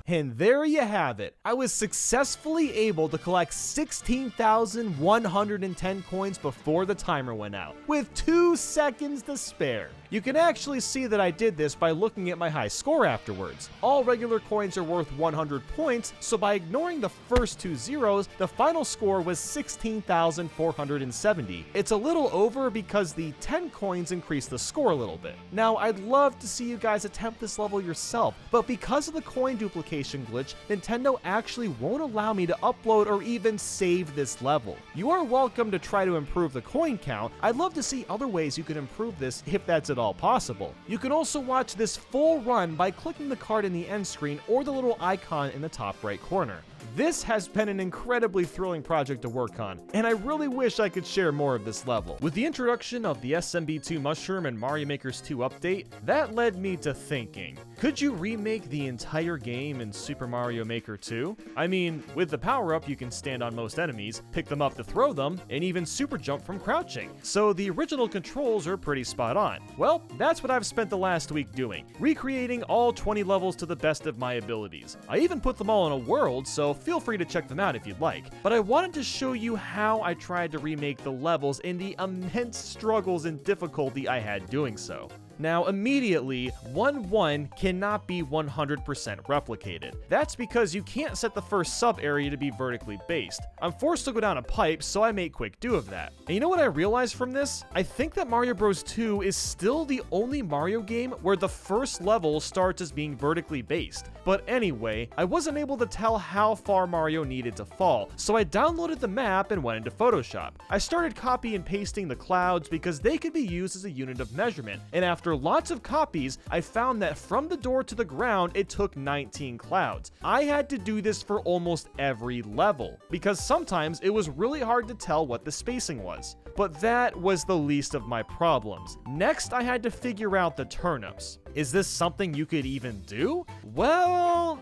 And there you have it. I was successfully able to collect 16,110 coins before the timer went out, with 2 seconds to spare. You can actually see that I did this by looking at my high score afterwards. All regular coins are worth 100 points, so by ignoring the first 2 zeros, the final score was 16,470. It's a little over because the 10 coins increased the score a little bit. Now, I'd love to see you guys attempt this level yourself, but because of the coin duplication glitch, Nintendo actually won't allow me to upload or even save this level. You are welcome to try to improve the coin count. I'd love to see other ways you can improve this if that's at all possible. You can also watch this full run by clicking the card in the end screen or the little icon in the top right corner. This has been an incredibly thrilling project to work on, and I really wish I could share more of this level. With the introduction of the SMB2 Mushroom and Mario Maker's 2 update, that led me to thinking, could you remake the entire game in Super Mario Maker 2? I mean, with the power-up you can stand on most enemies, pick them up to throw them, and even super jump from crouching. So the original controls are pretty spot on. Well, that's what I've spent the last week doing, recreating all 20 levels to the best of my abilities. I even put them all in a world, so feel free to check them out if you'd like. But I wanted to show you how I tried to remake the levels and the immense struggles and difficulty I had doing so. Now, immediately, 1-1 cannot be 100% replicated. That's because you can't set the first sub-area to be vertically based. I'm forced to go down a pipe, so I make quick do of that. And you know what I realized from this? I think that Mario Bros. 2 is still the only Mario game where the first level starts as being vertically based. But anyway, I wasn't able to tell how far Mario needed to fall, so I downloaded the map and went into Photoshop. I started copy and pasting the clouds because they could be used as a unit of measurement, and after lots of copies, I found that from the door to the ground, it took 19 clouds. I had to do this for almost every level, because sometimes it was really hard to tell what the spacing was. But that was the least of my problems. Next, I had to figure out the turnips. Is this something you could even do? Well,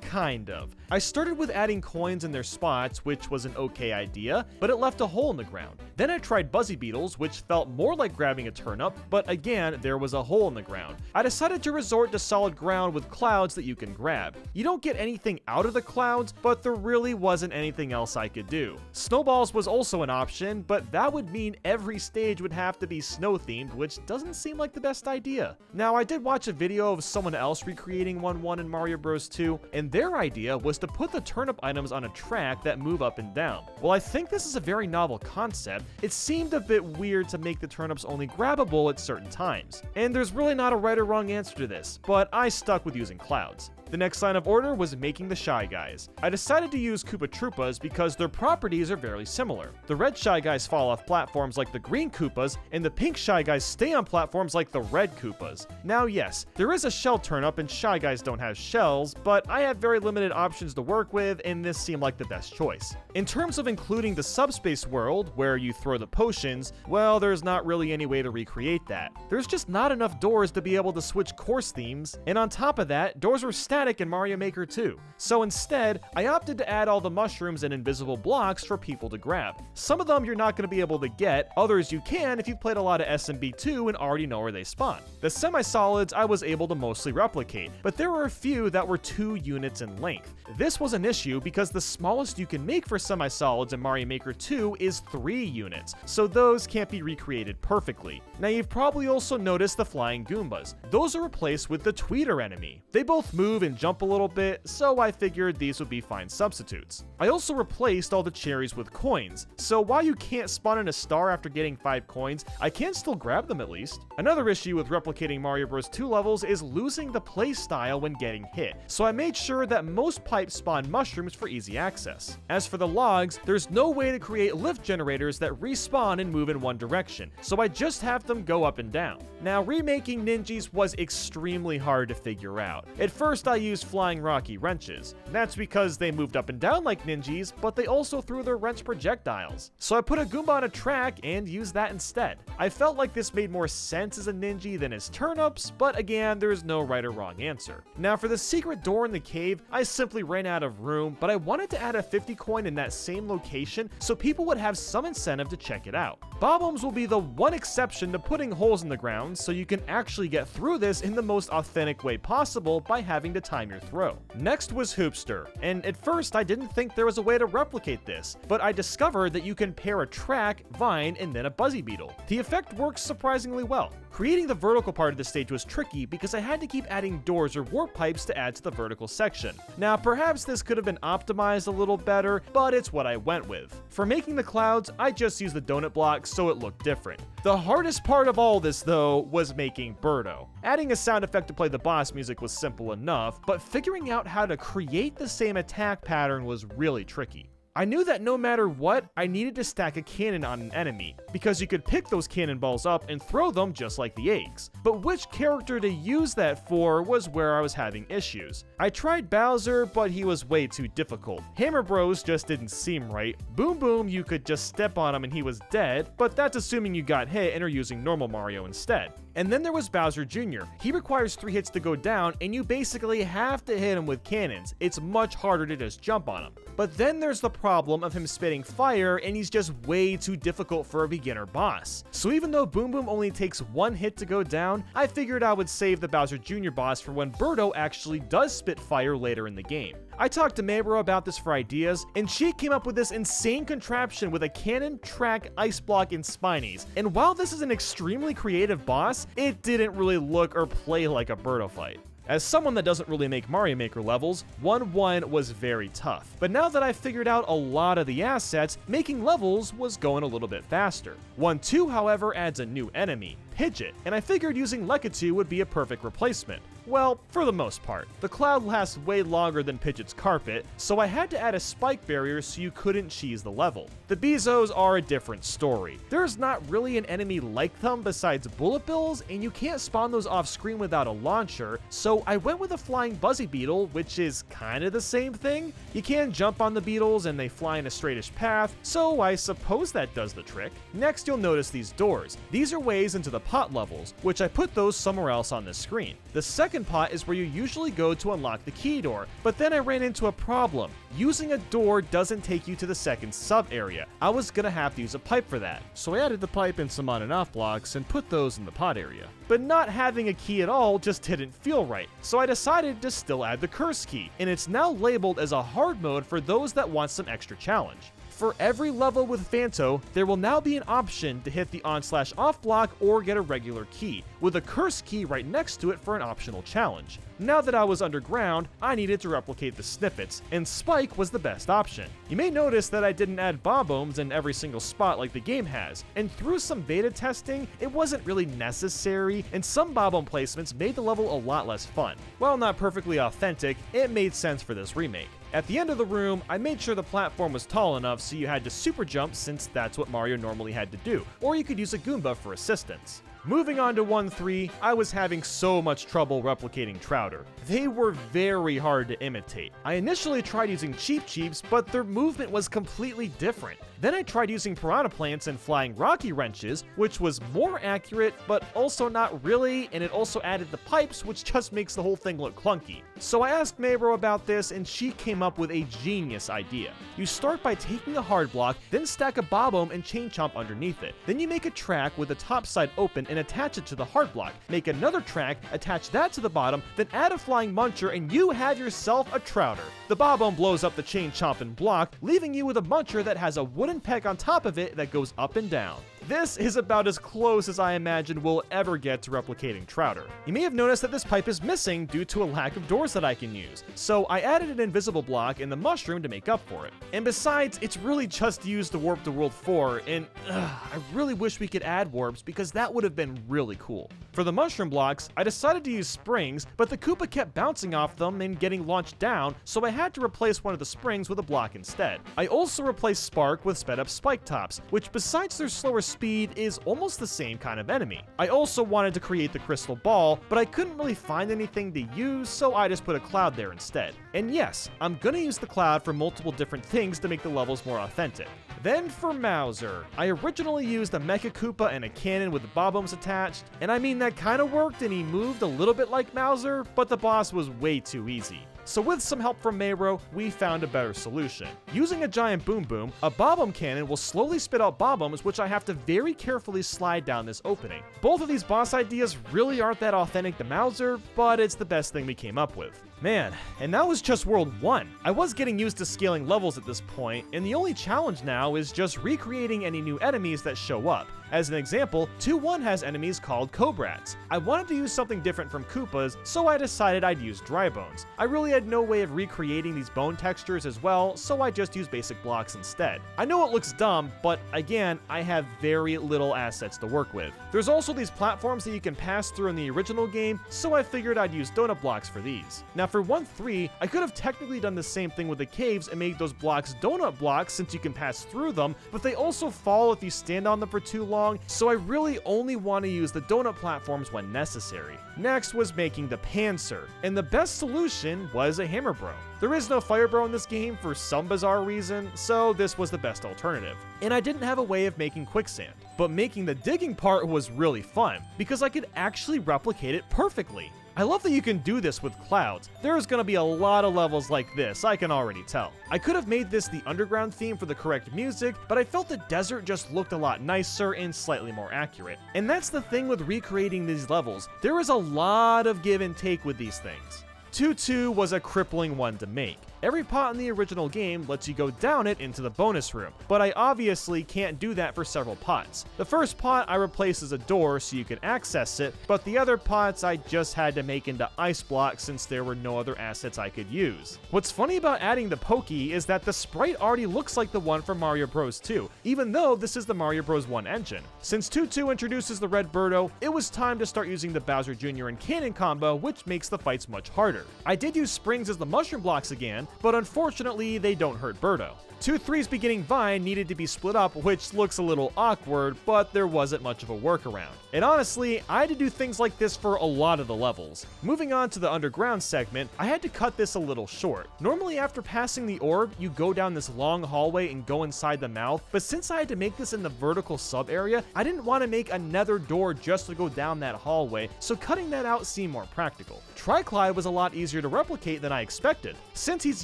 kind of. I started with adding coins in their spots, which was an okay idea, but it left a hole in the ground. Then I tried Buzzy Beetles, which felt more like grabbing a turnip, but again, there was a hole in the ground. I decided to resort to solid ground with clouds that you can grab. You don't get anything out of the clouds, but there really wasn't anything else I could do. Snowballs was also an option, but that would mean every stage would have to be snow themed, which doesn't seem like the best idea. Now, I did watch a video of someone else recreating 1-1 in Mario Bros. 2, and their idea was to put the turnip items on a track that move up and down. Well, I think this is a very novel concept. It seemed a bit weird to make the turnips only grabbable at certain times. And there's really not a right or wrong answer to this, but I stuck with using clouds. The next line of order was making the Shy Guys. I decided to use Koopa Troopas because their properties are very similar. The red Shy Guys fall off platforms like the green Koopas, and the pink Shy Guys stay on platforms like the red Koopas. Now yes, there is a shell turnip and Shy Guys don't have shells, but I have very limited options to work with, and this seemed like the best choice. In terms of including the subspace world, where you throw the potions, well, there's not really any way to recreate that. There's just not enough doors to be able to switch course themes, and on top of that, doors are static automatic in Mario Maker 2. So instead, I opted to add all the mushrooms and invisible blocks for people to grab. Some of them you're not going to be able to get, others you can if you've played a lot of SMB2 and already know where they spawn. The semi-solids I was able to mostly replicate, but there were a few that were 2 units in length. This was an issue because the smallest you can make for semi-solids in Mario Maker 2 is 3 units, so those can't be recreated perfectly. Now you've probably also noticed the flying Goombas. Those are replaced with the Tweeter enemy. They both move and jump a little bit, so I figured these would be fine substitutes. I also replaced all the cherries with coins, so while you can't spawn in a star after getting 5 coins, I can still grab them at least. Another issue with replicating Mario Bros. 2 levels is losing the playstyle when getting hit, so I made sure that most pipes spawn mushrooms for easy access. As for the logs, there's no way to create lift generators that respawn and move in one direction, so I just have them go up and down. Now, remaking Ninjas was extremely hard to figure out. At first, I used flying rocky wrenches. That's because they moved up and down like Ninjas, but they also threw their wrench projectiles. So I put a Goomba on a track and used that instead. I felt like this made more sense as a Ninja than as turnips, but again, there's no right or wrong answer. Now, for the secret door in the cave, I simply ran out of room, but I wanted to add a 50 coin in that same location so people would have some incentive to check it out. Bob-ombs will be the one exception to putting holes in the ground, so you can actually get through this in the most authentic way possible by having to time your throw. Next was Hoopster, and at first I didn't think there was a way to replicate this, but I discovered that you can pair a track, vine, and then a Buzzy Beetle. The effect works surprisingly well. Creating the vertical part of the stage was tricky because I had to keep adding doors or warp pipes to add to the vertical section. Now, perhaps this could have been optimized a little better, but it's what I went with. For making the clouds, I just used the donut blocks so it looked different. The hardest part of all this, though, was making Birdo. Adding a sound effect to play the boss music was simple enough, but figuring out how to create the same attack pattern was really tricky. I knew that no matter what, I needed to stack a cannon on an enemy, because you could pick those cannonballs up and throw them just like the eggs. But which character to use that for was where I was having issues. I tried Bowser, but he was way too difficult. Hammer Bros just didn't seem right. Boom Boom, you could just step on him and he was dead, but that's assuming you got hit and are using normal Mario instead. And then there was Bowser Jr. He requires 3 hits to go down, and you basically have to hit him with cannons. It's much harder to just jump on him. But then there's the problem of him spitting fire, and he's just way too difficult for a beginner boss. So even though Boom Boom only takes 1 hit to go down, I figured I would save the Bowser Jr. boss for when Birdo actually does spit fire later in the game. I talked to Mabro about this for ideas, and she came up with this insane contraption with a cannon, track, ice block, and spinies. And while this is an extremely creative boss, it didn't really look or play like a Birdo fight. As someone that doesn't really make Mario Maker levels, 1-1 was very tough. But now that I figured out a lot of the assets, making levels was going a little bit faster. 1-2, however, adds a new enemy, Pidgeot, and I figured using Lekatu would be a perfect replacement. Well, for the most part. The cloud lasts way longer than Pidgeot's carpet, so I had to add a spike barrier so you couldn't cheese the level. The Bezos are a different story. There's not really an enemy like them besides Bullet Bills, and you can't spawn those off screen without a launcher, so I went with a flying Buzzy Beetle, which is kinda the same thing. You can jump on the beetles and they fly in a straightish path, so I suppose that does the trick. Next, you'll notice these doors. These are ways into the pot levels, which I put those somewhere else on the screen. The second pot is where you usually go to unlock the key door, but then I ran into a problem. Using a door doesn't take you to the second sub area. I was gonna have to use a pipe for that, so I added the pipe and some on and off blocks and put those in the pot area. But not having a key at all just didn't feel right, so I decided to still add the curse key, and it's now labeled as a hard mode for those that want some extra challenge. For every level with Phanto, there will now be an option to hit the on/off block or get a regular key, with a curse key right next to it for an optional challenge. Now that I was underground, I needed to replicate the snippets, and Spike was the best option. You may notice that I didn't add Bob-ombs in every single spot like the game has, and through some beta testing, it wasn't really necessary, and some Bob-omb placements made the level a lot less fun. While not perfectly authentic, it made sense for this remake. At the end of the room, I made sure the platform was tall enough so you had to super jump since that's what Mario normally had to do, or you could use a Goomba for assistance. Moving on to 1-3, I was having so much trouble replicating Trouter. They were very hard to imitate. I initially tried using Cheep Cheeps, but their movement was completely different. Then I tried using Piranha Plants and Flying Rocky Wrenches, which was more accurate, but also not really, and it also added the pipes, which just makes the whole thing look clunky. So I asked Maybro about this, and she came up with a genius idea. You start by taking a hard block, then stack a Bob-omb and Chain Chomp underneath it. Then you make a track with the top side open and attach it to the hard block. Make another track, attach that to the bottom, then add a Flying Muncher, and you have yourself a Trouter. The Bob-omb blows up the Chain Chomp and block, leaving you with a Muncher that has a wooden peg on top of it that goes up and down. This is about as close as I imagine we'll ever get to replicating Trouter. You may have noticed that this pipe is missing due to a lack of doors that I can use, so I added an invisible block in the mushroom to make up for it. And besides, it's really just used to warp to World 4, and I really wish we could add warps because that would have been really cool. For the mushroom blocks, I decided to use springs, but the Koopa kept bouncing off them and getting launched down, so I had to replace one of the springs with a block instead. I also replaced Spark with sped up Spike Tops, which besides their slower speed is almost the same kind of enemy. I also wanted to create the crystal ball, but I couldn't really find anything to use, so I just put a cloud there instead. And yes, I'm gonna use the cloud for multiple different things to make the levels more authentic. Then for Mauser, I originally used a Mecha Koopa and a cannon with the Bob-ombs attached, and I mean that kinda worked and he moved a little bit like Mauser, but the boss was way too easy. So with some help from Maybro, we found a better solution. Using a giant Boom Boom, a Bob-omb cannon will slowly spit out Bob-ombs, which I have to very carefully slide down this opening. Both of these boss ideas really aren't that authentic to Mauser, but it's the best thing we came up with. Man, and that was just World 1. I was getting used to scaling levels at this point, and the only challenge now is just recreating any new enemies that show up. As an example, 2-1 has enemies called Cobrats. I wanted to use something different from Koopas, so I decided I'd use Dry Bones. I really had no way of recreating these bone textures as well, so I just used basic blocks instead. I know it looks dumb, but again, I have very little assets to work with. There's also these platforms that you can pass through in the original game, so I figured I'd use donut blocks for these. Now for 1-3, I could have technically done the same thing with the caves and made those blocks donut blocks since you can pass through them, but they also fall if you stand on them for too long, so I really only want to use the donut platforms when necessary. Next was making the Panzer, and the best solution was a Hammer Bro. There is no Fire Bro in this game for some bizarre reason, so this was the best alternative. And I didn't have a way of making quicksand, but making the digging part was really fun, because I could actually replicate it perfectly. I love that you can do this with clouds. There's gonna be a lot of levels like this, I can already tell. I could have made this the underground theme for the correct music, but I felt the desert just looked a lot nicer and slightly more accurate. And that's the thing with recreating these levels. There is a lot of give and take with these things. 2-2 was a crippling one to make. Every pot in the original game lets you go down it into the bonus room, but I obviously can't do that for several pots. The first pot I replaced as a door so you can access it, but the other pots I just had to make into ice blocks since there were no other assets I could use. What's funny about adding the Pokey is that the sprite already looks like the one from Mario Bros. 2, even though this is the Mario Bros. 1 engine. Since 2-2 introduces the Red Birdo, it was time to start using the Bowser Jr. and Cannon combo, which makes the fights much harder. I did use springs as the mushroom blocks again, but unfortunately they don't hurt Birdo. 2-3's beginning vine needed to be split up, which looks a little awkward, but there wasn't much of a workaround. And honestly, I had to do things like this for a lot of the levels. Moving on to the underground segment, I had to cut this a little short. Normally after passing the orb, you go down this long hallway and go inside the mouth, but since I had to make this in the vertical sub area, I didn't want to make another door just to go down that hallway, so cutting that out seemed more practical. Triclyde was a lot easier to replicate than I expected. Since he's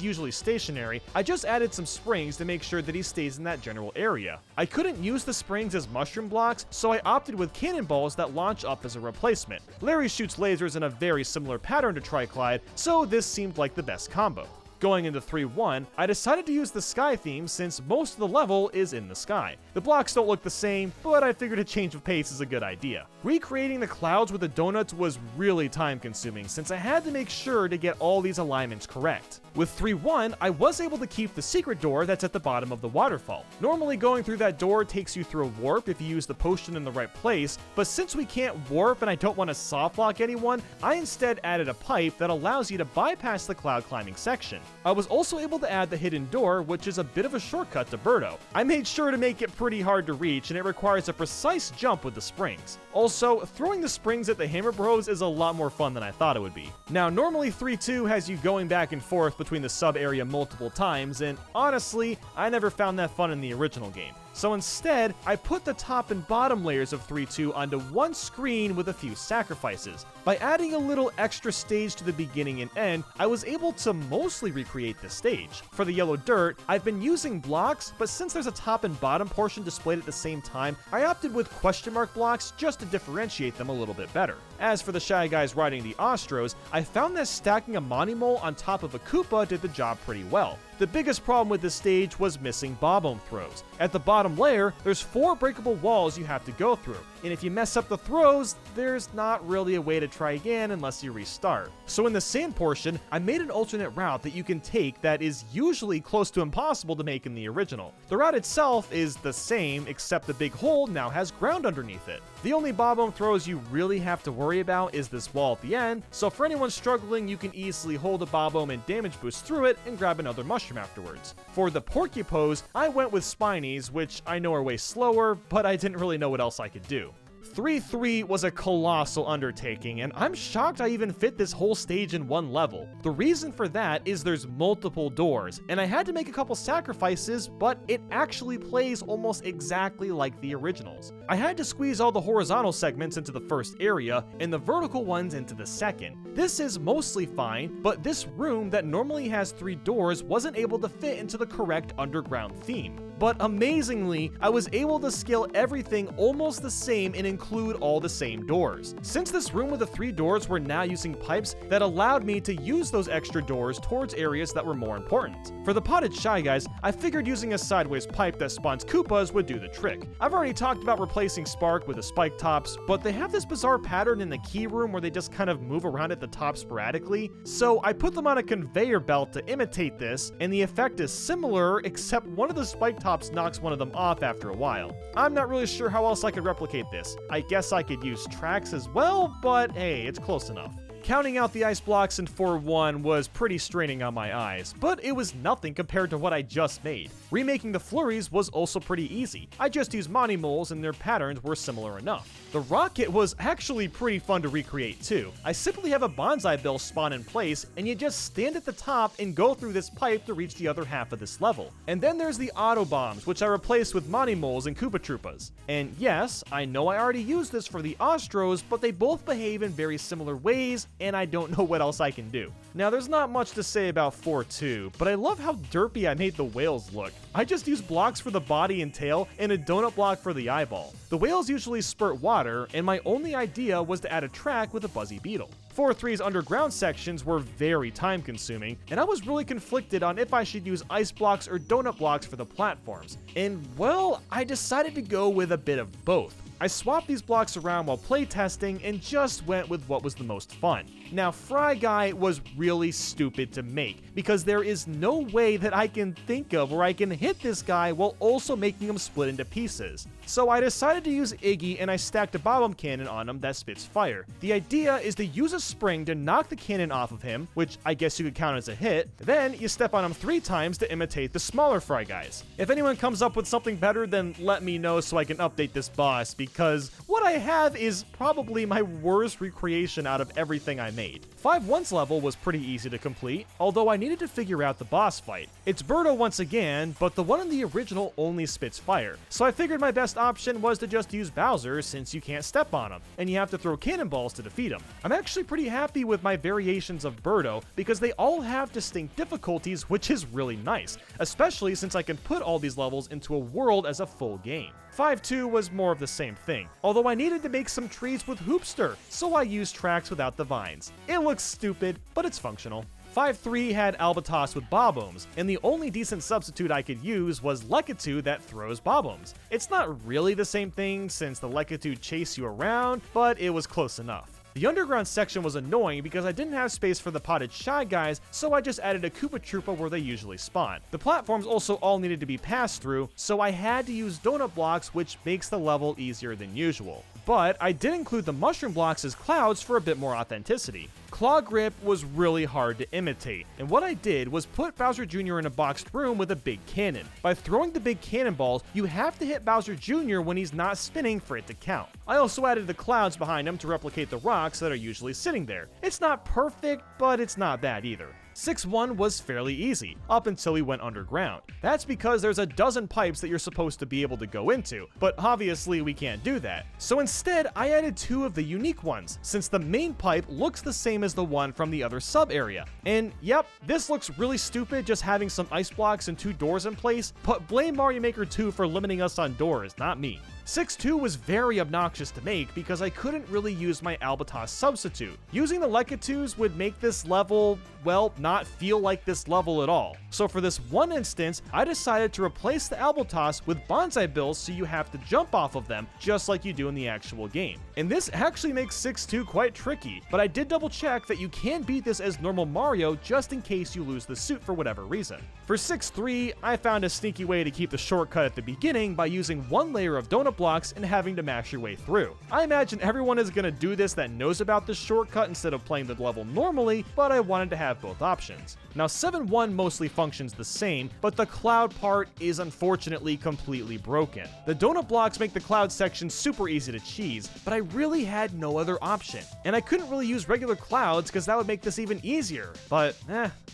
usually stationary, I just added some springs to make sure that he stays in that general area. I couldn't use the springs as mushroom blocks, so I opted with cannonballs that launch up as a replacement. Larry shoots lasers in a very similar pattern to Triclyde, so this seemed like the best combo. Going into 3-1, I decided to use the sky theme since most of the level is in the sky. The blocks don't look the same, but I figured a change of pace is a good idea. Recreating the clouds with the donuts was really time consuming since I had to make sure to get all these alignments correct. With 3-1, I was able to keep the secret door that's at the bottom of the waterfall. Normally going through that door takes you through a warp if you use the potion in the right place, but since we can't warp and I don't want to soft lock anyone, I instead added a pipe that allows you to bypass the cloud climbing section. I was also able to add the hidden door, which is a bit of a shortcut to Birdo. I made sure to make it pretty hard to reach, and it requires a precise jump with the springs. Also, throwing the springs at the Hammer Bros is a lot more fun than I thought it would be. Now, normally 3-2 has you going back and forth between the sub area multiple times, and honestly, I never found that fun in the original game. So instead, I put the top and bottom layers of 3-2 onto one screen with a few sacrifices. By adding a little extra stage to the beginning and end, I was able to mostly recreate the stage. For the yellow dirt, I've been using blocks, but since there's a top and bottom portion displayed at the same time, I opted with question mark blocks just to differentiate them a little bit better. As for the Shy Guys riding the Ostros, I found that stacking a Monimole on top of a Koopa did the job pretty well. The biggest problem with this stage was missing bob-omb throws. At the bottom layer, there's 4 breakable walls you have to go through, and if you mess up the throws, there's not really a way to try again unless you restart. So in the sand portion, I made an alternate route that you can take that is usually close to impossible to make in the original. The route itself is the same, except the big hole now has ground underneath it. The only bob-omb throws you really have to worry about is this wall at the end, so for anyone struggling, you can easily hold a bob-omb and damage boost through it and grab another mushroom afterwards. For the Porky pose, I went with Spinies, which I know are way slower, but I didn't really know what else I could do. 3-3 was a colossal undertaking, and I'm shocked I even fit this whole stage in one level. The reason for that is there's multiple doors, and I had to make a couple sacrifices, but it actually plays almost exactly like the originals. I had to squeeze all the horizontal segments into the first area, and the vertical ones into the second. This is mostly fine, but this room that normally has 3 doors wasn't able to fit into the correct underground theme. But amazingly, I was able to scale everything almost the same and include all the same doors. Since this room with the 3 doors, we're now using pipes that allowed me to use those extra doors towards areas that were more important. For the potted Shy Guys, I figured using a sideways pipe that spawns Koopas would do the trick. I've already talked about replacing Spark with the spike tops, but they have this bizarre pattern in the key room where they just kind of move around at the top sporadically, so I put them on a conveyor belt to imitate this, and the effect is similar, except one of the spike tops knocks one of them off after a while. I'm not really sure how else I could replicate this. I guess I could use tracks as well, but hey, it's close enough. Counting out the ice blocks in 4-1 was pretty straining on my eyes, but it was nothing compared to what I just made. Remaking the flurries was also pretty easy. I just used Monimoles and their patterns were similar enough. The rocket was actually pretty fun to recreate too. I simply have a bonsai bill spawn in place, and you just stand at the top and go through this pipe to reach the other half of this level. And then there's the auto bombs, which I replaced with Monimoles and Koopa Troopas. And yes, I know I already used this for the Ostros, but they both behave in very similar ways, and I don't know what else I can do. Now, there's not much to say about 4-2, but I love how derpy I made the whales look. I just used blocks for the body and tail and a donut block for the eyeball. The whales usually spurt water, and my only idea was to add a track with a buzzy beetle. 4-3's underground sections were very time consuming, and I was really conflicted on if I should use ice blocks or donut blocks for the platforms. And well, I decided to go with a bit of both. I swapped these blocks around while playtesting and just went with what was the most fun. Now, Fry Guy was really stupid to make, because there is no way that I can think of where I can hit this guy while also making him split into pieces. So I decided to use Iggy, and I stacked a bob-omb cannon on him that spits fire. The idea is to use a spring to knock the cannon off of him, which I guess you could count as a hit, then you step on him 3 times to imitate the smaller Fry Guys. If anyone comes up with something better, then let me know so I can update this boss, because what I have is probably my worst recreation out of everything I made. 5-1's level was pretty easy to complete, although I needed to figure out the boss fight. It's Birdo once again, but the one in the original only spits fire, so I figured my best option was to just use Bowser since you can't step on him, and you have to throw cannonballs to defeat him. I'm actually pretty happy with my variations of Birdo because they all have distinct difficulties, which is really nice, especially since I can put all these levels into a world as a full game. 5-2 was more of the same thing, although I needed to make some trees with Hoopster, so I used tracks without the vines. It looks stupid, but it's functional. 5-3 had Albatos with bob-ombs, and the only decent substitute I could use was Lekatu that throws bob-ombs. It's not really the same thing since the Lekatu chase you around, but it was close enough. The underground section was annoying because I didn't have space for the potted Shy Guys, so I just added a Koopa Troopa where they usually spawn. The platforms also all needed to be passed through, so I had to use donut blocks, which makes the level easier than usual. But I did include the mushroom blocks as clouds for a bit more authenticity. claw grip was really hard to imitate, and what I did was put Bowser Jr. in a boxed room with a big cannon. By throwing the big cannonballs, you have to hit Bowser Jr. when he's not spinning for it to count. I also added the clouds behind him to replicate the rocks that are usually sitting there. It's not perfect, but it's not bad either. 6-1 was fairly easy, up until we went underground. That's because there's a dozen pipes that you're supposed to be able to go into, but obviously we can't do that. So instead, I added 2 of the unique ones, since the main pipe looks the same as the one from the other sub-area. And yep, this looks really stupid just having some ice blocks and 2 doors in place, but blame Mario Maker 2 for limiting us on doors, not me. 6-2 was very obnoxious to make because I couldn't really use my Albatos substitute. Using the Lecatus would make this level, well, not feel like this level at all. So for this one instance, I decided to replace the Albatos with bonsai bills so you have to jump off of them just like you do in the actual game. And this actually makes 6-2 quite tricky, but I did double check that you can beat this as normal Mario just in case you lose the suit for whatever reason. For 6-3, I found a sneaky way to keep the shortcut at the beginning by using 1 layer of donut blocks and having to mash your way through. I imagine everyone is going to do this that knows about this shortcut instead of playing the level normally, but I wanted to have both options. Now 7-1 mostly functions the same, but the cloud part is unfortunately completely broken. The donut blocks make the cloud section super easy to cheese, but I really had no other option. And I couldn't really use regular clouds because that would make this even easier. But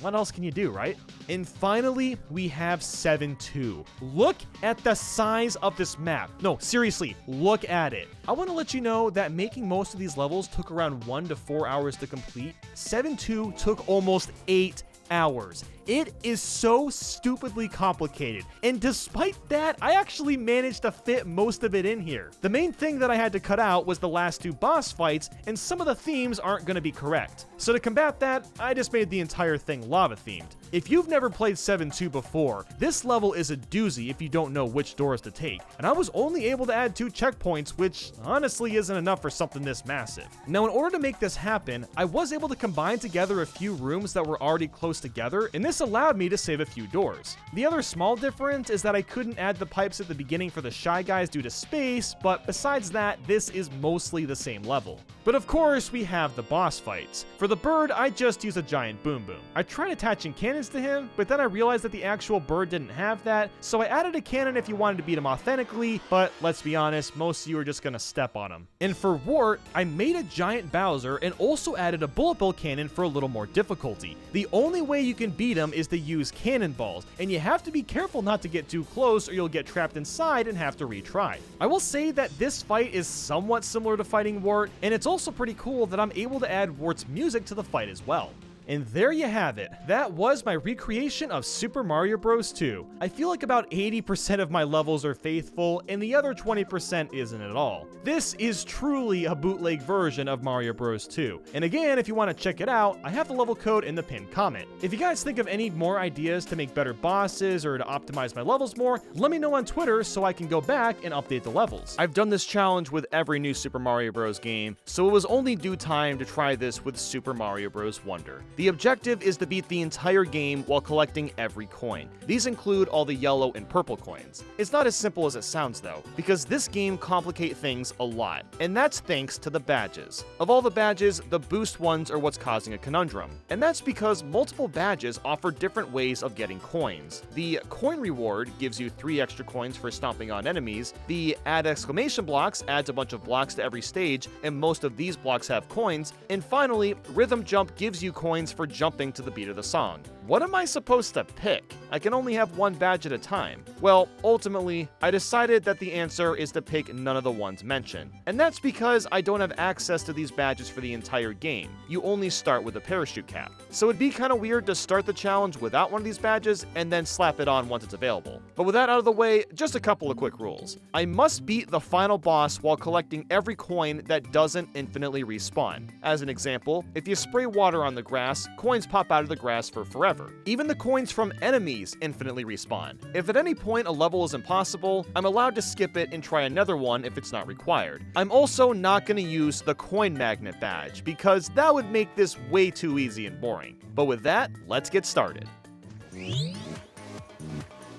what else can you do, right? And finally, we have 7-2. Look at the size of this map. No, seriously, look at it. I want to let you know that making most of these levels took around 1 to 4 hours to complete. 7-2 took almost 8 hours. It is so stupidly complicated, and despite that, I actually managed to fit most of it in here. The main thing that I had to cut out was the last 2 boss fights, and some of the themes aren't going to be correct. So to combat that, I just made the entire thing lava themed. If you've never played 7-2 before, this level is a doozy if you don't know which doors to take, and I was only able to add 2 checkpoints, which honestly isn't enough for something this massive. Now in order to make this happen, I was able to combine together a few rooms that were already close together, and this allowed me to save a few doors. The other small difference is that I couldn't add the pipes at the beginning for the Shy Guys due to space, but besides that, this is mostly the same level. But of course, we have the boss fights. For the bird, I just use a giant boom boom. I tried attaching cannons to him, but then I realized that the actual bird didn't have that, so I added a cannon if you wanted to beat him authentically, but let's be honest, most of you are just gonna step on him. And for Wart, I made a giant Bowser and also added a bullet bill cannon for a little more difficulty. The only way you can beat him is to use cannonballs, and you have to be careful not to get too close or you'll get trapped inside and have to retry. I will say that this fight is somewhat similar to fighting Wart, and it's also pretty cool that I'm able to add Wart's music to the fight as well. And there you have it. That was my recreation of Super Mario Bros. 2. I feel like about 80% of my levels are faithful, and the other 20% isn't at all. This is truly a bootleg version of Mario Bros. 2. And again, if you want to check it out, I have the level code in the pinned comment. If you guys think of any more ideas to make better bosses or to optimize my levels more, let me know on Twitter so I can go back and update the levels. I've done this challenge with every new Super Mario Bros. Game, so it was only due time to try this with Super Mario Bros. Wonder. The objective is to beat the entire game while collecting every coin. These include all the yellow and purple coins. It's not as simple as it sounds though, because this game complicates things a lot, and that's thanks to the badges. Of all the badges, the boost ones are what's causing a conundrum, and that's because multiple badges offer different ways of getting coins. The coin reward gives you 3 extra coins for stomping on enemies, the add exclamation blocks adds a bunch of blocks to every stage, and most of these blocks have coins, and finally, rhythm jump gives you coins for jumping to the beat of the song. What am I supposed to pick? I can only have 1 badge at a time. Well, ultimately, I decided that the answer is to pick none of the ones mentioned. And that's because I don't have access to these badges for the entire game. You only start with a parachute cap. So it'd be kind of weird to start the challenge without one of these badges and then slap it on once it's available. But with that out of the way, just a couple of quick rules. I must beat the final boss while collecting every coin that doesn't infinitely respawn. As an example, if you spray water on the grass, coins pop out of the grass for forever. Even the coins from enemies infinitely respawn. If at any point a level is impossible, I'm allowed to skip it and try another one if it's not required. I'm also not going to use the coin magnet badge, because that would make this way too easy and boring. But with that, let's get started.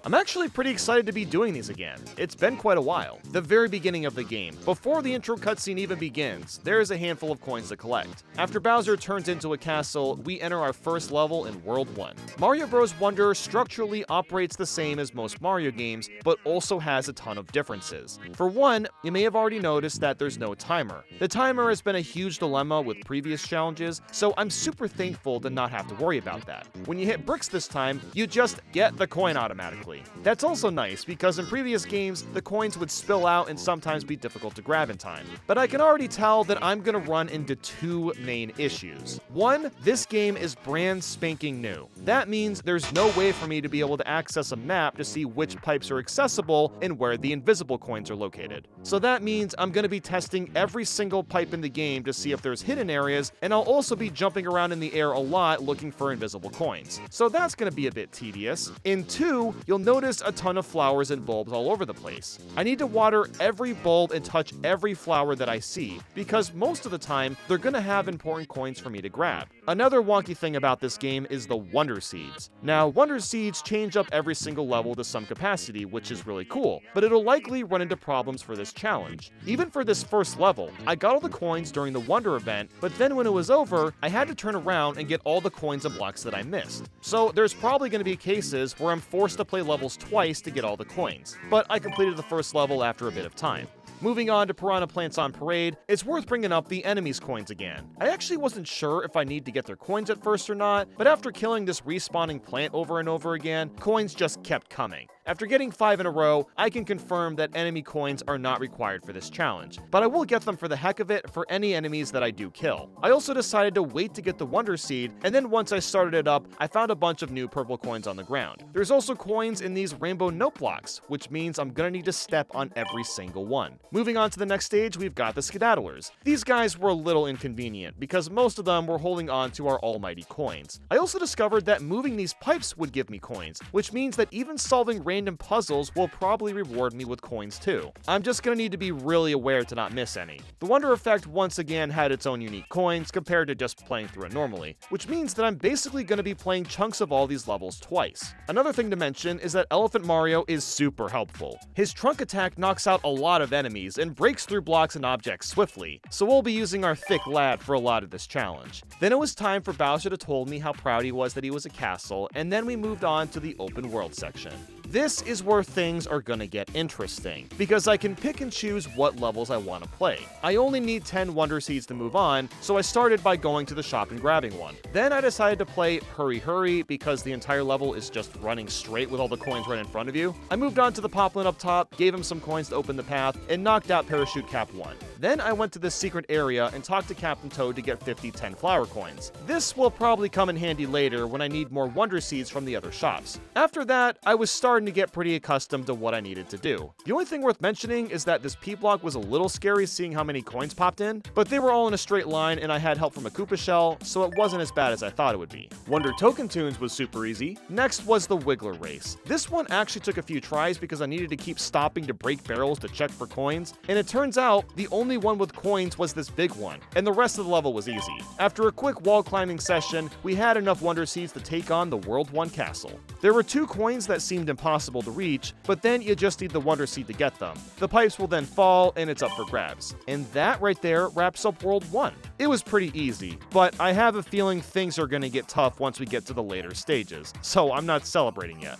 I'm actually pretty excited to be doing these again. It's been quite a while. The very beginning of the game, before the intro cutscene even begins, there is a handful of coins to collect. After Bowser turns into a castle, we enter our first level in World 1. Mario Bros. Wonder structurally operates the same as most Mario games, but also has a ton of differences. For one, you may have already noticed that there's no timer. The timer has been a huge dilemma with previous challenges, so I'm super thankful to not have to worry about that. When you hit bricks this time, you just get the coin automatically. That's also nice because in previous games, the coins would spill out and sometimes be difficult to grab in time. But I can already tell that I'm gonna run into two main issues. One, this game is brand spanking new. That means there's no way for me to be able to access a map to see which pipes are accessible and where the invisible coins are located. So that means I'm gonna be testing every single pipe in the game to see if there's hidden areas, and I'll also be jumping around in the air a lot looking for invisible coins. So that's gonna be a bit tedious. In 2, you'll notice a ton of flowers and bulbs all over the place. I need to water every bulb and touch every flower that I see, because most of the time, they're gonna have important coins for me to grab. Another wonky thing about this game is the Wonder Seeds. Now, Wonder Seeds change up every single level to some capacity, which is really cool, but it'll likely run into problems for this challenge. Even for this first level, I got all the coins during the Wonder event, but then when it was over, I had to turn around and get all the coins and blocks that I missed. So there's probably going to be cases where I'm forced to play levels twice to get all the coins, but I completed the first level after a bit of time. Moving on to Piranha Plants on Parade, it's worth bringing up the enemies' coins again. I actually wasn't sure if I need to get their coins at first or not, but after killing this respawning plant over and over again, coins just kept coming. After getting 5 in a row, I can confirm that enemy coins are not required for this challenge, but I will get them for the heck of it for any enemies that I do kill. I also decided to wait to get the Wonder Seed, and then once I started it up, I found a bunch of new purple coins on the ground. There's also coins in these rainbow note blocks, which means I'm gonna need to step on every single one. Moving on to the next stage, we've got the Skedaddlers. These guys were a little inconvenient, because most of them were holding on to our almighty coins. I also discovered that moving these pipes would give me coins, which means that even solving random puzzles will probably reward me with coins too. I'm just gonna need to be really aware to not miss any. The Wonder Effect once again had its own unique coins compared to just playing through it normally, which means that I'm basically gonna be playing chunks of all these levels twice. Another thing to mention is that Elephant Mario is super helpful. His trunk attack knocks out a lot of enemies and breaks through blocks and objects swiftly, so we'll be using our thick lad for a lot of this challenge. Then it was time for Bowser to tell me how proud he was that he was a castle, and then we moved on to the open world section. This is where things are gonna get interesting, because I can pick and choose what levels I want to play. I only need 10 Wonder Seeds to move on, so I started by going to the shop and grabbing one. Then I decided to play Hurry Hurry because the entire level is just running straight with all the coins right in front of you. I moved on to the Poplin up top, gave him some coins to open the path, and knocked out Parachute Cap 1. Then I went to this secret area and talked to Captain Toad to get 50 10 flower coins. This will probably come in handy later when I need more Wonder Seeds from the other shops. After that, I was starting to get pretty accustomed to what I needed to do. The only thing worth mentioning is that this P-block was a little scary seeing how many coins popped in, but they were all in a straight line and I had help from a Koopa Shell, so it wasn't as bad as I thought it would be. Wonder Token Tunes was super easy. Next was the Wiggler Race. This one actually took a few tries because I needed to keep stopping to break barrels to check for coins, and it turns out the only one with coins was this big one, and the rest of the level was easy. After a quick wall climbing session, we had enough Wonder Seeds to take on the World 1 castle. There were 2 coins that seemed impossible to reach, but then you just need the Wonder Seed to get them. The pipes will then fall, and it's up for grabs. And that right there wraps up World 1. It was pretty easy, but I have a feeling things are gonna get tough once we get to the later stages, so I'm not celebrating yet.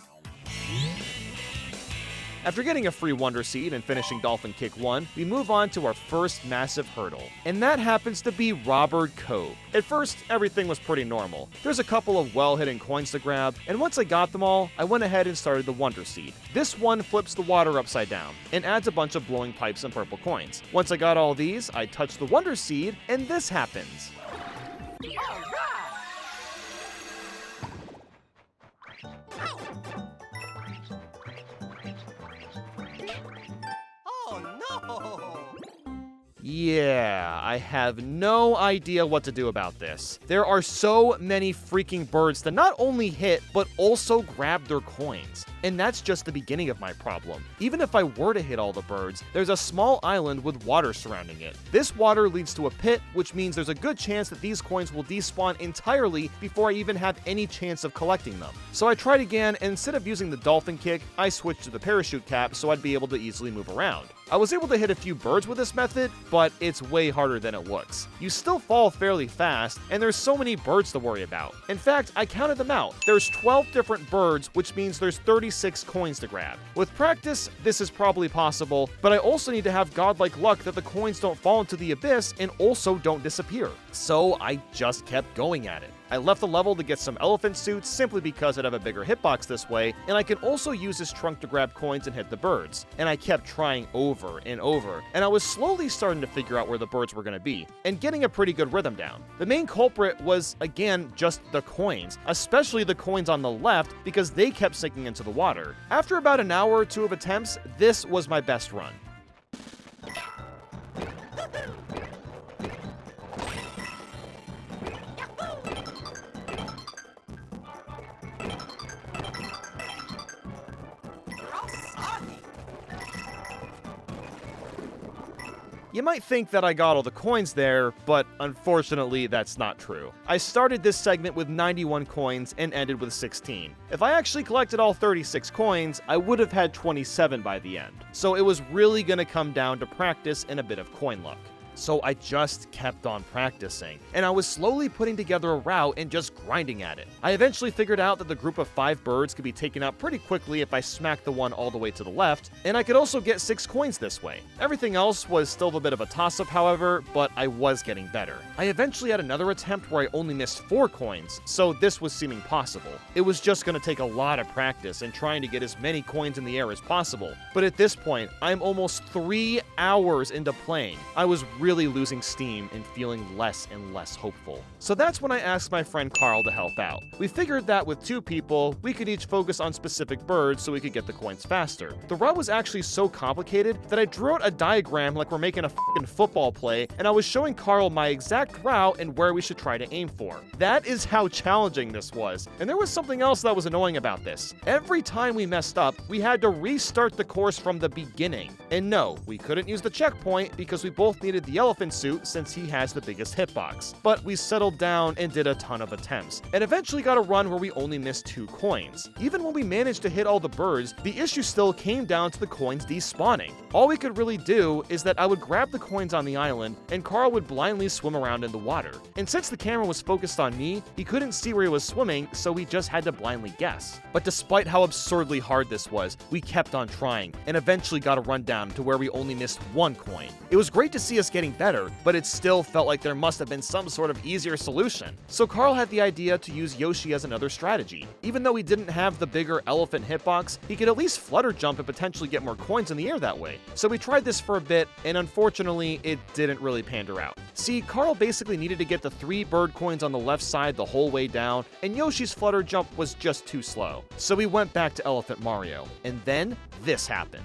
After getting a free Wonder Seed and finishing Dolphin Kick 1, we move on to our first massive hurdle, and that happens to be Robber Cove. At first, everything was pretty normal. There's a couple of well-hidden coins to grab, and once I got them all, I went ahead and started the Wonder Seed. This one flips the water upside down, and adds a bunch of glowing pipes and purple coins. Once I got all these, I touched the Wonder Seed, and this happens. Yeah, I have no idea what to do about this. There are so many freaking birds that not only hit, but also grab their coins. And that's just the beginning of my problem. Even if I were to hit all the birds, there's a small island with water surrounding it. This water leads to a pit, which means there's a good chance that these coins will despawn entirely before I even have any chance of collecting them. So I tried again, and instead of using the dolphin kick, I switched to the parachute cap so I'd be able to easily move around. I was able to hit a few birds with this method, but it's way harder than it looks. You still fall fairly fast, and there's so many birds to worry about. In fact, I counted them out. There's 12 different birds, which means there's 36 coins to grab. With practice, this is probably possible, but I also need to have godlike luck that the coins don't fall into the abyss and also don't disappear. So I just kept going at it. I left the level to get some elephant suits simply because I'd have a bigger hitbox this way, and I can also use this trunk to grab coins and hit the birds. And I kept trying over and over, and I was slowly starting to figure out where the birds were going to be, and getting a pretty good rhythm down. The main culprit was, again, just the coins, especially the coins on the left because they kept sinking into the water. After about an hour or two of attempts, this was my best run. You might think that I got all the coins there, but unfortunately that's not true. I started this segment with 91 coins and ended with 16. If I actually collected all 36 coins, I would have had 27 by the end. So it was really gonna come down to practice and a bit of coin luck. So I just kept on practicing, and I was slowly putting together a route and just grinding at it. I eventually figured out that the group of 5 birds could be taken out pretty quickly if I smacked the one all the way to the left, and I could also get 6 coins this way. Everything else was still a bit of a toss-up, however, but I was getting better. I eventually had another attempt where I only missed 4 coins, so this was seeming possible. It was just going to take a lot of practice and trying to get as many coins in the air as possible. But at this point, I'm almost 3 hours into playing. I was really losing steam and feeling less and less hopeful. So that's when I asked my friend Carl to help out. We figured that with 2 people, we could each focus on specific birds so we could get the coins faster. The route was actually so complicated that I drew out a diagram like we're making a f***ing football play, and I was showing Carl my exact route and where we should try to aim for. That is how challenging this was. And there was something else that was annoying about this. Every time we messed up, we had to restart the course from the beginning. And no, we couldn't use the checkpoint because we both needed the elephant suit since he has the biggest hitbox. But we settled down and did a ton of attempts, and eventually got a run where we only missed 2 coins. Even when we managed to hit all the birds, the issue still came down to the coins despawning. All we could really do is that I would grab the coins on the island, and Carl would blindly swim around in the water. And since the camera was focused on me, he couldn't see where he was swimming, so we just had to blindly guess. But despite how absurdly hard this was, we kept on trying, and eventually got a run down to where we only missed 1 coin. It was great to see us getting better, but it still felt like there must have been some sort of easier solution. So Carl had the idea to use Yoshi as another strategy. Even though he didn't have the bigger elephant hitbox, he could at least flutter jump and potentially get more coins in the air that way. So we tried this for a bit, and unfortunately, it didn't really pander out. See, Carl basically needed to get the 3 bird coins on the left side the whole way down, and Yoshi's flutter jump was just too slow. So we went back to Elephant Mario, and then this happened.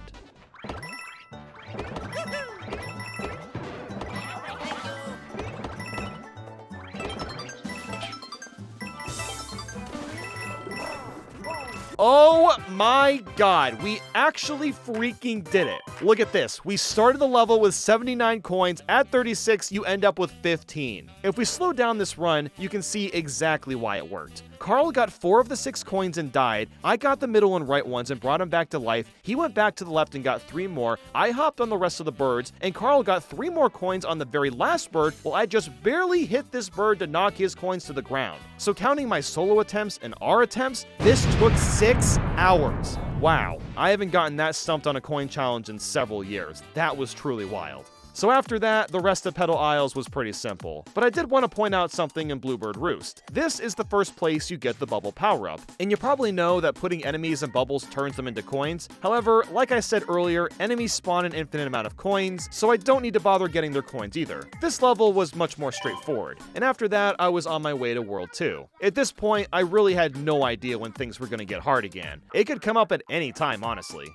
Oh my god, we actually freaking did it. Look at this. We started the level with 79 coins. At 36, you end up with 15. If we slow down this run, you can see exactly why it worked. Carl got 4 of the 6 coins and died. I got the middle and right ones and brought him back to life. He went back to the left and got 3 more. I hopped on the rest of the birds, and Carl got 3 more coins on the very last bird, while I just barely hit this bird to knock his coins to the ground. So counting my solo attempts and our attempts, this took 6 hours. Wow, I haven't gotten that stumped on a coin challenge in several years. That was truly wild. So after that, the rest of Petal Isles was pretty simple. But I did want to point out something in Bluebird Roost. This is the first place you get the bubble power-up, and you probably know that putting enemies in bubbles turns them into coins. However, like I said earlier, enemies spawn an infinite amount of coins, so I don't need to bother getting their coins either. This level was much more straightforward, and after that, I was on my way to World 2. At this point, I really had no idea when things were going to get hard again. It could come up at any time, honestly.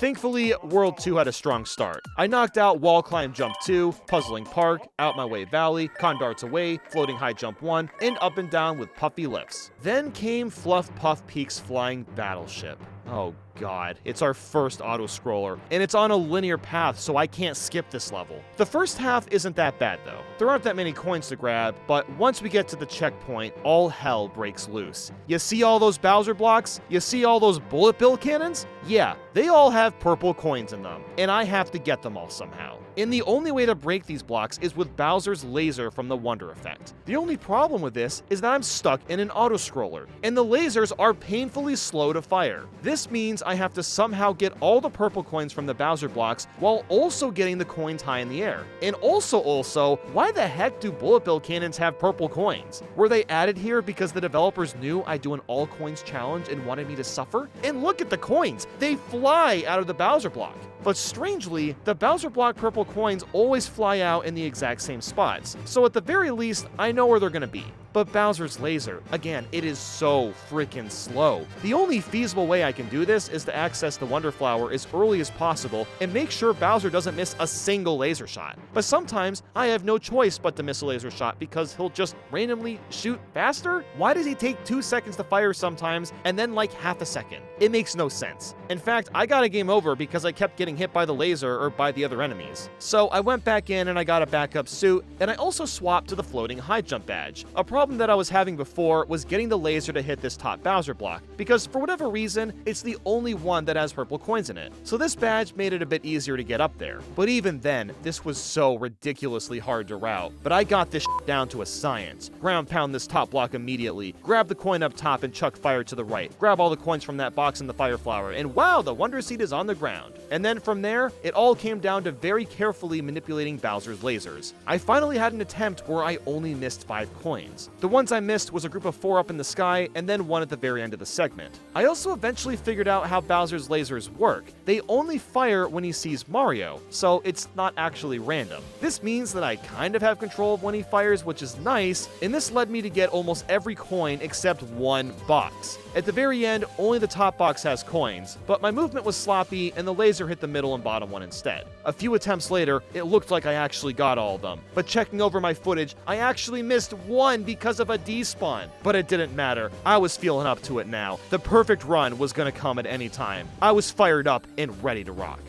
Thankfully, World 2 had a strong start. I knocked out Wall Climb Jump 2, Puzzling Park, Out My Way Valley, Con Darts Away, Floating High Jump 1, and Up and Down with Puffy Lifts. Then came Fluff Puff Peak's Flying Battleship. Oh god, it's our first auto-scroller, and it's on a linear path, so I can't skip this level. The first half isn't that bad though. There aren't that many coins to grab, but once we get to the checkpoint, all hell breaks loose. You see all those Bowser blocks? You see all those bullet bill cannons? Yeah, they all have purple coins in them, and I have to get them all somehow. And the only way to break these blocks is with Bowser's laser from the Wonder Effect. The only problem with this is that I'm stuck in an auto-scroller, and the lasers are painfully slow to fire. This means I have to somehow get all the purple coins from the Bowser blocks while also getting the coins high in the air. And also, why the heck do bullet bill cannons have purple coins? Were they added here because the developers knew I'd do an all coins challenge and wanted me to suffer? And look at the coins! They fly out of the Bowser block. But strangely, the Bowser block purple coins always fly out in the exact same spots, so at the very least, I know where they're gonna be. But Bowser's laser, again, it is so freaking slow. The only feasible way I can do this is to access the Wonder Flower as early as possible and make sure Bowser doesn't miss a single laser shot. But sometimes, I have no choice but to miss a laser shot because he'll just randomly shoot faster? Why does he take 2 seconds to fire sometimes and then like half a second? It makes no sense. In fact, I got a game over because I kept getting hit by the laser or by the other enemies. So I went back in and I got a backup suit, and I also swapped to the floating high jump badge. A problem that I was having before was getting the laser to hit this top Bowser block, because for whatever reason, it's the only one that has purple coins in it. So this badge made it a bit easier to get up there. But even then, this was so ridiculously hard to route. But I got this down to a science. Ground pound this top block immediately, grab the coin up top and chuck fire to the right, grab all the coins from that box in the fire flower, and wow, the Wonder Seed is on the ground. And then from there, it all came down to very carefully manipulating Bowser's lasers. I finally had an attempt where I only missed 5 coins. The ones I missed was a group of 4 up in the sky, and then 1 at the very end of the segment. I also eventually figured out how Bowser's lasers work. They only fire when he sees Mario, so it's not actually random. This means that I kind of have control of when he fires, which is nice, and this led me to get almost every coin except 1 box. At the very end, only the top box has coins, but my movement was sloppy and the laser hit the middle and bottom one instead. A few attempts later, it looked like I actually got all of them, but checking over my footage, I actually missed 1 because of a despawn. But it didn't matter, I was feeling up to it now. The perfect run was gonna come at any time. I was fired up and ready to rock.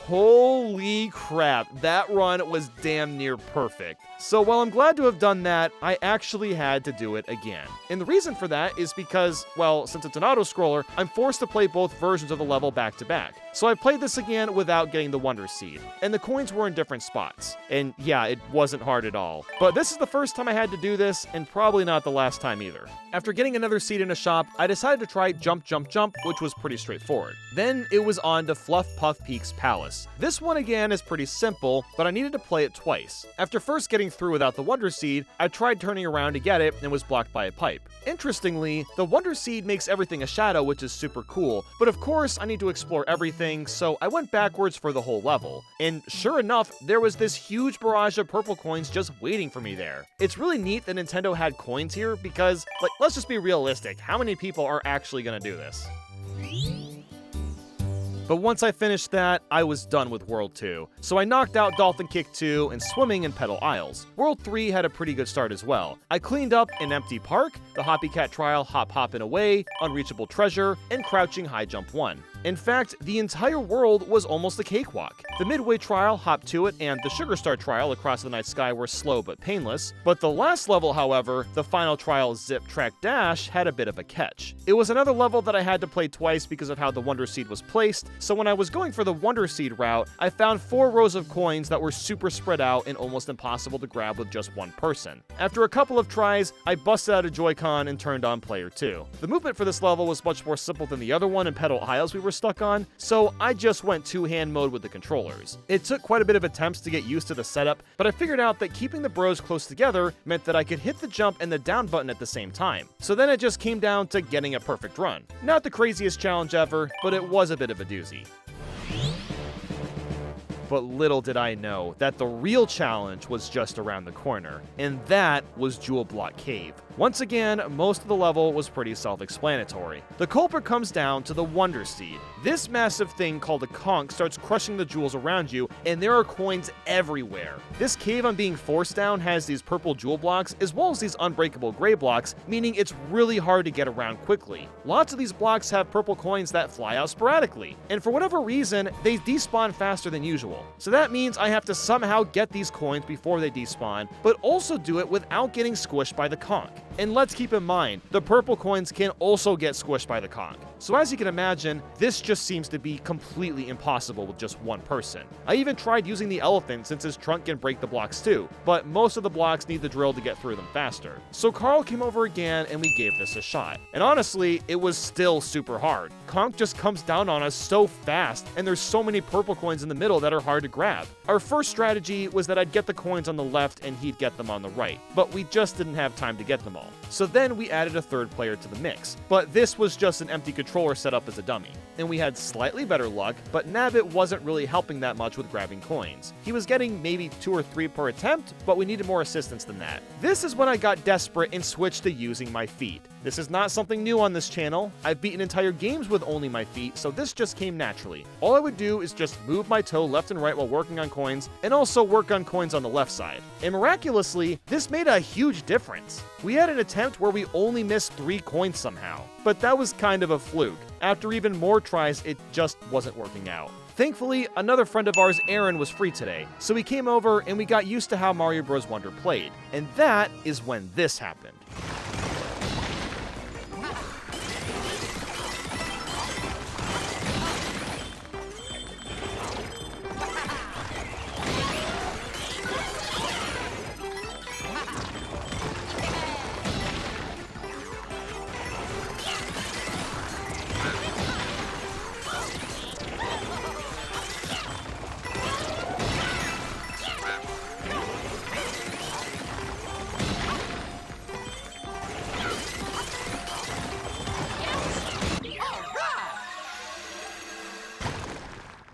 Holy crap, that run was damn near perfect. So while I'm glad to have done that, I actually had to do it again. And the reason for that is because, well, since it's an auto-scroller, I'm forced to play both versions of the level back to back. So I played this again without getting the Wonder Seed, and the coins were in different spots. And yeah, it wasn't hard at all. But this is the first time I had to do this, and probably not the last time either. After getting another seed in a shop, I decided to try Jump Jump Jump, which was pretty straightforward. Then it was on to Fluff Puff Peak's Palace. This one again is pretty simple, but I needed to play it twice. After first getting through without the Wonder Seed, I tried turning around to get it and was blocked by a pipe. Interestingly, the Wonder Seed makes everything a shadow, which is super cool, but of course I need to explore everything, so I went backwards for the whole level. And sure enough, there was this huge barrage of purple coins just waiting for me there. It's really neat that Nintendo had coins here because, like, let's just be realistic, how many people are actually gonna do this? But once I finished that, I was done with World 2. So I knocked out Dolphin Kick 2 and Swimming and Pedal Isles. World 3 had a pretty good start as well. I cleaned up an Empty Park, the Hoppy Cat Trial Hop Hoppin' Away, Unreachable Treasure, and Crouching High Jump 1. In fact, the entire world was almost a cakewalk. The Midway trial, Hop to It, and the Sugar Star trial, Across the Night Sky, were slow but painless. But the last level, however, the final trial, Zip Track Dash, had a bit of a catch. It was another level that I had to play twice because of how the Wonder Seed was placed, so when I was going for the Wonder Seed route, I found 4 rows of coins that were super spread out and almost impossible to grab with just one person. After a couple of tries, I busted out a Joy-Con and turned on Player 2. The movement for this level was much more simple than the other one in Pedal Isles we were stuck on, so I just went two-hand mode with the controllers. It took quite a bit of attempts to get used to the setup, but I figured out that keeping the bros close together meant that I could hit the jump and the down button at the same time. So then it just came down to getting a perfect run. Not the craziest challenge ever, but it was a bit of a doozy. But little did I know that the real challenge was just around the corner, and that was Jewel Block Cave. Once again, most of the level was pretty self-explanatory. The culprit comes down to the Wonder Seed. This massive thing called a conch starts crushing the jewels around you, and there are coins everywhere. This cave I'm being forced down has these purple jewel blocks, as well as these unbreakable gray blocks, meaning it's really hard to get around quickly. Lots of these blocks have purple coins that fly out sporadically, and for whatever reason, they despawn faster than usual. So that means I have to somehow get these coins before they despawn, but also do it without getting squished by the conch. And let's keep in mind, the purple coins can also get squished by the conch. So as you can imagine, this just seems to be completely impossible with just one person. I even tried using the elephant since his trunk can break the blocks too, but most of the blocks need the drill to get through them faster. So Carl came over again and we gave this a shot. And honestly, it was still super hard. Conch just comes down on us so fast, and there's so many purple coins in the middle that are hard to grab. Our first strategy was that I'd get the coins on the left and he'd get them on the right, but we just didn't have time to get them all. So then we added a third player to the mix, but this was just an empty controller set up as a dummy. And we had slightly better luck, but Nabbit wasn't really helping that much with grabbing coins. He was getting maybe 2 or 3 per attempt, but we needed more assistance than that. This is when I got desperate and switched to using my feet. This is not something new on this channel. I've beaten entire games with only my feet, so this just came naturally. All I would do is just move my toe left and right while working on coins, and also work on coins on the left side. And miraculously, this made a huge difference. We had an attempt where we only missed 3 coins somehow, but that was kind of a fluke. After even more tries, it just wasn't working out. Thankfully, another friend of ours, Aaron, was free today, so he came over and we got used to how Mario Bros. Wonder played. And that is when this happened.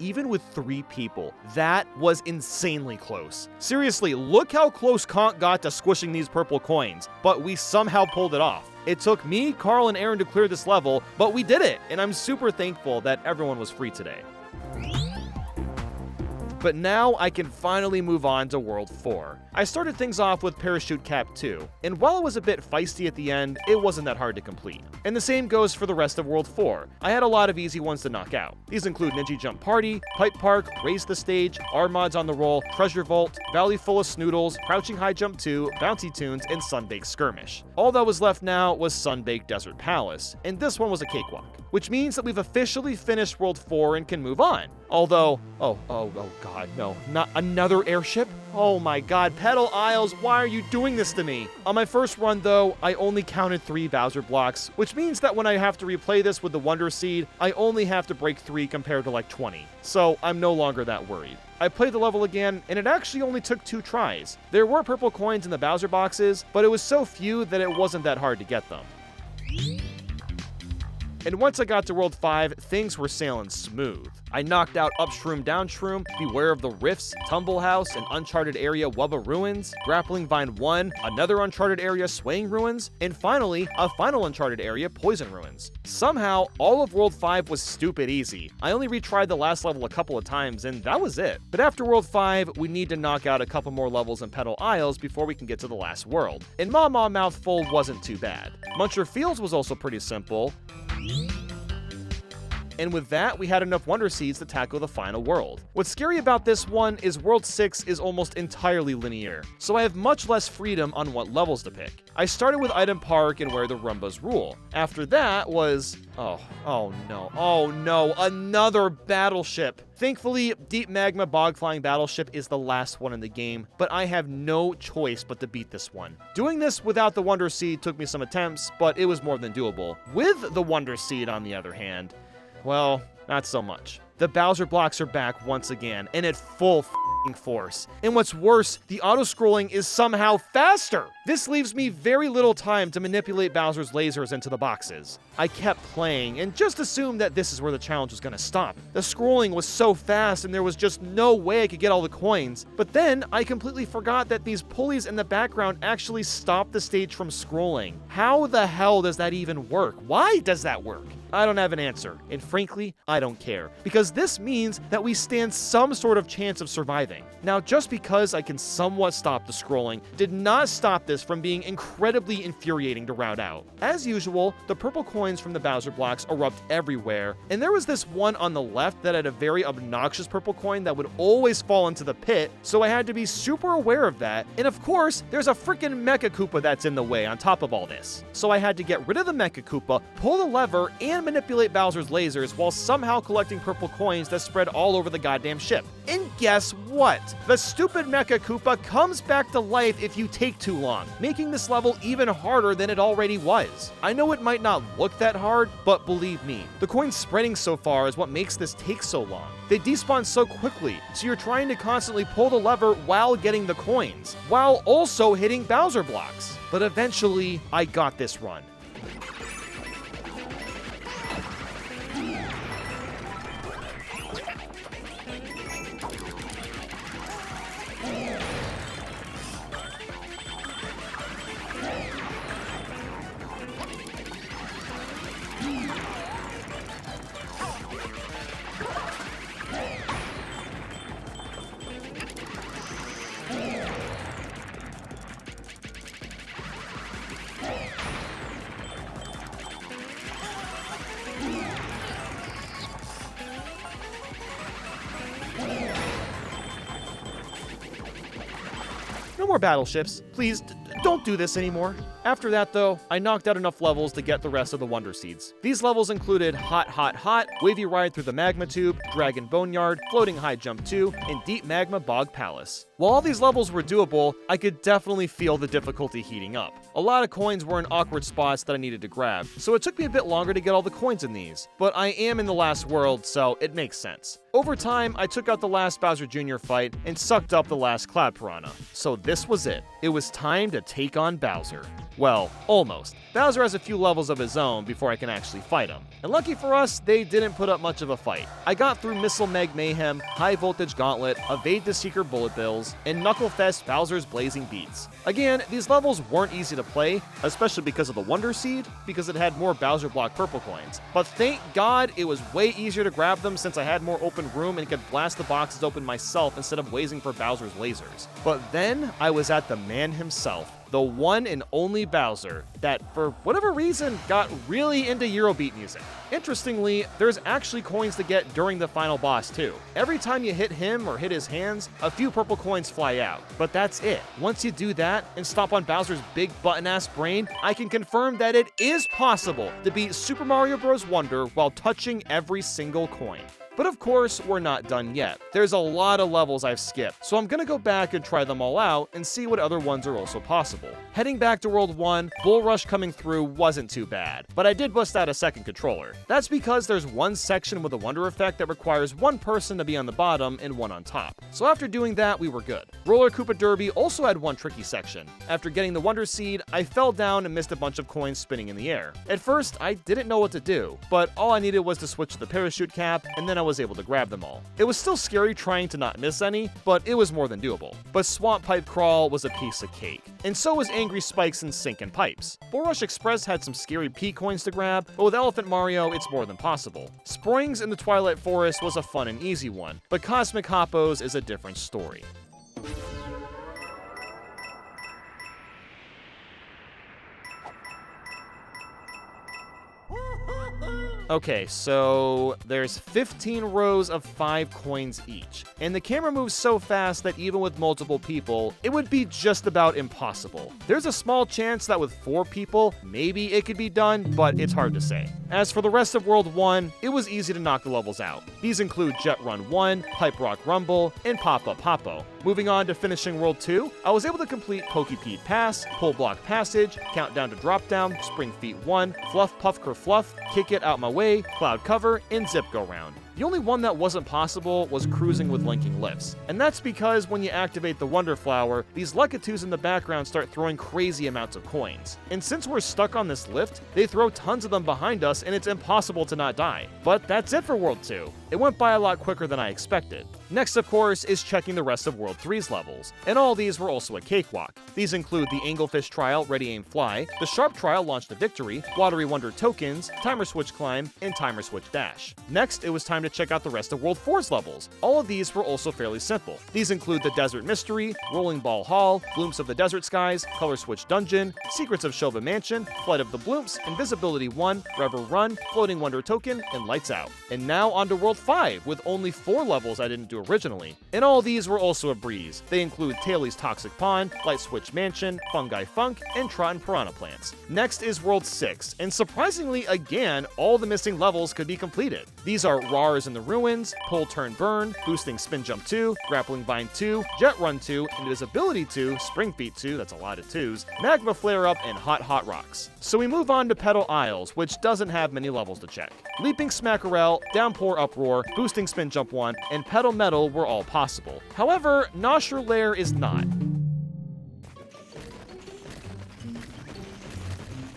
Even with 3 people, that was insanely close. Seriously, look how close Conch got to squishing these purple coins, but we somehow pulled it off. It took me, Carl, and Aaron to clear this level, but we did it, and I'm super thankful that everyone was free today. But now I can finally move on to World 4. I started things off with Parachute Cap 2, and while it was a bit feisty at the end, it wasn't that hard to complete. And the same goes for the rest of World 4. I had a lot of easy ones to knock out. These include Ninja Jump Party, Pipe Park, Raise the Stage, R-Mods on the Roll, Treasure Vault, Valley Full of Snoodles, Crouching High Jump 2, Bouncy Tunes, and Sunbaked Skirmish. All that was left now was Sunbaked Desert Palace, and this one was a cakewalk. Which means that we've officially finished World 4 and can move on. Although, oh god, no, not another airship? Oh my god, Pedal Isles, why are you doing this to me? On my first run though, I only counted 3 Bowser blocks, which means that when I have to replay this with the Wonder Seed, I only have to break 3 compared to like 20. So I'm no longer that worried. I played the level again, and it actually only took 2 tries. There were purple coins in the Bowser boxes, but it was so few that it wasn't that hard to get them. And once I got to World 5, things were sailing smooth. I knocked out Up Shroom Down Shroom, Beware of the Rifts, Tumble House, an uncharted area Wubba Ruins, Grappling Vine 1, another uncharted area Swaying Ruins, and finally, a final uncharted area Poison Ruins. Somehow, all of World 5 was stupid easy. I only retried the last level a couple of times, and that was it. But after World 5, we need to knock out a couple more levels in Pedal Isles before we can get to the last world. And Ma Ma Mouthful wasn't too bad. Muncher Fields was also pretty simple. and with that, we had enough Wonder Seeds to tackle the final world. What's scary about this one is World 6 is almost entirely linear, so I have much less freedom on what levels to pick. I started with Item Park and where the Rumbas rule. After that was... oh no, another battleship! Thankfully, Deep Magma Bog Flying Battleship is the last one in the game, but I have no choice but to beat this one. Doing this without the Wonder Seed took me some attempts, but it was more than doable. With the Wonder Seed, on the other hand, well, not so much. The Bowser blocks are back once again, and at full force. And what's worse, the auto-scrolling is somehow faster! This leaves me very little time to manipulate Bowser's lasers into the boxes. I kept playing and just assumed that this is where the challenge was gonna stop. The scrolling was so fast and there was just no way I could get all the coins. But then I completely forgot that these pulleys in the background actually stop the stage from scrolling. How the hell does that even work? Why does that work? I don't have an answer, and frankly, I don't care, because this means that we stand some sort of chance of surviving. Now, just because I can somewhat stop the scrolling did not stop this from being incredibly infuriating to route out. As usual, the purple coins from the Bowser blocks erupt everywhere, and there was this one on the left that had a very obnoxious purple coin that would always fall into the pit, so I had to be super aware of that, and of course, there's a freaking Mecha Koopa that's in the way on top of all this. So I had to get rid of the Mecha Koopa, pull the lever, and manipulate Bowser's lasers while somehow collecting purple coins that spread all over the goddamn ship. And guess what? The stupid Mecha Koopa comes back to life if you take too long, making this level even harder than it already was. I know it might not look that hard, but believe me, the coins spreading so far is what makes this take so long. They despawn so quickly, so you're trying to constantly pull the lever while getting the coins, while also hitting Bowser blocks. But eventually, I got this run. No more battleships. Please, don't do this anymore. After that, though, I knocked out enough levels to get the rest of the Wonder Seeds. These levels included Hot Hot Hot, Wavy Ride Through the Magma Tube, Dragon Boneyard, Floating High Jump 2, and Deep Magma Bog Palace. While all these levels were doable, I could definitely feel the difficulty heating up. A lot of coins were in awkward spots that I needed to grab, so it took me a bit longer to get all the coins in these. But I am in the last world, so it makes sense. Over time, I took out the last Bowser Jr. fight and sucked up the last Cloud Piranha. So this was it. It was time to take on Bowser. Well, almost. Bowser has a few levels of his own before I can actually fight him. And lucky for us, they didn't put up much of a fight. I got through Missile Meg Mayhem, High Voltage Gauntlet, Evade the Seeker Bullet Bills, and Knucklefest Bowser's Blazing Beats. Again, these levels weren't easy to play, especially because of the Wonder Seed, because it had more Bowser Block purple coins. But thank God it was way easier to grab them since I had more open room and could blast the boxes open myself instead of waiting for Bowser's lasers. But then I was at the man himself. The one and only Bowser that, for whatever reason, got really into Eurobeat music. Interestingly, there's actually coins to get during the final boss too. Every time you hit him or hit his hands, a few purple coins fly out. But that's it. Once you do that and stomp on Bowser's big button-ass brain, I can confirm that it is possible to beat Super Mario Bros. Wonder while touching every single coin. But of course, we're not done yet. There's a lot of levels I've skipped, so I'm gonna go back and try them all out and see what other ones are also possible. Heading back to World 1, Bull Rush coming through wasn't too bad, but I did bust out a second controller. That's because there's one section with a Wonder effect that requires one person to be on the bottom and one on top. So after doing that, we were good. Roller Koopa Derby also had one tricky section. After getting the Wonder Seed, I fell down and missed a bunch of coins spinning in the air. At first, I didn't know what to do, but all I needed was to switch to the parachute cap, and then I was able to grab them all. It was still scary trying to not miss any, but it was more than doable. But Swamp Pipe Crawl was a piece of cake, and so was Angry Spikes and Sinkin' Pipes. Bull Rush Express had some scary P coins to grab, but with Elephant Mario, it's more than possible. Springs in the Twilight Forest was a fun and easy one, but Cosmic Hoppos is a different story. Okay, so there's 15 rows of 5 coins each, and the camera moves so fast that even with multiple people, it would be just about impossible. There's a small chance that with 4 people, maybe it could be done, but it's hard to say. As for the rest of World 1, it was easy to knock the levels out. These include Jet Run 1, Pipe Rock Rumble, and Pop Up Popo. Moving on to finishing World 2, I was able to complete Pokey-Pede Pass, Pull Block Passage, Countdown to Drop Down, Spring Feet 1, Fluff Puff Kerfluff, Kick It Out My Way, Cloud Cover, and Zip Go Round. The only one that wasn't possible was cruising with linking lifts. And that's because when you activate the Wonder Flower, these Lekkatus in the background start throwing crazy amounts of coins. And since we're stuck on this lift, they throw tons of them behind us and it's impossible to not die. But that's it for World 2. It went by a lot quicker than I expected. Next, of course, is checking the rest of World 3's levels, and all these were also a cakewalk. These include the Anglefish Trial, Ready Aim Fly, the Sharp Trial, Launch to Victory, Watery Wonder Tokens, Timer Switch Climb, and Timer Switch Dash. Next, it was time to check out the rest of World 4's levels. All of these were also fairly simple. These include the Desert Mystery, Rolling Ball Hall, Glimpse of the Desert Skies, Color Switch Dungeon, Secrets of Shova Mansion, Flight of the Blooms, Invisibility 1, Rever Run, Floating Wonder Token, and Lights Out. And now on to World 5, with only 4 levels I didn't do originally. And all these were also a breeze. They include Taili's Toxic Pond, Light Switch Mansion, Fungi Funk, and Trottin' Piranha Plants. Next is World 6, and surprisingly again, all the missing levels could be completed. These are Rars in the Ruins, Pull Turn Burn, Boosting Spin Jump 2, Grappling Vine 2, Jet Run 2, Invisibility 2, Spring Feet 2, that's a lot of 2s, Magma Flare Up, and Hot Hot Rocks. So we move on to Petal Isles, which doesn't have many levels to check. Leaping Smackarel, Downpour Uproar, Boosting Spin Jump 1, and Petal Metal were all possible. However, Nosher Lair is not.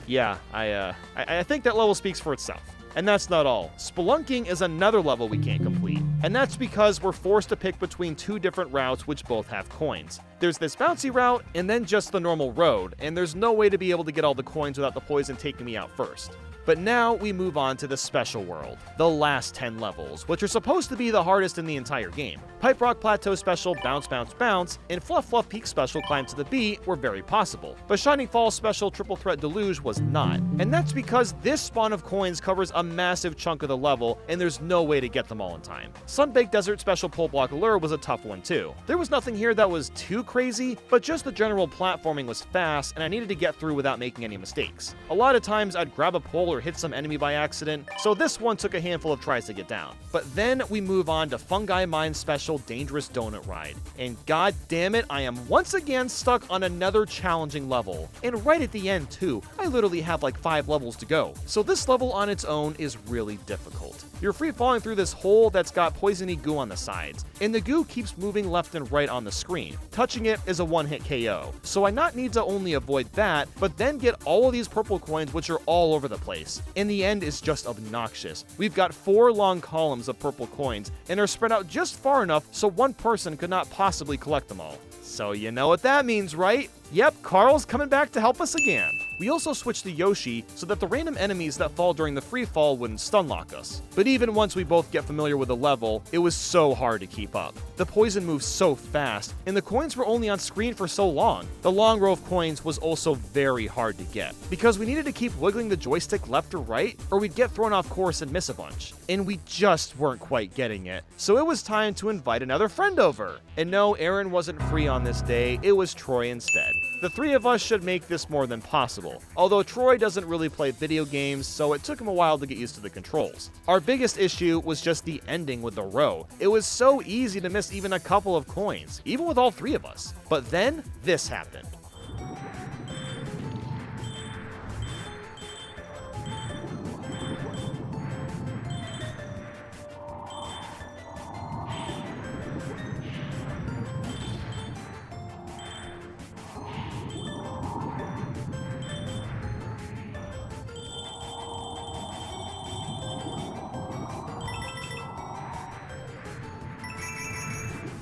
Yeah, I think that level speaks for itself. And that's not all. Spelunking is another level we can't complete. And that's because we're forced to pick between 2 different routes which both have coins. There's this bouncy route, and then just the normal road, and there's no way to be able to get all the coins without the poison taking me out first. But now we move on to the special world, the last 10 levels, which are supposed to be the hardest in the entire game. Pipe Rock Plateau Special Bounce Bounce Bounce and Fluff Fluff Peak Special Climb to the Beat were very possible, but Shining Falls Special Triple Threat Deluge was not. And that's because this spawn of coins covers a massive chunk of the level and there's no way to get them all in time. Sunbaked Desert Special Pull Block Allure was a tough one too. There was nothing here that was too crazy, but just the general platforming was fast and I needed to get through without making any mistakes. A lot of times I'd grab a pole or hit some enemy by accident, so this one took a handful of tries to get down. But then we move on to Fungi Mine Special Dangerous Donut Ride. And god damn it, I am once again stuck on another challenging level. And right at the end too, I literally have like 5 levels to go. So this level on its own is really difficult. You're free falling through this hole that's got poisony goo on the sides, and the goo keeps moving left and right on the screen. Touching it is a one-hit KO. So I not need to only avoid that, but then get all of these purple coins which are all over the place. And the end is just obnoxious. We've got 4 long columns of purple coins, and are spread out just far enough so one person could not possibly collect them all. So you know what that means, right? Yep, Carl's coming back to help us again. We also switched to Yoshi so that the random enemies that fall during the free fall wouldn't stun lock us. But even once we both get familiar with the level, it was so hard to keep up. The poison moves so fast, and the coins were only on screen for so long. The long row of coins was also very hard to get, because we needed to keep wiggling the joystick left or right, or we'd get thrown off course and miss a bunch. And we just weren't quite getting it. So it was time to invite another friend over. And no, Aaron wasn't free on this day, it was Troy instead. The 3 of us should make this more than possible, although Troy doesn't really play video games, so it took him a while to get used to the controls. Our biggest issue was just the ending with the row. It was so easy to miss even a couple of coins, even with all 3 of us. But then, this happened.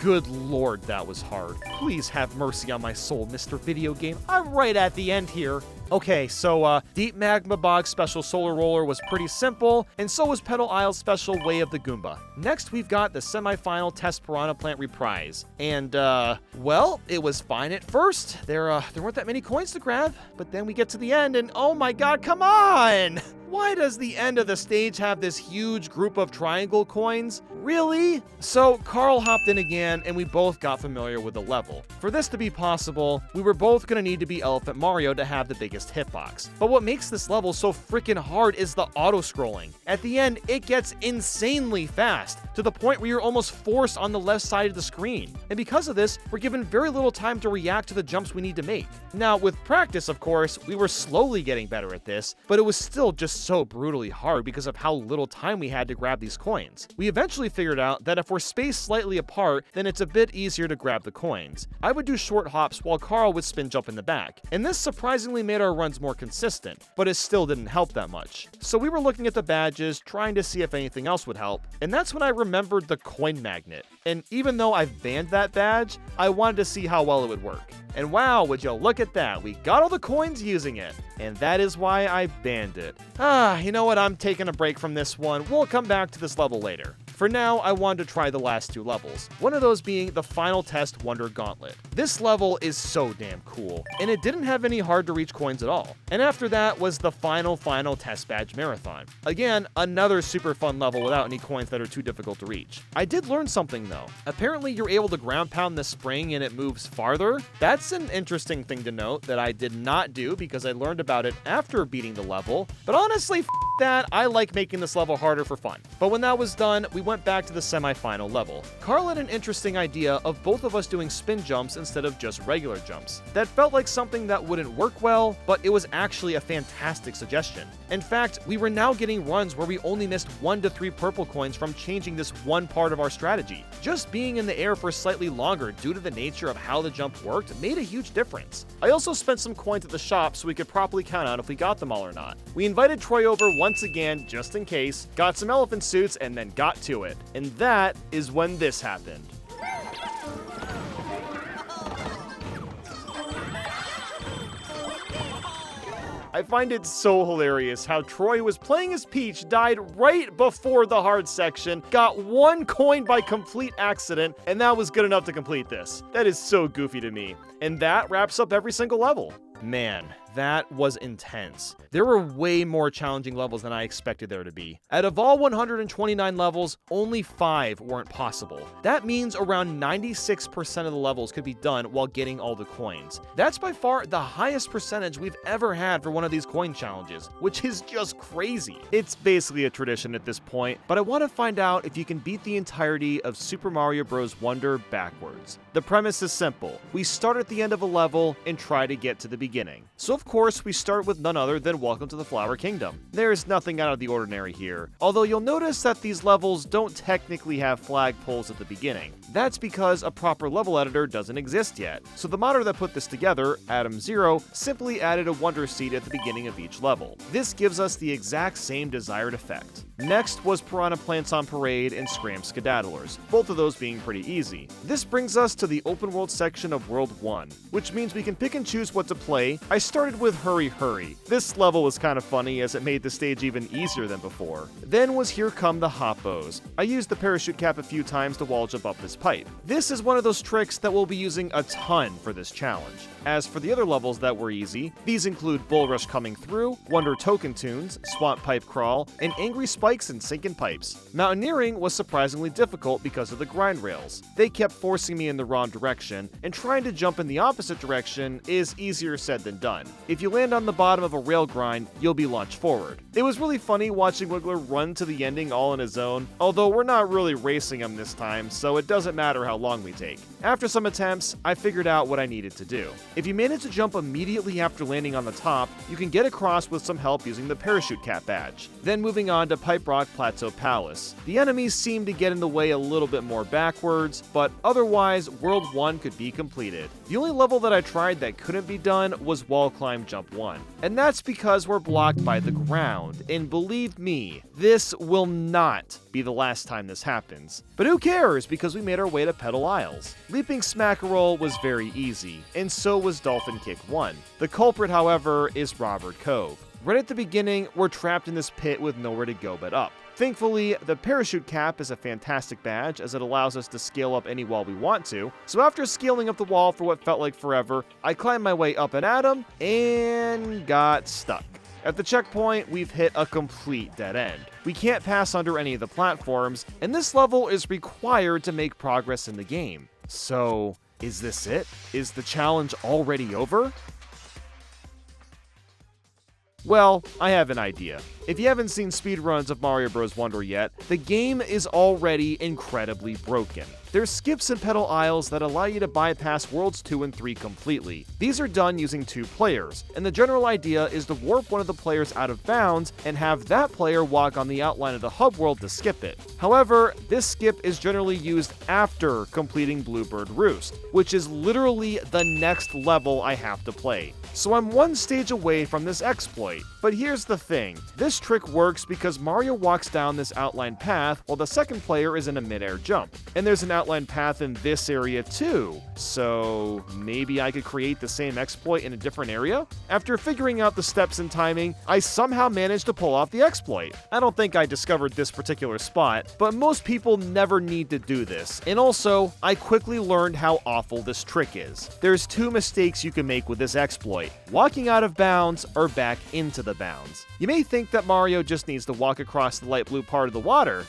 Good lord, that was hard. Please have mercy on my soul, Mr. Video Game. I'm right at the end here. Okay, so Deep Magma Bog Special Solar Roller was pretty simple, and so was Petal Isle Special Way of the Goomba. Next, we've got the semifinal Test Piranha Plant Reprise. And, well, it was fine at first. There weren't that many coins to grab, but then we get to the end and oh my god, come on! Why does the end of the stage have this huge group of triangle coins? Really? So Carl hopped in again and we both got familiar with the level. For this to be possible, we were both gonna need to be Elephant Mario to have the biggest hitbox. But what makes this level so freaking hard is the auto-scrolling. At the end, it gets insanely fast, to the point where you're almost forced on the left side of the screen. And because of this, we're given very little time to react to the jumps we need to make. Now, with practice, of course, we were slowly getting better at this, but it was still just so brutally hard because of how little time we had to grab these coins. We eventually figured out that if we're spaced slightly apart, then it's a bit easier to grab the coins. I would do short hops while Carl would spin jump in the back, and this surprisingly made our runs more consistent, but it still didn't help that much. So we were looking at the badges, trying to see if anything else would help, and that's when I remembered the coin magnet. And even though I've banned that badge, I wanted to see how well it would work. And wow, would you look at that, we got all the coins using it. And that is why I banned it. You know what, I'm taking a break from this one. We'll come back to this level later. For now, I wanted to try the last two levels, one of those being the Final Test Wonder Gauntlet. This level is so damn cool, and it didn't have any hard to reach coins at all. And after that was the Final Test Badge Marathon. Again, another super fun level without any coins that are too difficult to reach. I did learn something though. Apparently you're able to ground pound the spring and it moves farther. That's an interesting thing to note that I did not do because I learned about it after beating the level. But honestly, that, I like making this level harder for fun. But when that was done, we went back to the semi-final level. Carl had an interesting idea of both of us doing spin jumps instead of just regular jumps. That felt like something that wouldn't work well, but it was actually a fantastic suggestion. In fact, we were now getting runs where we only missed 1 to 3 purple coins from changing this one part of our strategy. Just being in the air for slightly longer due to the nature of how the jump worked made a huge difference. I also spent some coins at the shop so we could properly count out if we got them all or not. We invited Troy over once again, just in case, got some elephant suits, and then got to it. And that is when this happened. I find it so hilarious how Troy was playing as Peach, died right before the hard section, got 1 coin by complete accident, and that was good enough to complete this. That is so goofy to me. And that wraps up every single level. Man, that was intense. There were way more challenging levels than I expected there to be. Out of all 129 levels, only 5 weren't possible. That means around 96% of the levels could be done while getting all the coins. That's by far the highest percentage we've ever had for one of these coin challenges, which is just crazy. It's basically a tradition at this point, but I want to find out if you can beat the entirety of Super Mario Bros. Wonder backwards. The premise is simple. We start at the end of a level and try to get to the beginning. So of course, we start with none other than Welcome to the Flower Kingdom. There's nothing out of the ordinary here, although you'll notice that these levels don't technically have flagpoles at the beginning. That's because a proper level editor doesn't exist yet, so the modder that put this together, Adam Zero, simply added a wonder seed at the beginning of each level. This gives us the exact same desired effect. Next was Piranha Plants on Parade and Scram Skedaddlers, both of those being pretty easy. This brings us to the open world section of World 1, which means we can pick and choose what to play. I started with Hurry Hurry. This level was kind of funny as it made the stage even easier than before. Then was Here Come the Hoppos. I used the parachute cap a few times to wall jump up this pipe. This is one of those tricks that we'll be using a ton for this challenge. As for the other levels that were easy, these include Bull Rush Coming Through, Wonder Token Tunes, Swamp Pipe Crawl, and Angry Spikes and Sinkin' Pipes. Mountaineering was surprisingly difficult because of the grind rails. They kept forcing me in the wrong direction, and trying to jump in the opposite direction is easier said than done. If you land on the bottom of a rail grind, you'll be launched forward. It was really funny watching Wiggler run to the ending all on his own, although we're not really racing him this time, so it doesn't matter how long we take. After some attempts, I figured out what I needed to do. If you manage to jump immediately after landing on the top, you can get across with some help using the parachute cap badge. Then moving on to Pipe Rock Plateau Palace. The enemies seem to get in the way a little bit more backwards, but otherwise, World 1 could be completed. The only level that I tried that couldn't be done was Wall Climb Jump 1. And that's because we're blocked by the ground, and believe me, this will not be the last time this happens. But who cares, because we made our way to Petal Isles. Leaping Smackerel was very easy, and so was Dolphin Kick 1. The culprit, however, is Robert Cove. Right at the beginning, we're trapped in this pit with nowhere to go but up. Thankfully, the parachute cap is a fantastic badge as it allows us to scale up any wall we want to. So after scaling up the wall for what felt like forever, I climbed my way up and at him and got stuck. At the checkpoint, we've hit a complete dead end. We can't pass under any of the platforms, and this level is required to make progress in the game. So, is this it? Is the challenge already over? Well, I have an idea. If you haven't seen speedruns of Mario Bros. Wonder yet, the game is already incredibly broken. There's skips and pedal aisles that allow you to bypass Worlds 2 and 3 completely. These are done using 2 players, and the general idea is to warp one of the players out of bounds and have that player walk on the outline of the hub world to skip it. However, this skip is generally used after completing Bluebird Roost, which is literally the next level I have to play. So I'm one stage away from this exploit. But here's the thing, this trick works because Mario walks down this outline path while the second player is in a mid-air jump. And there's an outline path in this area too, so maybe I could create the same exploit in a different area? After figuring out the steps and timing, I somehow managed to pull off the exploit. I don't think I discovered this particular spot, but most people never need to do this. And also, I quickly learned how awful this trick is. There's 2 mistakes you can make with this exploit: walking out of bounds or back into the bounds. You may think that Mario just needs to walk across the light blue part of the water.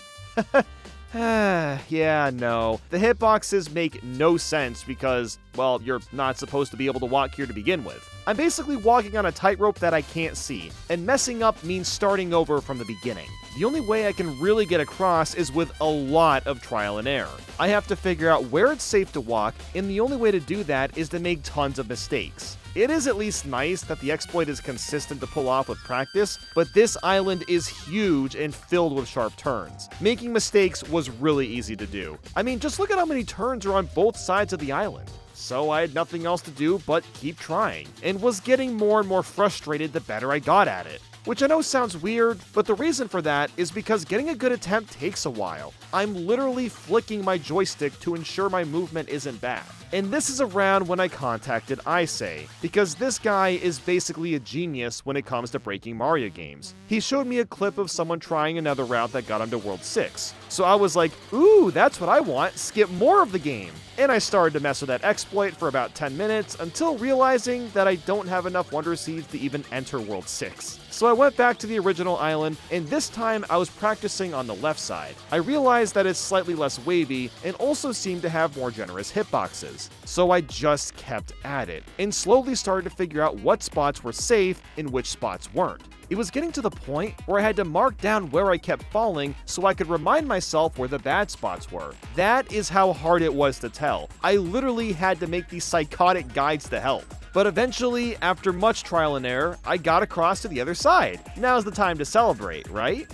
Yeah, no. The hitboxes make no sense because, well, you're not supposed to be able to walk here to begin with. I'm basically walking on a tightrope that I can't see, and messing up means starting over from the beginning. The only way I can really get across is with a lot of trial and error. I have to figure out where it's safe to walk, and the only way to do that is to make tons of mistakes. It is at least nice that the exploit is consistent to pull off with practice, but this island is huge and filled with sharp turns. Making mistakes was really easy to do. I mean, just look at how many turns are on both sides of the island. So I had nothing else to do but keep trying, and was getting more and more frustrated the better I got at it. Which I know sounds weird, but the reason for that is because getting a good attempt takes a while. I'm literally flicking my joystick to ensure my movement isn't bad. And this is around when I contacted Isay, because this guy is basically a genius when it comes to breaking Mario games. He showed me a clip of someone trying another route that got him to World 6. So I was like, ooh, that's what I want, skip more of the game. And I started to mess with that exploit for about 10 minutes until realizing that I don't have enough Wonder Seeds to even enter World 6. So I went back to the original island, and this time I was practicing on the left side. I realized that it's slightly less wavy and also seemed to have more generous hitboxes. So I just kept at it, and slowly started to figure out what spots were safe and which spots weren't. It was getting to the point where I had to mark down where I kept falling so I could remind myself where the bad spots were. That is how hard it was to tell. I literally had to make these psychotic guides to help. But eventually, after much trial and error, I got across to the other side. Now's the time to celebrate, right?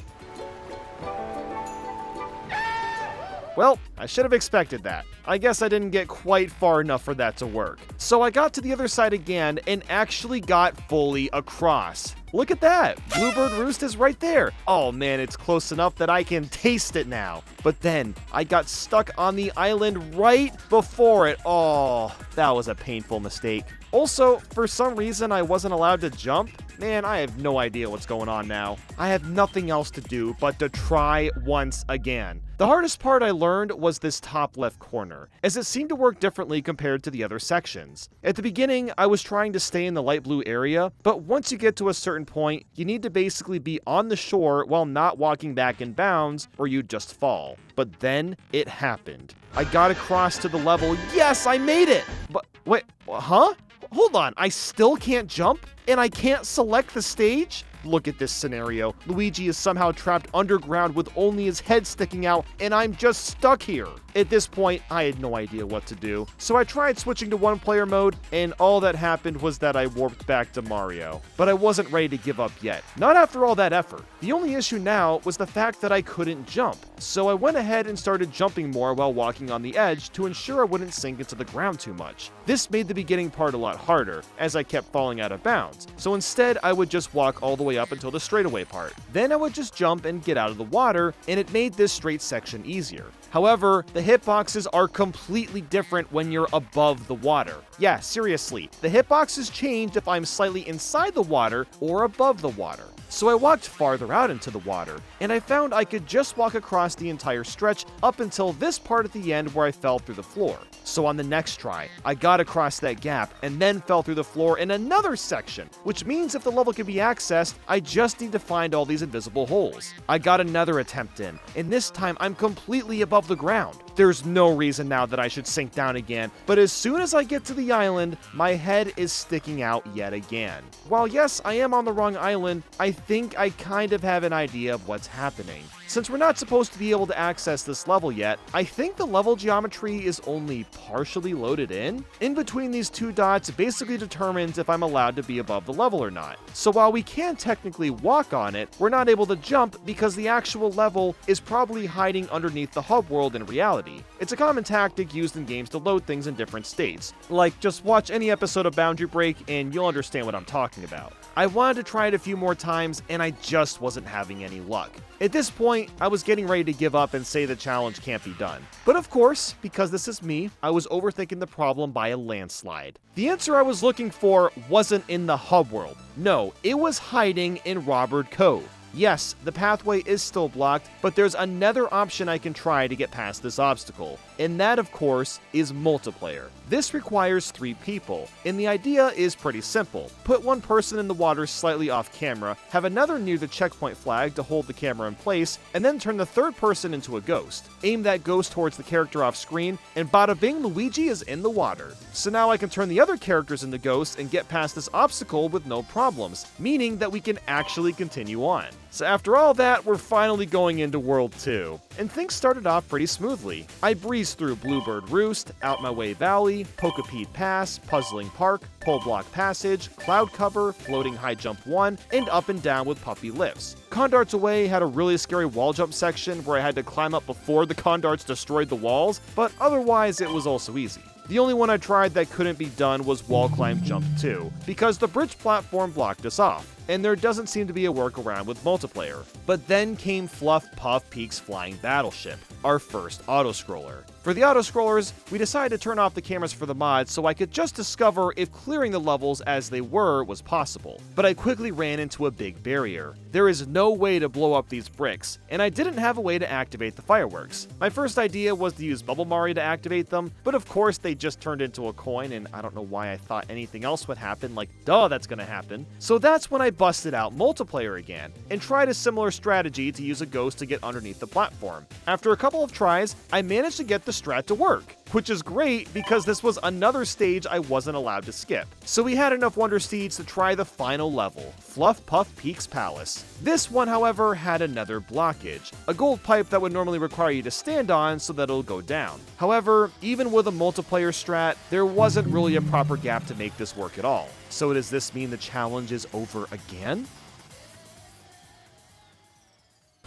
Well, I should have expected that. I guess I didn't get quite far enough for that to work. So I got to the other side again and actually got fully across. Look at that! Bluebird Roost is right there! Oh man, it's close enough that I can taste it now. But then, I got stuck on the island right before it. Oh, that was a painful mistake. Also, for some reason I wasn't allowed to jump. Man, I have no idea what's going on now. I have nothing else to do but to try once again. The hardest part I learned was this top left corner, as it seemed to work differently compared to the other sections. At the beginning, I was trying to stay in the light blue area, but once you get to a certain point, you need to basically be on the shore while not walking back in bounds, or you just fall. But then, it happened. I got across to the level. Yes, I made it! But, wait, huh? Hold on, I still can't jump? And I can't select the stage? Look at this scenario. Luigi is somehow trapped underground with only his head sticking out, and I'm just stuck here. At this point, I had no idea what to do, so I tried switching to one-player mode, and all that happened was that I warped back to Mario. But I wasn't ready to give up yet. Not after all that effort. The only issue now was the fact that I couldn't jump, so I went ahead and started jumping more while walking on the edge to ensure I wouldn't sink into the ground too much. This made the beginning part a lot harder, as I kept falling out of bounds, so instead I would just walk all the way up until the straightaway part. Then I would just jump and get out of the water, and it made this straight section easier. However, the hitboxes are completely different when you're above the water. Yeah, seriously, the hitboxes change if I'm slightly inside the water or above the water. So I walked farther out into the water, and I found I could just walk across the entire stretch up until this part at the end where I fell through the floor. So on the next try, I got across that gap and then fell through the floor in another section, which means if the level can be accessed, I just need to find all these invisible holes. I got another attempt in, and this time I'm completely above the ground. There's no reason now that I should sink down again, but as soon as I get to the island, my head is sticking out yet again. While yes, I am on the wrong island, I think I kind of have an idea of what's happening. Since we're not supposed to be able to access this level yet, I think the level geometry is only partially loaded in. In between these two dots basically determines if I'm allowed to be above the level or not. So while we can technically walk on it, we're not able to jump because the actual level is probably hiding underneath the hub world in reality. It's a common tactic used in games to load things in different states. Like, just watch any episode of Boundary Break and you'll understand what I'm talking about. I wanted to try it a few more times and I just wasn't having any luck. At this point, I was getting ready to give up and say the challenge can't be done. But of course, because this is me, I was overthinking the problem by a landslide. The answer I was looking for wasn't in the hub world. No, it was hiding in Robert Cove. Yes, the pathway is still blocked, but there's another option I can try to get past this obstacle, and that, of course, is multiplayer. This requires 3 people, and the idea is pretty simple. Put one person in the water slightly off camera, have another near the checkpoint flag to hold the camera in place, and then turn the third person into a ghost. Aim that ghost towards the character off screen, and bada bing, Luigi is in the water. So now I can turn the other characters into ghosts and get past this obstacle with no problems, meaning that we can actually continue on. So after all that, we're finally going into World 2, and things started off pretty smoothly. I breezed through Bluebird Roost, Out My Way Valley, Pokapede Pass, Puzzling Park, Pole Block Passage, Cloud Cover, Floating High Jump 1, and Up and Down with Puppy Lifts. Condarts Away had a really scary wall jump section where I had to climb up before the Condarts destroyed the walls, but otherwise it was also easy. The only one I tried that couldn't be done was Wall Climb Jump 2, because the bridge platform blocked us off, and there doesn't seem to be a workaround with multiplayer. But then came Fluff Puff Peak's Flying Battleship, our first auto-scroller. For the auto-scrollers, we decided to turn off the cameras for the mod so I could just discover if clearing the levels as they were was possible. But I quickly ran into a big barrier. There is no way to blow up these bricks, and I didn't have a way to activate the fireworks. My first idea was to use Bubble Mario to activate them, but of course they just turned into a coin, and I don't know why I thought anything else would happen, like duh, that's gonna happen. So that's when I busted out multiplayer again, and tried a similar strategy to use a ghost to get underneath the platform. After a couple of tries, I managed to get the strat to work, which is great because this was another stage I wasn't allowed to skip. So we had enough Wonder Seeds to try the final level, Fluff Puff Peak's Palace. This one, however, had another blockage, a gold pipe that would normally require you to stand on so that it'll go down. However, even with a multiplayer strat, there wasn't really a proper gap to make this work at all. So does this mean the challenge is over again?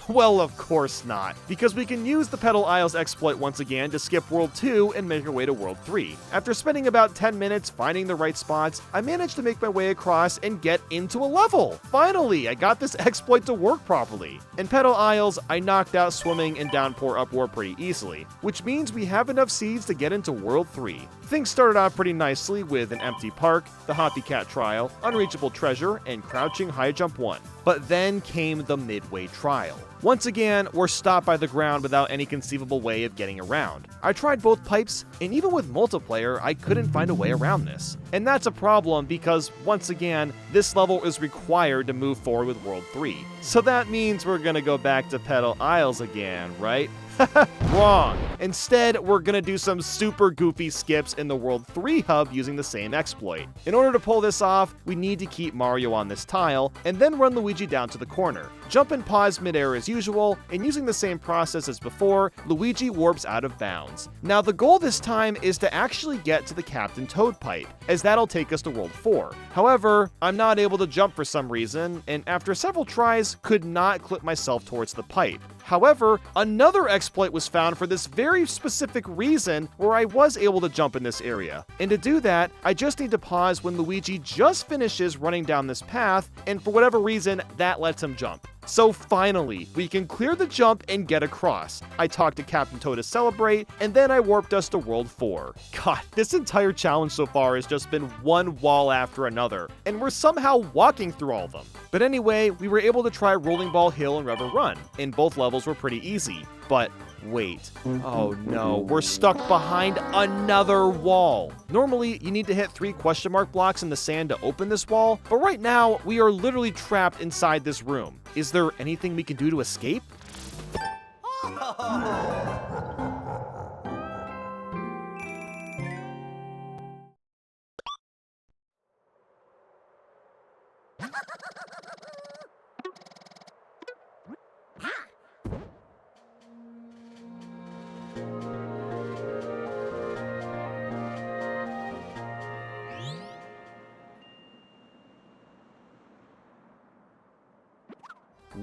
Well, of course not, because we can use the Petal Isles exploit once again to skip World 2 and make our way to World 3. After spending about 10 minutes finding the right spots, I managed to make my way across and get into a level! Finally, I got this exploit to work properly. In Petal Isles, I knocked out Swimming and Downpour Uproar pretty easily, which means we have enough seeds to get into World 3. Things started off pretty nicely with an empty park, the Hoppy Cat Trial, Unreachable Treasure, and Crouching High Jump 1. But then came the Midway Trial. Once again, we're stopped by the ground without any conceivable way of getting around. I tried both pipes, and even with multiplayer, I couldn't find a way around this. And that's a problem because, once again, this level is required to move forward with World 3. So that means we're gonna go back to Petal Isles again, right? Wrong. Instead, we're gonna do some super goofy skips in the World 3 hub using the same exploit. In order to pull this off, we need to keep Mario on this tile, and then run Luigi down to the corner. Jump and pause midair as usual, and using the same process as before, Luigi warps out of bounds. Now the goal this time is to actually get to the Captain Toad pipe, as that'll take us to World 4. However, I'm not able to jump for some reason, and after several tries, could not clip myself towards the pipe. However, another exploit was found for this very specific reason where I was able to jump in this area. And to do that, I just need to pause when Luigi just finishes running down this path, and for whatever reason, that lets him jump. So finally, we can clear the jump and get across. I talked to Captain Toad to celebrate, and then I warped us to World 4. God, this entire challenge so far has just been one wall after another, and we're somehow walking through all of them. But anyway, we were able to try Rolling Ball Hill and Rubber Run, and both levels were pretty easy. But wait, oh no, we're stuck behind another wall. Normally, you need to hit 3 question mark blocks in the sand to open this wall, but right now, we are literally trapped inside this room. Is there anything we can do to escape?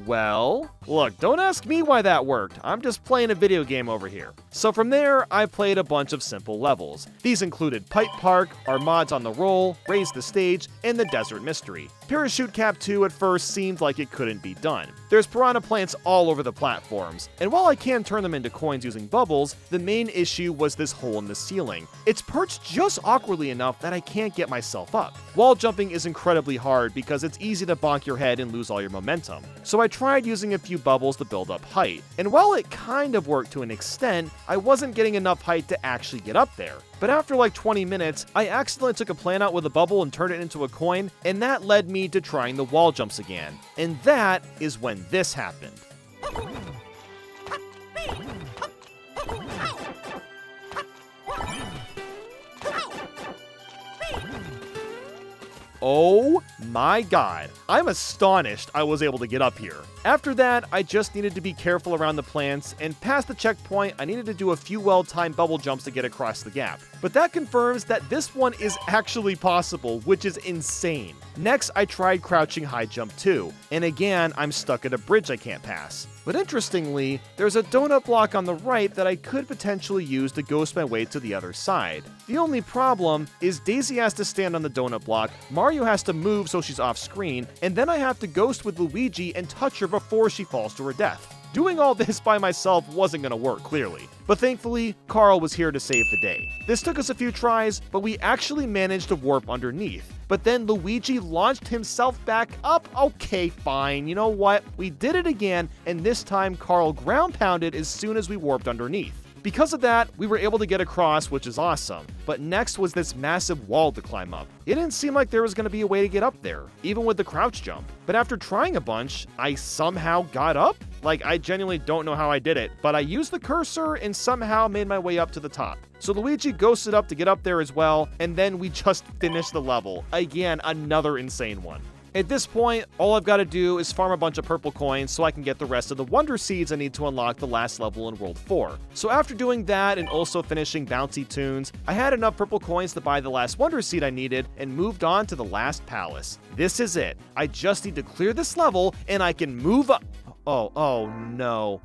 Well, look, don't ask me why that worked. I'm just playing a video game over here. So from there, I played a bunch of simple levels. These included Pipe Park, our mods on the roll, Raise the Stage, and the Desert Mystery. Parachute Cap 2 at first seemed like it couldn't be done. There's piranha plants all over the platforms, and while I can turn them into coins using bubbles, the main issue was this hole in the ceiling. It's perched just awkwardly enough that I can't get myself up. Wall jumping is incredibly hard because it's easy to bonk your head and lose all your momentum. So I tried using a few bubbles to build up height, and while it kind of worked to an extent, I wasn't getting enough height to actually get up there. But after like 20 minutes, I accidentally took a plant out with a bubble and turned it into a coin, and that led me to trying the wall jumps again. And that is when this happened. Oh my god, I'm astonished I was able to get up here. After that, I just needed to be careful around the plants, and past the checkpoint, I needed to do a few well-timed bubble jumps to get across the gap. But that confirms that this one is actually possible, which is insane. Next, I tried crouching high jump too, and again, I'm stuck at a bridge I can't pass. But interestingly, there's a donut block on the right that I could potentially use to ghost my way to the other side. The only problem is Daisy has to stand on the donut block, Mario has to move so she's off screen, and then I have to ghost with Luigi and touch her before she falls to her death. Doing all this by myself wasn't going to work, clearly. But thankfully, Carl was here to save the day. This took us a few tries, but we actually managed to warp underneath. But then Luigi launched himself back up. Okay, fine, you know what? We did it again, and this time Carl ground pounded as soon as we warped underneath. Because of that, we were able to get across, which is awesome. But next was this massive wall to climb up. It didn't seem like there was going to be a way to get up there, even with the crouch jump. But after trying a bunch, I somehow got up? Like, I genuinely don't know how I did it, but I used the cursor and somehow made my way up to the top. So Luigi ghosted up to get up there as well, and then we just finished the level. Again, another insane one. At this point, all I've got to do is farm a bunch of purple coins so I can get the rest of the Wonder Seeds I need to unlock the last level in World 4. So after doing that and also finishing Bouncy Tunes, I had enough purple coins to buy the last Wonder Seed I needed and moved on to the last palace. This is it. I just need to clear this level and I can move up. Oh no.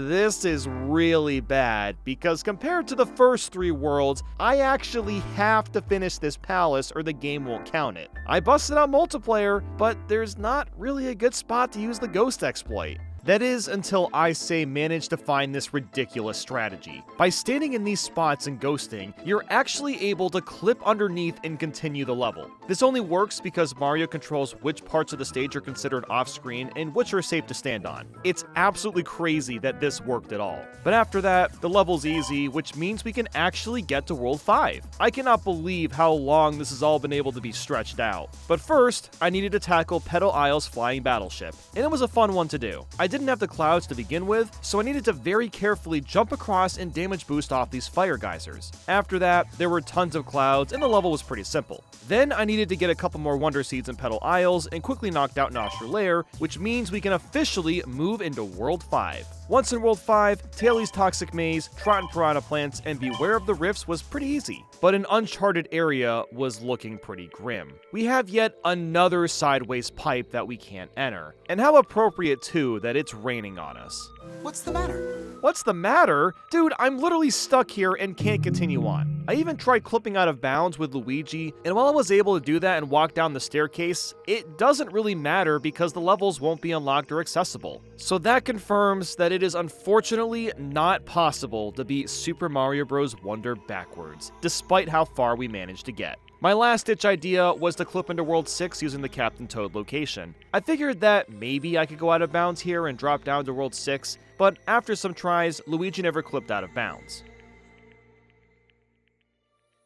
This is really bad because compared to the first 3 worlds, I actually have to finish this palace or the game won't count it. I busted out multiplayer, but there's not really a good spot to use the ghost exploit. That is until I say manage to find this ridiculous strategy. By standing in these spots and ghosting, you're actually able to clip underneath and continue the level. This only works because Mario controls which parts of the stage are considered off-screen and which are safe to stand on. It's absolutely crazy that this worked at all. But after that, the level's easy, which means we can actually get to World 5. I cannot believe how long this has all been able to be stretched out. But first, I needed to tackle Petal Isle's flying battleship, and it was a fun one to do. I didn't have the clouds to begin with, so I needed to very carefully jump across and damage boost off these fire geysers. After that, there were tons of clouds and the level was pretty simple. Then I needed to get a couple more Wonder Seeds in Petal Isles and quickly knocked out Nostra Lair, which means we can officially move into World 5. Once in World 5, Taili's Toxic Maze, Trot and Piranha Plants, and Beware of the Rifts was pretty easy, but an uncharted area was looking pretty grim. We have yet another sideways pipe that we can't enter, and how appropriate too that it's raining on us. What's the matter? What's the matter? Dude, I'm literally stuck here and can't continue on. I even tried clipping out of bounds with Luigi, and while I was able to do that and walk down the staircase, it doesn't really matter because the levels won't be unlocked or accessible. So that confirms that it is unfortunately not possible to beat Super Mario Bros. Wonder backwards, despite how far we managed to get. My last-ditch idea was to clip into World 6 using the Captain Toad location. I figured that maybe I could go out of bounds here and drop down to World 6, but after some tries, Luigi never clipped out of bounds.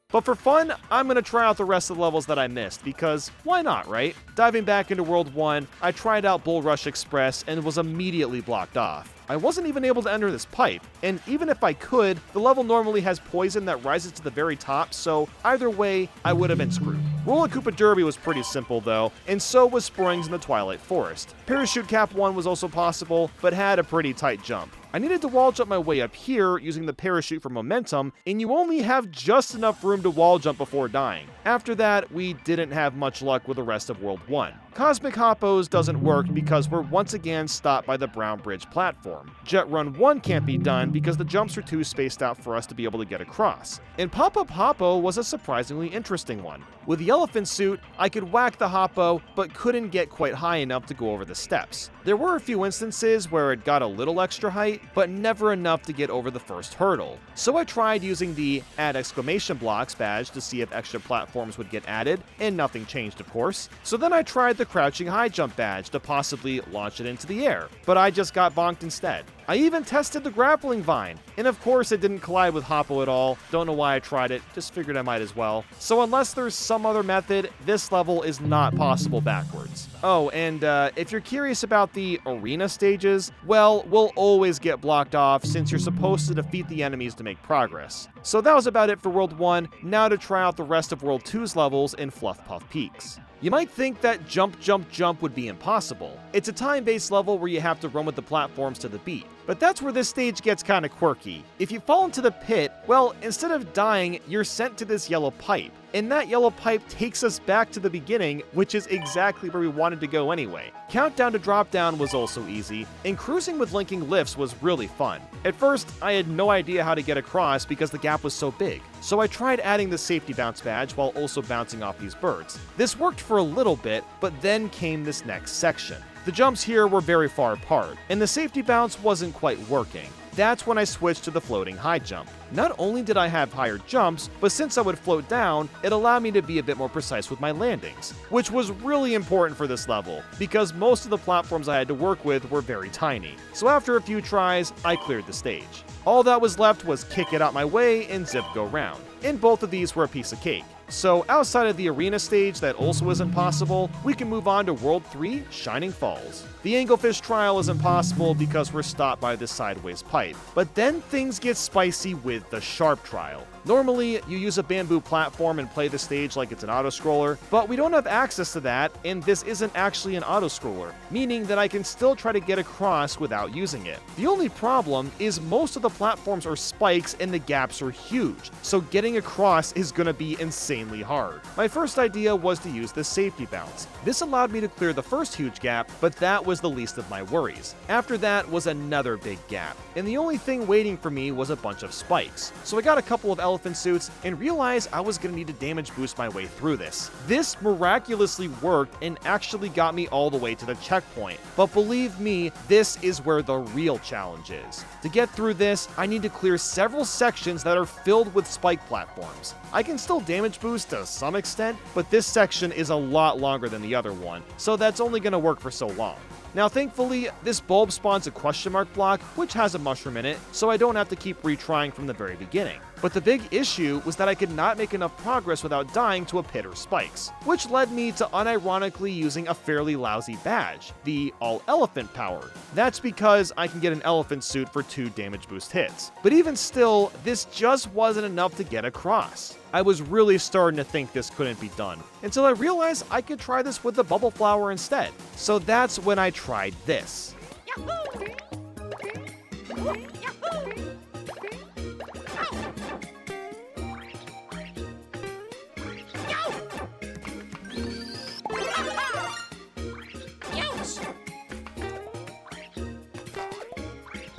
But for fun, I'm going to try out the rest of the levels that I missed, because why not, right? Diving back into World 1, I tried out Bull Rush Express and was immediately blocked off. I wasn't even able to enter this pipe, and even if I could, the level normally has poison that rises to the very top, so either way, I would have been screwed. Roller Koopa Derby was pretty simple though, and so was Springs in the Twilight Forest. Parachute Cap 1 was also possible, but had a pretty tight jump. I needed to wall jump my way up here using the parachute for momentum, and you only have just enough room to wall jump before dying. After that, we didn't have much luck with the rest of World 1. Cosmic Hoppos doesn't work because we're once again stopped by the Brown Bridge platform. Jet Run 1 can't be done because the jumps are too spaced out for us to be able to get across. And Pop-Up Hoppo was a surprisingly interesting one. With the elephant suit, I could whack the Hoppo, but couldn't get quite high enough to go over the steps. There were a few instances where it got a little extra height, but never enough to get over the first hurdle. So I tried using the Add Exclamation Blocks badge to see if extra platforms would get added, and nothing changed of course. So then I tried the Crouching High Jump badge to possibly launch it into the air, but I just got bonked instead. I even tested the Grappling Vine, and of course it didn't collide with Hoppo at all. Don't know why I tried it, just figured I might as well. So unless there's some other method, this level is not possible backwards. Oh, and if you're curious about the arena stages, well, we'll always get blocked off since you're supposed to defeat the enemies to make progress. So that was about it for World 1, now to try out the rest of World 2's levels in Fluff Puff Peaks. You might think that jump, jump, jump would be impossible. It's a time-based level where you have to run with the platforms to the beat. But that's where this stage gets kinda quirky. If you fall into the pit, well, instead of dying, you're sent to this yellow pipe. And that yellow pipe takes us back to the beginning, which is exactly where we wanted to go anyway. Countdown to drop down was also easy, and cruising with linking lifts was really fun. At first, I had no idea how to get across because the gap was so big. So I tried adding the safety bounce badge while also bouncing off these birds. This worked for a little bit, but then came this next section. The jumps here were very far apart, and the safety bounce wasn't quite working. That's when I switched to the floating high jump. Not only did I have higher jumps, but since I would float down, it allowed me to be a bit more precise with my landings, which was really important for this level, because most of the platforms I had to work with were very tiny. So after a few tries, I cleared the stage. All that was left was kick it out my way and zip go round. And both of these were a piece of cake. So outside of the arena stage that also isn't possible, we can move on to World 3, Shining Falls. The Anglefish trial is impossible because we're stopped by this sideways pipe. But then things get spicy with the Sharp trial. Normally, you use a bamboo platform and play the stage like it's an auto-scroller, but we don't have access to that, and this isn't actually an auto-scroller, meaning that I can still try to get across without using it. The only problem is most of the platforms are spikes and the gaps are huge, so getting across is gonna be insanely hard. My first idea was to use the safety bounce. This allowed me to clear the first huge gap, but that was the least of my worries. After that was another big gap, and the only thing waiting for me was a bunch of spikes. So I got a couple of elephant suits and realized I was gonna need to damage boost my way through this. This miraculously worked and actually got me all the way to the checkpoint. But believe me, this is where the real challenge is. To get through this, I need to clear several sections that are filled with spike platforms. I can still damage boost to some extent, but this section is a lot longer than the other one, so that's only gonna work for so long. Now thankfully, this bulb spawns a question mark block, which has a mushroom in it, so I don't have to keep retrying from the very beginning. But the big issue was that I could not make enough progress without dying to a pit or spikes, which led me to unironically using a fairly lousy badge, the All Elephant Power. That's because I can get an elephant suit for 2 damage boost hits. But even still, this just wasn't enough to get across. I was really starting to think this couldn't be done, until I realized I could try this with the bubble flower instead. So that's when I tried this.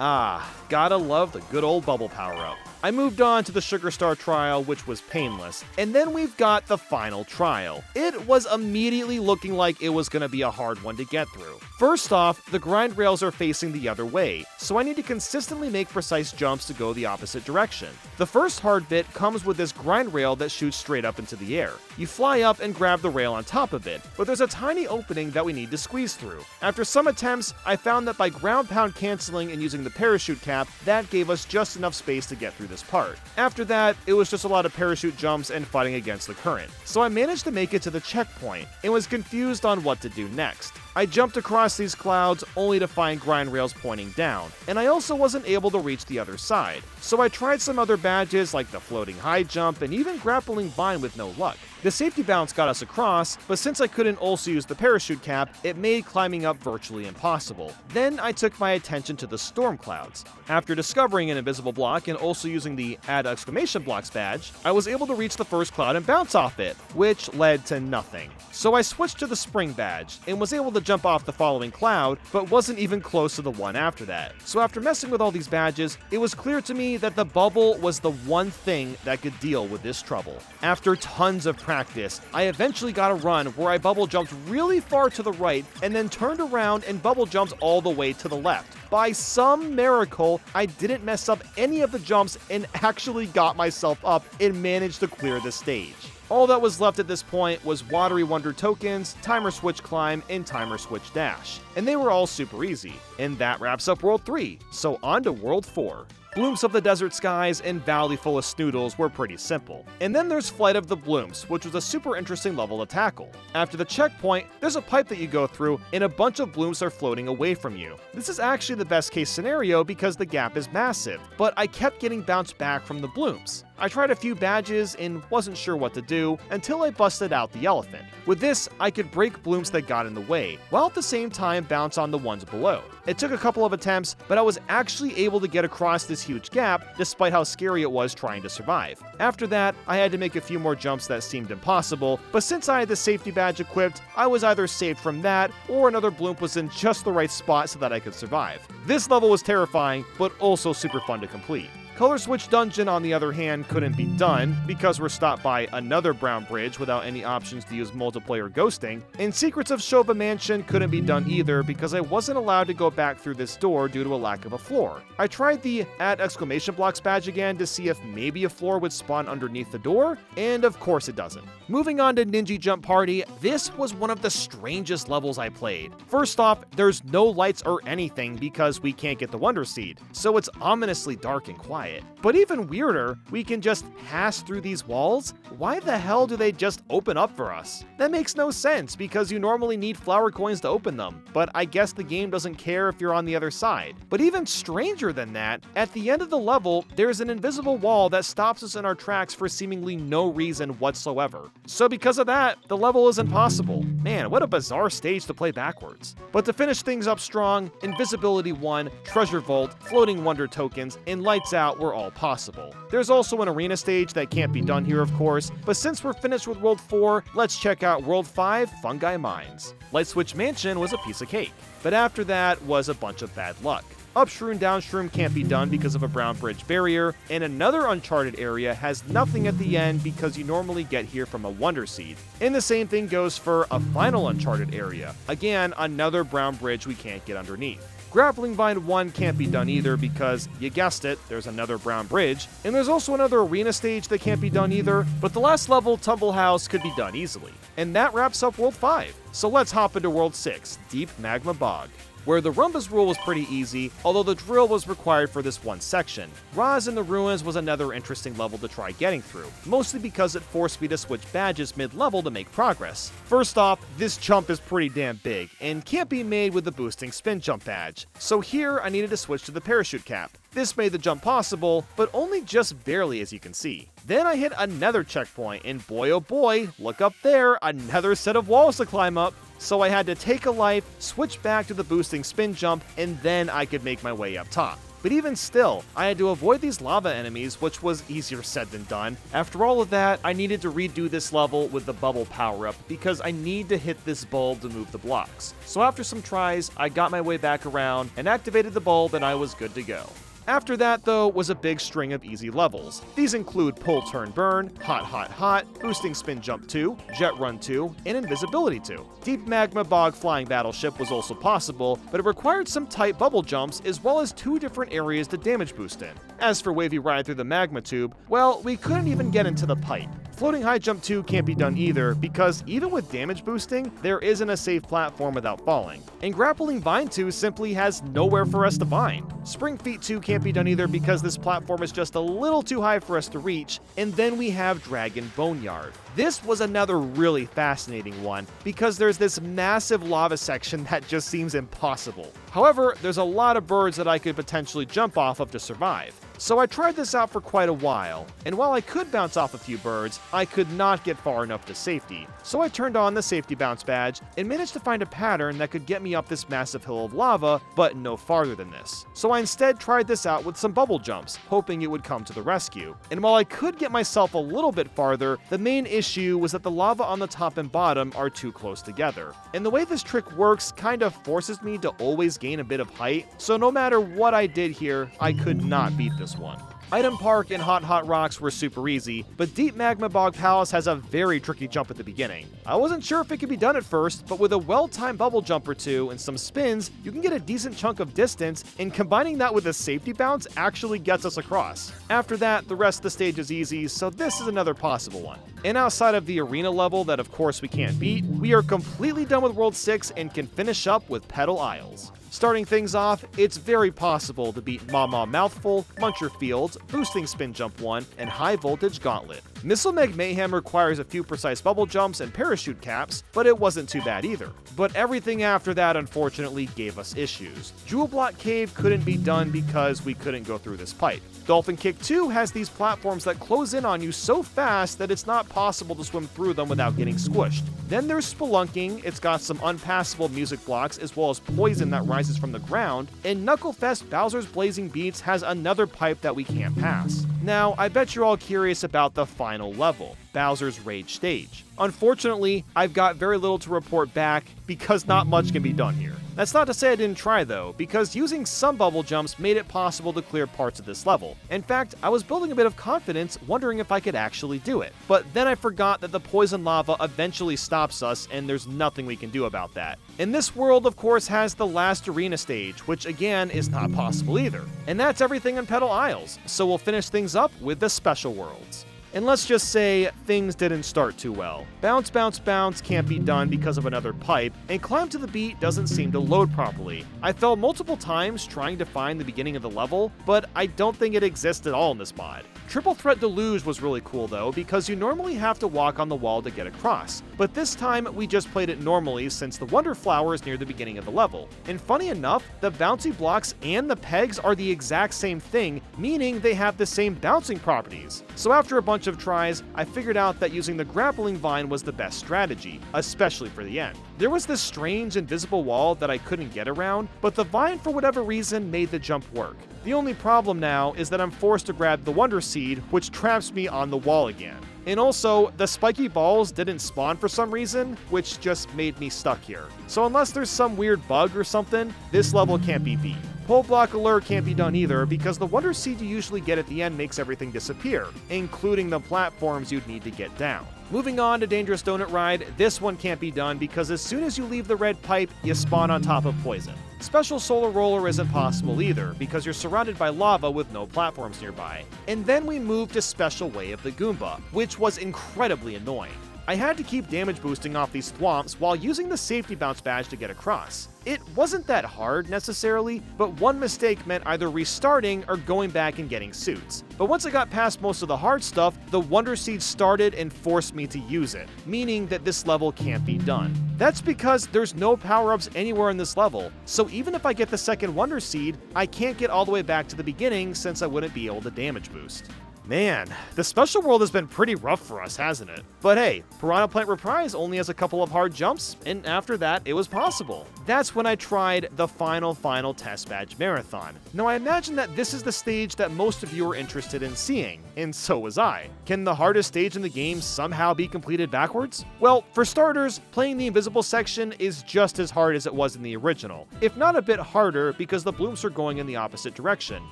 Ah, gotta love the good old bubble power-up. I moved on to the Sugar Star trial, which was painless, and then we've got the final trial. It was immediately looking like it was going to be a hard one to get through. First off, the grind rails are facing the other way, so I need to consistently make precise jumps to go the opposite direction. The first hard bit comes with this grind rail that shoots straight up into the air. You fly up and grab the rail on top of it, but there's a tiny opening that we need to squeeze through. After some attempts, I found that by ground pound canceling and using the parachute cap, that gave us just enough space to get through this part. After that, it was just a lot of parachute jumps and fighting against the current. So I managed to make it to the checkpoint and was confused on what to do next. I jumped across these clouds only to find grind rails pointing down, and I also wasn't able to reach the other side. So I tried some other badges like the floating high jump and even grappling vine with no luck. The safety bounce got us across, but since I couldn't also use the parachute cap, it made climbing up virtually impossible. Then I took my attention to the storm clouds. After discovering an invisible block and also using the add exclamation blocks badge, I was able to reach the first cloud and bounce off it, which led to nothing. So I switched to the spring badge and was able to jump off the following cloud, but wasn't even close to the one after that. So after messing with all these badges, it was clear to me that the bubble was the one thing that could deal with this trouble. After tons of practice, I eventually got a run where I bubble jumped really far to the right and then turned around and bubble jumped all the way to the left. By some miracle, I didn't mess up any of the jumps and actually got myself up and managed to clear the stage. All that was left at this point was Watery Wonder tokens, Timer Switch Climb, and Timer Switch Dash, and they were all super easy. And that wraps up World 3, so on to World 4. Blooms of the Desert Skies and Valley Full of Snoodles were pretty simple. And then there's Flight of the Blooms, which was a super interesting level to tackle. After the checkpoint, there's a pipe that you go through, and a bunch of blooms are floating away from you. This is actually the best case scenario because the gap is massive, but I kept getting bounced back from the blooms. I tried a few badges and wasn't sure what to do until I busted out the elephant. With this, I could break blooms that got in the way, while at the same time bounce on the ones below. It took a couple of attempts, but I was actually able to get across this huge gap, despite how scary it was trying to survive. After that, I had to make a few more jumps that seemed impossible, but since I had the safety badge equipped, I was either saved from that, or another bloom was in just the right spot so that I could survive. This level was terrifying, but also super fun to complete. Color Switch Dungeon, on the other hand, couldn't be done because we're stopped by another brown bridge without any options to use multiplayer ghosting, and Secrets of Shova Mansion couldn't be done either because I wasn't allowed to go back through this door due to a lack of a floor. I tried the add exclamation blocks badge again to see if maybe a floor would spawn underneath the door, and of course it doesn't. Moving on to Ninja Jump Party, this was one of the strangest levels I played. First off, there's no lights or anything because we can't get the Wonder Seed, so it's ominously dark and quiet. But even weirder, we can just pass through these walls? Why the hell do they just open up for us? That makes no sense because you normally need flower coins to open them, but I guess the game doesn't care if you're on the other side. But even stranger than that, at the end of the level, there's an invisible wall that stops us in our tracks for seemingly no reason whatsoever. So because of that, the level is impossible. Man, what a bizarre stage to play backwards. But to finish things up strong, Invisibility 1, Treasure Vault, Floating Wonder tokens, and Lights Out were all possible. There's also an arena stage that can't be done here, of course, but since we're finished with World 4, let's check out World 5, Fungi Mines. Light Switch Mansion was a piece of cake, but after that was a bunch of bad luck. Up Shroom Down Shroom can't be done because of a brown bridge barrier, and another uncharted area has nothing at the end because you normally get here from a Wonder Seed. And the same thing goes for a final uncharted area. Again, another brown bridge we can't get underneath. Grappling Vine 1 can't be done either because, you guessed it, there's another brown bridge, and there's also another arena stage that can't be done either, but the last level, Tumble House, could be done easily. And that wraps up World 5. So let's hop into World 6, Deep Magma Bog, where the Rumbas rule was pretty easy, although the drill was required for this one section. Roz in the Ruins was another interesting level to try getting through, mostly because it forced me to switch badges mid-level to make progress. First off, this jump is pretty damn big, and can't be made with the boosting spin jump badge, so here I needed to switch to the parachute cap. This made the jump possible, but only just barely, as you can see. Then I hit another checkpoint, and boy oh boy, look up there, another set of walls to climb up. So I had to take a life, switch back to the boosting spin jump, and then I could make my way up top. But even still, I had to avoid these lava enemies, which was easier said than done. After all of that, I needed to redo this level with the bubble power-up because I need to hit this bulb to move the blocks. So after some tries, I got my way back around and activated the bulb, and I was good to go. After that, though, was a big string of easy levels. These include Pull Turn Burn, Hot Hot Hot, Boosting Spin Jump 2, Jet Run 2, and Invisibility 2. Deep Magma Bog Flying Battleship was also possible, but it required some tight bubble jumps as well as 2 different areas to damage boost in. As for Wavy Ride through the Magma Tube, well, we couldn't even get into the pipe. Floating High Jump 2 can't be done either, because even with damage boosting, there isn't a safe platform without falling. And Grappling Vine 2 simply has nowhere for us to vine. Spring Feet 2 can't be done either because this platform is just a little too high for us to reach, and then we have Dragon Boneyard. This was another really fascinating one, because there's this massive lava section that just seems impossible. However, there's a lot of birds that I could potentially jump off of to survive. So I tried this out for quite a while, and while I could bounce off a few birds, I could not get far enough to safety. So I turned on the safety bounce badge and managed to find a pattern that could get me up this massive hill of lava, but no farther than this. So I instead tried this out with some bubble jumps, hoping it would come to the rescue. And while I could get myself a little bit farther, the main issue was that the lava on the top and bottom are too close together. And the way this trick works kind of forces me to always gain a bit of height, so no matter what I did here, I could not beat this one. Item Park and Hot Hot Rocks were super easy, but Deep Magma Bog Palace has a very tricky jump at the beginning. I wasn't sure if it could be done at first, but with a well-timed bubble jump or two and some spins, you can get a decent chunk of distance, and combining that with a safety bounce actually gets us across. After that, the rest of the stage is easy, so this is another possible one. And outside of the arena level that of course we can't beat, we are completely done with World 6 and can finish up with Petal Isles. Starting things off, it's very possible to beat Mama Mouthful, Muncher Fields, Boosting Spin Jump 1, and High Voltage Gauntlet. Missile Meg Mayhem requires a few precise bubble jumps and parachute caps, but it wasn't too bad either. But everything after that unfortunately gave us issues. Jewel Block Cave couldn't be done because we couldn't go through this pipe. Dolphin Kick 2 has these platforms that close in on you so fast that it's not possible to swim through them without getting squished. Then there's Spelunking, it's got some unpassable music blocks as well as poison that rises from the ground, and Knucklefest Bowser's Blazing Beats has another pipe that we can't pass. Now, I bet you're all curious about the final level, Bowser's Rage Stage. Unfortunately, I've got very little to report back because not much can be done here. That's not to say I didn't try though, because using some bubble jumps made it possible to clear parts of this level. In fact, I was building a bit of confidence, wondering if I could actually do it. But then I forgot that the poison lava eventually stops us, and there's nothing we can do about that. And this world, of course, has the last arena stage, which again is not possible either. And that's everything in Petal Isles, so we'll finish things up with the special worlds. And let's just say, things didn't start too well. Bounce, bounce, bounce can't be done because of another pipe, and Climb to the Beat doesn't seem to load properly. I fell multiple times trying to find the beginning of the level, but I don't think it exists at all in this mod. Triple Threat Deluge was really cool though, because you normally have to walk on the wall to get across, but this time we just played it normally since the Wonder Flower is near the beginning of the level. And funny enough, the bouncy blocks and the pegs are the exact same thing, meaning they have the same bouncing properties. So after a bunch of tries, I figured out that using the grappling vine was the best strategy, especially for the end. There was this strange invisible wall that I couldn't get around, but the vine for whatever reason made the jump work. The only problem now is that I'm forced to grab the Wonder Seed, which traps me on the wall again. And also, the spiky balls didn't spawn for some reason, which just made me stuck here. So unless there's some weird bug or something, this level can't be beat. Pull Block Alert can't be done either because the Wonder Seed you usually get at the end makes everything disappear, including the platforms you'd need to get down. Moving on to Dangerous Donut Ride, this one can't be done because as soon as you leave the red pipe, you spawn on top of poison. Special Solar Roller isn't possible either because you're surrounded by lava with no platforms nearby. And then we move to Special Way of the Goomba, which was incredibly annoying. I had to keep damage boosting off these thwomps while using the safety bounce badge to get across. It wasn't that hard necessarily, but one mistake meant either restarting or going back and getting suits. But once I got past most of the hard stuff, the Wonder Seed started and forced me to use it, meaning that this level can't be done. That's because there's no power-ups anywhere in this level, so even if I get the second Wonder Seed, I can't get all the way back to the beginning since I wouldn't be able to damage boost. Man, the special world has been pretty rough for us, hasn't it? But hey, Piranha Plant Reprise only has a couple of hard jumps, and after that, it was possible. That's when I tried the final Test Badge Marathon. Now I imagine that this is the stage that most of you are interested in seeing, and so was I. Can the hardest stage in the game somehow be completed backwards? Well, for starters, playing the invisible section is just as hard as it was in the original, if not a bit harder because the bloops are going in the opposite direction.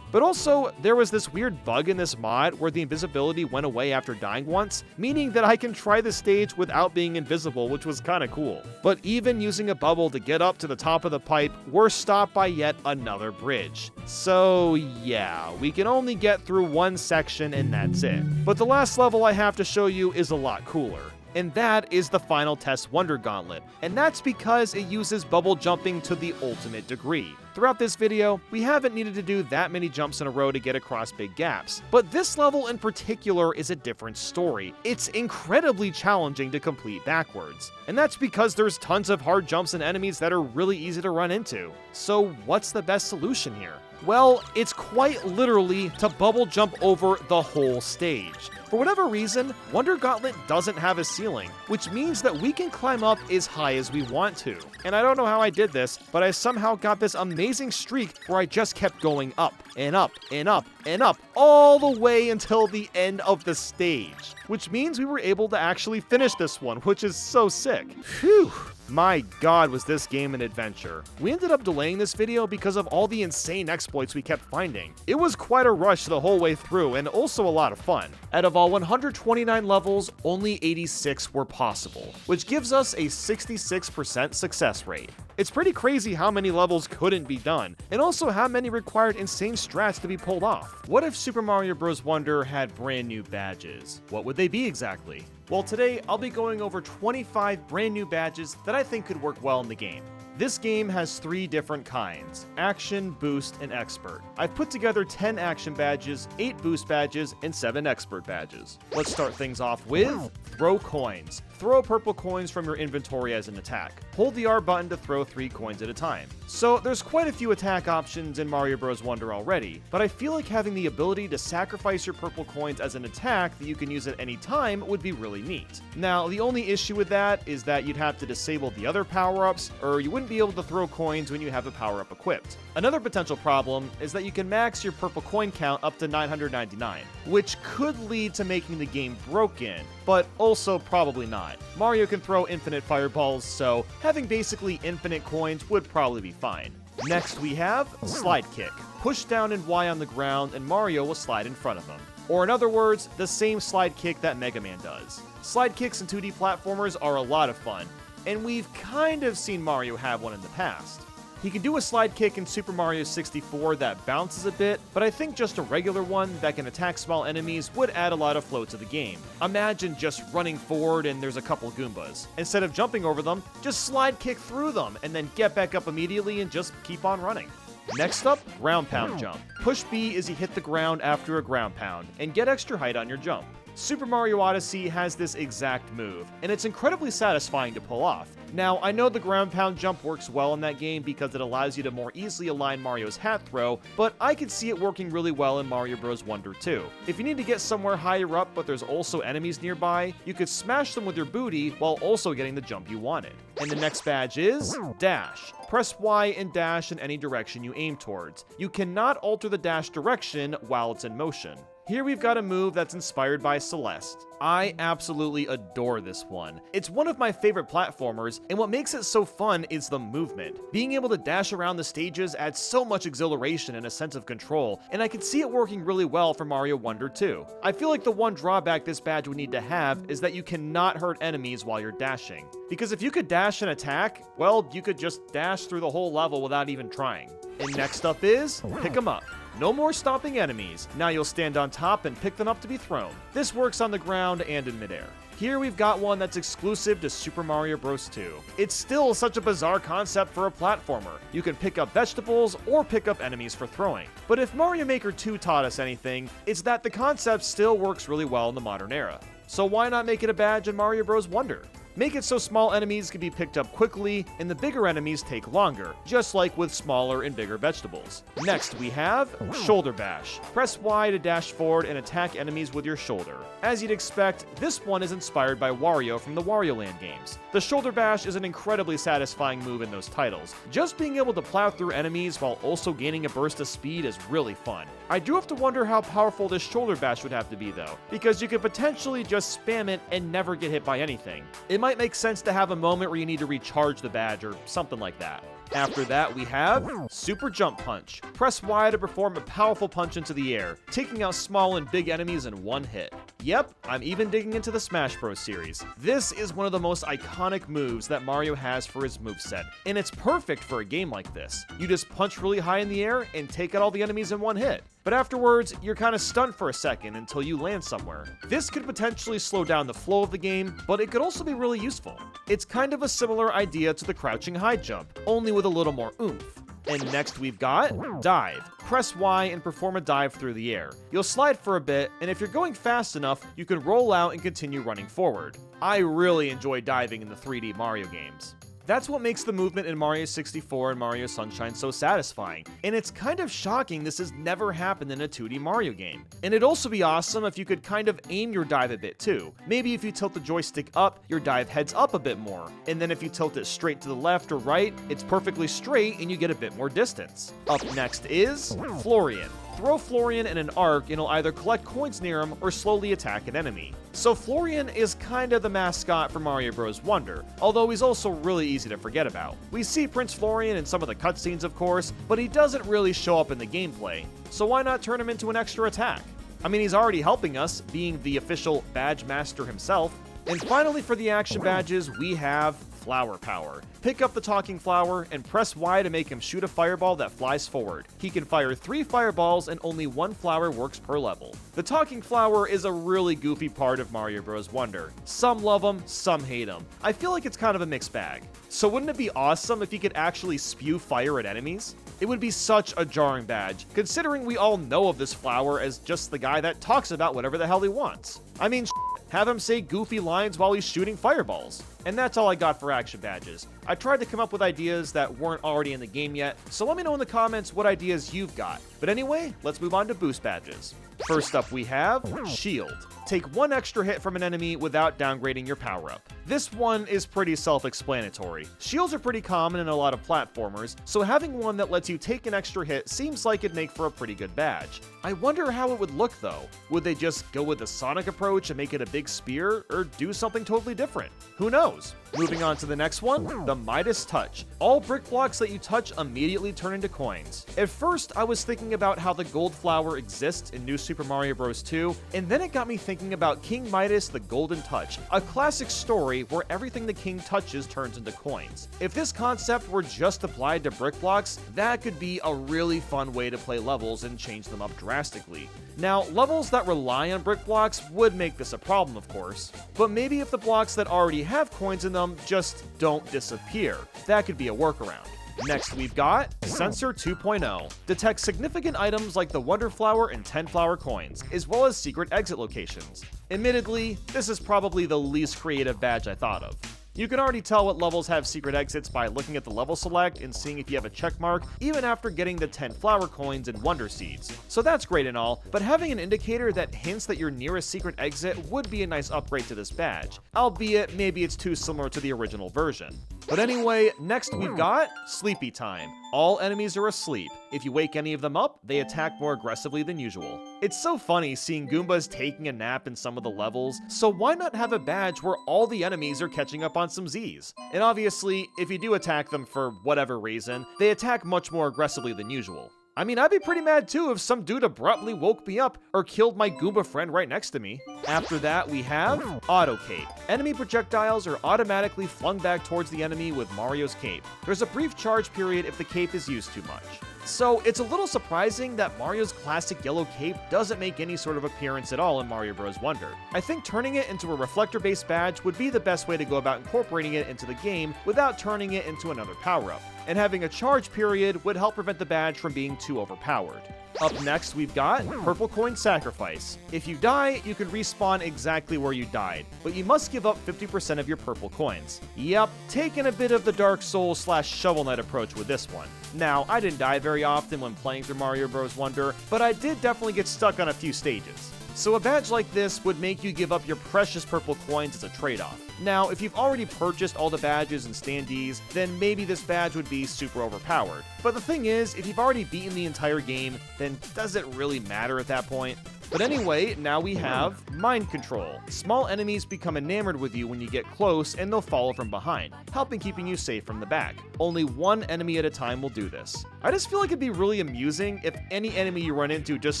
But also, there was this weird bug in this mod where the invisibility went away after dying once, meaning that I can try the stage without being invisible, which was kinda cool. But even using a bubble to get up to the top of the pipe, we're stopped by yet another bridge. So yeah, we can only get through one section and that's it. But the last level I have to show you is a lot cooler. And that is the final test Wonder Gauntlet, and that's because it uses bubble jumping to the ultimate degree. Throughout this video, we haven't needed to do that many jumps in a row to get across big gaps, but this level in particular is a different story. It's incredibly challenging to complete backwards, and that's because there's tons of hard jumps and enemies that are really easy to run into. So what's the best solution here? Well, it's quite literally to bubble jump over the whole stage. For whatever reason, Wonder Gauntlet doesn't have a ceiling, which means that we can climb up as high as we want to. And I don't know how I did this, but I somehow got this amazing streak where I just kept going up and up and up and up all the way until the end of the stage, which means we were able to actually finish this one, which is so sick. Phew. My god, was this game an adventure. We ended up delaying this video because of all the insane exploits we kept finding. It was quite a rush the whole way through and also a lot of fun. Out of all 129 levels, only 86 were possible, which gives us a 66% success rate. It's pretty crazy how many levels couldn't be done, and also how many required insane strats to be pulled off. What if Super Mario Bros. Wonder had brand new badges? What would they be exactly? Well, today I'll be going over 25 brand new badges that I think could work well in the game. This game has 3 different kinds: Action, Boost, and Expert. I've put together 10 Action badges, 8 Boost badges, and 7 Expert badges. Let's start things off with Throw Coins. Throw purple coins from your inventory as an attack. Hold the R button to throw 3 coins at a time. So there's quite a few attack options in Mario Bros. Wonder already, but I feel like having the ability to sacrifice your purple coins as an attack that you can use at any time would be really neat. Now, the only issue with that is that you'd have to disable the other power-ups, or you wouldn't be able to throw coins when you have a power-up equipped. Another potential problem is that you can max your purple coin count up to 999, which could lead to making the game broken, but also probably not. Mario can throw infinite fireballs, so having basically infinite coins would probably be fine. Next we have Slide Kick. Push down and Y on the ground and Mario will slide in front of him. Or in other words, the same slide kick that Mega Man does. Slide kicks in 2D platformers are a lot of fun, and we've kind of seen Mario have one in the past. He can do a slide kick in Super Mario 64 that bounces a bit, but I think just a regular one that can attack small enemies would add a lot of flow to the game. Imagine just running forward and there's a couple Goombas. Instead of jumping over them, just slide kick through them and then get back up immediately and just keep on running. Next up, Ground Pound Jump. Push B as you hit the ground after a ground pound, and get extra height on your jump. Super Mario Odyssey has this exact move, and it's incredibly satisfying to pull off. Now, I know the ground pound jump works well in that game because it allows you to more easily align Mario's hat throw, but I could see it working really well in Mario Bros. Wonder too. If you need to get somewhere higher up but there's also enemies nearby, you could smash them with your booty while also getting the jump you wanted. And the next badge is Dash. Press Y and dash in any direction you aim towards. You cannot alter the dash direction while it's in motion. Here we've got a move that's inspired by Celeste. I absolutely adore this one. It's one of my favorite platformers, and what makes it so fun is the movement. Being able to dash around the stages adds so much exhilaration and a sense of control, and I can see it working really well for Mario Wonder 2. I feel like the one drawback this badge would need to have is that you cannot hurt enemies while you're dashing. Because if you could dash and attack, well, you could just dash through the whole level without even trying. And next up is Pick 'em Up. No more stomping enemies. Now you'll stand on top and pick them up to be thrown. This works on the ground and in midair. Here we've got one that's exclusive to Super Mario Bros. 2. It's still such a bizarre concept for a platformer. You can pick up vegetables or pick up enemies for throwing. But if Mario Maker 2 taught us anything, it's that the concept still works really well in the modern era. So why not make it a badge in Mario Bros. Wonder? Make it so small enemies can be picked up quickly and the bigger enemies take longer, just like with smaller and bigger vegetables. Next we have Shoulder Bash. Press Y to dash forward and attack enemies with your shoulder. As you'd expect, this one is inspired by Wario from the Wario Land games. The Shoulder Bash is an incredibly satisfying move in those titles. Just being able to plow through enemies while also gaining a burst of speed is really fun. I do have to wonder how powerful this Shoulder Bash would have to be though, because you could potentially just spam it and never get hit by anything. It might make sense to have a moment where you need to recharge the badge or something like that. After that, we have Super Jump Punch. Press Y to perform a powerful punch into the air, taking out small and big enemies in one hit. Yep, I'm even digging into the Smash Bros. Series. This is one of the most iconic moves that Mario has for his moveset, and it's perfect for a game like this. You just punch really high in the air and take out all the enemies in one hit. But afterwards, you're kind of stunned for a second until you land somewhere. This could potentially slow down the flow of the game, but it could also be really useful. It's kind of a similar idea to the crouching high jump, only with a little more oomph. And next we've got Dive. Press Y and perform a dive through the air. You'll slide for a bit, and if you're going fast enough, you can roll out and continue running forward. I really enjoy diving in the 3D Mario games. That's what makes the movement in Mario 64 and Mario Sunshine so satisfying, and it's kind of shocking this has never happened in a 2D Mario game. And it'd also be awesome if you could kind of aim your dive a bit too. Maybe if you tilt the joystick up, your dive heads up a bit more, and then if you tilt it straight to the left or right, it's perfectly straight and you get a bit more distance. Up next is Florian. Throw Florian in an arc and he'll either collect coins near him or slowly attack an enemy. So Florian is kinda the mascot for Mario Bros. Wonder, although he's also really easy to forget about. We see Prince Florian in some of the cutscenes of course, but he doesn't really show up in the gameplay, so why not turn him into an extra attack? I mean, he's already helping us, being the official badge master himself. And finally for the action badges, we have Flower Power. Pick up the talking flower and press Y to make him shoot a fireball that flies forward. He can fire 3 fireballs and only 1 flower works per level. The talking flower is a really goofy part of Mario Bros. Wonder. Some love him, some hate him. I feel like it's kind of a mixed bag. So wouldn't it be awesome if he could actually spew fire at enemies? It would be such a jarring badge, considering we all know of this flower as just the guy that talks about whatever the hell he wants. I mean, have him say goofy lines while he's shooting fireballs. And that's all I got for action badges. I tried to come up with ideas that weren't already in the game yet, so let me know in the comments what ideas you've got. But anyway, let's move on to boost badges. First up we have Shield. Take 1 extra hit from an enemy without downgrading your power-up. This one is pretty self-explanatory. Shields are pretty common in a lot of platformers, so having one that lets you take an extra hit seems like it'd make for a pretty good badge. I wonder how it would look though. Would they just go with the Sonic approach and make it a big spear, or do something totally different? Who knows? Moving on to the next one, the Midas Touch. All brick blocks that you touch immediately turn into coins. At first, I was thinking about how the gold flower exists in New Super Mario Bros. 2, and then it got me thinking about King Midas the Golden Touch, a classic story where everything the king touches turns into coins. If this concept were just applied to brick blocks, that could be a really fun way to play levels and change them up drastically. Now, levels that rely on brick blocks would make this a problem, of course, but maybe if the blocks that already have coins in them just don't disappear, that could be a workaround. Next we've got Sensor 2.0. Detect significant items like the Wonder Flower and 10 flower coins, as well as secret exit locations. Admittedly, this is probably the least creative badge I thought of. You can already tell what levels have secret exits by looking at the level select and seeing if you have a check mark, even after getting the 10 flower coins and wonder seeds. So that's great and all, but having an indicator that hints that you're near a secret exit would be a nice upgrade to this badge, albeit maybe it's too similar to the original version. But anyway, next we've got Sleepy Time. All enemies are asleep. If you wake any of them up, they attack more aggressively than usual. It's so funny seeing Goombas taking a nap in some of the levels, so why not have a badge where all the enemies are catching up on some Z's? And obviously, if you do attack them for whatever reason, they attack much more aggressively than usual. I mean, I'd be pretty mad too if some dude abruptly woke me up or killed my Goomba friend right next to me. After that, we have Auto Cape. Enemy projectiles are automatically flung back towards the enemy with Mario's cape. There's a brief charge period if the cape is used too much. So it's a little surprising that Mario's classic yellow cape doesn't make any sort of appearance at all in Mario Bros. Wonder. I think turning it into a reflector-based badge would be the best way to go about incorporating it into the game without turning it into another power-up. and having a charge period would help prevent the badge from being too overpowered. Up next, we've got Purple Coin Sacrifice. If you die, you can respawn exactly where you died, but you must give up 50% of your purple coins. Yep, taking a bit of the Dark Souls / Shovel Knight approach with this one. Now, I didn't die very often when playing through Mario Bros. Wonder, but I did definitely get stuck on a few stages. So a badge like this would make you give up your precious purple coins as a trade-off. Now, if you've already purchased all the badges and standees, then maybe this badge would be super overpowered. But the thing is, if you've already beaten the entire game, then does it really matter at that point? But anyway, now we have Mind Control. Small enemies become enamored with you when you get close, and they'll follow from behind, helping keeping you safe from the back. Only one enemy at a time will do this. I just feel like it'd be really amusing if any enemy you run into just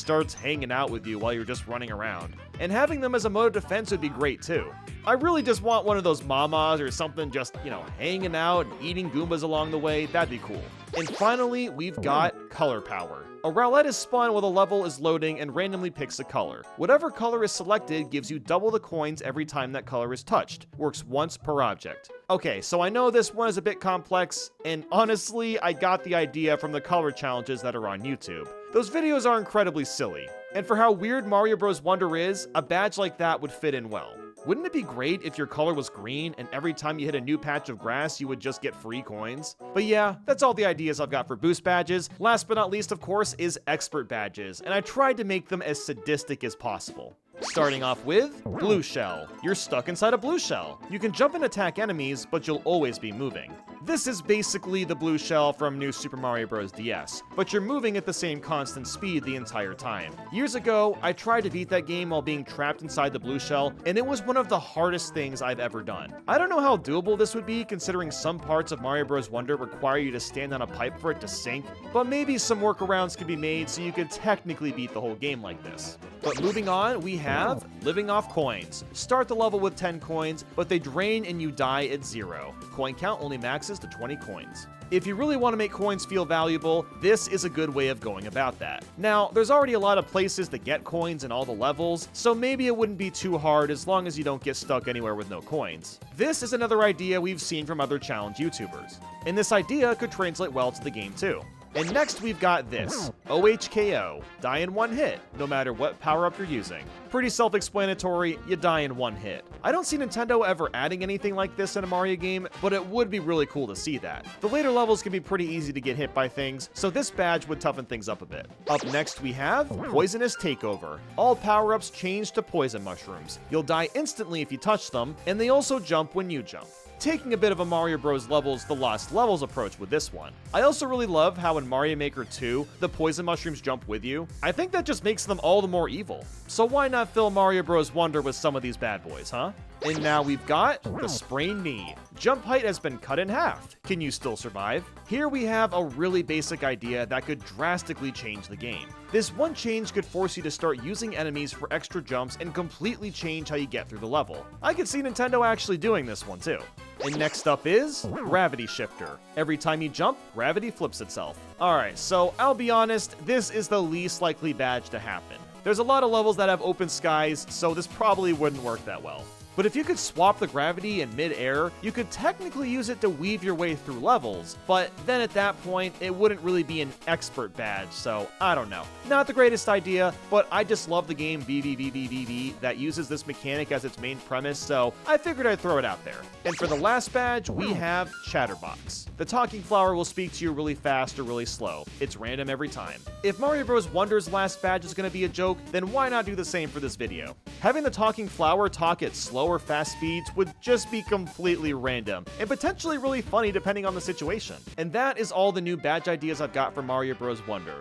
starts hanging out with you while you're just running around. And having them as a mode of defense would be great too. I really just want one of those mamas or something just, hanging out and eating Goombas along the way. That'd be cool. And finally, we've got Color Power. A roulette is spun while the level is loading and randomly picks a color. Whatever color is selected gives you double the coins every time that color is touched. Works once per object. Okay, so I know this one is a bit complex, and honestly, I got the idea from the color challenges that are on YouTube. Those videos are incredibly silly, and for how weird Mario Bros. Wonder is, a badge like that would fit in well. Wouldn't it be great if your color was green and every time you hit a new patch of grass you would just get free coins? But yeah, that's all the ideas I've got for boost badges. Last but not least, of course, is expert badges, and I tried to make them as sadistic as possible. Starting off with Blue Shell. You're stuck inside a blue shell. You can jump and attack enemies, but you'll always be moving. This is basically the blue shell from New Super Mario Bros. DS, but you're moving at the same constant speed the entire time. Years ago, I tried to beat that game while being trapped inside the blue shell, and it was one of the hardest things I've ever done. I don't know how doable this would be, considering some parts of Mario Bros. Wonder require you to stand on a pipe for it to sink, but maybe some workarounds could be made so you could technically beat the whole game like this. But moving on, we have Living Off Coins. Start the level with 10 coins, but they drain and you die at 0. Coin count only maxes to 20 coins. If you really want to make coins feel valuable, this is a good way of going about that. Now, there's already a lot of places to get coins in all the levels, so maybe it wouldn't be too hard as long as you don't get stuck anywhere with no coins. This is another idea we've seen from other challenge YouTubers, and this idea could translate well to the game too. And next we've got this, OHKO, die in one hit, no matter what power-up you're using. Pretty self-explanatory, you die in one hit. I don't see Nintendo ever adding anything like this in a Mario game, but it would be really cool to see that. The later levels can be pretty easy to get hit by things, so this badge would toughen things up a bit. Up next we have Poisonous Takeover. All power-ups change to poison mushrooms. You'll die instantly if you touch them, and they also jump when you jump. Taking a bit of a Mario Bros. Levels The Lost Levels approach with this one. I also really love how in Mario Maker 2, the poison mushrooms jump with you. I think that just makes them all the more evil. So why not fill Mario Bros. Wonder with some of these bad boys, huh? And now we've got the sprained knee. Jump height has been cut in half. Can you still survive? Here we have a really basic idea that could drastically change the game. This one change could force you to start using enemies for extra jumps and completely change how you get through the level. I could see Nintendo actually doing this one too. And next up is Gravity Shifter. Every time you jump, gravity flips itself. Alright, so I'll be honest, this is the least likely badge to happen. There's a lot of levels that have open skies, so this probably wouldn't work that well. But if you could swap the gravity in mid-air, you could technically use it to weave your way through levels, but then at that point, it wouldn't really be an expert badge, so I don't know. Not the greatest idea, but I just love the game VVVVVV that uses this mechanic as its main premise, so I figured I'd throw it out there. And for the last badge, we have Chatterbox. The talking flower will speak to you really fast or really slow. It's random every time. If Mario Bros. Wonder's last badge is going to be a joke, then why not do the same for this video? Having the talking flower talk at slow or fast speeds would just be completely random, and potentially really funny depending on the situation. And that is all the new badge ideas I've got for Mario Bros. Wonder.